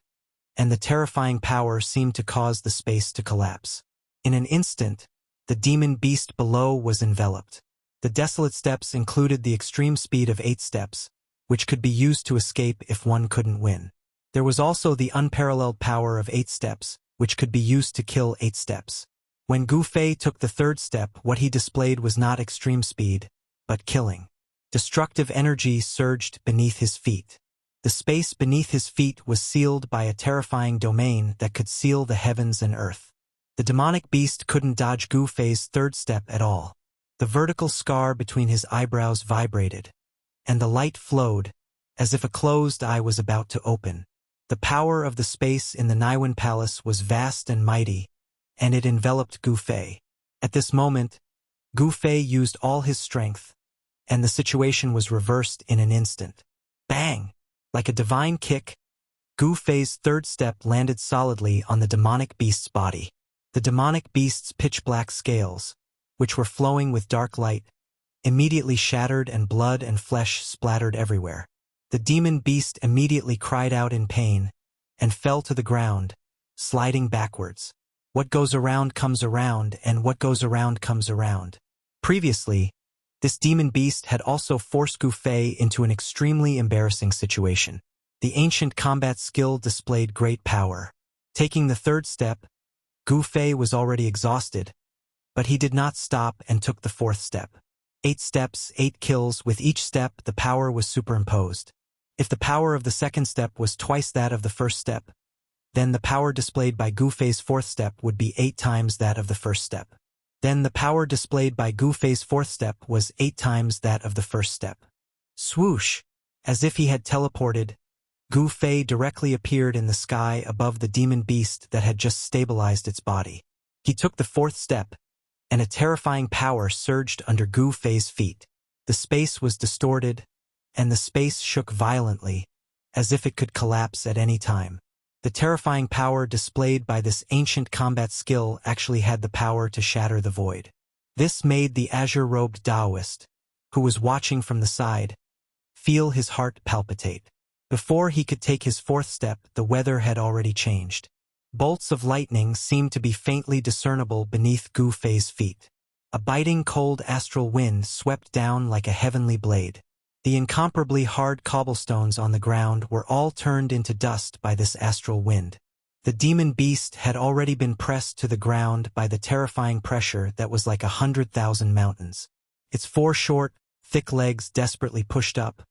and the terrifying power seemed to cause the space to collapse. In an instant, the demon beast below was enveloped. The desolate steps included the extreme speed of 8 steps, which could be used to escape if one couldn't win. There was also the unparalleled power of 8 steps, which could be used to kill 8 steps. When Gu Fei took the third step, what he displayed was not extreme speed, but killing. Destructive energy surged beneath his feet. The space beneath his feet was sealed by a terrifying domain that could seal the heavens and earth. The demonic beast couldn't dodge Gu Fei's third step at all. The vertical scar between his eyebrows vibrated, and the light flowed, as if a closed eye was about to open. The power of the space in the Naiwen Palace was vast and mighty, and it enveloped Gu Fei. At this moment, Gu Fei used all his strength, and the situation was reversed in an instant. Bang! Like a divine kick, Gu Fei's third step landed solidly on the demonic beast's body. The demonic beast's pitch-black scales, which were flowing with dark light, immediately shattered and blood and flesh splattered everywhere. The demon beast immediately cried out in pain and fell to the ground, sliding backwards. What goes around comes around, and what goes around comes around. Previously, this demon beast had also forced Gu Fei into an extremely embarrassing situation. The ancient combat skill displayed great power. Taking the third step, Gu Fei was already exhausted, but he did not stop and took the fourth step. 8 steps, 8 kills. With each step, the power was superimposed. If the power of the second step was twice that of the first step, then the power displayed by Gu Fei's fourth step would be 8 times that of the first step. Then the power displayed by Gu Fei's fourth step was 8 times that of the first step. Swoosh! As if he had teleported, Gu Fei directly appeared in the sky above the demon beast that had just stabilized its body. He took the fourth step, and a terrifying power surged under Gu Fei's feet. The space was distorted, and the space shook violently, as if it could collapse at any time. The terrifying power displayed by this ancient combat skill actually had the power to shatter the void. This made the azure-robed Taoist, who was watching from the side, feel his heart palpitate. Before he could take his fourth step, the weather had already changed. Bolts of lightning seemed to be faintly discernible beneath Gu Fei's feet. A biting cold astral wind swept down like a heavenly blade. The incomparably hard cobblestones on the ground were all turned into dust by this astral wind. The demon beast had already been pressed to the ground by the terrifying pressure that was like 100,000 mountains. Its 4 short, thick legs desperately pushed up,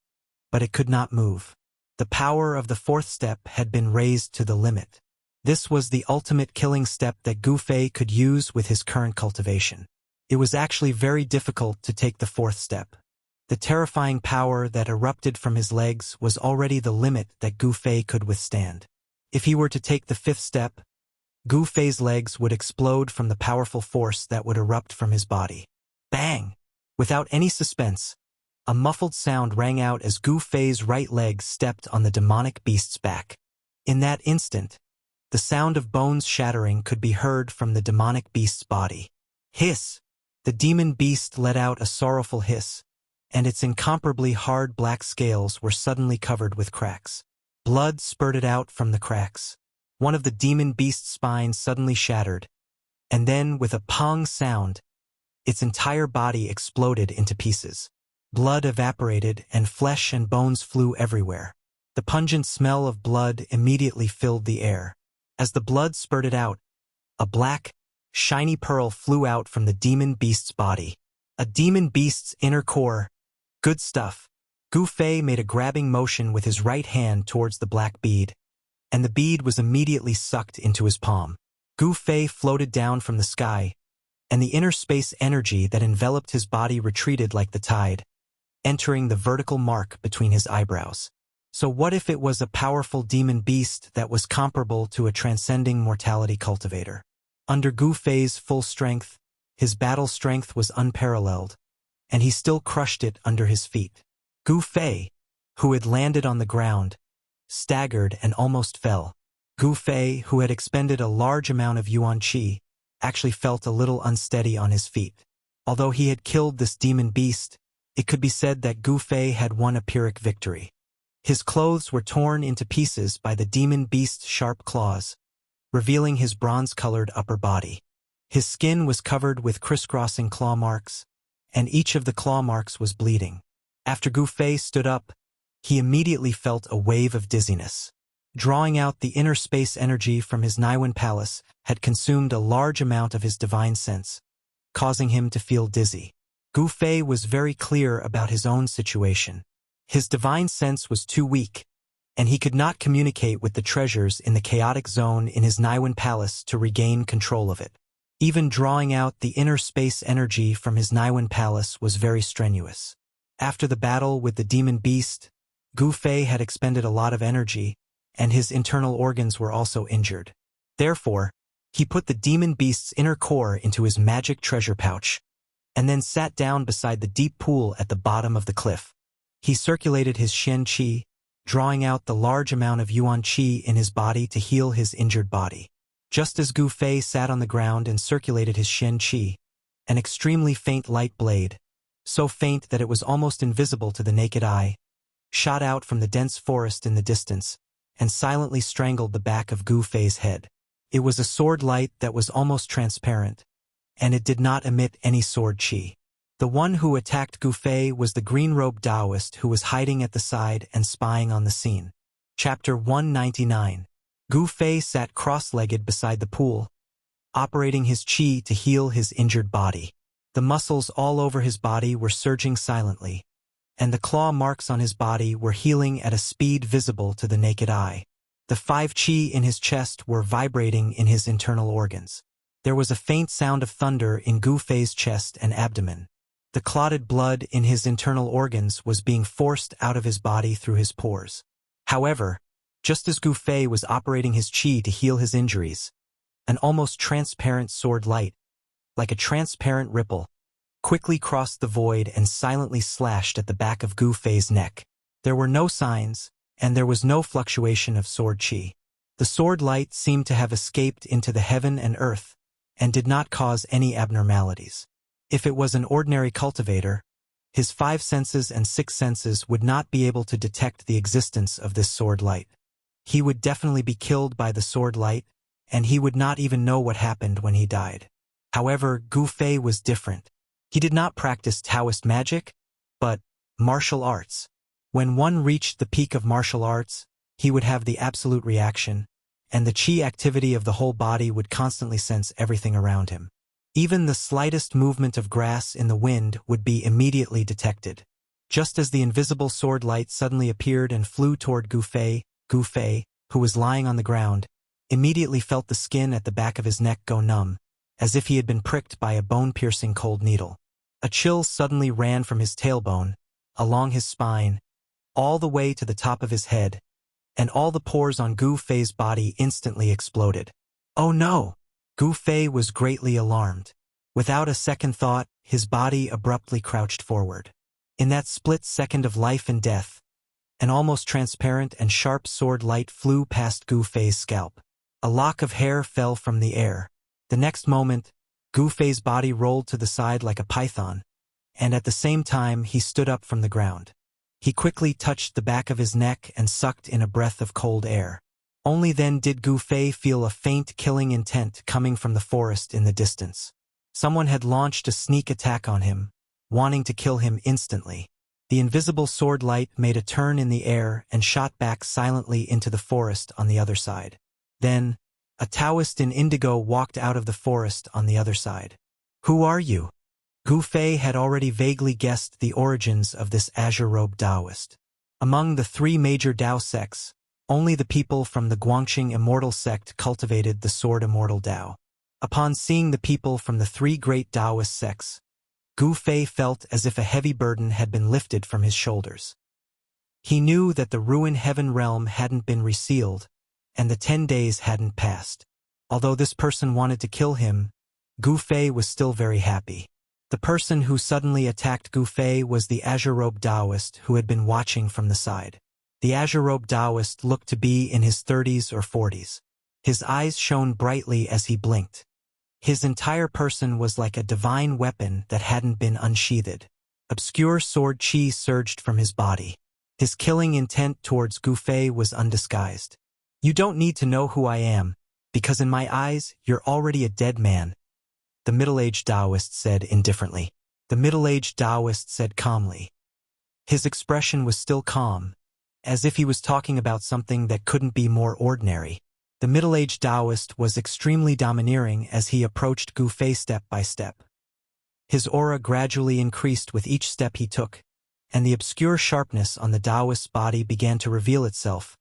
but it could not move. The power of the fourth step had been raised to the limit. This was the ultimate killing step that Gu Fei could use with his current cultivation. It was actually very difficult to take the fourth step. The terrifying power that erupted from his legs was already the limit that Gu Fei could withstand. If he were to take the fifth step, Gu Fei's legs would explode from the powerful force that would erupt from his body. Bang! Without any suspense, a muffled sound rang out as Gu Fei's right leg stepped on the demonic beast's back. In that instant, the sound of bones shattering could be heard from the demonic beast's body. Hiss! The demon beast let out a sorrowful hiss, and its incomparably hard black scales were suddenly covered with cracks. Blood spurted out from the cracks. One of the demon beast's spines suddenly shattered, and then, with a pong sound, its entire body exploded into pieces. Blood evaporated, and flesh and bones flew everywhere. The pungent smell of blood immediately filled the air. As the blood spurted out, a black, shiny pearl flew out from the demon beast's body. A demon beast's inner core. Good stuff. Gu Fei made a grabbing motion with his right hand towards the black bead, and the bead was immediately sucked into his palm. Gu Fei floated down from the sky, and the inner space energy that enveloped his body retreated like the tide, entering the vertical mark between his eyebrows. So what if it was a powerful demon beast that was comparable to a transcending mortality cultivator? Under Gu Fei's full strength, his battle strength was unparalleled, and he still crushed it under his feet. Gu Fei, who had landed on the ground, staggered and almost fell. Gu Fei, who had expended a large amount of yuan qi, actually felt a little unsteady on his feet. Although he had killed this demon beast, it could be said that Gu Fei had won a Pyrrhic victory. His clothes were torn into pieces by the demon beast's sharp claws, revealing his bronze-colored upper body. His skin was covered with crisscrossing claw marks, and each of the claw marks was bleeding. After Gu Fei stood up, he immediately felt a wave of dizziness. Drawing out the inner space energy from his Naiwen palace had consumed a large amount of his divine sense, causing him to feel dizzy. Gu Fei was very clear about his own situation. His divine sense was too weak, and he could not communicate with the treasures in the chaotic zone in his Naiwen palace to regain control of it. Even drawing out the inner space energy from his Naiwen palace was very strenuous. After the battle with the demon beast, Gu Fei had expended a lot of energy, and his internal organs were also injured. Therefore, he put the demon beast's inner core into his magic treasure pouch, and then sat down beside the deep pool at the bottom of the cliff. He circulated his Shen Qi, drawing out the large amount of yuan qi in his body to heal his injured body. Just as Gu Fei sat on the ground and circulated his Shen Qi, an extremely faint light blade, so faint that it was almost invisible to the naked eye, shot out from the dense forest in the distance and silently strangled the back of Gu Fei's head. It was a sword light that was almost transparent, and it did not emit any sword qi. The one who attacked Gu Fei was the green-robed Taoist who was hiding at the side and spying on the scene. Chapter 199. Gu Fei sat cross-legged beside the pool, operating his chi to heal his injured body. The muscles all over his body were surging silently, and the claw marks on his body were healing at a speed visible to the naked eye. The 5 chi in his chest were vibrating in his internal organs. There was a faint sound of thunder in Gu Fei's chest and abdomen. The clotted blood in his internal organs was being forced out of his body through his pores. However, just as Gu Fei was operating his chi to heal his injuries, an almost transparent sword light, like a transparent ripple, quickly crossed the void and silently slashed at the back of Gu Fei's neck. There were no signs, and there was no fluctuation of sword chi. The sword light seemed to have escaped into the heaven and earth, and did not cause any abnormalities. If it was an ordinary cultivator, his 5 senses and 6 senses would not be able to detect the existence of this sword light. He would definitely be killed by the sword light, and he would not even know what happened when he died. However, Gu Fei was different. He did not practice Taoist magic, but martial arts. When one reached the peak of martial arts, he would have the absolute reaction, and the chi activity of the whole body would constantly sense everything around him. Even the slightest movement of grass in the wind would be immediately detected. Just as the invisible sword light suddenly appeared and flew toward Gu Fei, who was lying on the ground, immediately felt the skin at the back of his neck go numb, as if he had been pricked by a bone-piercing cold needle. A chill suddenly ran from his tailbone, along his spine, all the way to the top of his head, and all the pores on Gu Fei's body instantly exploded. Oh no! Gu Fei was greatly alarmed. Without a second thought, his body abruptly crouched forward. In that split second of life and death, an almost transparent and sharp sword light flew past Gu Fei's scalp. A lock of hair fell from the air. The next moment, Gu Fei's body rolled to the side like a python, and at the same time he stood up from the ground. He quickly touched the back of his neck and sucked in a breath of cold air. Only then did Gu Fei feel a faint killing intent coming from the forest in the distance. Someone had launched a sneak attack on him, wanting to kill him instantly. The invisible sword light made a turn in the air and shot back silently into the forest on the other side. Then, a Taoist in indigo walked out of the forest on the other side. Who are you? Gu Fei had already vaguely guessed the origins of this azure-robed Taoist. Among the 3 major Tao sects, only the people from the Guangqing Immortal sect cultivated the sword Immortal Tao. Upon seeing the people from the 3 great Taoist sects, Gu Fei felt as if a heavy burden had been lifted from his shoulders. He knew that the ruin heaven realm hadn't been resealed, and the 10 days hadn't passed. Although this person wanted to kill him, Gu Fei was still very happy. The person who suddenly attacked Gu Fei was the azure-robed Taoist who had been watching from the side. The azure-robed Taoist looked to be in his 30s or 40s. His eyes shone brightly as he blinked. His entire person was like a divine weapon that hadn't been unsheathed. Obscure sword chi surged from his body. His killing intent towards Gu Fei was undisguised. You don't need to know who I am, because in my eyes, you're already a dead man, the middle-aged Taoist said indifferently. The middle-aged Taoist said calmly. His expression was still calm, as if he was talking about something that couldn't be more ordinary. The middle-aged Taoist was extremely domineering as he approached Gu Fei step by step. His aura gradually increased with each step he took, and the obscure sharpness on the Taoist's body began to reveal itself,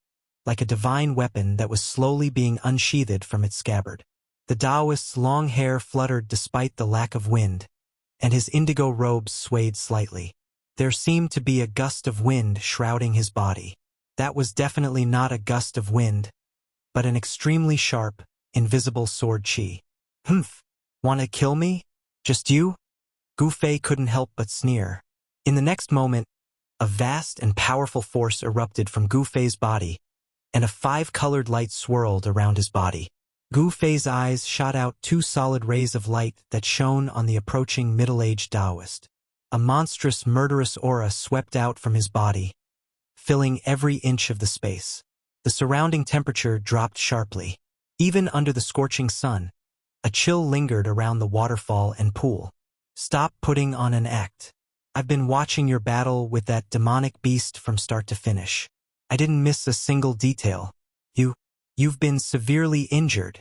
like a divine weapon that was slowly being unsheathed from its scabbard. The Taoist's long hair fluttered despite the lack of wind, and his indigo robes swayed slightly. There seemed to be a gust of wind shrouding his body. That was definitely not a gust of wind, but an extremely sharp, invisible sword chi. Humph! Wanna kill me? Just you? Gu Fei couldn't help but sneer. In the next moment, a vast and powerful force erupted from Gu Fei's body, and a 5-colored light swirled around his body. Gu Fei's eyes shot out 2 solid rays of light that shone on the approaching middle-aged Taoist. A monstrous, murderous aura swept out from his body, filling every inch of the space. The surrounding temperature dropped sharply. Even under the scorching sun, a chill lingered around the waterfall and pool. Stop putting on an act. I've been watching your battle with that demonic beast from start to finish. I didn't miss a single detail. You've been severely injured.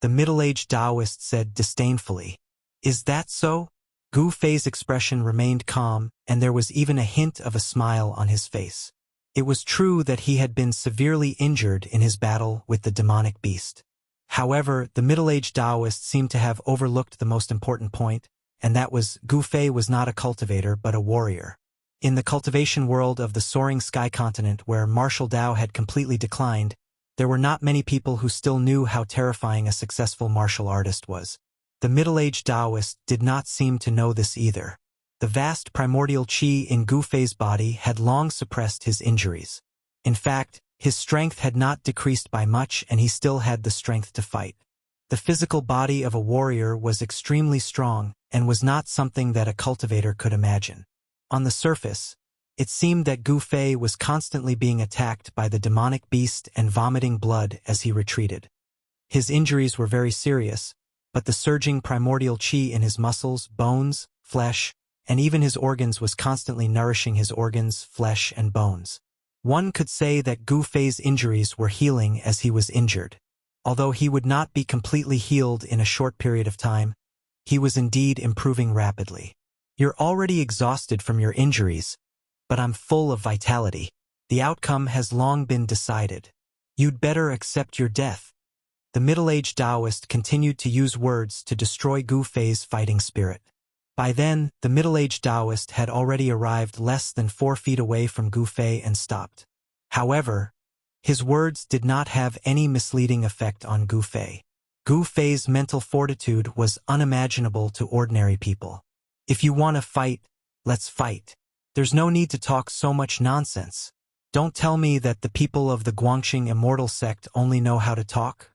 the middle-aged Taoist said disdainfully. Is that so? Gu Fei's expression remained calm, and there was even a hint of a smile on his face. It was true that he had been severely injured in his battle with the demonic beast. However, the middle-aged Taoist seemed to have overlooked the most important point, and that was Gu Fei was not a cultivator but a warrior. In the cultivation world of the soaring sky continent where martial Tao had completely declined, there were not many people who still knew how terrifying a successful martial artist was. The middle-aged Taoist did not seem to know this either. The vast primordial qi in Gu Fei's body had long suppressed his injuries. In fact, his strength had not decreased by much and he still had the strength to fight. The physical body of a warrior was extremely strong and was not something that a cultivator could imagine. On the surface, it seemed that Gu Fei was constantly being attacked by the demonic beast and vomiting blood as he retreated. His injuries were very serious, but the surging primordial qi in his muscles, bones, flesh, and even his organs was constantly nourishing his organs, flesh, and bones. One could say that Gu Fei's injuries were healing as he was injured. Although he would not be completely healed in a short period of time, he was indeed improving rapidly. You're already exhausted from your injuries, but I'm full of vitality. The outcome has long been decided. You'd better accept your death. The middle-aged Taoist continued to use words to destroy Gu Fei's fighting spirit. By then, the middle-aged Taoist had already arrived less than 4 feet away from Gu Fei and stopped. However, his words did not have any misleading effect on Gu Fei. Gu Fei's mental fortitude was unimaginable to ordinary people. If you want to fight, let's fight. There's no need to talk so much nonsense. Don't tell me that the people of the Guangxing Immortal sect only know how to talk.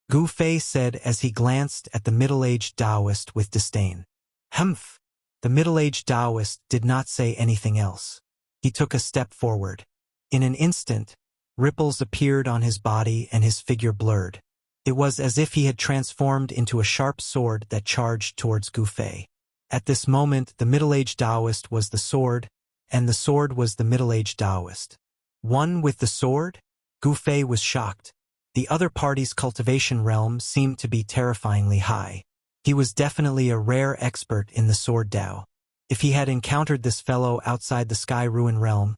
Gu Fei said as he glanced at the middle-aged Taoist with disdain. Humph! The middle-aged Taoist did not say anything else. He took a step forward. In an instant, ripples appeared on his body and his figure blurred. It was as if he had transformed into a sharp sword that charged towards Gu Fei. At this moment, the middle-aged Taoist was the sword, and the sword was the middle-aged Taoist. One with the sword? Gu Fei was shocked. The other party's cultivation realm seemed to be terrifyingly high. He was definitely a rare expert in the sword Tao. If he had encountered this fellow outside the Sky Ruin realm,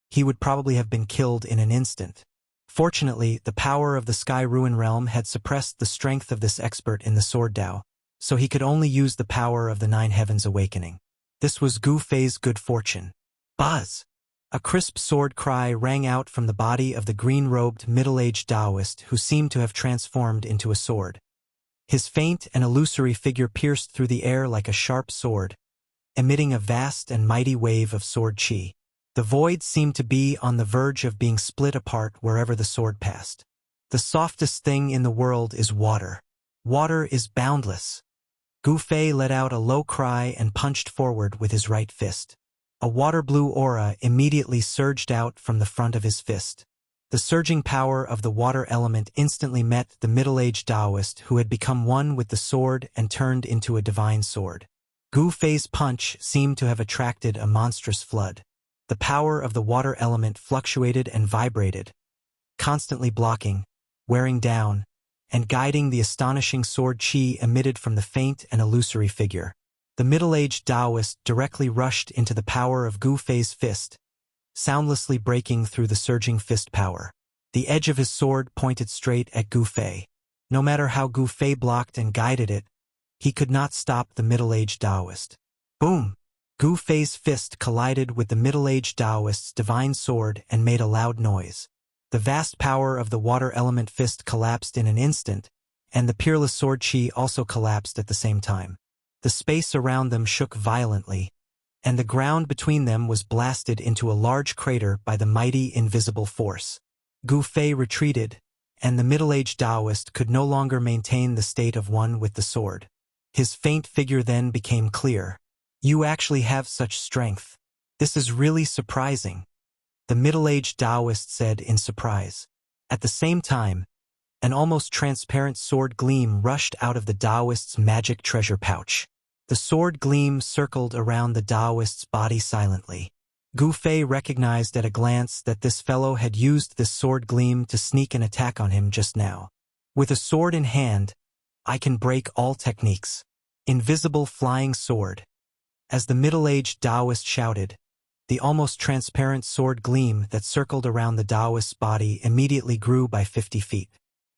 he would probably have been killed in an instant. Fortunately, the power of the Sky Ruin realm had suppressed the strength of this expert in the sword Tao, so he could only use the power of the 9 heavens awakening. This was Gu Fei's good fortune. Buzz! A crisp sword cry rang out from the body of the green-robed middle-aged Taoist who seemed to have transformed into a sword. His faint and illusory figure pierced through the air like a sharp sword, emitting a vast and mighty wave of sword qi. The void seemed to be on the verge of being split apart wherever the sword passed. The softest thing in the world is water. Water is boundless. Gu Fei let out a low cry and punched forward with his right fist. A water-blue aura immediately surged out from the front of his fist. The surging power of the water element instantly met the middle-aged Taoist who had become one with the sword and turned into a divine sword. Gu Fei's punch seemed to have attracted a monstrous flood. The power of the water element fluctuated and vibrated, constantly blocking, wearing down, and guiding the astonishing sword qi emitted from the faint and illusory figure. The middle-aged Taoist directly rushed into the power of Gu Fei's fist, soundlessly breaking through the surging fist power. The edge of his sword pointed straight at Gu Fei. No matter how Gu Fei blocked and guided it, he could not stop the middle-aged Taoist. Boom! Gu Fei's fist collided with the middle-aged Taoist's divine sword and made a loud noise. The vast power of the water element fist collapsed in an instant, and the peerless sword qi also collapsed at the same time. The space around them shook violently, and the ground between them was blasted into a large crater by the mighty invisible force. Gu Fei retreated, and the middle-aged Taoist could no longer maintain the state of one with the sword. His faint figure then became clear. You actually have such strength. This is really surprising, the middle-aged Taoist said in surprise. At the same time, an almost transparent sword gleam rushed out of the Taoist's magic treasure pouch. The sword gleam circled around the Taoist's body silently. Gu Fei recognized at a glance that this fellow had used this sword gleam to sneak an attack on him just now. With a sword in hand, I can break all techniques. Invisible flying sword. As the middle-aged Taoist shouted, the almost transparent sword gleam that circled around the Taoist's body immediately grew by 50 feet,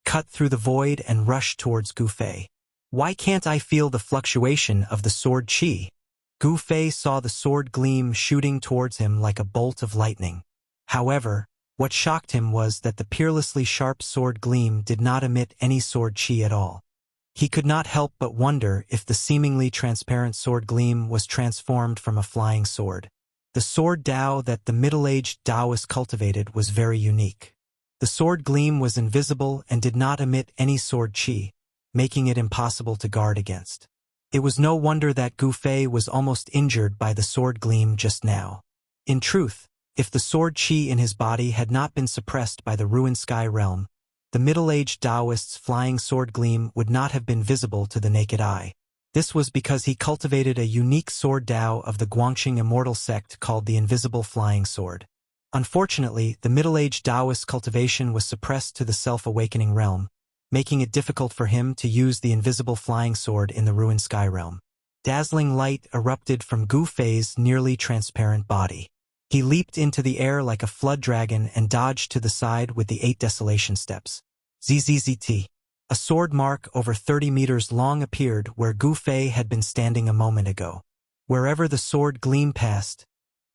cut through the void and rushed towards Gu Fei. Why can't I feel the fluctuation of the sword qi? Gu Fei saw the sword gleam shooting towards him like a bolt of lightning. However, what shocked him was that the peerlessly sharp sword gleam did not emit any sword qi at all. He could not help but wonder if the seemingly transparent sword gleam was transformed from a flying sword. The sword Dao that the middle-aged Taoist cultivated was very unique. The sword gleam was invisible and did not emit any sword qi, making it impossible to guard against. It was no wonder that Gu Fei was almost injured by the sword gleam just now. In truth, if the sword qi in his body had not been suppressed by the ruined sky realm, the middle-aged Taoist's flying sword gleam would not have been visible to the naked eye. This was because he cultivated a unique sword Dao of the Guangqing Immortal sect called the Invisible Flying Sword. Unfortunately, the middle-aged Taoist's cultivation was suppressed to the self-awakening realm, making it difficult for him to use the invisible flying sword in the ruined sky realm. Dazzling light erupted from Gu Fei's nearly transparent body. He leaped into the air like a flood dragon and dodged to the side with the 8 desolation steps. ZZZT. A sword mark over 30 meters long appeared where Gu Fei had been standing a moment ago. Wherever the sword gleam passed,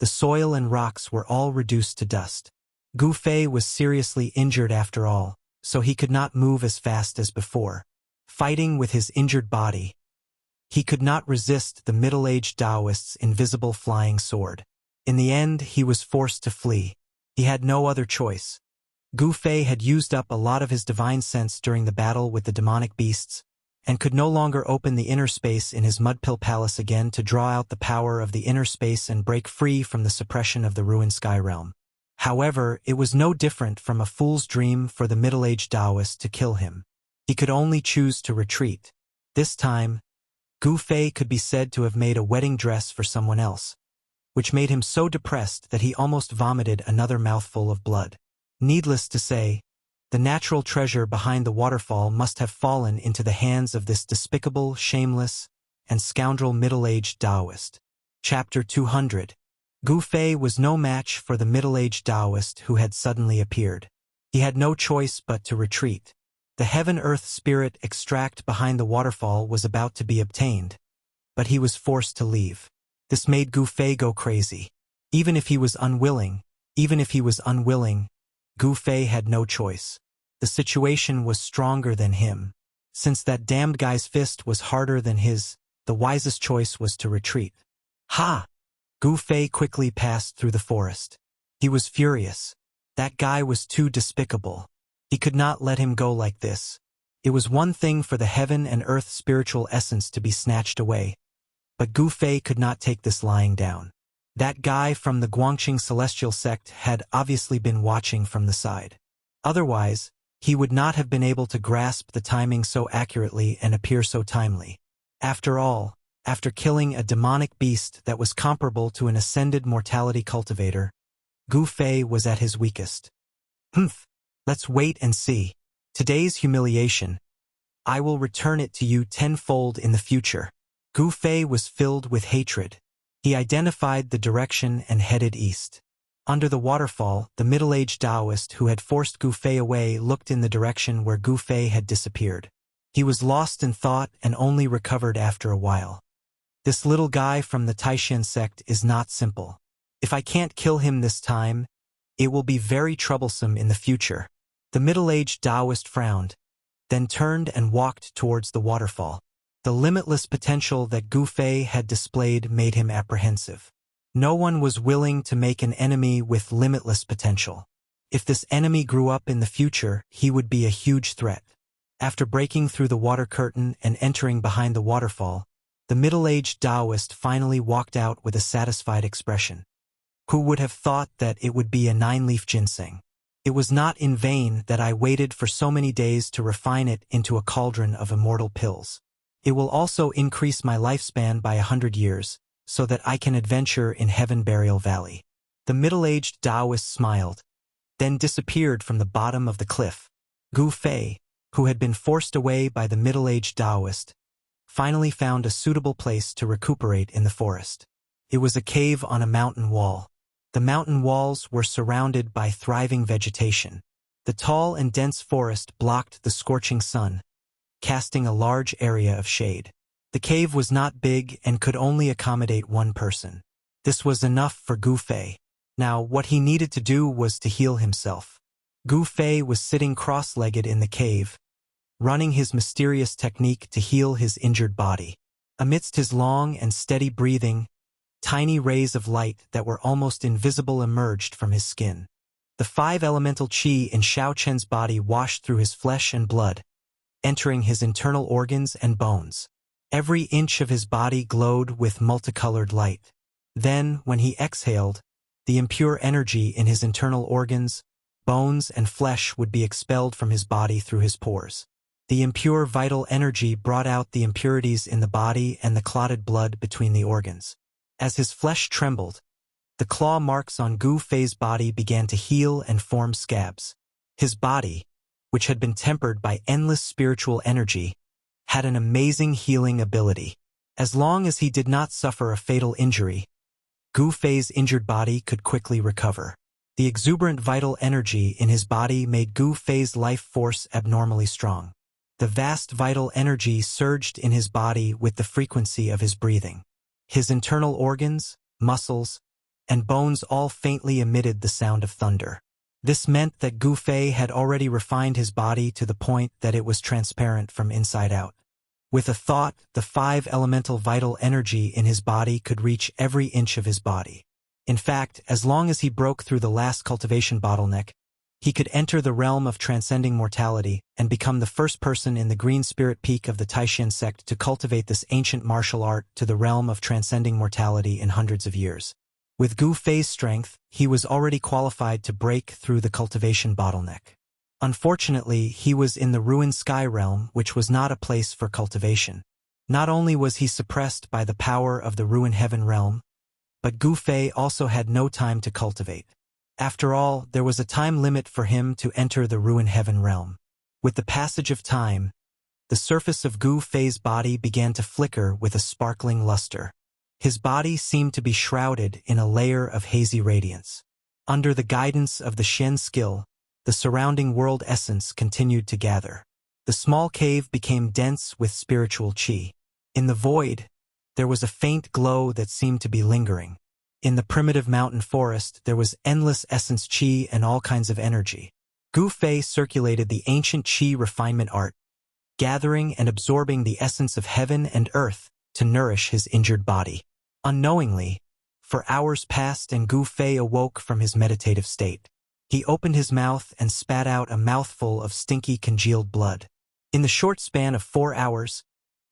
the soil and rocks were all reduced to dust. Gu Fei was seriously injured after all, so he could not move as fast as before. Fighting with his injured body, he could not resist the middle-aged Taoist's invisible flying sword. In the end, he was forced to flee. He had no other choice. Gu Fei had used up a lot of his divine sense during the battle with the demonic beasts, and could no longer open the inner space in his Mudpill Palace again to draw out the power of the inner space and break free from the suppression of the ruined sky realm. However, it was no different from a fool's dream for the middle-aged Taoist to kill him. He could only choose to retreat. This time, Gu Fei could be said to have made a wedding dress for someone else, which made him so depressed that he almost vomited another mouthful of blood. Needless to say, the natural treasure behind the waterfall must have fallen into the hands of this despicable, shameless, and scoundrel middle-aged Taoist. Chapter 200. Gu Fei was no match for the middle-aged Taoist who had suddenly appeared. He had no choice but to retreat. The heaven-earth spirit extract behind the waterfall was about to be obtained, but he was forced to leave. This made Gu Fei go crazy. Even if he was unwilling, Gu Fei had no choice. The situation was stronger than him. Since that damned guy's fist was harder than his, the wisest choice was to retreat. Ha! Gu Fei quickly passed through the forest. He was furious. That guy was too despicable. He could not let him go like this. It was one thing for the heaven and earth spiritual essence to be snatched away, but Gu Fei could not take this lying down. That guy from the Guangqing Celestial sect had obviously been watching from the side. Otherwise, he would not have been able to grasp the timing so accurately and appear so timely. After all, after killing a demonic beast that was comparable to an ascended mortality cultivator, Gu Fei was at his weakest. Let's wait and see. Today's humiliation, I will return it to you tenfold in the future. Gu Fei was filled with hatred. He identified the direction and headed east. Under the waterfall, the middle-aged Taoist who had forced Gu Fei away looked in the direction where Gu Fei had disappeared. He was lost in thought and only recovered after a while. This little guy from the Taishan sect is not simple. If I can't kill him this time, it will be very troublesome in the future. The middle-aged Taoist frowned, then turned and walked towards the waterfall. The limitless potential that Gu Fei had displayed made him apprehensive. No one was willing to make an enemy with limitless potential. If this enemy grew up in the future, he would be a huge threat. After breaking through the water curtain and entering behind the waterfall, the middle-aged Taoist finally walked out with a satisfied expression. Who would have thought that it would be a 9-leaf ginseng? It was not in vain that I waited for so many days to refine it into a cauldron of immortal pills. It will also increase my lifespan by 100 years, so that I can adventure in Heaven Burial Valley. The middle-aged Taoist smiled, then disappeared from the bottom of the cliff. Gu Fei, who had been forced away by the middle-aged Taoist, finally found a suitable place to recuperate in the forest. It was a cave on a mountain wall. The mountain walls were surrounded by thriving vegetation. The tall and dense forest blocked the scorching sun, casting a large area of shade. The cave was not big and could only accommodate one person. This was enough for Gu Fei. Now, what he needed to do was to heal himself. Gu Fei was sitting cross-legged in the cave, running his mysterious technique to heal his injured body. Amidst his long and steady breathing, tiny rays of light that were almost invisible emerged from his skin. The 5 elemental qi in Xiao Chen's body washed through his flesh and blood, entering his internal organs and bones. Every inch of his body glowed with multicolored light. Then, when he exhaled, the impure energy in his internal organs, bones, and flesh would be expelled from his body through his pores. The impure vital energy brought out the impurities in the body and the clotted blood between the organs. As his flesh trembled, the claw marks on Gu Fei's body began to heal and form scabs. His body, which had been tempered by endless spiritual energy, had an amazing healing ability. As long as he did not suffer a fatal injury, Gu Fei's injured body could quickly recover. The exuberant vital energy in his body made Gu Fei's life force abnormally strong. The vast vital energy surged in his body with the frequency of his breathing. His internal organs, muscles, and bones all faintly emitted the sound of thunder. This meant that Gu Fei had already refined his body to the point that it was transparent from inside out. With a thought, the 5 elemental vital energy in his body could reach every inch of his body. In fact, as long as he broke through the last cultivation bottleneck, he could enter the realm of transcending mortality and become the first person in the Green Spirit Peak of the Taishan sect to cultivate this ancient martial art to the realm of transcending mortality in hundreds of years. With Gu Fei's strength, he was already qualified to break through the cultivation bottleneck. Unfortunately, he was in the ruined sky realm, which was not a place for cultivation. Not only was he suppressed by the power of the ruined heaven realm, but Gu Fei also had no time to cultivate. After all, there was a time limit for him to enter the ruined heaven realm. With the passage of time, the surface of Gu Fei's body began to flicker with a sparkling luster. His body seemed to be shrouded in a layer of hazy radiance. Under the guidance of the Shen skill, the surrounding world essence continued to gather. The small cave became dense with spiritual qi. In the void, there was a faint glow that seemed to be lingering. In the primitive mountain forest, there was endless essence qi and all kinds of energy. Gu Fei circulated the ancient qi refinement art, gathering and absorbing the essence of heaven and earth to nourish his injured body. Unknowingly, for hours passed and Gu Fei awoke from his meditative state. He opened his mouth and spat out a mouthful of stinky congealed blood. In the short span of 4 hours,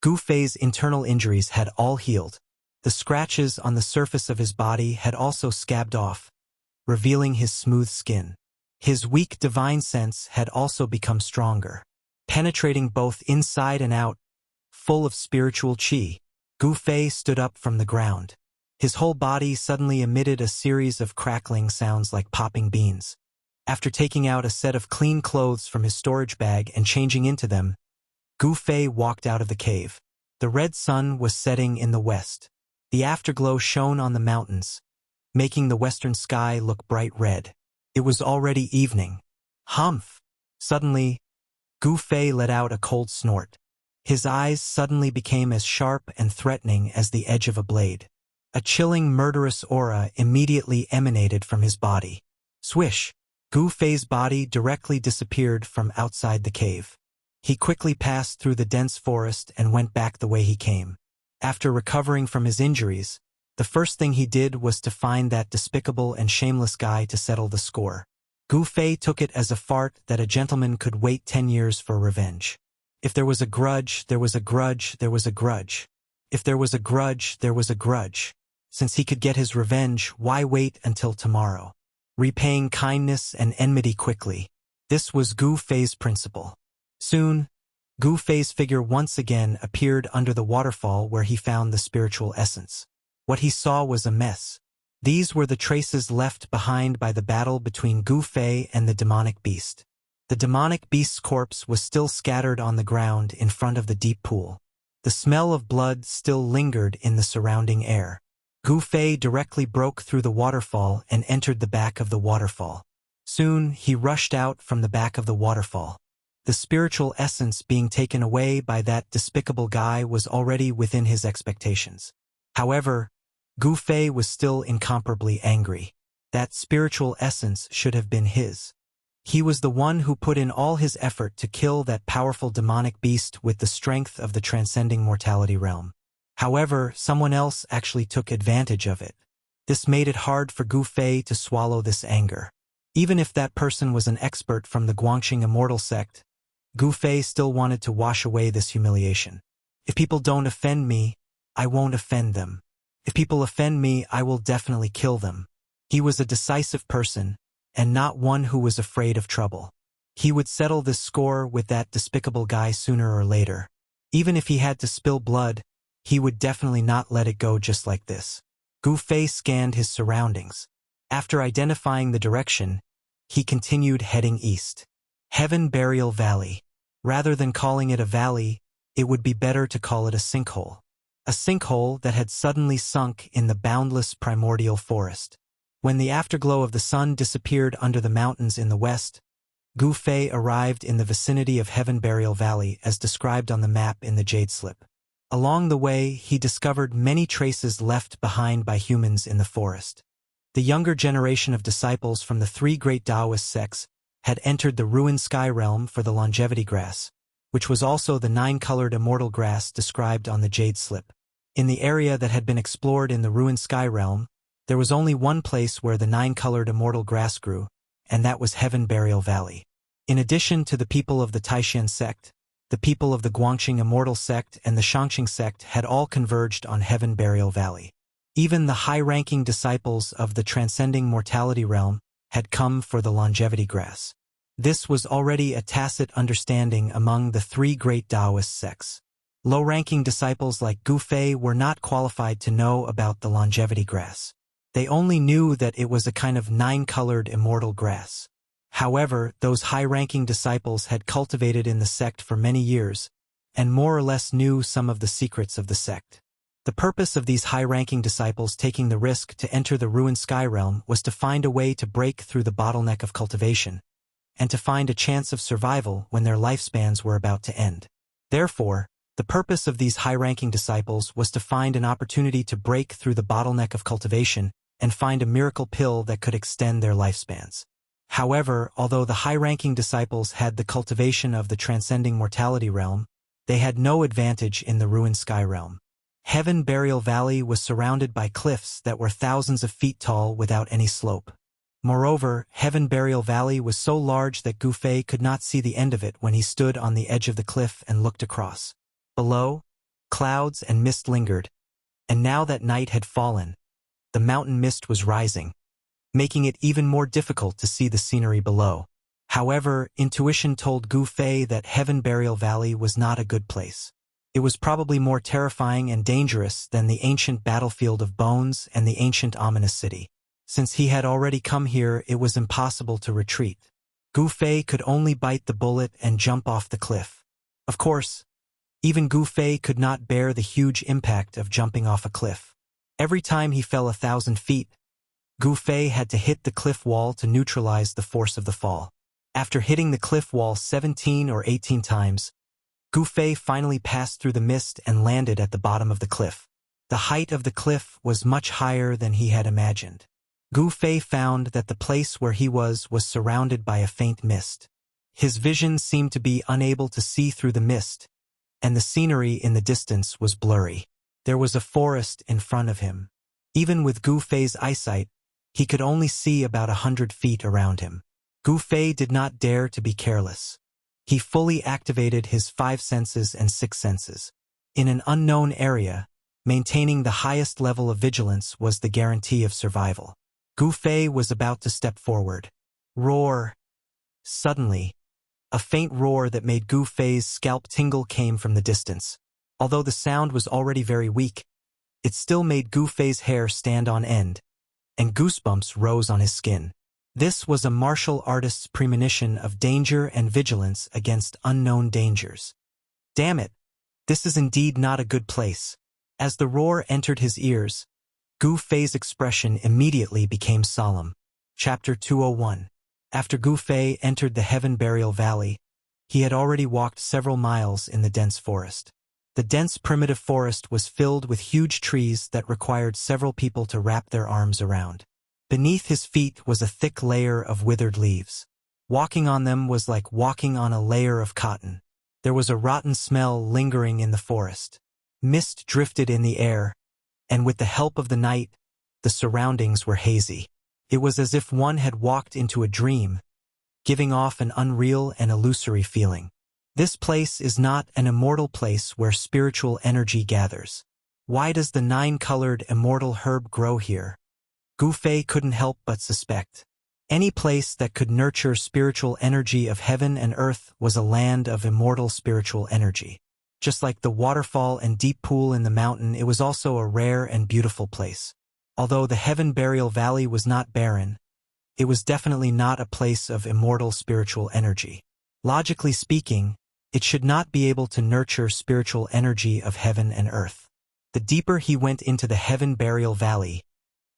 Gu Fei's internal injuries had all healed. The scratches on the surface of his body had also scabbed off, revealing his smooth skin. His weak divine sense had also become stronger, penetrating both inside and out, full of spiritual qi. Gu Fei stood up from the ground. His whole body suddenly emitted a series of crackling sounds like popping beans. After taking out a set of clean clothes from his storage bag and changing into them, Gu Fei walked out of the cave. The red sun was setting in the west. The afterglow shone on the mountains, making the western sky look bright red. It was already evening. Humph! Suddenly, Gu Fei let out a cold snort. His eyes suddenly became as sharp and threatening as the edge of a blade. A chilling, murderous aura immediately emanated from his body. Swish! Gu Fei's body directly disappeared from outside the cave. He quickly passed through the dense forest and went back the way he came. After recovering from his injuries, the first thing he did was to find that despicable and shameless guy to settle the score. Gu Fei took it as a fart that a gentleman could wait 10 years for revenge. If there was a grudge, there was a grudge, there was a grudge. If there was a grudge, there was a grudge. Since he could get his revenge, why wait until tomorrow? Repaying kindness and enmity quickly. This was Gu Fei's principle. Soon, Gu Fei's figure once again appeared under the waterfall where he found the spiritual essence. What he saw was a mess. These were the traces left behind by the battle between Gu Fei and the demonic beast. The demonic beast's corpse was still scattered on the ground in front of the deep pool. The smell of blood still lingered in the surrounding air. Gu Fei directly broke through the waterfall and entered the back of the waterfall. Soon, he rushed out from the back of the waterfall. The spiritual essence being taken away by that despicable guy was already within his expectations. However, Gu Fei was still incomparably angry. That spiritual essence should have been his. He was the one who put in all his effort to kill that powerful demonic beast with the strength of the transcending mortality realm. However, someone else actually took advantage of it. This made it hard for Gu Fei to swallow this anger. Even if that person was an expert from the Guangxing Immortal sect, Gu Fei still wanted to wash away this humiliation. If people don't offend me, I won't offend them. If people offend me, I will definitely kill them. He was a decisive person, and not one who was afraid of trouble. He would settle this score with that despicable guy sooner or later. Even if he had to spill blood, he would definitely not let it go just like this. Gu Fei scanned his surroundings. After identifying the direction, he continued heading east. Heaven Burial Valley. Rather than calling it a valley, it would be better to call it a sinkhole. A sinkhole that had suddenly sunk in the boundless primordial forest. When the afterglow of the sun disappeared under the mountains in the west, Gu Fei arrived in the vicinity of Heaven Burial Valley as described on the map in the Jade Slip. Along the way, he discovered many traces left behind by humans in the forest. The younger generation of disciples from the three great Taoist sects had entered the ruined sky realm for the longevity grass, which was also the 9-colored immortal grass described on the Jade Slip. In the area that had been explored in the ruined sky realm, there was only one place where the 9-colored immortal grass grew, and that was Heaven Burial Valley. In addition to the people of the Taishan sect, the people of the Guangxing Immortal sect and the Shangqing sect had all converged on Heaven Burial Valley. Even the high-ranking disciples of the transcending mortality realm had come for the longevity grass. This was already a tacit understanding among the three great Taoist sects. Low-ranking disciples like Gu Fei were not qualified to know about the longevity grass. They only knew that it was a kind of 9-colored immortal grass. However, those high-ranking disciples had cultivated in the sect for many years, and more or less knew some of the secrets of the sect. The purpose of these high-ranking disciples taking the risk to enter the ruined sky realm was to find a way to break through the bottleneck of cultivation, and to find a chance of survival when their lifespans were about to end. Therefore, the purpose of these high-ranking disciples was to find an opportunity to break through the bottleneck of cultivation and find a miracle pill that could extend their lifespans. However, although the high-ranking disciples had the cultivation of the transcending mortality realm, they had no advantage in the ruined sky realm. Heaven Burial Valley was surrounded by cliffs that were thousands of feet tall without any slope. Moreover, Heaven Burial Valley was so large that Gu Fei could not see the end of it when he stood on the edge of the cliff and looked across. Below, clouds and mist lingered, and now that night had fallen, the mountain mist was rising, making it even more difficult to see the scenery below. However, intuition told Gu Fei that Heaven Burial Valley was not a good place. It was probably more terrifying and dangerous than the ancient battlefield of bones and the ancient ominous city. Since he had already come here, it was impossible to retreat. Gu Fei could only bite the bullet and jump off the cliff. Of course, even Gu Fei could not bear the huge impact of jumping off a cliff. Every time he fell 1,000 feet, Gu Fei had to hit the cliff wall to neutralize the force of the fall. After hitting the cliff wall 17 or 18 times, Gu Fei finally passed through the mist and landed at the bottom of the cliff. The height of the cliff was much higher than he had imagined. Gu Fei found that the place where he was surrounded by a faint mist. His vision seemed to be unable to see through the mist, and the scenery in the distance was blurry. There was a forest in front of him. Even with Gu Fei's eyesight, he could only see about 100 feet around him. Gu Fei did not dare to be careless. He fully activated his 5 senses and 6 senses. In an unknown area, maintaining the highest level of vigilance was the guarantee of survival. Gu Fei was about to step forward. Roar! Suddenly, a faint roar that made Gu Fei's scalp tingle came from the distance. Although the sound was already very weak, it still made Gu Fei's hair stand on end, and goosebumps rose on his skin. This was a martial artist's premonition of danger and vigilance against unknown dangers. Damn it! This is indeed not a good place. As the roar entered his ears, Gu Fei's expression immediately became solemn. Chapter 201. After Gu Fei entered the Heaven Burial Valley, he had already walked several miles in the dense forest. The dense primitive forest was filled with huge trees that required several people to wrap their arms around. Beneath his feet was a thick layer of withered leaves. Walking on them was like walking on a layer of cotton. There was a rotten smell lingering in the forest. Mist drifted in the air, and with the help of the night, the surroundings were hazy. It was as if one had walked into a dream, giving off an unreal and illusory feeling. This place is not an immortal place where spiritual energy gathers. Why does the 9-colored immortal herb grow here? Gu Fei couldn't help but suspect. Any place that could nurture spiritual energy of heaven and earth was a land of immortal spiritual energy. Just like the waterfall and deep pool in the mountain, it was also a rare and beautiful place. Although the Heaven Burial Valley was not barren, it was definitely not a place of immortal spiritual energy. Logically speaking, it should not be able to nurture spiritual energy of heaven and earth. The deeper he went into the Heaven Burial Valley,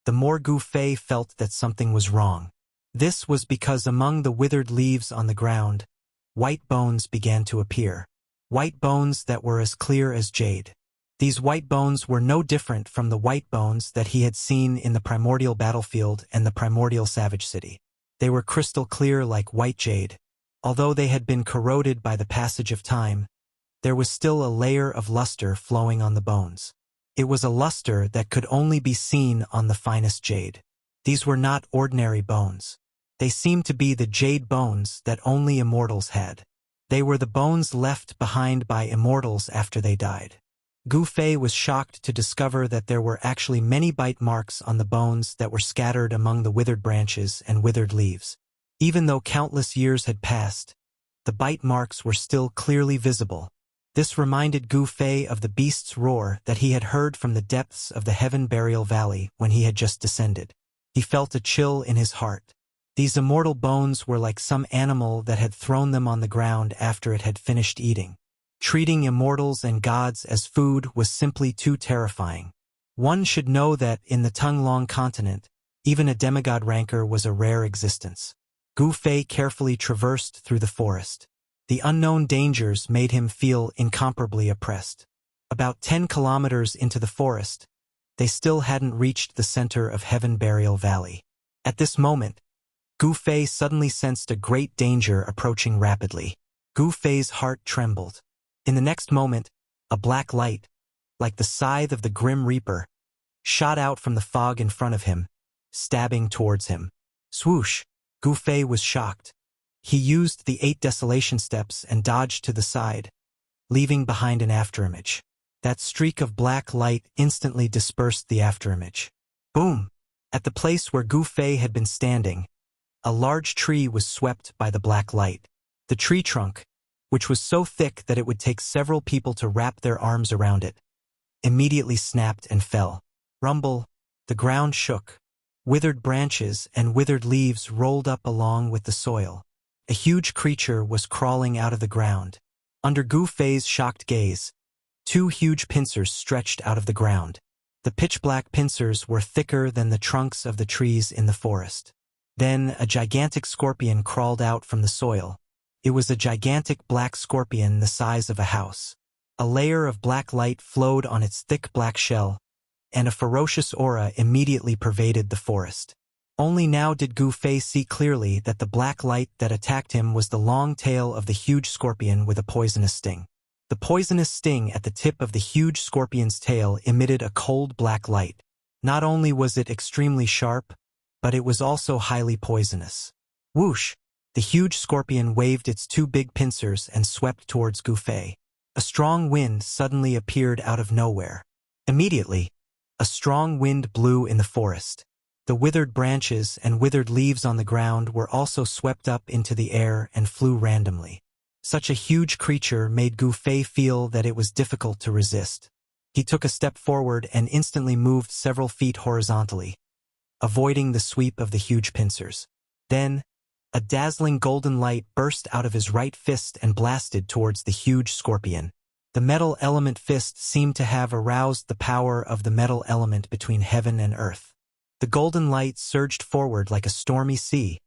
the more Gu Fei felt that something was wrong. This was because among the withered leaves on the ground, white bones began to appear. White bones that were as clear as jade. These white bones were no different from the white bones that he had seen in the primordial battlefield and the primordial savage city. They were crystal clear like white jade. Although they had been corroded by the passage of time, there was still a layer of luster flowing on the bones. It was a luster that could only be seen on the finest jade. These were not ordinary bones. They seemed to be the jade bones that only immortals had. They were the bones left behind by immortals after they died. Gu Fei was shocked to discover that there were actually many bite marks on the bones that were scattered among the withered branches and withered leaves. Even though countless years had passed, the bite marks were still clearly visible. This reminded Gu Fei of the beast's roar that he had heard from the depths of the Heaven Burial Valley when he had just descended. He felt a chill in his heart. These immortal bones were like some animal that had thrown them on the ground after it had finished eating. Treating immortals and gods as food was simply too terrifying. One should know that in the Tunglong continent, even a demigod rancor was a rare existence. Gu Fei carefully traversed through the forest. The unknown dangers made him feel incomparably oppressed. About 10 kilometers into the forest, they still hadn't reached the center of Heaven Burial Valley. At this moment, Gu Fei suddenly sensed a great danger approaching rapidly. Gu Fei's heart trembled. In the next moment, a black light, like the scythe of the Grim Reaper, shot out from the fog in front of him, stabbing towards him. Swoosh! Gu Fei was shocked. He used the 8 desolation steps and dodged to the side, leaving behind an afterimage. That streak of black light instantly dispersed the afterimage. Boom! At the place where Gu Fei had been standing, a large tree was swept by the black light. The tree trunk, which was so thick that it would take several people to wrap their arms around it, immediately snapped and fell. Rumble! The ground shook. Withered branches and withered leaves rolled up along with the soil. A huge creature was crawling out of the ground. Under Gu Fei's shocked gaze, 2 huge pincers stretched out of the ground. The pitch-black pincers were thicker than the trunks of the trees in the forest. Then a gigantic scorpion crawled out from the soil. It was a gigantic black scorpion the size of a house. A layer of black light flowed on its thick black shell, and a ferocious aura immediately pervaded the forest. Only now did Gu Fei see clearly that the black light that attacked him was the long tail of the huge scorpion with a poisonous sting. The poisonous sting at the tip of the huge scorpion's tail emitted a cold black light. Not only was it extremely sharp, but it was also highly poisonous. Whoosh! The huge scorpion waved its 2 big pincers and swept towards Gu Fei. A strong wind suddenly appeared out of nowhere. Immediately, a strong wind blew in the forest. The withered branches and withered leaves on the ground were also swept up into the air and flew randomly. Such a huge creature made Gu Fei feel that it was difficult to resist. He took a step forward and instantly moved several feet horizontally, avoiding the sweep of the huge pincers. Then, a dazzling golden light burst out of his right fist and blasted towards the huge scorpion. The metal element fist seemed to have aroused the power of the metal element between heaven and earth. The golden light surged forward like a stormy sea,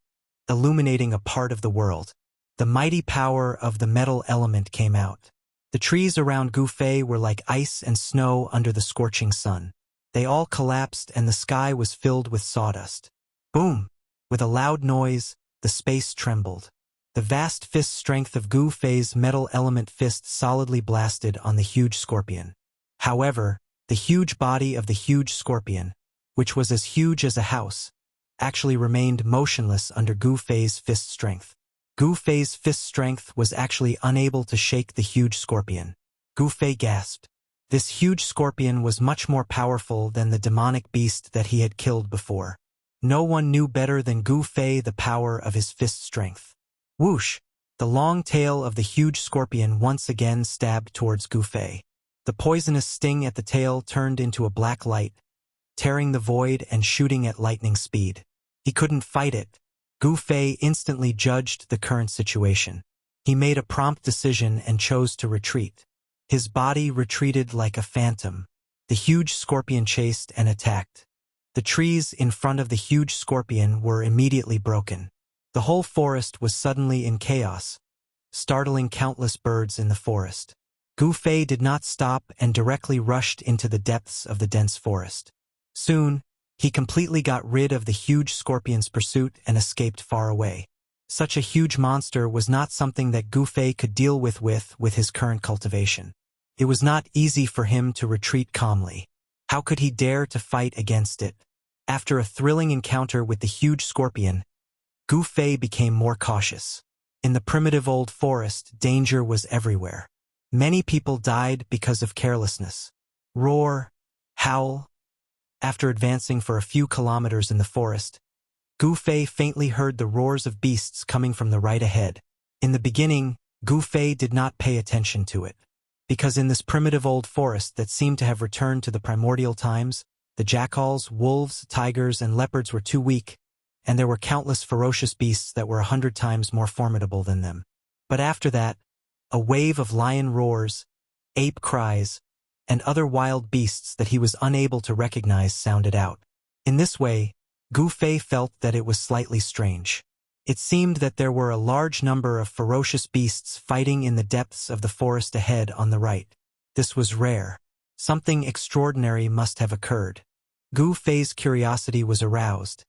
illuminating a part of the world. The mighty power of the metal element came out. The trees around Gu Fei were like ice and snow under the scorching sun. They all collapsed and the sky was filled with sawdust. Boom! With a loud noise, the space trembled. The vast fist strength of Gu Fei's metal element fist solidly blasted on the huge scorpion. However, the huge body of the huge scorpion, which was as huge as a house, actually remained motionless under Gu Fei's fist strength. Gu Fei's fist strength was actually unable to shake the huge scorpion. Gu Fei gasped. This huge scorpion was much more powerful than the demonic beast that he had killed before. No one knew better than Gu Fei the power of his fist strength. Whoosh! The long tail of the huge scorpion once again stabbed towards Gu Fei. The poisonous sting at the tail turned into a black light, tearing the void and shooting at lightning speed. He couldn't fight it. Gu Fei instantly judged the current situation. He made a prompt decision and chose to retreat. His body retreated like a phantom. The huge scorpion chased and attacked. The trees in front of the huge scorpion were immediately broken. The whole forest was suddenly in chaos, startling countless birds in the forest. Gu Fei did not stop and directly rushed into the depths of the dense forest. Soon, he completely got rid of the huge scorpion's pursuit and escaped far away. Such a huge monster was not something that Gu Fei could deal with his current cultivation. It was not easy for him to retreat calmly. How could he dare to fight against it? After a thrilling encounter with the huge scorpion, Gu Fei became more cautious. In the primitive old forest, danger was everywhere. Many people died because of carelessness. Roar, howl. After advancing for a few kilometers in the forest, Gu Fei faintly heard the roars of beasts coming from the right ahead. In the beginning, Gu Fei did not pay attention to it. Because in this primitive old forest that seemed to have returned to the primordial times, the jackals, wolves, tigers, and leopards were too weak, and there were countless ferocious beasts that were 100 times more formidable than them. But after that, a wave of lion roars, ape cries, and other wild beasts that he was unable to recognize sounded out. In this way, Gu Fei felt that it was slightly strange. It seemed that there were a large number of ferocious beasts fighting in the depths of the forest ahead on the right. This was rare. Something extraordinary must have occurred. Gu Fei's curiosity was aroused,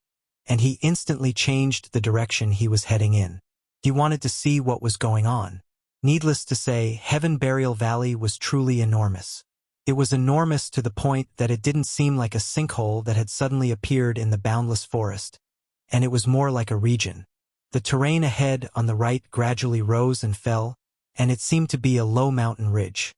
and he instantly changed the direction he was heading in. He wanted to see what was going on. Needless to say, Heaven Burial Valley was truly enormous. It was enormous to the point that it didn't seem like a sinkhole that had suddenly appeared in the boundless forest, and it was more like a region. The terrain ahead on the right gradually rose and fell, and it seemed to be a low mountain ridge.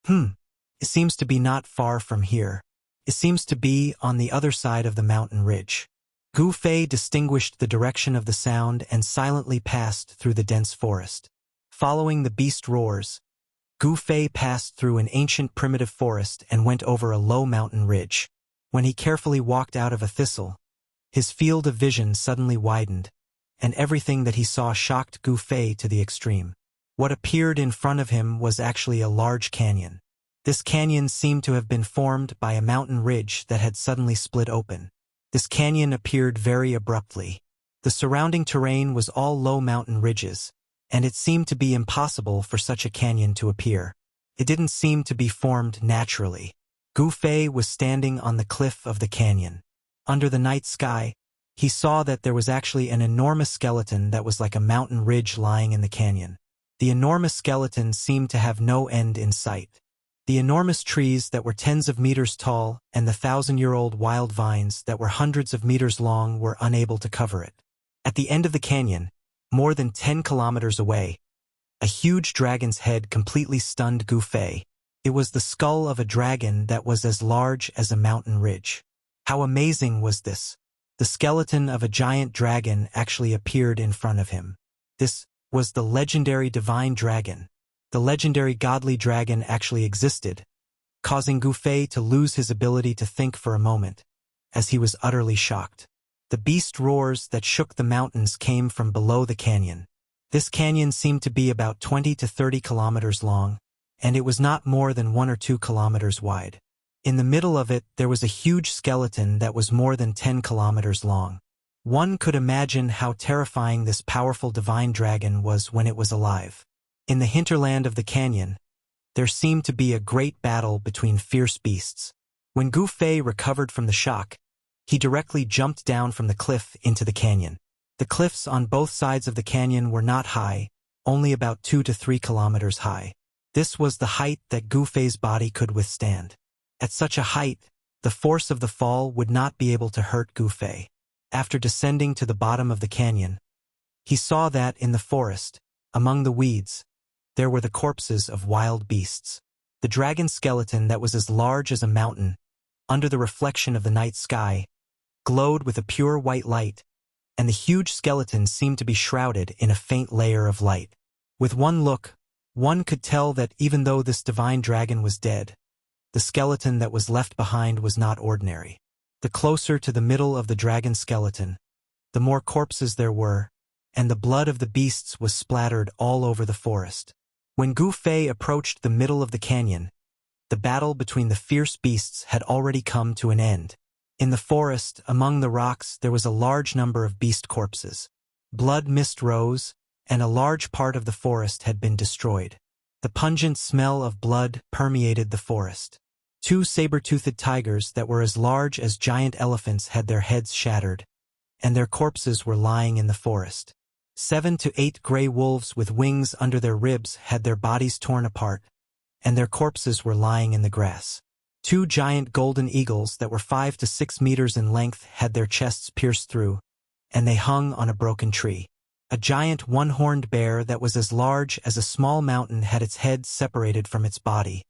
It seems to be not far from here. It seems to be on the other side of the mountain ridge. Gu Fei distinguished the direction of the sound and silently passed through the dense forest. Following the beast roars, Gu Fei passed through an ancient primitive forest and went over a low mountain ridge. When he carefully walked out of a thistle, his field of vision suddenly widened, and everything that he saw shocked Gu Fei to the extreme. What appeared in front of him was actually a large canyon. This canyon seemed to have been formed by a mountain ridge that had suddenly split open. This canyon appeared very abruptly. The surrounding terrain was all low mountain ridges, and it seemed to be impossible for such a canyon to appear. It didn't seem to be formed naturally. Gu Fei was standing on the cliff of the canyon. Under the night sky, he saw that there was actually an enormous skeleton that was like a mountain ridge lying in the canyon. The enormous skeleton seemed to have no end in sight. The enormous trees that were tens of meters tall and the 1,000-year-old wild vines that were hundreds of meters long were unable to cover it. At the end of the canyon, more than 10 kilometers away, a huge dragon's head completely stunned Gu Fei. It was the skull of a dragon that was as large as a mountain ridge. How amazing was this? The skeleton of a giant dragon actually appeared in front of him. This was the legendary divine dragon. The legendary godly dragon actually existed, causing Gu Fei to lose his ability to think for a moment, as he was utterly shocked. The beast roars that shook the mountains came from below the canyon. This canyon seemed to be about 20 to 30 kilometers long, and it was not more than 1 or 2 kilometers wide. In the middle of it, there was a huge skeleton that was more than 10 kilometers long. One could imagine how terrifying this powerful divine dragon was when it was alive. In the hinterland of the canyon, there seemed to be a great battle between fierce beasts. When Gu Fei recovered from the shock, he directly jumped down from the cliff into the canyon. The cliffs on both sides of the canyon were not high, only about 2 to 3 kilometers high. This was the height that Gu Fei's body could withstand. At such a height, the force of the fall would not be able to hurt Gu Fei. After descending to the bottom of the canyon, he saw that in the forest, among the weeds, there were the corpses of wild beasts. The dragon skeleton that was as large as a mountain, under the reflection of the night sky, glowed with a pure white light, and the huge skeleton seemed to be shrouded in a faint layer of light. With one look, one could tell that even though this divine dragon was dead, the skeleton that was left behind was not ordinary. The closer to the middle of the dragon skeleton, the more corpses there were, and the blood of the beasts was splattered all over the forest. When Gu Fei approached the middle of the canyon, the battle between the fierce beasts had already come to an end. In the forest, among the rocks, there was a large number of beast corpses. Blood mist rose, and a large part of the forest had been destroyed. The pungent smell of blood permeated the forest. 2 saber-toothed tigers that were as large as giant elephants had their heads shattered, and their corpses were lying in the forest. 7 to 8 gray wolves with wings under their ribs had their bodies torn apart, and their corpses were lying in the grass. 2 giant golden eagles that were 5 to 6 meters in length had their chests pierced through, and they hung on a broken tree. A giant one-horned bear that was as large as a small mountain had its head separated from its body,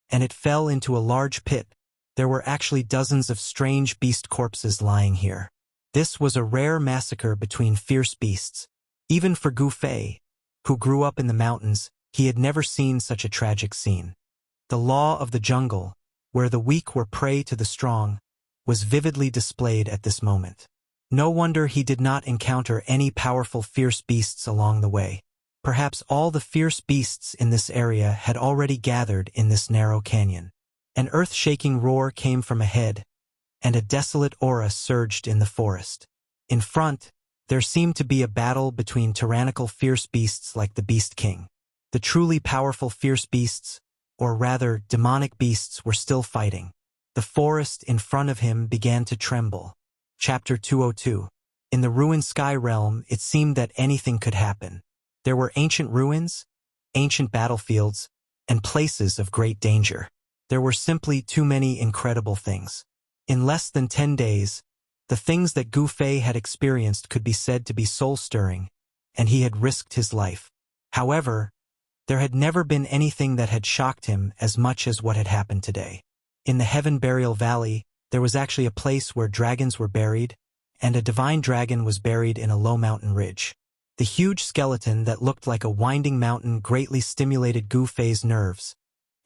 and it fell into a large pit. There were actually dozens of strange beast corpses lying here. This was a rare massacre between fierce beasts. Even for Gu Fei, who grew up in the mountains, he had never seen such a tragic scene. The law of the jungle, where the weak were prey to the strong, was vividly displayed at this moment. No wonder he did not encounter any powerful fierce beasts along the way. Perhaps all the fierce beasts in this area had already gathered in this narrow canyon. An earth-shaking roar came from ahead, and a desolate aura surged in the forest. In front, there seemed to be a battle between tyrannical fierce beasts like the Beast King. The truly powerful fierce beasts, or rather demonic beasts, were still fighting. The forest in front of him began to tremble. Chapter 202. In the ruined sky realm, it seemed that anything could happen. There were ancient ruins, ancient battlefields, and places of great danger. There were simply too many incredible things. In less than 10 days, the things that Gu Fei had experienced could be said to be soul-stirring, and he had risked his life. However, there had never been anything that had shocked him as much as what had happened today. In the Heaven Burial Valley, there was actually a place where dragons were buried, and a divine dragon was buried in a low mountain ridge. The huge skeleton that looked like a winding mountain greatly stimulated Gu Fei's nerves,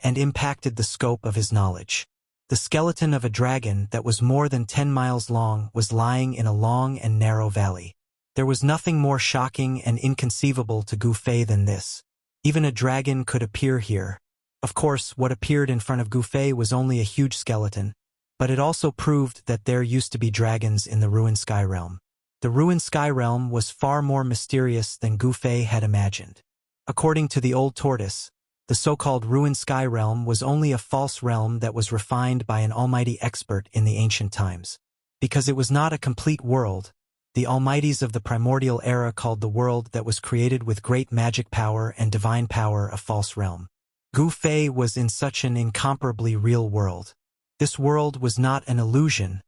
and impacted the scope of his knowledge. The skeleton of a dragon that was more than 10 miles long was lying in a long and narrow valley. There was nothing more shocking and inconceivable to Gu Fei than this. Even a dragon could appear here. Of course, what appeared in front of Gu Fei was only a huge skeleton, but it also proved that there used to be dragons in the ruined sky realm. The ruined sky realm was far more mysterious than Gu Fei had imagined. According to the old tortoise, the so-called ruined sky realm was only a false realm that was refined by an almighty expert in the ancient times. Because it was not a complete world, the almighties of the primordial era called the world that was created with great magic power and divine power a false realm. Gu Fei was in such an incomparably real world. This world was not an illusion,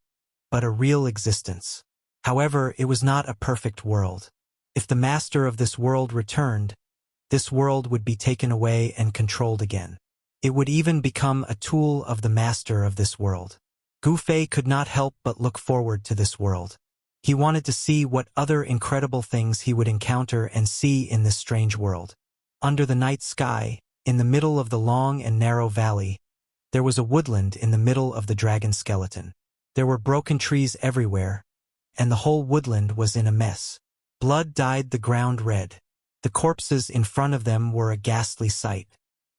but a real existence. However, it was not a perfect world. If the master of this world returned, this world would be taken away and controlled again. It would even become a tool of the master of this world. Gu Fei could not help but look forward to this world. He wanted to see what other incredible things he would encounter and see in this strange world. Under the night sky, in the middle of the long and narrow valley, there was a woodland in the middle of the dragon skeleton. There were broken trees everywhere, and the whole woodland was in a mess. Blood dyed the ground red. The corpses in front of them were a ghastly sight.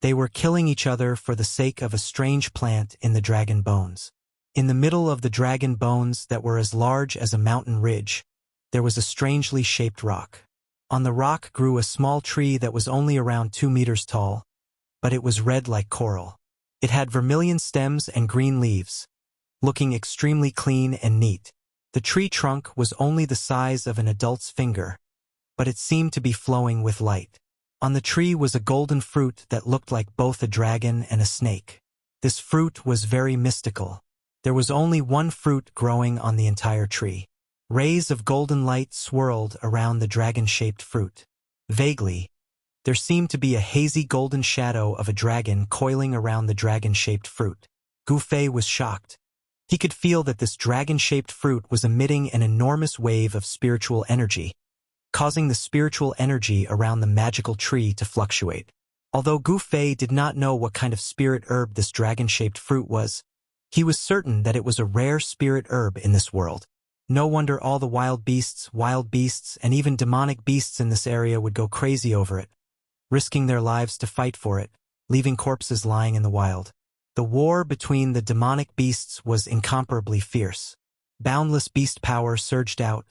They were killing each other for the sake of a strange plant in the dragon bones. In the middle of the dragon bones that were as large as a mountain ridge, there was a strangely shaped rock. On the rock grew a small tree that was only around 2 meters tall, but it was red like coral. It had vermilion stems and green leaves, looking extremely clean and neat. The tree trunk was only the size of an adult's finger, but it seemed to be flowing with light. On the tree was a golden fruit that looked like both a dragon and a snake. This fruit was very mystical. There was only one fruit growing on the entire tree. Rays of golden light swirled around the dragon-shaped fruit. Vaguely, there seemed to be a hazy golden shadow of a dragon coiling around the dragon-shaped fruit. Gu Fei was shocked. He could feel that this dragon-shaped fruit was emitting an enormous wave of spiritual energy, causing the spiritual energy around the magical tree to fluctuate. Although Gu Fei did not know what kind of spirit herb this dragon-shaped fruit was, he was certain that it was a rare spirit herb in this world. No wonder all the wild beasts, and even demonic beasts in this area would go crazy over it, risking their lives to fight for it, leaving corpses lying in the wild. The war between the demonic beasts was incomparably fierce. Boundless beast power surged out,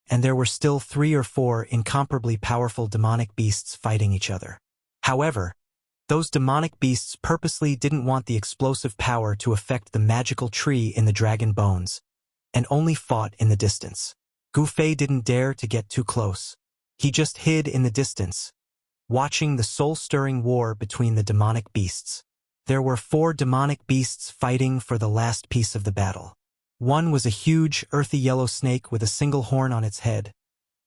and there were still 3 or 4 incomparably powerful demonic beasts fighting each other. However, those demonic beasts purposely didn't want the explosive power to affect the magical tree in the dragon bones, and only fought in the distance. Gu Fei didn't dare to get too close. He just hid in the distance, watching the soul-stirring war between the demonic beasts. There were 4 demonic beasts fighting for the last piece of the battle. One was a huge, earthy yellow snake with a single horn on its head.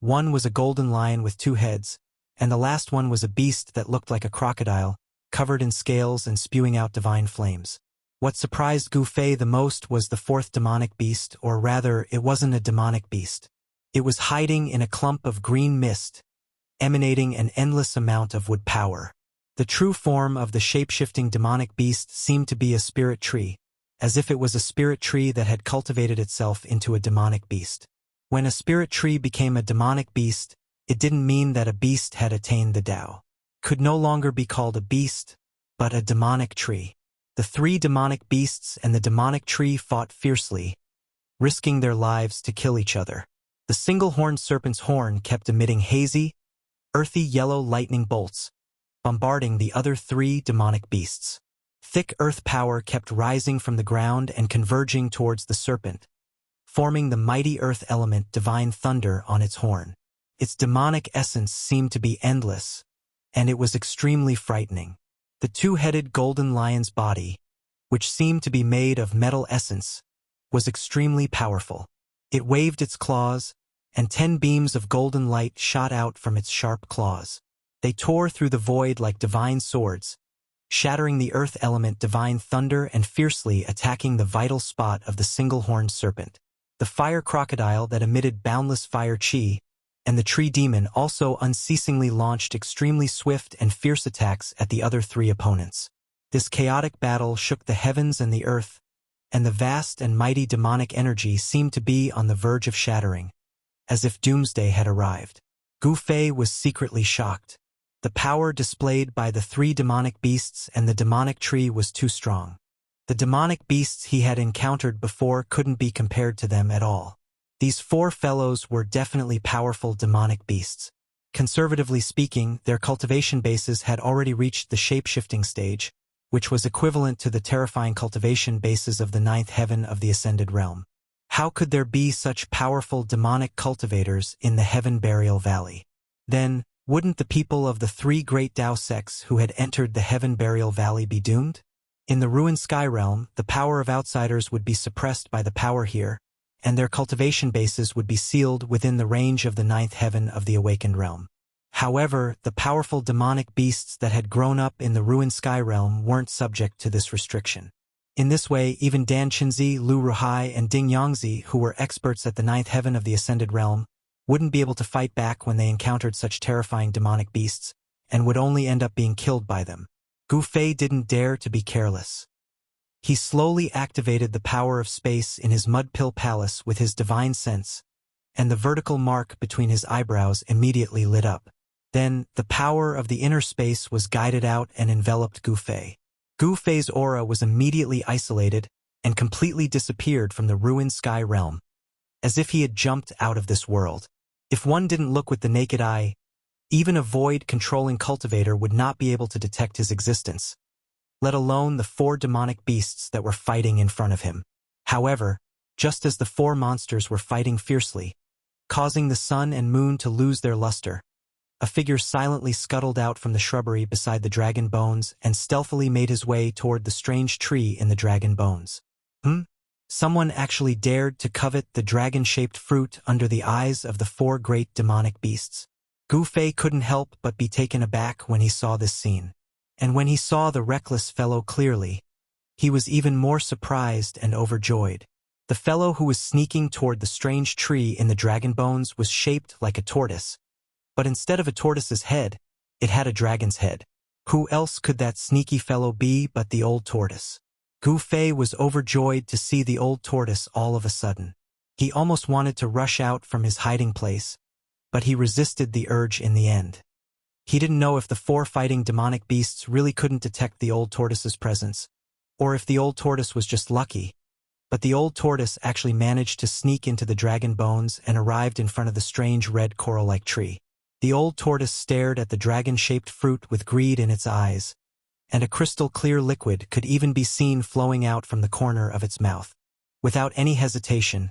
One was a golden lion with 2 heads, and the last one was a beast that looked like a crocodile, covered in scales and spewing out divine flames. What surprised Gu Fei the most was the 4th demonic beast, or rather, it wasn't a demonic beast. It was hiding in a clump of green mist, emanating an endless amount of wood power. The true form of the shape-shifting demonic beast seemed to be a spirit tree, as if it was a spirit tree that had cultivated itself into a demonic beast. When a spirit tree became a demonic beast, it didn't mean that a beast had attained the Tao. Could no longer be called a beast, but a demonic tree. The 3 demonic beasts and the demonic tree fought fiercely, risking their lives to kill each other. The single-horned serpent's horn kept emitting hazy, earthy yellow lightning bolts, bombarding the other 3 demonic beasts. Thick earth power kept rising from the ground and converging towards the serpent, forming the mighty earth element divine thunder on its horn. Its demonic essence seemed to be endless, and it was extremely frightening. The 2-headed golden lion's body, which seemed to be made of metal essence, was extremely powerful. It waved its claws, and 10 beams of golden light shot out from its sharp claws. They tore through the void like divine swords, shattering the earth element divine thunder and fiercely attacking the vital spot of the single-horned serpent. The fire crocodile that emitted boundless fire chi, and the tree demon also unceasingly launched extremely swift and fierce attacks at the other 3 opponents. This chaotic battle shook the heavens and the earth, and the vast and mighty demonic energy seemed to be on the verge of shattering, as if doomsday had arrived. Gu Fei was secretly shocked. The power displayed by the 3 demonic beasts and the demonic tree was too strong. The demonic beasts he had encountered before couldn't be compared to them at all. These 4 fellows were definitely powerful demonic beasts. Conservatively speaking, their cultivation bases had already reached the shape-shifting stage, which was equivalent to the terrifying cultivation bases of the 9th heaven of the Ascended Realm. How could there be such powerful demonic cultivators in the Heaven Burial Valley? Then, wouldn't the people of the 3 great Tao sects who had entered the Heaven Burial Valley be doomed? In the ruined sky realm, the power of outsiders would be suppressed by the power here, and their cultivation bases would be sealed within the range of the 9th heaven of the awakened realm. However, the powerful demonic beasts that had grown up in the ruined sky realm weren't subject to this restriction. In this way, even Dan Qinzi, Lu Ruhai, and Ding Yangzi, who were experts at the 9th heaven of the Ascended Realm, wouldn't be able to fight back when they encountered such terrifying demonic beasts, and would only end up being killed by them. Gu Fei didn't dare to be careless. He slowly activated the power of space in his mud pill palace with his divine sense, and the vertical mark between his eyebrows immediately lit up. Then, the power of the inner space was guided out and enveloped Gu Fei. Gu Fei's aura was immediately isolated and completely disappeared from the ruined sky realm, as if he had jumped out of this world. If one didn't look with the naked eye, even a void-controlling cultivator would not be able to detect his existence, let alone the 4 demonic beasts that were fighting in front of him. However, just as the 4 monsters were fighting fiercely, causing the sun and moon to lose their luster, a figure silently scuttled out from the shrubbery beside the dragon bones and stealthily made his way toward the strange tree in the dragon bones. Someone actually dared to covet the dragon-shaped fruit under the eyes of the 4 great demonic beasts. Gu Fei couldn't help but be taken aback when he saw this scene. And when he saw the reckless fellow clearly, he was even more surprised and overjoyed. The fellow who was sneaking toward the strange tree in the dragon bones was shaped like a tortoise, but instead of a tortoise's head, it had a dragon's head. Who else could that sneaky fellow be but the old tortoise? Gu Fei was overjoyed to see the old tortoise all of a sudden. He almost wanted to rush out from his hiding place, but he resisted the urge in the end. He didn't know if the 4 fighting demonic beasts really couldn't detect the old tortoise's presence, or if the old tortoise was just lucky. But the old tortoise actually managed to sneak into the dragon bones and arrived in front of the strange red coral-like tree. The old tortoise stared at the dragon-shaped fruit with greed in its eyes, and a crystal-clear liquid could even be seen flowing out from the corner of its mouth. Without any hesitation,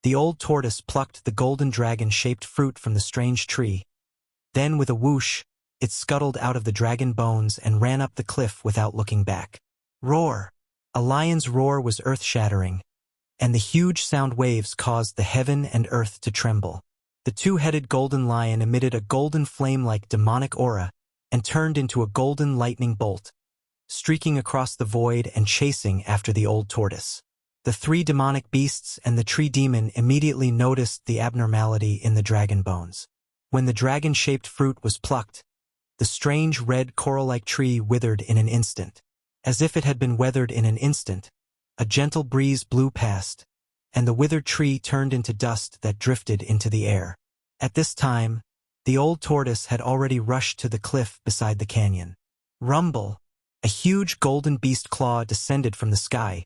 the old tortoise plucked the golden dragon-shaped fruit from the strange tree. Then, with a whoosh, it scuttled out of the dragon bones and ran up the cliff without looking back. Roar! A lion's roar was earth-shattering, and the huge sound waves caused the heaven and earth to tremble. The 2-headed golden lion emitted a golden flame-like demonic aura and turned into a golden lightning bolt, streaking across the void and chasing after the old tortoise. The 3 demonic beasts and the tree demon immediately noticed the abnormality in the dragon bones. When the dragon-shaped fruit was plucked, the strange red coral-like tree withered in an instant. As if it had been weathered in an instant, a gentle breeze blew past, and the withered tree turned into dust that drifted into the air. At this time, the old tortoise had already rushed to the cliff beside the canyon. Rumble! A huge golden beast claw descended from the sky,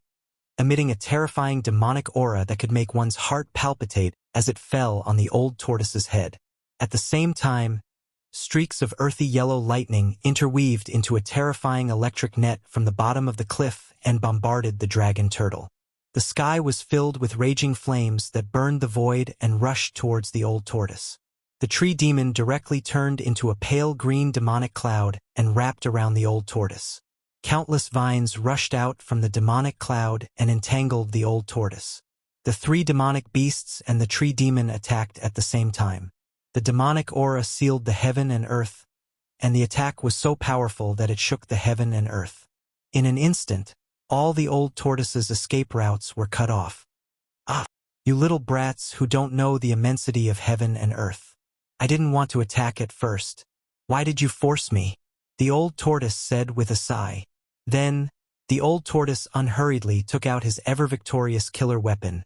emitting a terrifying demonic aura that could make one's heart palpitate as it fell on the old tortoise's head. At the same time, streaks of earthy yellow lightning interweaved into a terrifying electric net from the bottom of the cliff and bombarded the dragon turtle. The sky was filled with raging flames that burned the void and rushed towards the old tortoise. The tree demon directly turned into a pale green demonic cloud and wrapped around the old tortoise. Countless vines rushed out from the demonic cloud and entangled the old tortoise. The 3 demonic beasts and the tree demon attacked at the same time. The demonic aura sealed the heaven and earth, and the attack was so powerful that it shook the heaven and earth. In an instant, all the old tortoise's escape routes were cut off. Ah, you little brats who don't know the immensity of heaven and earth. I didn't want to attack at first. Why did you force me? The old tortoise said with a sigh. Then, the old tortoise unhurriedly took out his ever-victorious killer weapon,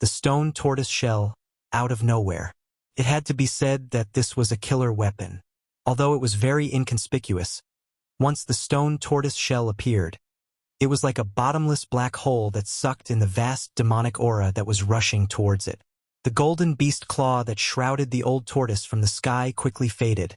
the stone tortoise shell, out of nowhere. It had to be said that this was a killer weapon. Although it was very inconspicuous, once the stone tortoise shell appeared, it was like a bottomless black hole that sucked in the vast demonic aura that was rushing towards it. The golden beast claw that shrouded the old tortoise from the sky quickly faded,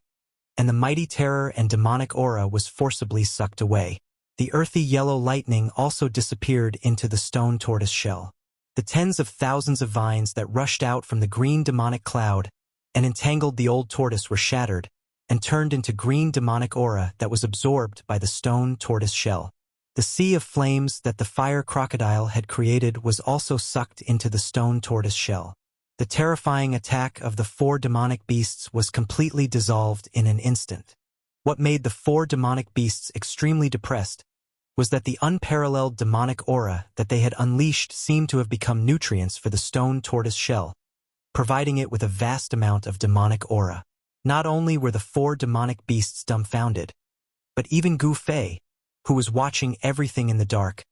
and the mighty terror and demonic aura was forcibly sucked away. The earthy yellow lightning also disappeared into the stone tortoise shell. The tens of thousands of vines that rushed out from the green demonic cloud and entangled the old tortoise were shattered and turned into green demonic aura that was absorbed by the stone tortoise shell. The sea of flames that the fire crocodile had created was also sucked into the stone tortoise shell. The terrifying attack of the 4 demonic beasts was completely dissolved in an instant. What made the 4 demonic beasts extremely depressed was that the unparalleled demonic aura that they had unleashed seemed to have become nutrients for the stone tortoise shell, providing it with a vast amount of demonic aura. Not only were the 4 demonic beasts dumbfounded, but even Gu Fei, who was watching everything in the dark,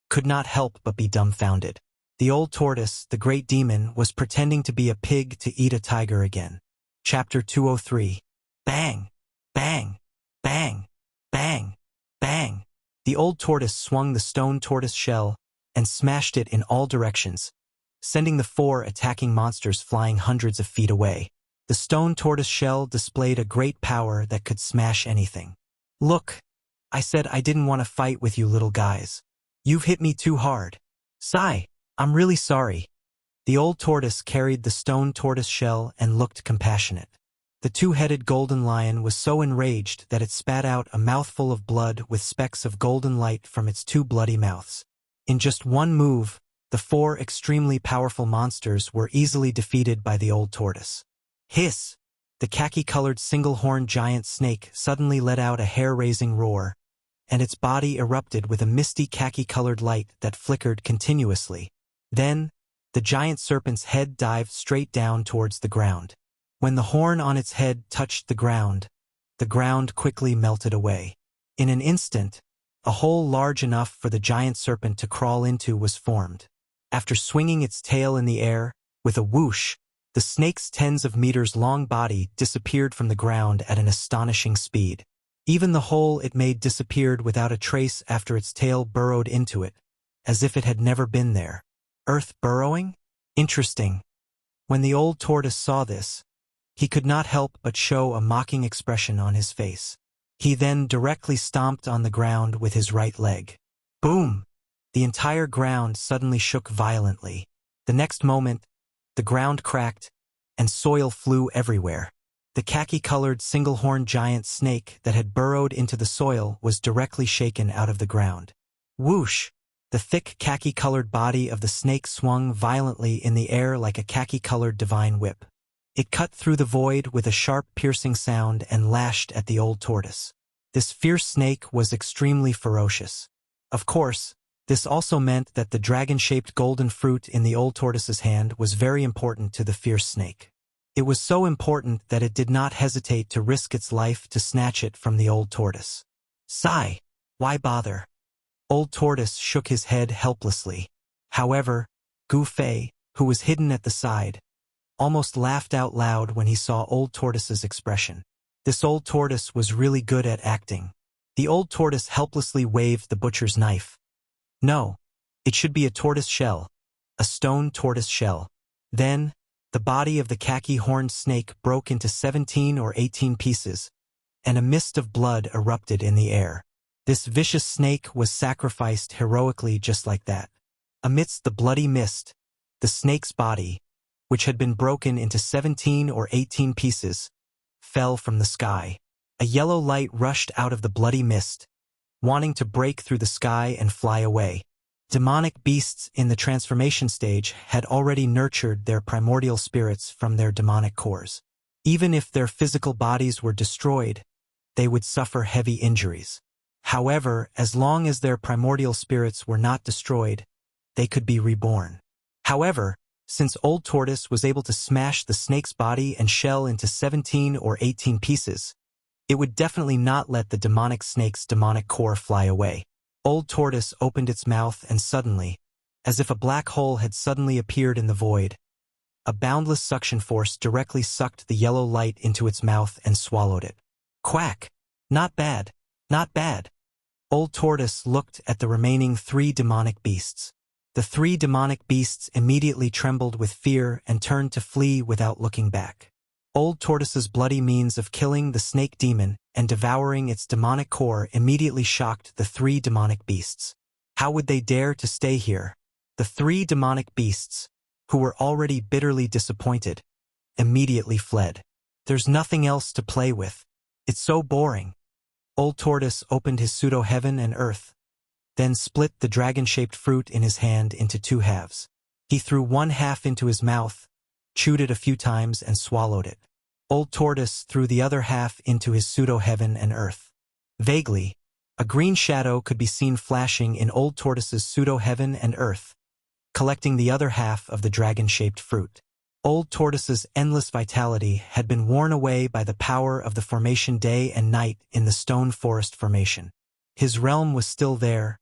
could not help but be dumbfounded. The old tortoise, the great demon, was pretending to be a pig to eat a tiger again. Chapter 203. Bang! Bang! Bang! Bang! Bang! The old tortoise swung the stone tortoise shell and smashed it in all directions, sending the 4 attacking monsters flying hundreds of feet away. The stone tortoise shell displayed a great power that could smash anything. Look, I said I didn't want to fight with you little guys. You've hit me too hard. Sigh, I'm really sorry. The old tortoise carried the stone tortoise shell and looked compassionate. The 2-headed golden lion was so enraged that it spat out a mouthful of blood with specks of golden light from its 2 bloody mouths. In just one move, the 4 extremely powerful monsters were easily defeated by the old tortoise. Hiss! The khaki-colored single-horned giant snake suddenly let out a hair-raising roar, and its body erupted with a misty khaki-colored light that flickered continuously. Then, the giant serpent's head dived straight down towards the ground. When the horn on its head touched the ground quickly melted away. In an instant, a hole large enough for the giant serpent to crawl into was formed. After swinging its tail in the air, with a whoosh, the snake's tens of meters long body disappeared from the ground at an astonishing speed. Even the hole it made disappeared without a trace after its tail burrowed into it, as if it had never been there. Earth burrowing? Interesting. When the old tortoise saw this, he could not help but show a mocking expression on his face. He then directly stomped on the ground with his right leg. Boom! The entire ground suddenly shook violently. The next moment, the ground cracked, and soil flew everywhere. The khaki-colored single-horned giant snake that had burrowed into the soil was directly shaken out of the ground. Whoosh! The thick khaki-colored body of the snake swung violently in the air like a khaki-colored divine whip. It cut through the void with a sharp piercing sound and lashed at the old tortoise. This fierce snake was extremely ferocious. Of course, this also meant that the dragon-shaped golden fruit in the old tortoise's hand was very important to the fierce snake. It was so important that it did not hesitate to risk its life to snatch it from the old tortoise. Sigh! Why bother? Old tortoise shook his head helplessly. However, Gu Fei, who was hidden at the side, almost laughed out loud when he saw old tortoise's expression. This old tortoise was really good at acting. The old tortoise helplessly waved the butcher's knife. No, it should be a tortoise shell, a stone tortoise shell. Then, the body of the khaki-horned snake broke into 17 or 18 pieces, and a mist of blood erupted in the air. This vicious snake was sacrificed heroically just like that. Amidst the bloody mist, the snake's body, which had been broken into 17 or 18 pieces, fell from the sky. A yellow light rushed out of the bloody mist, wanting to break through the sky and fly away. Demonic beasts in the transformation stage had already nurtured their primordial spirits from their demonic cores. Even if their physical bodies were destroyed, they would suffer heavy injuries. However, as long as their primordial spirits were not destroyed, they could be reborn. However, since Old Tortoise was able to smash the snake's body and shell into 17 or 18 pieces, it would definitely not let the demonic snake's demonic core fly away. Old Tortoise opened its mouth and suddenly, as if a black hole had suddenly appeared in the void, a boundless suction force directly sucked the yellow light into its mouth and swallowed it. Quack! Not bad, not bad. Old Tortoise looked at the remaining 3 demonic beasts. The 3 demonic beasts immediately trembled with fear and turned to flee without looking back. Old Tortoise's bloody means of killing the snake demon and devouring its demonic core immediately shocked the 3 demonic beasts. How would they dare to stay here? The 3 demonic beasts, who were already bitterly disappointed, immediately fled. There's nothing else to play with. It's so boring. Old Tortoise opened his pseudo-heaven and earth, then split the dragon-shaped fruit in his hand into 2 halves. He threw 1 half into his mouth, chewed it a few times and swallowed it. Old Tortoise threw the other half into his pseudo-heaven and earth. Vaguely, a green shadow could be seen flashing in Old Tortoise's pseudo-heaven and earth, collecting the other half of the dragon-shaped fruit. Old Tortoise's endless vitality had been worn away by the power of the formation day and night in the stone forest formation. His realm was still there,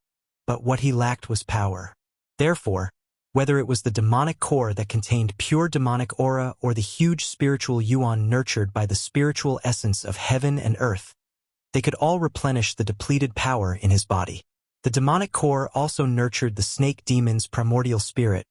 but what he lacked was power. Therefore, Whether it was the demonic core that contained pure demonic aura or the huge spiritual yuan nurtured by the spiritual essence of heaven and earth, they could all replenish the depleted power in his body. The demonic core also nurtured the snake demon's primordial spirit,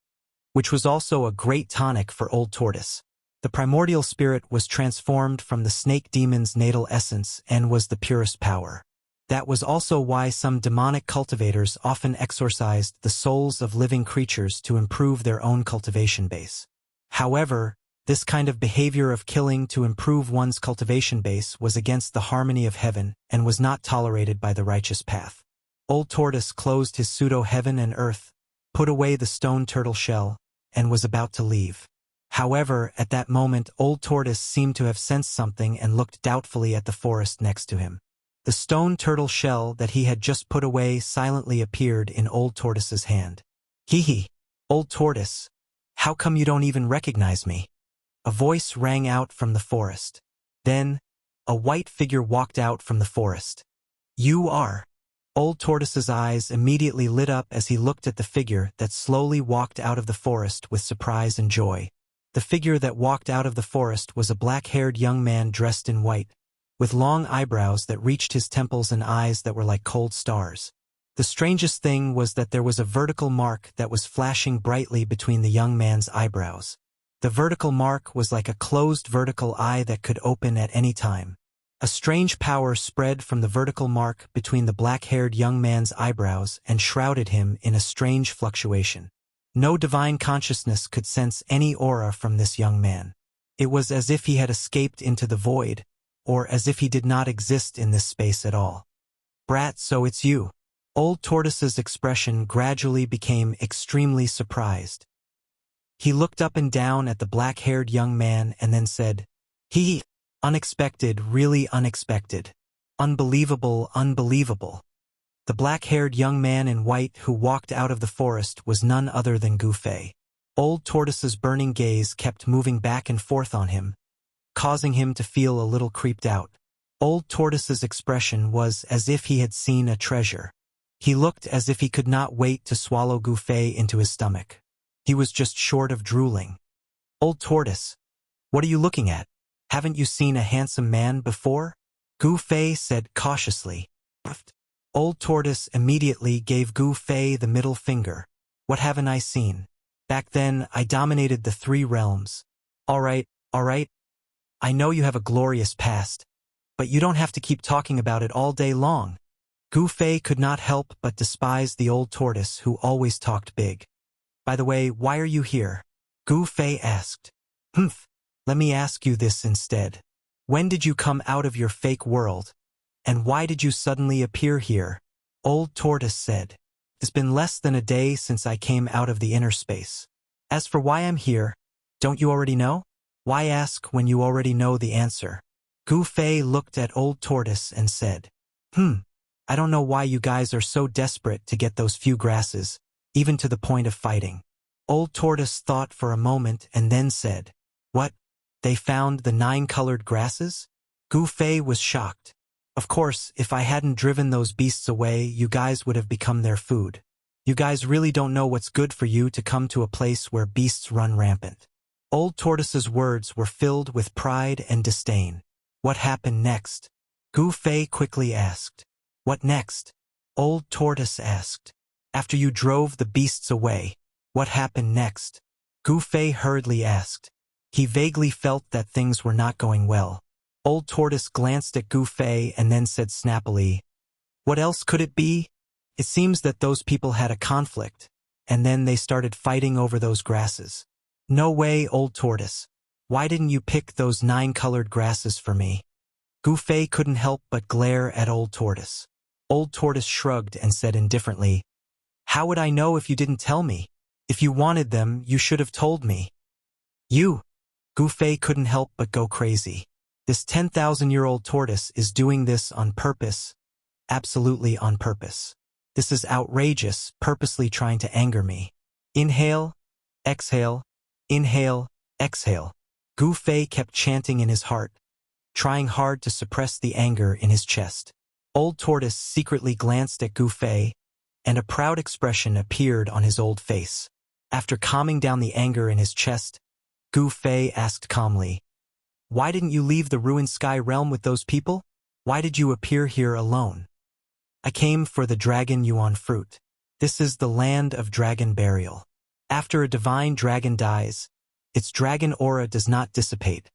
which was also a great tonic for Old Tortoise. The primordial spirit was transformed from the snake demon's natal essence and was the purest power. That was also why some demonic cultivators often exorcised the souls of living creatures to improve their own cultivation base. However, this kind of behavior of killing to improve one's cultivation base was against the harmony of heaven and was not tolerated by the righteous path. Old Tortoise closed his pseudo-heaven and earth, put away the stone turtle shell, and was about to leave. However, at that moment Old Tortoise seemed to have sensed something and looked doubtfully at the forest next to him. The stone turtle shell that he had just put away silently appeared in Old Tortoise's hand. Hee, Old Tortoise, how come you don't even recognize me? A voice rang out from the forest. Then, a white figure walked out from the forest. You are. Old Tortoise's eyes immediately lit up as he looked at the figure that slowly walked out of the forest with surprise and joy. The figure that walked out of the forest was a black-haired young man dressed in white, with long eyebrows that reached his temples and eyes that were like cold stars. The strangest thing was that there was a vertical mark that was flashing brightly between the young man's eyebrows. The vertical mark was like a closed vertical eye that could open at any time. A strange power spread from the vertical mark between the black-haired young man's eyebrows and shrouded him in a strange fluctuation. No divine consciousness could sense any aura from this young man. It was as if he had escaped into the void, or as if he did not exist in this space at all. Brat, so it's you. Old Tortoise's expression gradually became extremely surprised. He looked up and down at the black-haired young man and then said, Unexpected, really unexpected. Unbelievable, unbelievable. The black-haired young man in white who walked out of the forest was none other than Gu Fei. Old Tortoise's burning gaze kept moving back and forth on him, causing him to feel a little creeped out. Old Tortoise's expression was as if he had seen a treasure. He looked as if he could not wait to swallow Gu Fei into his stomach. He was just short of drooling. Old Tortoise, what are you looking at? Haven't you seen a handsome man before? Gu Fei said cautiously. Old Tortoise immediately gave Gu Fei the middle finger. What haven't I seen? Back then, I dominated the 3 realms. All right. I know you have a glorious past, but you don't have to keep talking about it all day long. Gu Fei could not help but despise the old tortoise who always talked big. By the way, why are you here? Gu Fei asked. Let me ask you this instead. When did you come out of your fake world? And why did you suddenly appear here? Old Tortoise said. It's been less than a day since I came out of the inner space. As for why I'm here, don't you already know? Why ask when you already know the answer? Gu Fei looked at Old Tortoise and said, I don't know why you guys are so desperate to get those few grasses, even to the point of fighting. Old Tortoise thought for a moment and then said, What? They found the 9 colored grasses? Gu Fei was shocked. Of course, if I hadn't driven those beasts away, you guys would have become their food. You guys really don't know what's good for you to come to a place where beasts run rampant. Old Tortoise's words were filled with pride and disdain. What happened next? Gu Fei quickly asked. What next? Old Tortoise asked. After you drove the beasts away, what happened next? Gu Fei hurriedly asked. He vaguely felt that things were not going well. Old Tortoise glanced at Gu Fei and then said snappily, What else could it be? It seems that those people had a conflict, and then they started fighting over those grasses. No way, Old Tortoise. Why didn't you pick those 9 colored grasses for me? Gu Fei couldn't help but glare at Old Tortoise. Old Tortoise shrugged and said indifferently, How would I know if you didn't tell me? If you wanted them, you should have told me. Gu Fei couldn't help but go crazy. This 10,000-year-old tortoise is doing this on purpose. Absolutely on purpose. This is outrageous, purposely trying to anger me. Inhale, exhale, inhale, exhale. Gu Fei kept chanting in his heart, trying hard to suppress the anger in his chest. Old Tortoise secretly glanced at Gu Fei, and a proud expression appeared on his old face. After calming down the anger in his chest, Gu Fei asked calmly, "Why didn't you leave the ruined sky realm with those people? Why did you appear here alone?" "I came for the dragon yuan fruit. This is the land of dragon burial. After a divine dragon dies, its dragon aura does not dissipate,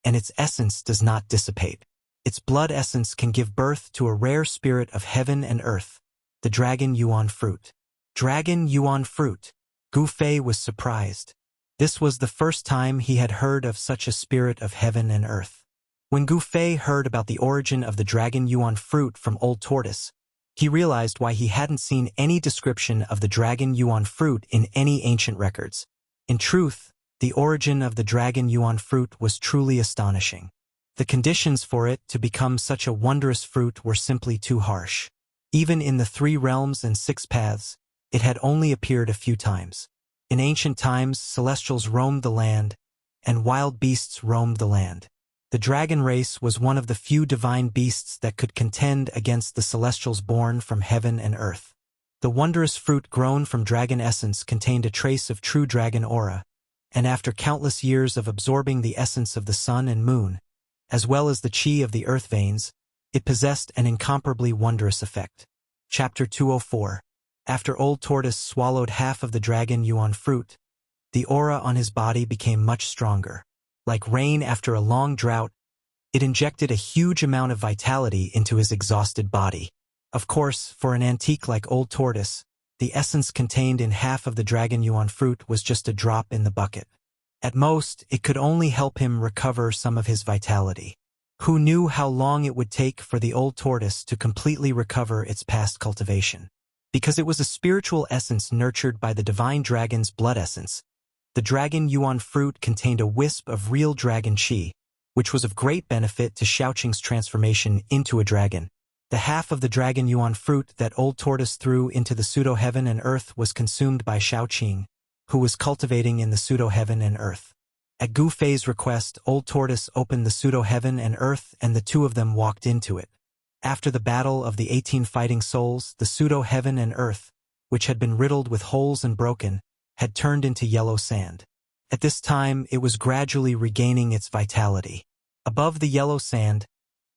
and its essence does not dissipate. Its blood essence can give birth to a rare spirit of heaven and earth, the dragon yuan fruit." Dragon yuan fruit. Gu Fei was surprised. This was the first time he had heard of such a spirit of heaven and earth. When Gu Fei heard about the origin of the dragon yuan fruit from Old Tortoise, he realized why he hadn't seen any description of the dragon yuan fruit in any ancient records. In truth, the origin of the dragon yuan fruit was truly astonishing. The conditions for it to become such a wondrous fruit were simply too harsh. Even in the 3 realms and 6 paths, it had only appeared a few times. In ancient times, celestials roamed the land, and wild beasts roamed the land. The dragon race was one of the few divine beasts that could contend against the celestials born from heaven and earth. The wondrous fruit grown from dragon essence contained a trace of true dragon aura, and after countless years of absorbing the essence of the sun and moon, as well as the chi of the earth veins, it possessed an incomparably wondrous effect. Chapter 204. After Old Tortoise swallowed half of the dragon yuan fruit, the aura on his body became much stronger. Like rain after a long drought, it injected a huge amount of vitality into his exhausted body. Of course, for an antique like Old Tortoise, the essence contained in half of the dragon yuan fruit was just a drop in the bucket. At most, it could only help him recover some of his vitality. Who knew how long it would take for the Old Tortoise to completely recover its past cultivation? Because it was a spiritual essence nurtured by the divine dragon's blood essence, the dragon yuan fruit contained a wisp of real dragon chi, which was of great benefit to Xiaoqing's transformation into a dragon. The half of the dragon yuan fruit that Old Tortoise threw into the pseudo-heaven and earth was consumed by Xiaoqing, who was cultivating in the pseudo-heaven and earth. At Gu Fei's request, Old Tortoise opened the pseudo-heaven and earth, and the two of them walked into it. After the battle of the 18 fighting souls, the pseudo-heaven and earth, which had been riddled with holes and broken, had turned into yellow sand. At this time, it was gradually regaining its vitality. Above the yellow sand,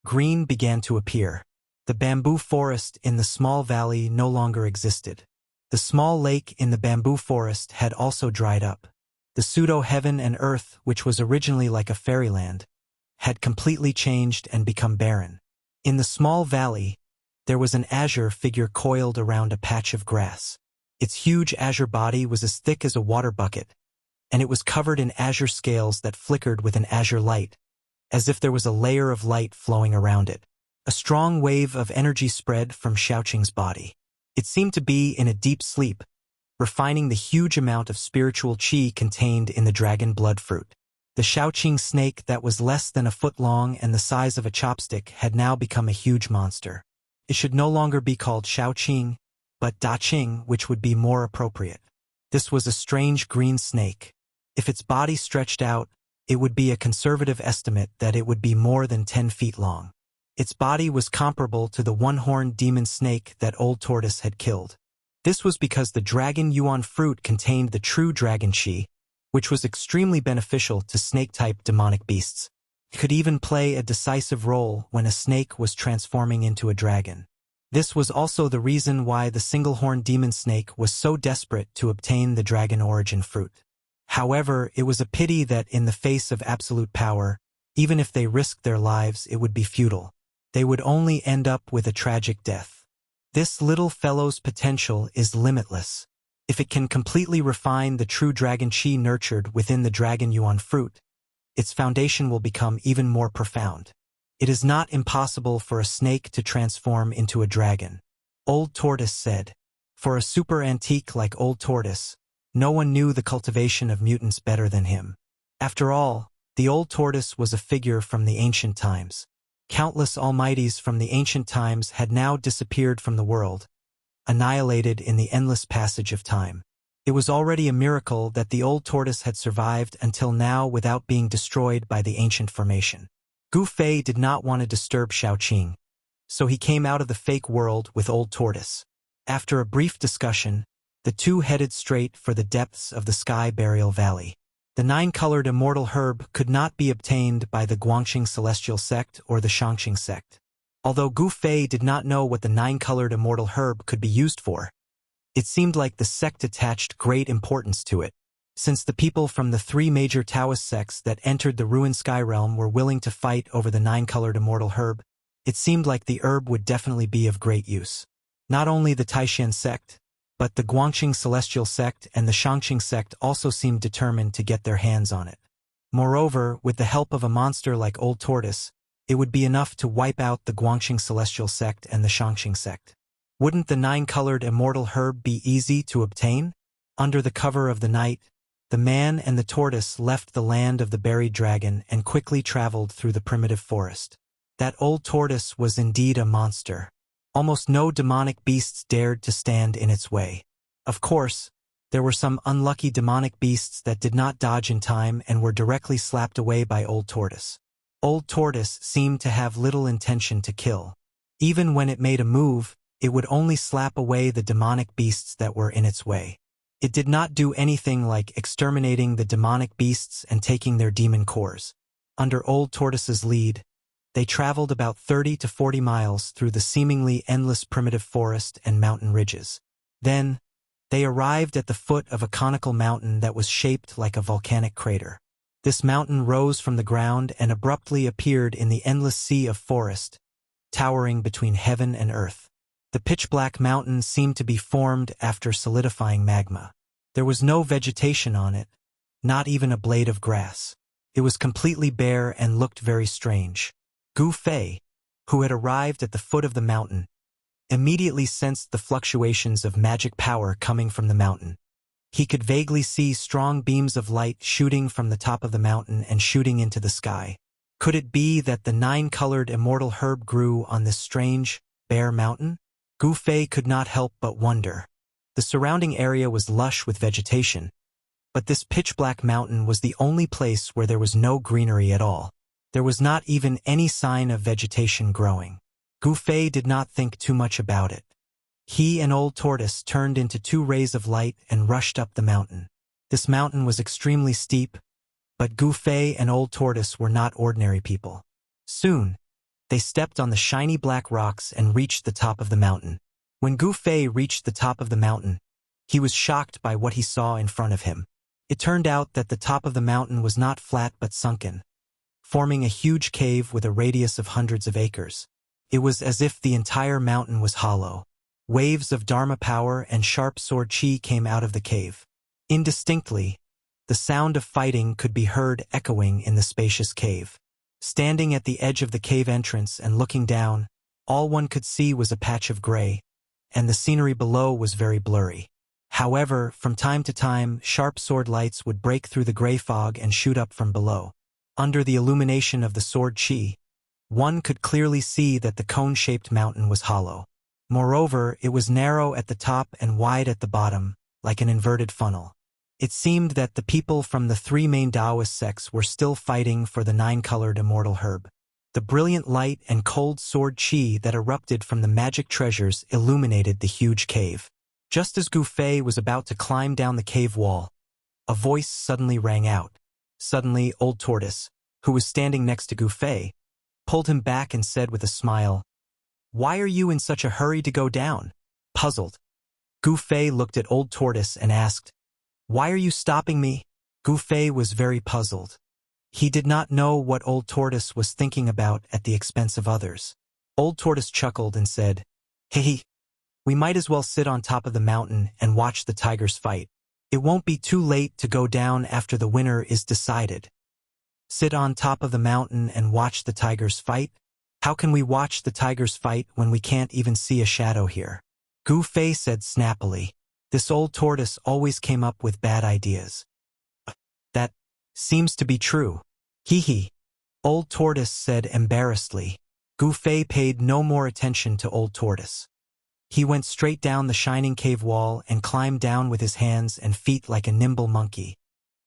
green began to appear. The bamboo forest in the small valley no longer existed. The small lake in the bamboo forest had also dried up. The pseudo-heaven and earth, which was originally like a fairyland, had completely changed and become barren. In the small valley, there was an azure figure coiled around a patch of grass. Its huge azure body was as thick as a water bucket, and it was covered in azure scales that flickered with an azure light, as if there was a layer of light flowing around it. A strong wave of energy spread from Xiaoqing's body. It seemed to be in a deep sleep, refining the huge amount of spiritual qi contained in the dragon blood fruit. The Xiaoqing snake that was less than a foot long and the size of a chopstick had now become a huge monster. It should no longer be called Xiaoqing, but Daqing, which would be more appropriate. This was a strange green snake. If its body stretched out, it would be a conservative estimate that it would be more than 10 feet long. Its body was comparable to the one-horned demon snake that Old Tortoise had killed. This was because the dragon yuan fruit contained the true dragon chi, which was extremely beneficial to snake-type demonic beasts. It could even play a decisive role when a snake was transforming into a dragon. This was also the reason why the single-horned demon snake was so desperate to obtain the dragon origin fruit. However, it was a pity that in the face of absolute power, even if they risked their lives, it would be futile. They would only end up with a tragic death. This little fellow's potential is limitless. If it can completely refine the true dragon chi nurtured within the dragon yuan fruit, its foundation will become even more profound. It is not impossible for a snake to transform into a dragon, Old Tortoise said. For a super antique like Old Tortoise, no one knew the cultivation of mutants better than him. After all, the Old Tortoise was a figure from the ancient times. Countless almighties from the ancient times had now disappeared from the world, annihilated in the endless passage of time. It was already a miracle that the Old Tortoise had survived until now without being destroyed by the ancient formation. Gu Fei did not want to disturb Xiaoqing, so he came out of the fake world with Old Tortoise. After a brief discussion, The two headed straight for the depths of the Sky Burial Valley. The nine-colored immortal herb could not be obtained by the Guangxing Celestial Sect or the Shangxing Sect. Although Gu Fei did not know what the nine-colored immortal herb could be used for, it seemed like the sect attached great importance to it. Since the people from the three major Taoist sects that entered the ruined sky realm were willing to fight over the nine-colored immortal herb, it seemed like the herb would definitely be of great use. Not only the Taishan sect, but the Guangxing Celestial Sect and the Shangxing Sect also seemed determined to get their hands on it. Moreover, with the help of a monster like Old Tortoise, it would be enough to wipe out the Guangxing Celestial Sect and the Shangxing Sect. Wouldn't the nine-colored immortal herb be easy to obtain? Under the cover of the night, the man and the tortoise left the land of the buried dragon and quickly traveled through the primitive forest. That old tortoise was indeed a monster. Almost no demonic beasts dared to stand in its way. Of course, there were some unlucky demonic beasts that did not dodge in time and were directly slapped away by Old Tortoise. Old Tortoise seemed to have little intention to kill. Even when it made a move, it would only slap away the demonic beasts that were in its way. It did not do anything like exterminating the demonic beasts and taking their demon cores. Under Old Tortoise's lead, they traveled about 30 to 40 miles through the seemingly endless primitive forest and mountain ridges. Then, they arrived at the foot of a conical mountain that was shaped like a volcanic crater. This mountain rose from the ground and abruptly appeared in the endless sea of forest, towering between heaven and earth. The pitch-black mountain seemed to be formed after solidifying magma. There was no vegetation on it, not even a blade of grass. It was completely bare and looked very strange. Gu Fei, who had arrived at the foot of the mountain, immediately sensed the fluctuations of magic power coming from the mountain. He could vaguely see strong beams of light shooting from the top of the mountain and shooting into the sky. Could it be that the nine-colored immortal herb grew on this strange, bare mountain? Gu Fei could not help but wonder. The surrounding area was lush with vegetation, but this pitch-black mountain was the only place where there was no greenery at all. There was not even any sign of vegetation growing. Gu Fei did not think too much about it. He and Old Tortoise turned into two rays of light and rushed up the mountain. This mountain was extremely steep, but Gu Fei and Old Tortoise were not ordinary people. Soon, they stepped on the shiny black rocks and reached the top of the mountain. When Gu Fei reached the top of the mountain, he was shocked by what he saw in front of him. It turned out that the top of the mountain was not flat but sunken, forming a huge cave with a radius of hundreds of acres. It was as if the entire mountain was hollow. Waves of Dharma power and sharp sword chi came out of the cave. Indistinctly, the sound of fighting could be heard echoing in the spacious cave. Standing at the edge of the cave entrance and looking down, all one could see was a patch of gray, and the scenery below was very blurry. However, from time to time, sharp sword lights would break through the gray fog and shoot up from below. Under the illumination of the sword chi, one could clearly see that the cone-shaped mountain was hollow. Moreover, it was narrow at the top and wide at the bottom, like an inverted funnel. It seemed that the people from the three main Taoist sects were still fighting for the nine-colored immortal herb. The brilliant light and cold sword chi that erupted from the magic treasures illuminated the huge cave. Just as Gu Fei was about to climb down the cave wall, a voice suddenly rang out. Suddenly, Old Tortoise, who was standing next to Gu Fei, pulled him back and said with a smile, "Why are you in such a hurry to go down?" Puzzled, Gu Fei looked at Old Tortoise and asked, "Why are you stopping me?" Gu Fei was very puzzled. He did not know what Old Tortoise was thinking about at the expense of others. Old Tortoise chuckled and said, "Hey, we might as well sit on top of the mountain and watch the tigers fight. It won't be too late to go down after the winner is decided." Sit on top of the mountain and watch the tigers fight? How can we watch the tigers fight when we can't even see a shadow here? Gu Fei said snappily. This Old Tortoise always came up with bad ideas. That seems to be true. Hee. Old Tortoise said embarrassedly. Gu Fei paid no more attention to Old Tortoise. He went straight down the shining cave wall and climbed down with his hands and feet like a nimble monkey.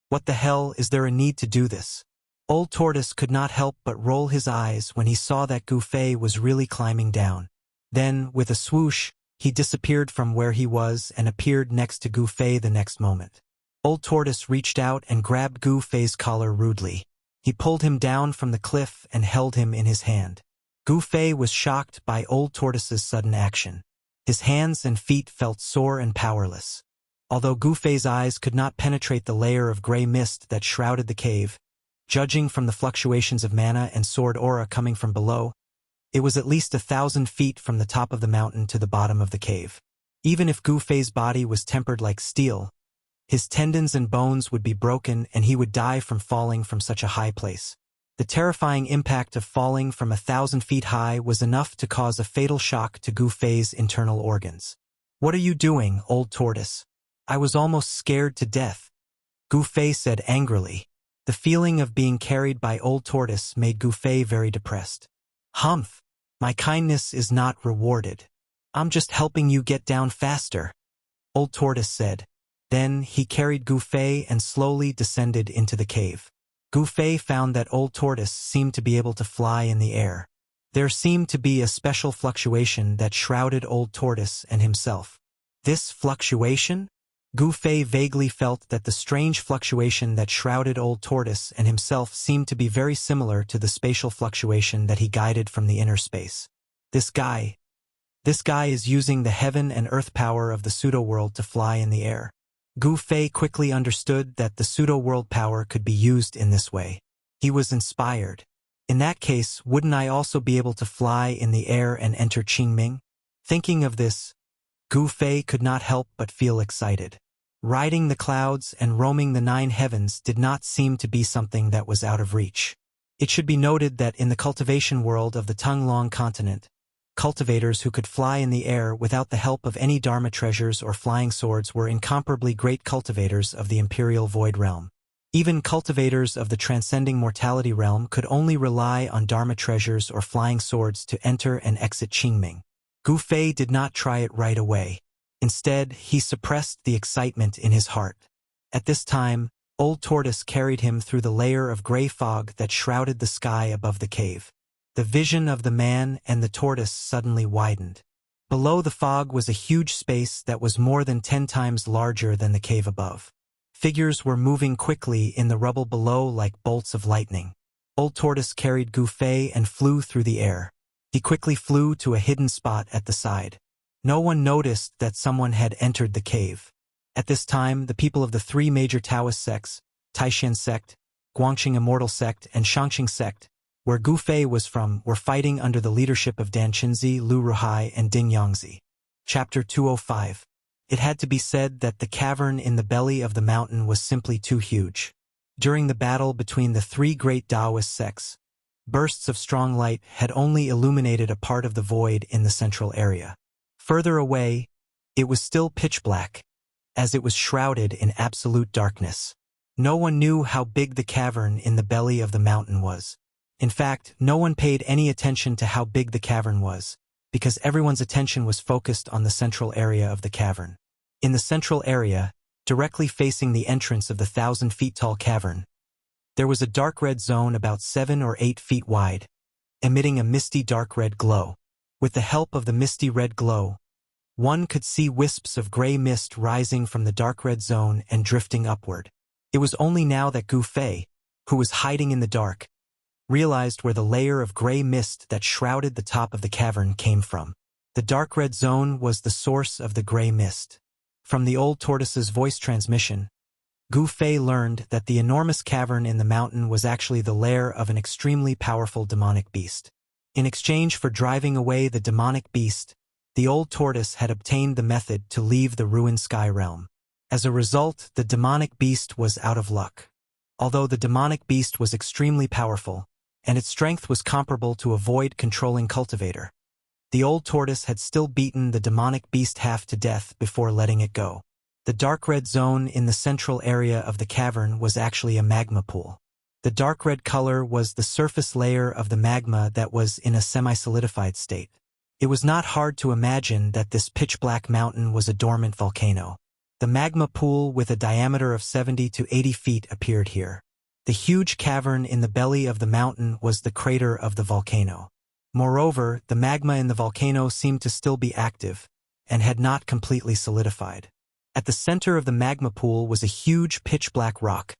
What the hell, is there a need to do this? Old Tortoise could not help but roll his eyes when he saw that Gu Fei was really climbing down. Then, with a swoosh, He disappeared from where he was and appeared next to Gu Fei the next moment. Old Tortoise reached out and grabbed Gu Fei's collar rudely. He pulled him down from the cliff and held him in his hand. Gu Fei was shocked by Old Tortoise's sudden action. His hands and feet felt sore and powerless. Although Gu Fei's eyes could not penetrate the layer of gray mist that shrouded the cave, judging from the fluctuations of mana and sword aura coming from below, it was at least 1,000 feet from the top of the mountain to the bottom of the cave. Even if Gu Fei's body was tempered like steel, his tendons and bones would be broken and he would die from falling from such a high place. The terrifying impact of falling from 1,000 feet high was enough to cause a fatal shock to Gu Fei's internal organs. "What are you doing, Old Tortoise? I was almost scared to death," Gu Fei said angrily. The feeling of being carried by Old Tortoise made Gu Fei very depressed. "Humph! My kindness is not rewarded. I'm just helping you get down faster," Old Tortoise said. Then he carried Gu Fei and slowly descended into the cave. Gu Fei found that Old Tortoise seemed to be able to fly in the air. There seemed to be a special fluctuation that shrouded Old Tortoise and himself. This fluctuation? Gu Fei vaguely felt that the strange fluctuation that shrouded Old Tortoise and himself seemed to be very similar to the spatial fluctuation that he guided from the inner space. This guy is using the heaven and earth power of the pseudo-world to fly in the air. Gu Fei quickly understood that the pseudo-world power could be used in this way. He was inspired. In that case, wouldn't I also be able to fly in the air and enter Qingming? Thinking of this, Gu Fei could not help but feel excited. Riding the clouds and roaming the 9 heavens did not seem to be something that was out of reach. It should be noted that in the cultivation world of the Tunglong continent, cultivators who could fly in the air without the help of any Dharma treasures or flying swords were incomparably great cultivators of the Imperial Void Realm. Even cultivators of the Transcending Mortality Realm could only rely on Dharma treasures or flying swords to enter and exit Qingming. Gu Fei did not try it right away. Instead, he suppressed the excitement in his heart. At this time, Old Tortoise carried him through the layer of gray fog that shrouded the sky above the cave. The vision of the man and the tortoise suddenly widened. Below the fog was a huge space that was more than 10 times larger than the cave above. Figures were moving quickly in the rubble below like bolts of lightning. Old Tortoise carried Gu Fei and flew through the air. He quickly flew to a hidden spot at the side. No one noticed that someone had entered the cave. At this time, the people of the 3 major Taoist sects, Taishan sect, Guangqing Immortal sect, and Shangqing sect, where Gu Fei was from, were fighting under the leadership of Dan Qinzi, Lu Ruhai, and Ding Yangzi. Chapter 205. It had to be said that the cavern in the belly of the mountain was simply too huge. During the battle between the 3 great Taoist sects, bursts of strong light had only illuminated a part of the void in the central area. Further away, it was still pitch black, as it was shrouded in absolute darkness. No one knew how big the cavern in the belly of the mountain was. In fact, no one paid any attention to how big the cavern was, because everyone's attention was focused on the central area of the cavern. In the central area, directly facing the entrance of the 1,000-feet-tall cavern, there was a dark red zone about 7 or 8 feet wide, emitting a misty dark red glow. With the help of the misty red glow, one could see wisps of gray mist rising from the dark red zone and drifting upward. It was only now that Gu Fei, who was hiding in the dark, realized where the layer of gray mist that shrouded the top of the cavern came from. The dark red zone was the source of the gray mist. From the Old Tortoise's voice transmission, Gu Fei learned that the enormous cavern in the mountain was actually the lair of an extremely powerful demonic beast. In exchange for driving away the demonic beast, the Old Tortoise had obtained the method to leave the ruined sky realm. As a result, the demonic beast was out of luck. Although the demonic beast was extremely powerful, and its strength was comparable to a void-controlling cultivator, the Old Tortoise had still beaten the demonic beast half to death before letting it go. The dark red zone in the central area of the cavern was actually a magma pool. The dark red color was the surface layer of the magma that was in a semi-solidified state. It was not hard to imagine that this pitch-black mountain was a dormant volcano. The magma pool with a diameter of 70 to 80 feet appeared here. The huge cavern in the belly of the mountain was the crater of the volcano. Moreover, the magma in the volcano seemed to still be active, and had not completely solidified. At the center of the magma pool was a huge pitch-black rock,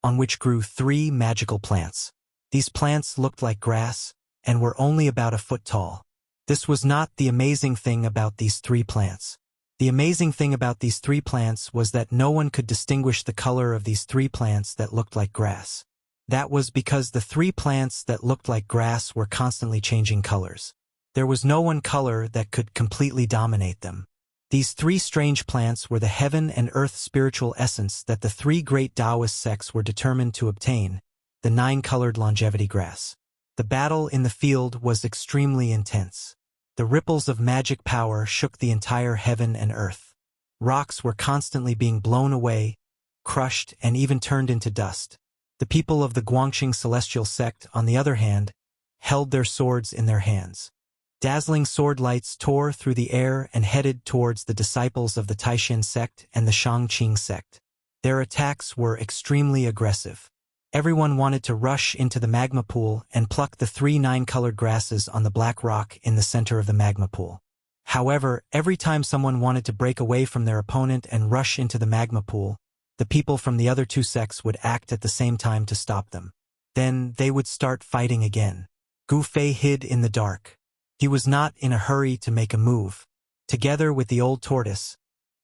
on which grew 3 magical plants. These plants looked like grass, and were only about a foot tall. This was not the amazing thing about these 3 plants. The amazing thing about these 3 plants was that no one could distinguish the color of these 3 plants that looked like grass. That was because the 3 plants that looked like grass were constantly changing colors. There was no one color that could completely dominate them. These 3 strange plants were the heaven and earth spiritual essence that the 3 great Taoist sects were determined to obtain, the 9-colored longevity grass. The battle in the field was extremely intense. The ripples of magic power shook the entire heaven and earth. Rocks were constantly being blown away, crushed, and even turned into dust. The people of the Guangxing celestial sect, on the other hand, held their swords in their hands. Dazzling sword lights tore through the air and headed towards the disciples of the Taishan sect and the Shangqing sect. Their attacks were extremely aggressive. Everyone wanted to rush into the magma pool and pluck the 3 9-colored grasses on the black rock in the center of the magma pool. However, every time someone wanted to break away from their opponent and rush into the magma pool, the people from the other 2 sects would act at the same time to stop them. Then they would start fighting again. Gu Fei hid in the dark. He was not in a hurry to make a move. Together with the old tortoise,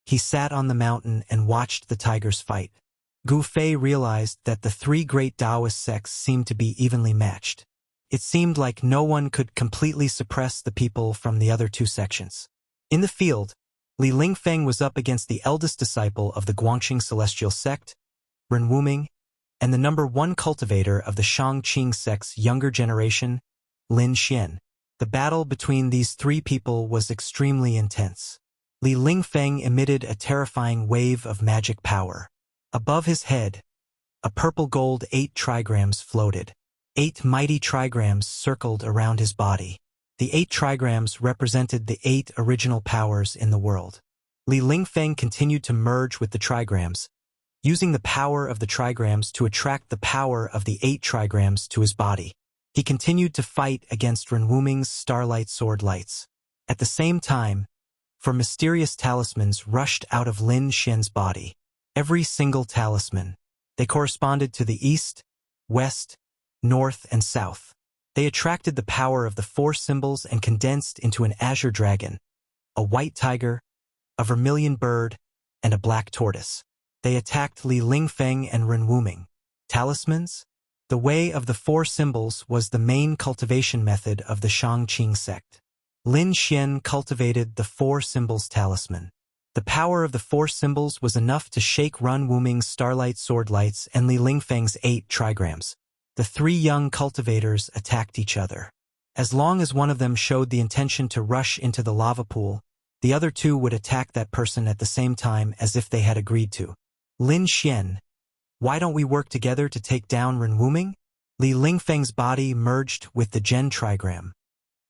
he sat on the mountain and watched the tigers fight. Gu Fei realized that the 3 great Taoist sects seemed to be evenly matched. It seemed like no one could completely suppress the people from the other 2 sections. In the field, Li Lingfeng was up against the eldest disciple of the Guangxing celestial sect, Ren Wuming, and the number 1 cultivator of the Shangqing sect's younger generation, Lin Xian. The battle between these 3 people was extremely intense. Li Lingfeng emitted a terrifying wave of magic power. Above his head, a purple-gold 8 trigrams floated. 8 mighty trigrams circled around his body. The 8 trigrams represented the 8 original powers in the world. Li Lingfeng continued to merge with the trigrams, using the power of the trigrams to attract the power of the 8 trigrams to his body. He continued to fight against Ren Wuming's starlight sword lights. At the same time, 4 mysterious talismans rushed out of Lin Xian's body. Every single talisman. They corresponded to the east, west, north, and south. They attracted the power of the 4 symbols and condensed into an azure dragon, a white tiger, a vermilion bird, and a black tortoise. They attacked Li Lingfeng and Ren Wuming. Talismans? The way of the 4 symbols was the main cultivation method of the Shangqing sect. Lin Xian cultivated the 4 symbols talisman. The power of the 4 symbols was enough to shake Ren Wuming's starlight sword lights and Li Lingfeng's 8 trigrams. The 3 young cultivators attacked each other. As long as one of them showed the intention to rush into the lava pool, the other 2 would attack that person at the same time as if they had agreed to. Lin Xian, why don't we work together to take down Ren Wuming? Li Lingfeng's body merged with the Gen trigram.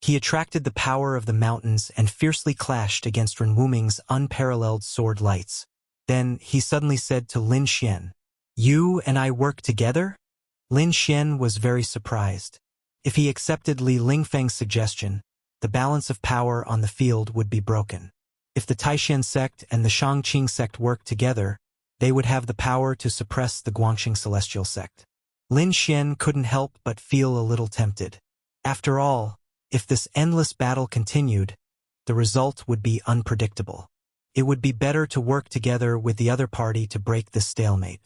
He attracted the power of the mountains and fiercely clashed against Ren Wuming's unparalleled sword lights. Then he suddenly said to Lin Xian, "You and I work together?" Lin Xian was very surprised. If he accepted Li Lingfeng's suggestion, the balance of power on the field would be broken. If the Taishan sect and the Shangqing sect worked together, they would have the power to suppress the Guangxing celestial sect. Lin Xian couldn't help but feel a little tempted. After all, if this endless battle continued, the result would be unpredictable. It would be better to work together with the other party to break this stalemate.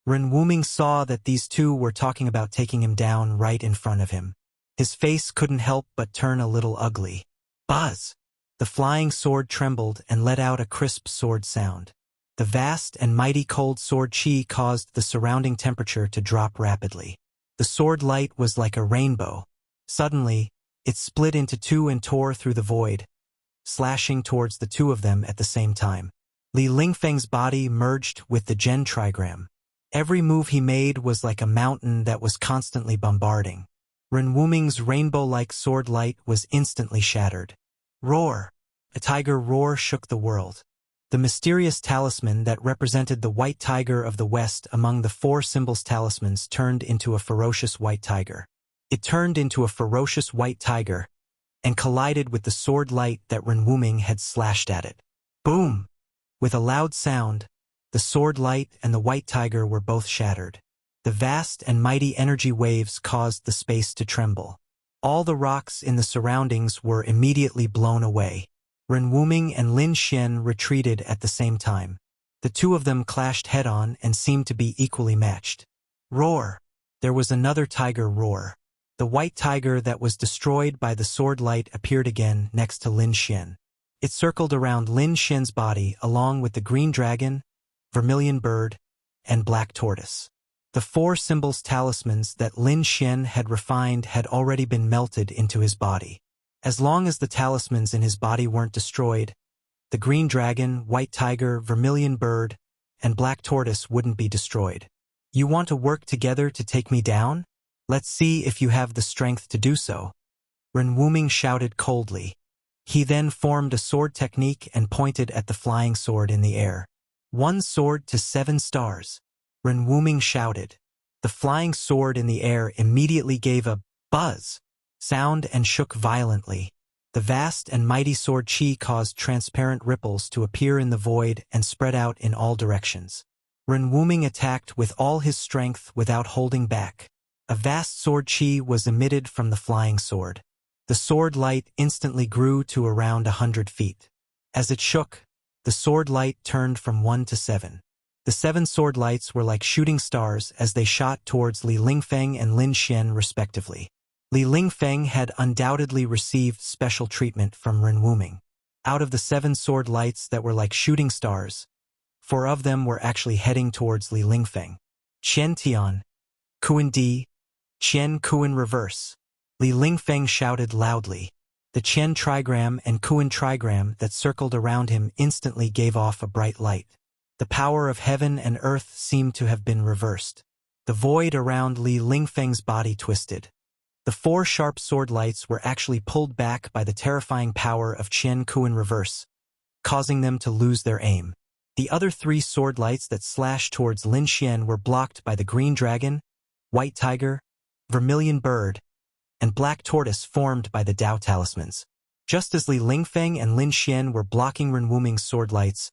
Ren Wuming saw that these 2 were talking about taking him down right in front of him. His face couldn't help but turn a little ugly. Buzz! The flying sword trembled and let out a crisp sword sound. The vast and mighty cold sword chi caused the surrounding temperature to drop rapidly. The sword light was like a rainbow. Suddenly, it split into 2 and tore through the void, slashing towards the 2 of them at the same time. Li Lingfeng's body merged with the Gen trigram. Every move he made was like a mountain that was constantly bombarding. Ren Wuming's rainbow-like sword light was instantly shattered. Roar! A tiger roar shook the world. The mysterious talisman that represented the white tiger of the west among the 4 symbols talismans turned into a ferocious white tiger. It turned into a ferocious white tiger and collided with the sword light that Ren Wuming had slashed at it. Boom! With a loud sound, the sword light and the white tiger were both shattered. The vast and mighty energy waves caused the space to tremble. All the rocks in the surroundings were immediately blown away. Ren Wuming and Lin Xian retreated at the same time. The two of them clashed head-on and seemed to be equally matched. Roar! There was another tiger roar. The white tiger that was destroyed by the sword light appeared again next to Lin Xian. It circled around Lin Xian's body along with the green dragon, vermilion bird, and black tortoise. The four symbols talismans that Lin Xian had refined had already been melted into his body. As long as the talismans in his body weren't destroyed, the green dragon, white tiger, vermilion bird, and black tortoise wouldn't be destroyed. You want to work together to take me down? Let's see if you have the strength to do so. Ren Wuming shouted coldly. He then formed a sword technique and pointed at the flying sword in the air. 1 sword to 7 stars. Ren Wuming shouted. The flying sword in the air immediately gave a buzz sound and shook violently. The vast and mighty sword chi caused transparent ripples to appear in the void and spread out in all directions. Ren Wuming attacked with all his strength without holding back. A vast sword chi was emitted from the flying sword. The sword light instantly grew to around 100 feet. As it shook, the sword light turned from 1 to 7. The 7 sword lights were like shooting stars as they shot towards Li Lingfeng and Lin Xian respectively. Li Lingfeng had undoubtedly received special treatment from Ren Wuming. Out of the 7 sword lights that were like shooting stars, 4 of them were actually heading towards Li Lingfeng. Qian Tian, Kuan Di, Qian Kuan reverse. Li Lingfeng shouted loudly. The Qian trigram and Kuan trigram that circled around him instantly gave off a bright light. The power of heaven and earth seemed to have been reversed. The void around Li Lingfeng's body twisted. The 4 sharp sword lights were actually pulled back by the terrifying power of Qian Kuan reverse, causing them to lose their aim. The other 3 sword lights that slashed towards Lin Xian were blocked by the green dragon, white tiger, vermilion bird, and black tortoise formed by the Dao talismans. Just as Li Lingfeng and Lin Xian were blocking Ren Wuming's sword lights,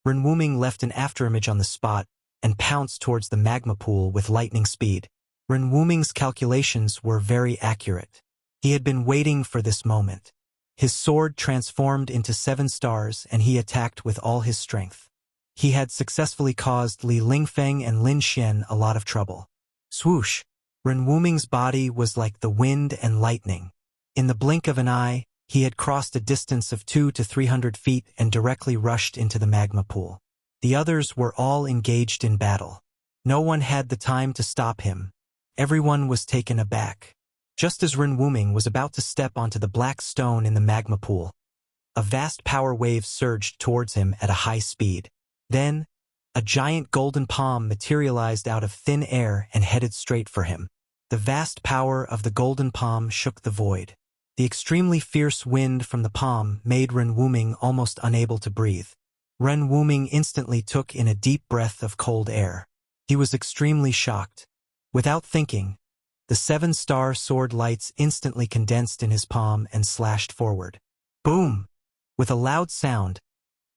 Ren Wuming left an afterimage on the spot and pounced towards the magma pool with lightning speed. Ren Wuming's calculations were very accurate. He had been waiting for this moment. His sword transformed into 7 stars and he attacked with all his strength. He had successfully caused Li Lingfeng and Lin Xian a lot of trouble. Swoosh! Ren Wuming's body was like the wind and lightning. In the blink of an eye, he had crossed a distance of 200 to 300 feet and directly rushed into the magma pool. The others were all engaged in battle. No one had the time to stop him. Everyone was taken aback. Just as Ren Wuming was about to step onto the black stone in the magma pool, a vast power wave surged towards him at a high speed. Then, a giant golden palm materialized out of thin air and headed straight for him. The vast power of the golden palm shook the void. The extremely fierce wind from the palm made Ren Wuming almost unable to breathe. Ren Wuming instantly took in a deep breath of cold air. He was extremely shocked. Without thinking, the 7-star sword lights instantly condensed in his palm and slashed forward. Boom! With a loud sound,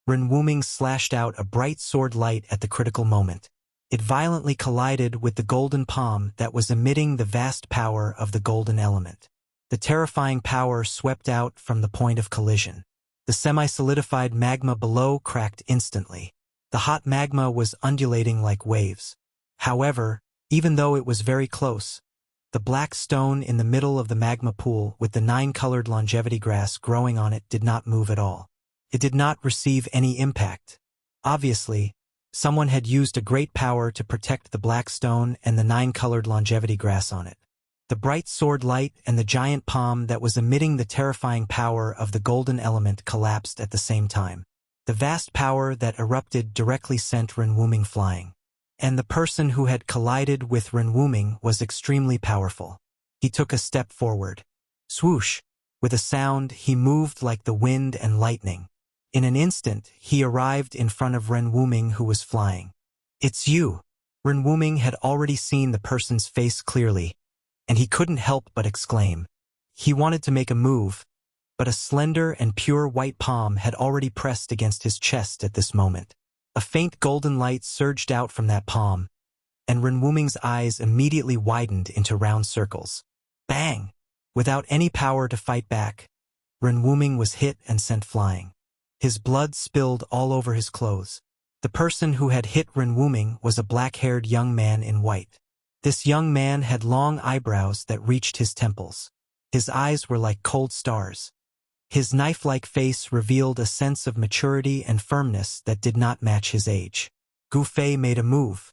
Ren Wuming slashed out a bright sword light at the critical moment. It violently collided with the golden palm that was emitting the vast power of the golden element. The terrifying power swept out from the point of collision. The semi-solidified magma below cracked instantly. The hot magma was undulating like waves. However, even though it was very close, the black stone in the middle of the magma pool with the 9-colored longevity grass growing on it did not move at all. It did not receive any impact. Obviously, someone had used a great power to protect the black stone and the 9-colored longevity grass on it. The bright sword light and the giant palm that was emitting the terrifying power of the golden element collapsed at the same time. The vast power that erupted directly sent Ren Wuming flying. And the person who had collided with Ren Wuming was extremely powerful. He took a step forward. Swoosh! With a sound, he moved like the wind and lightning. In an instant, he arrived in front of Ren Wuming who was flying. It's you! Ren Wuming had already seen the person's face clearly, and he couldn't help but exclaim. He wanted to make a move, but a slender and pure white palm had already pressed against his chest at this moment. A faint golden light surged out from that palm, and Renwuming's eyes immediately widened into round circles. Bang! Without any power to fight back, Renwuming was hit and sent flying. His blood spilled all over his clothes. The person who had hit Renwuming was a black-haired young man in white. This young man had long eyebrows that reached his temples. His eyes were like cold stars. His knife-like face revealed a sense of maturity and firmness that did not match his age. Gu Fei made a move,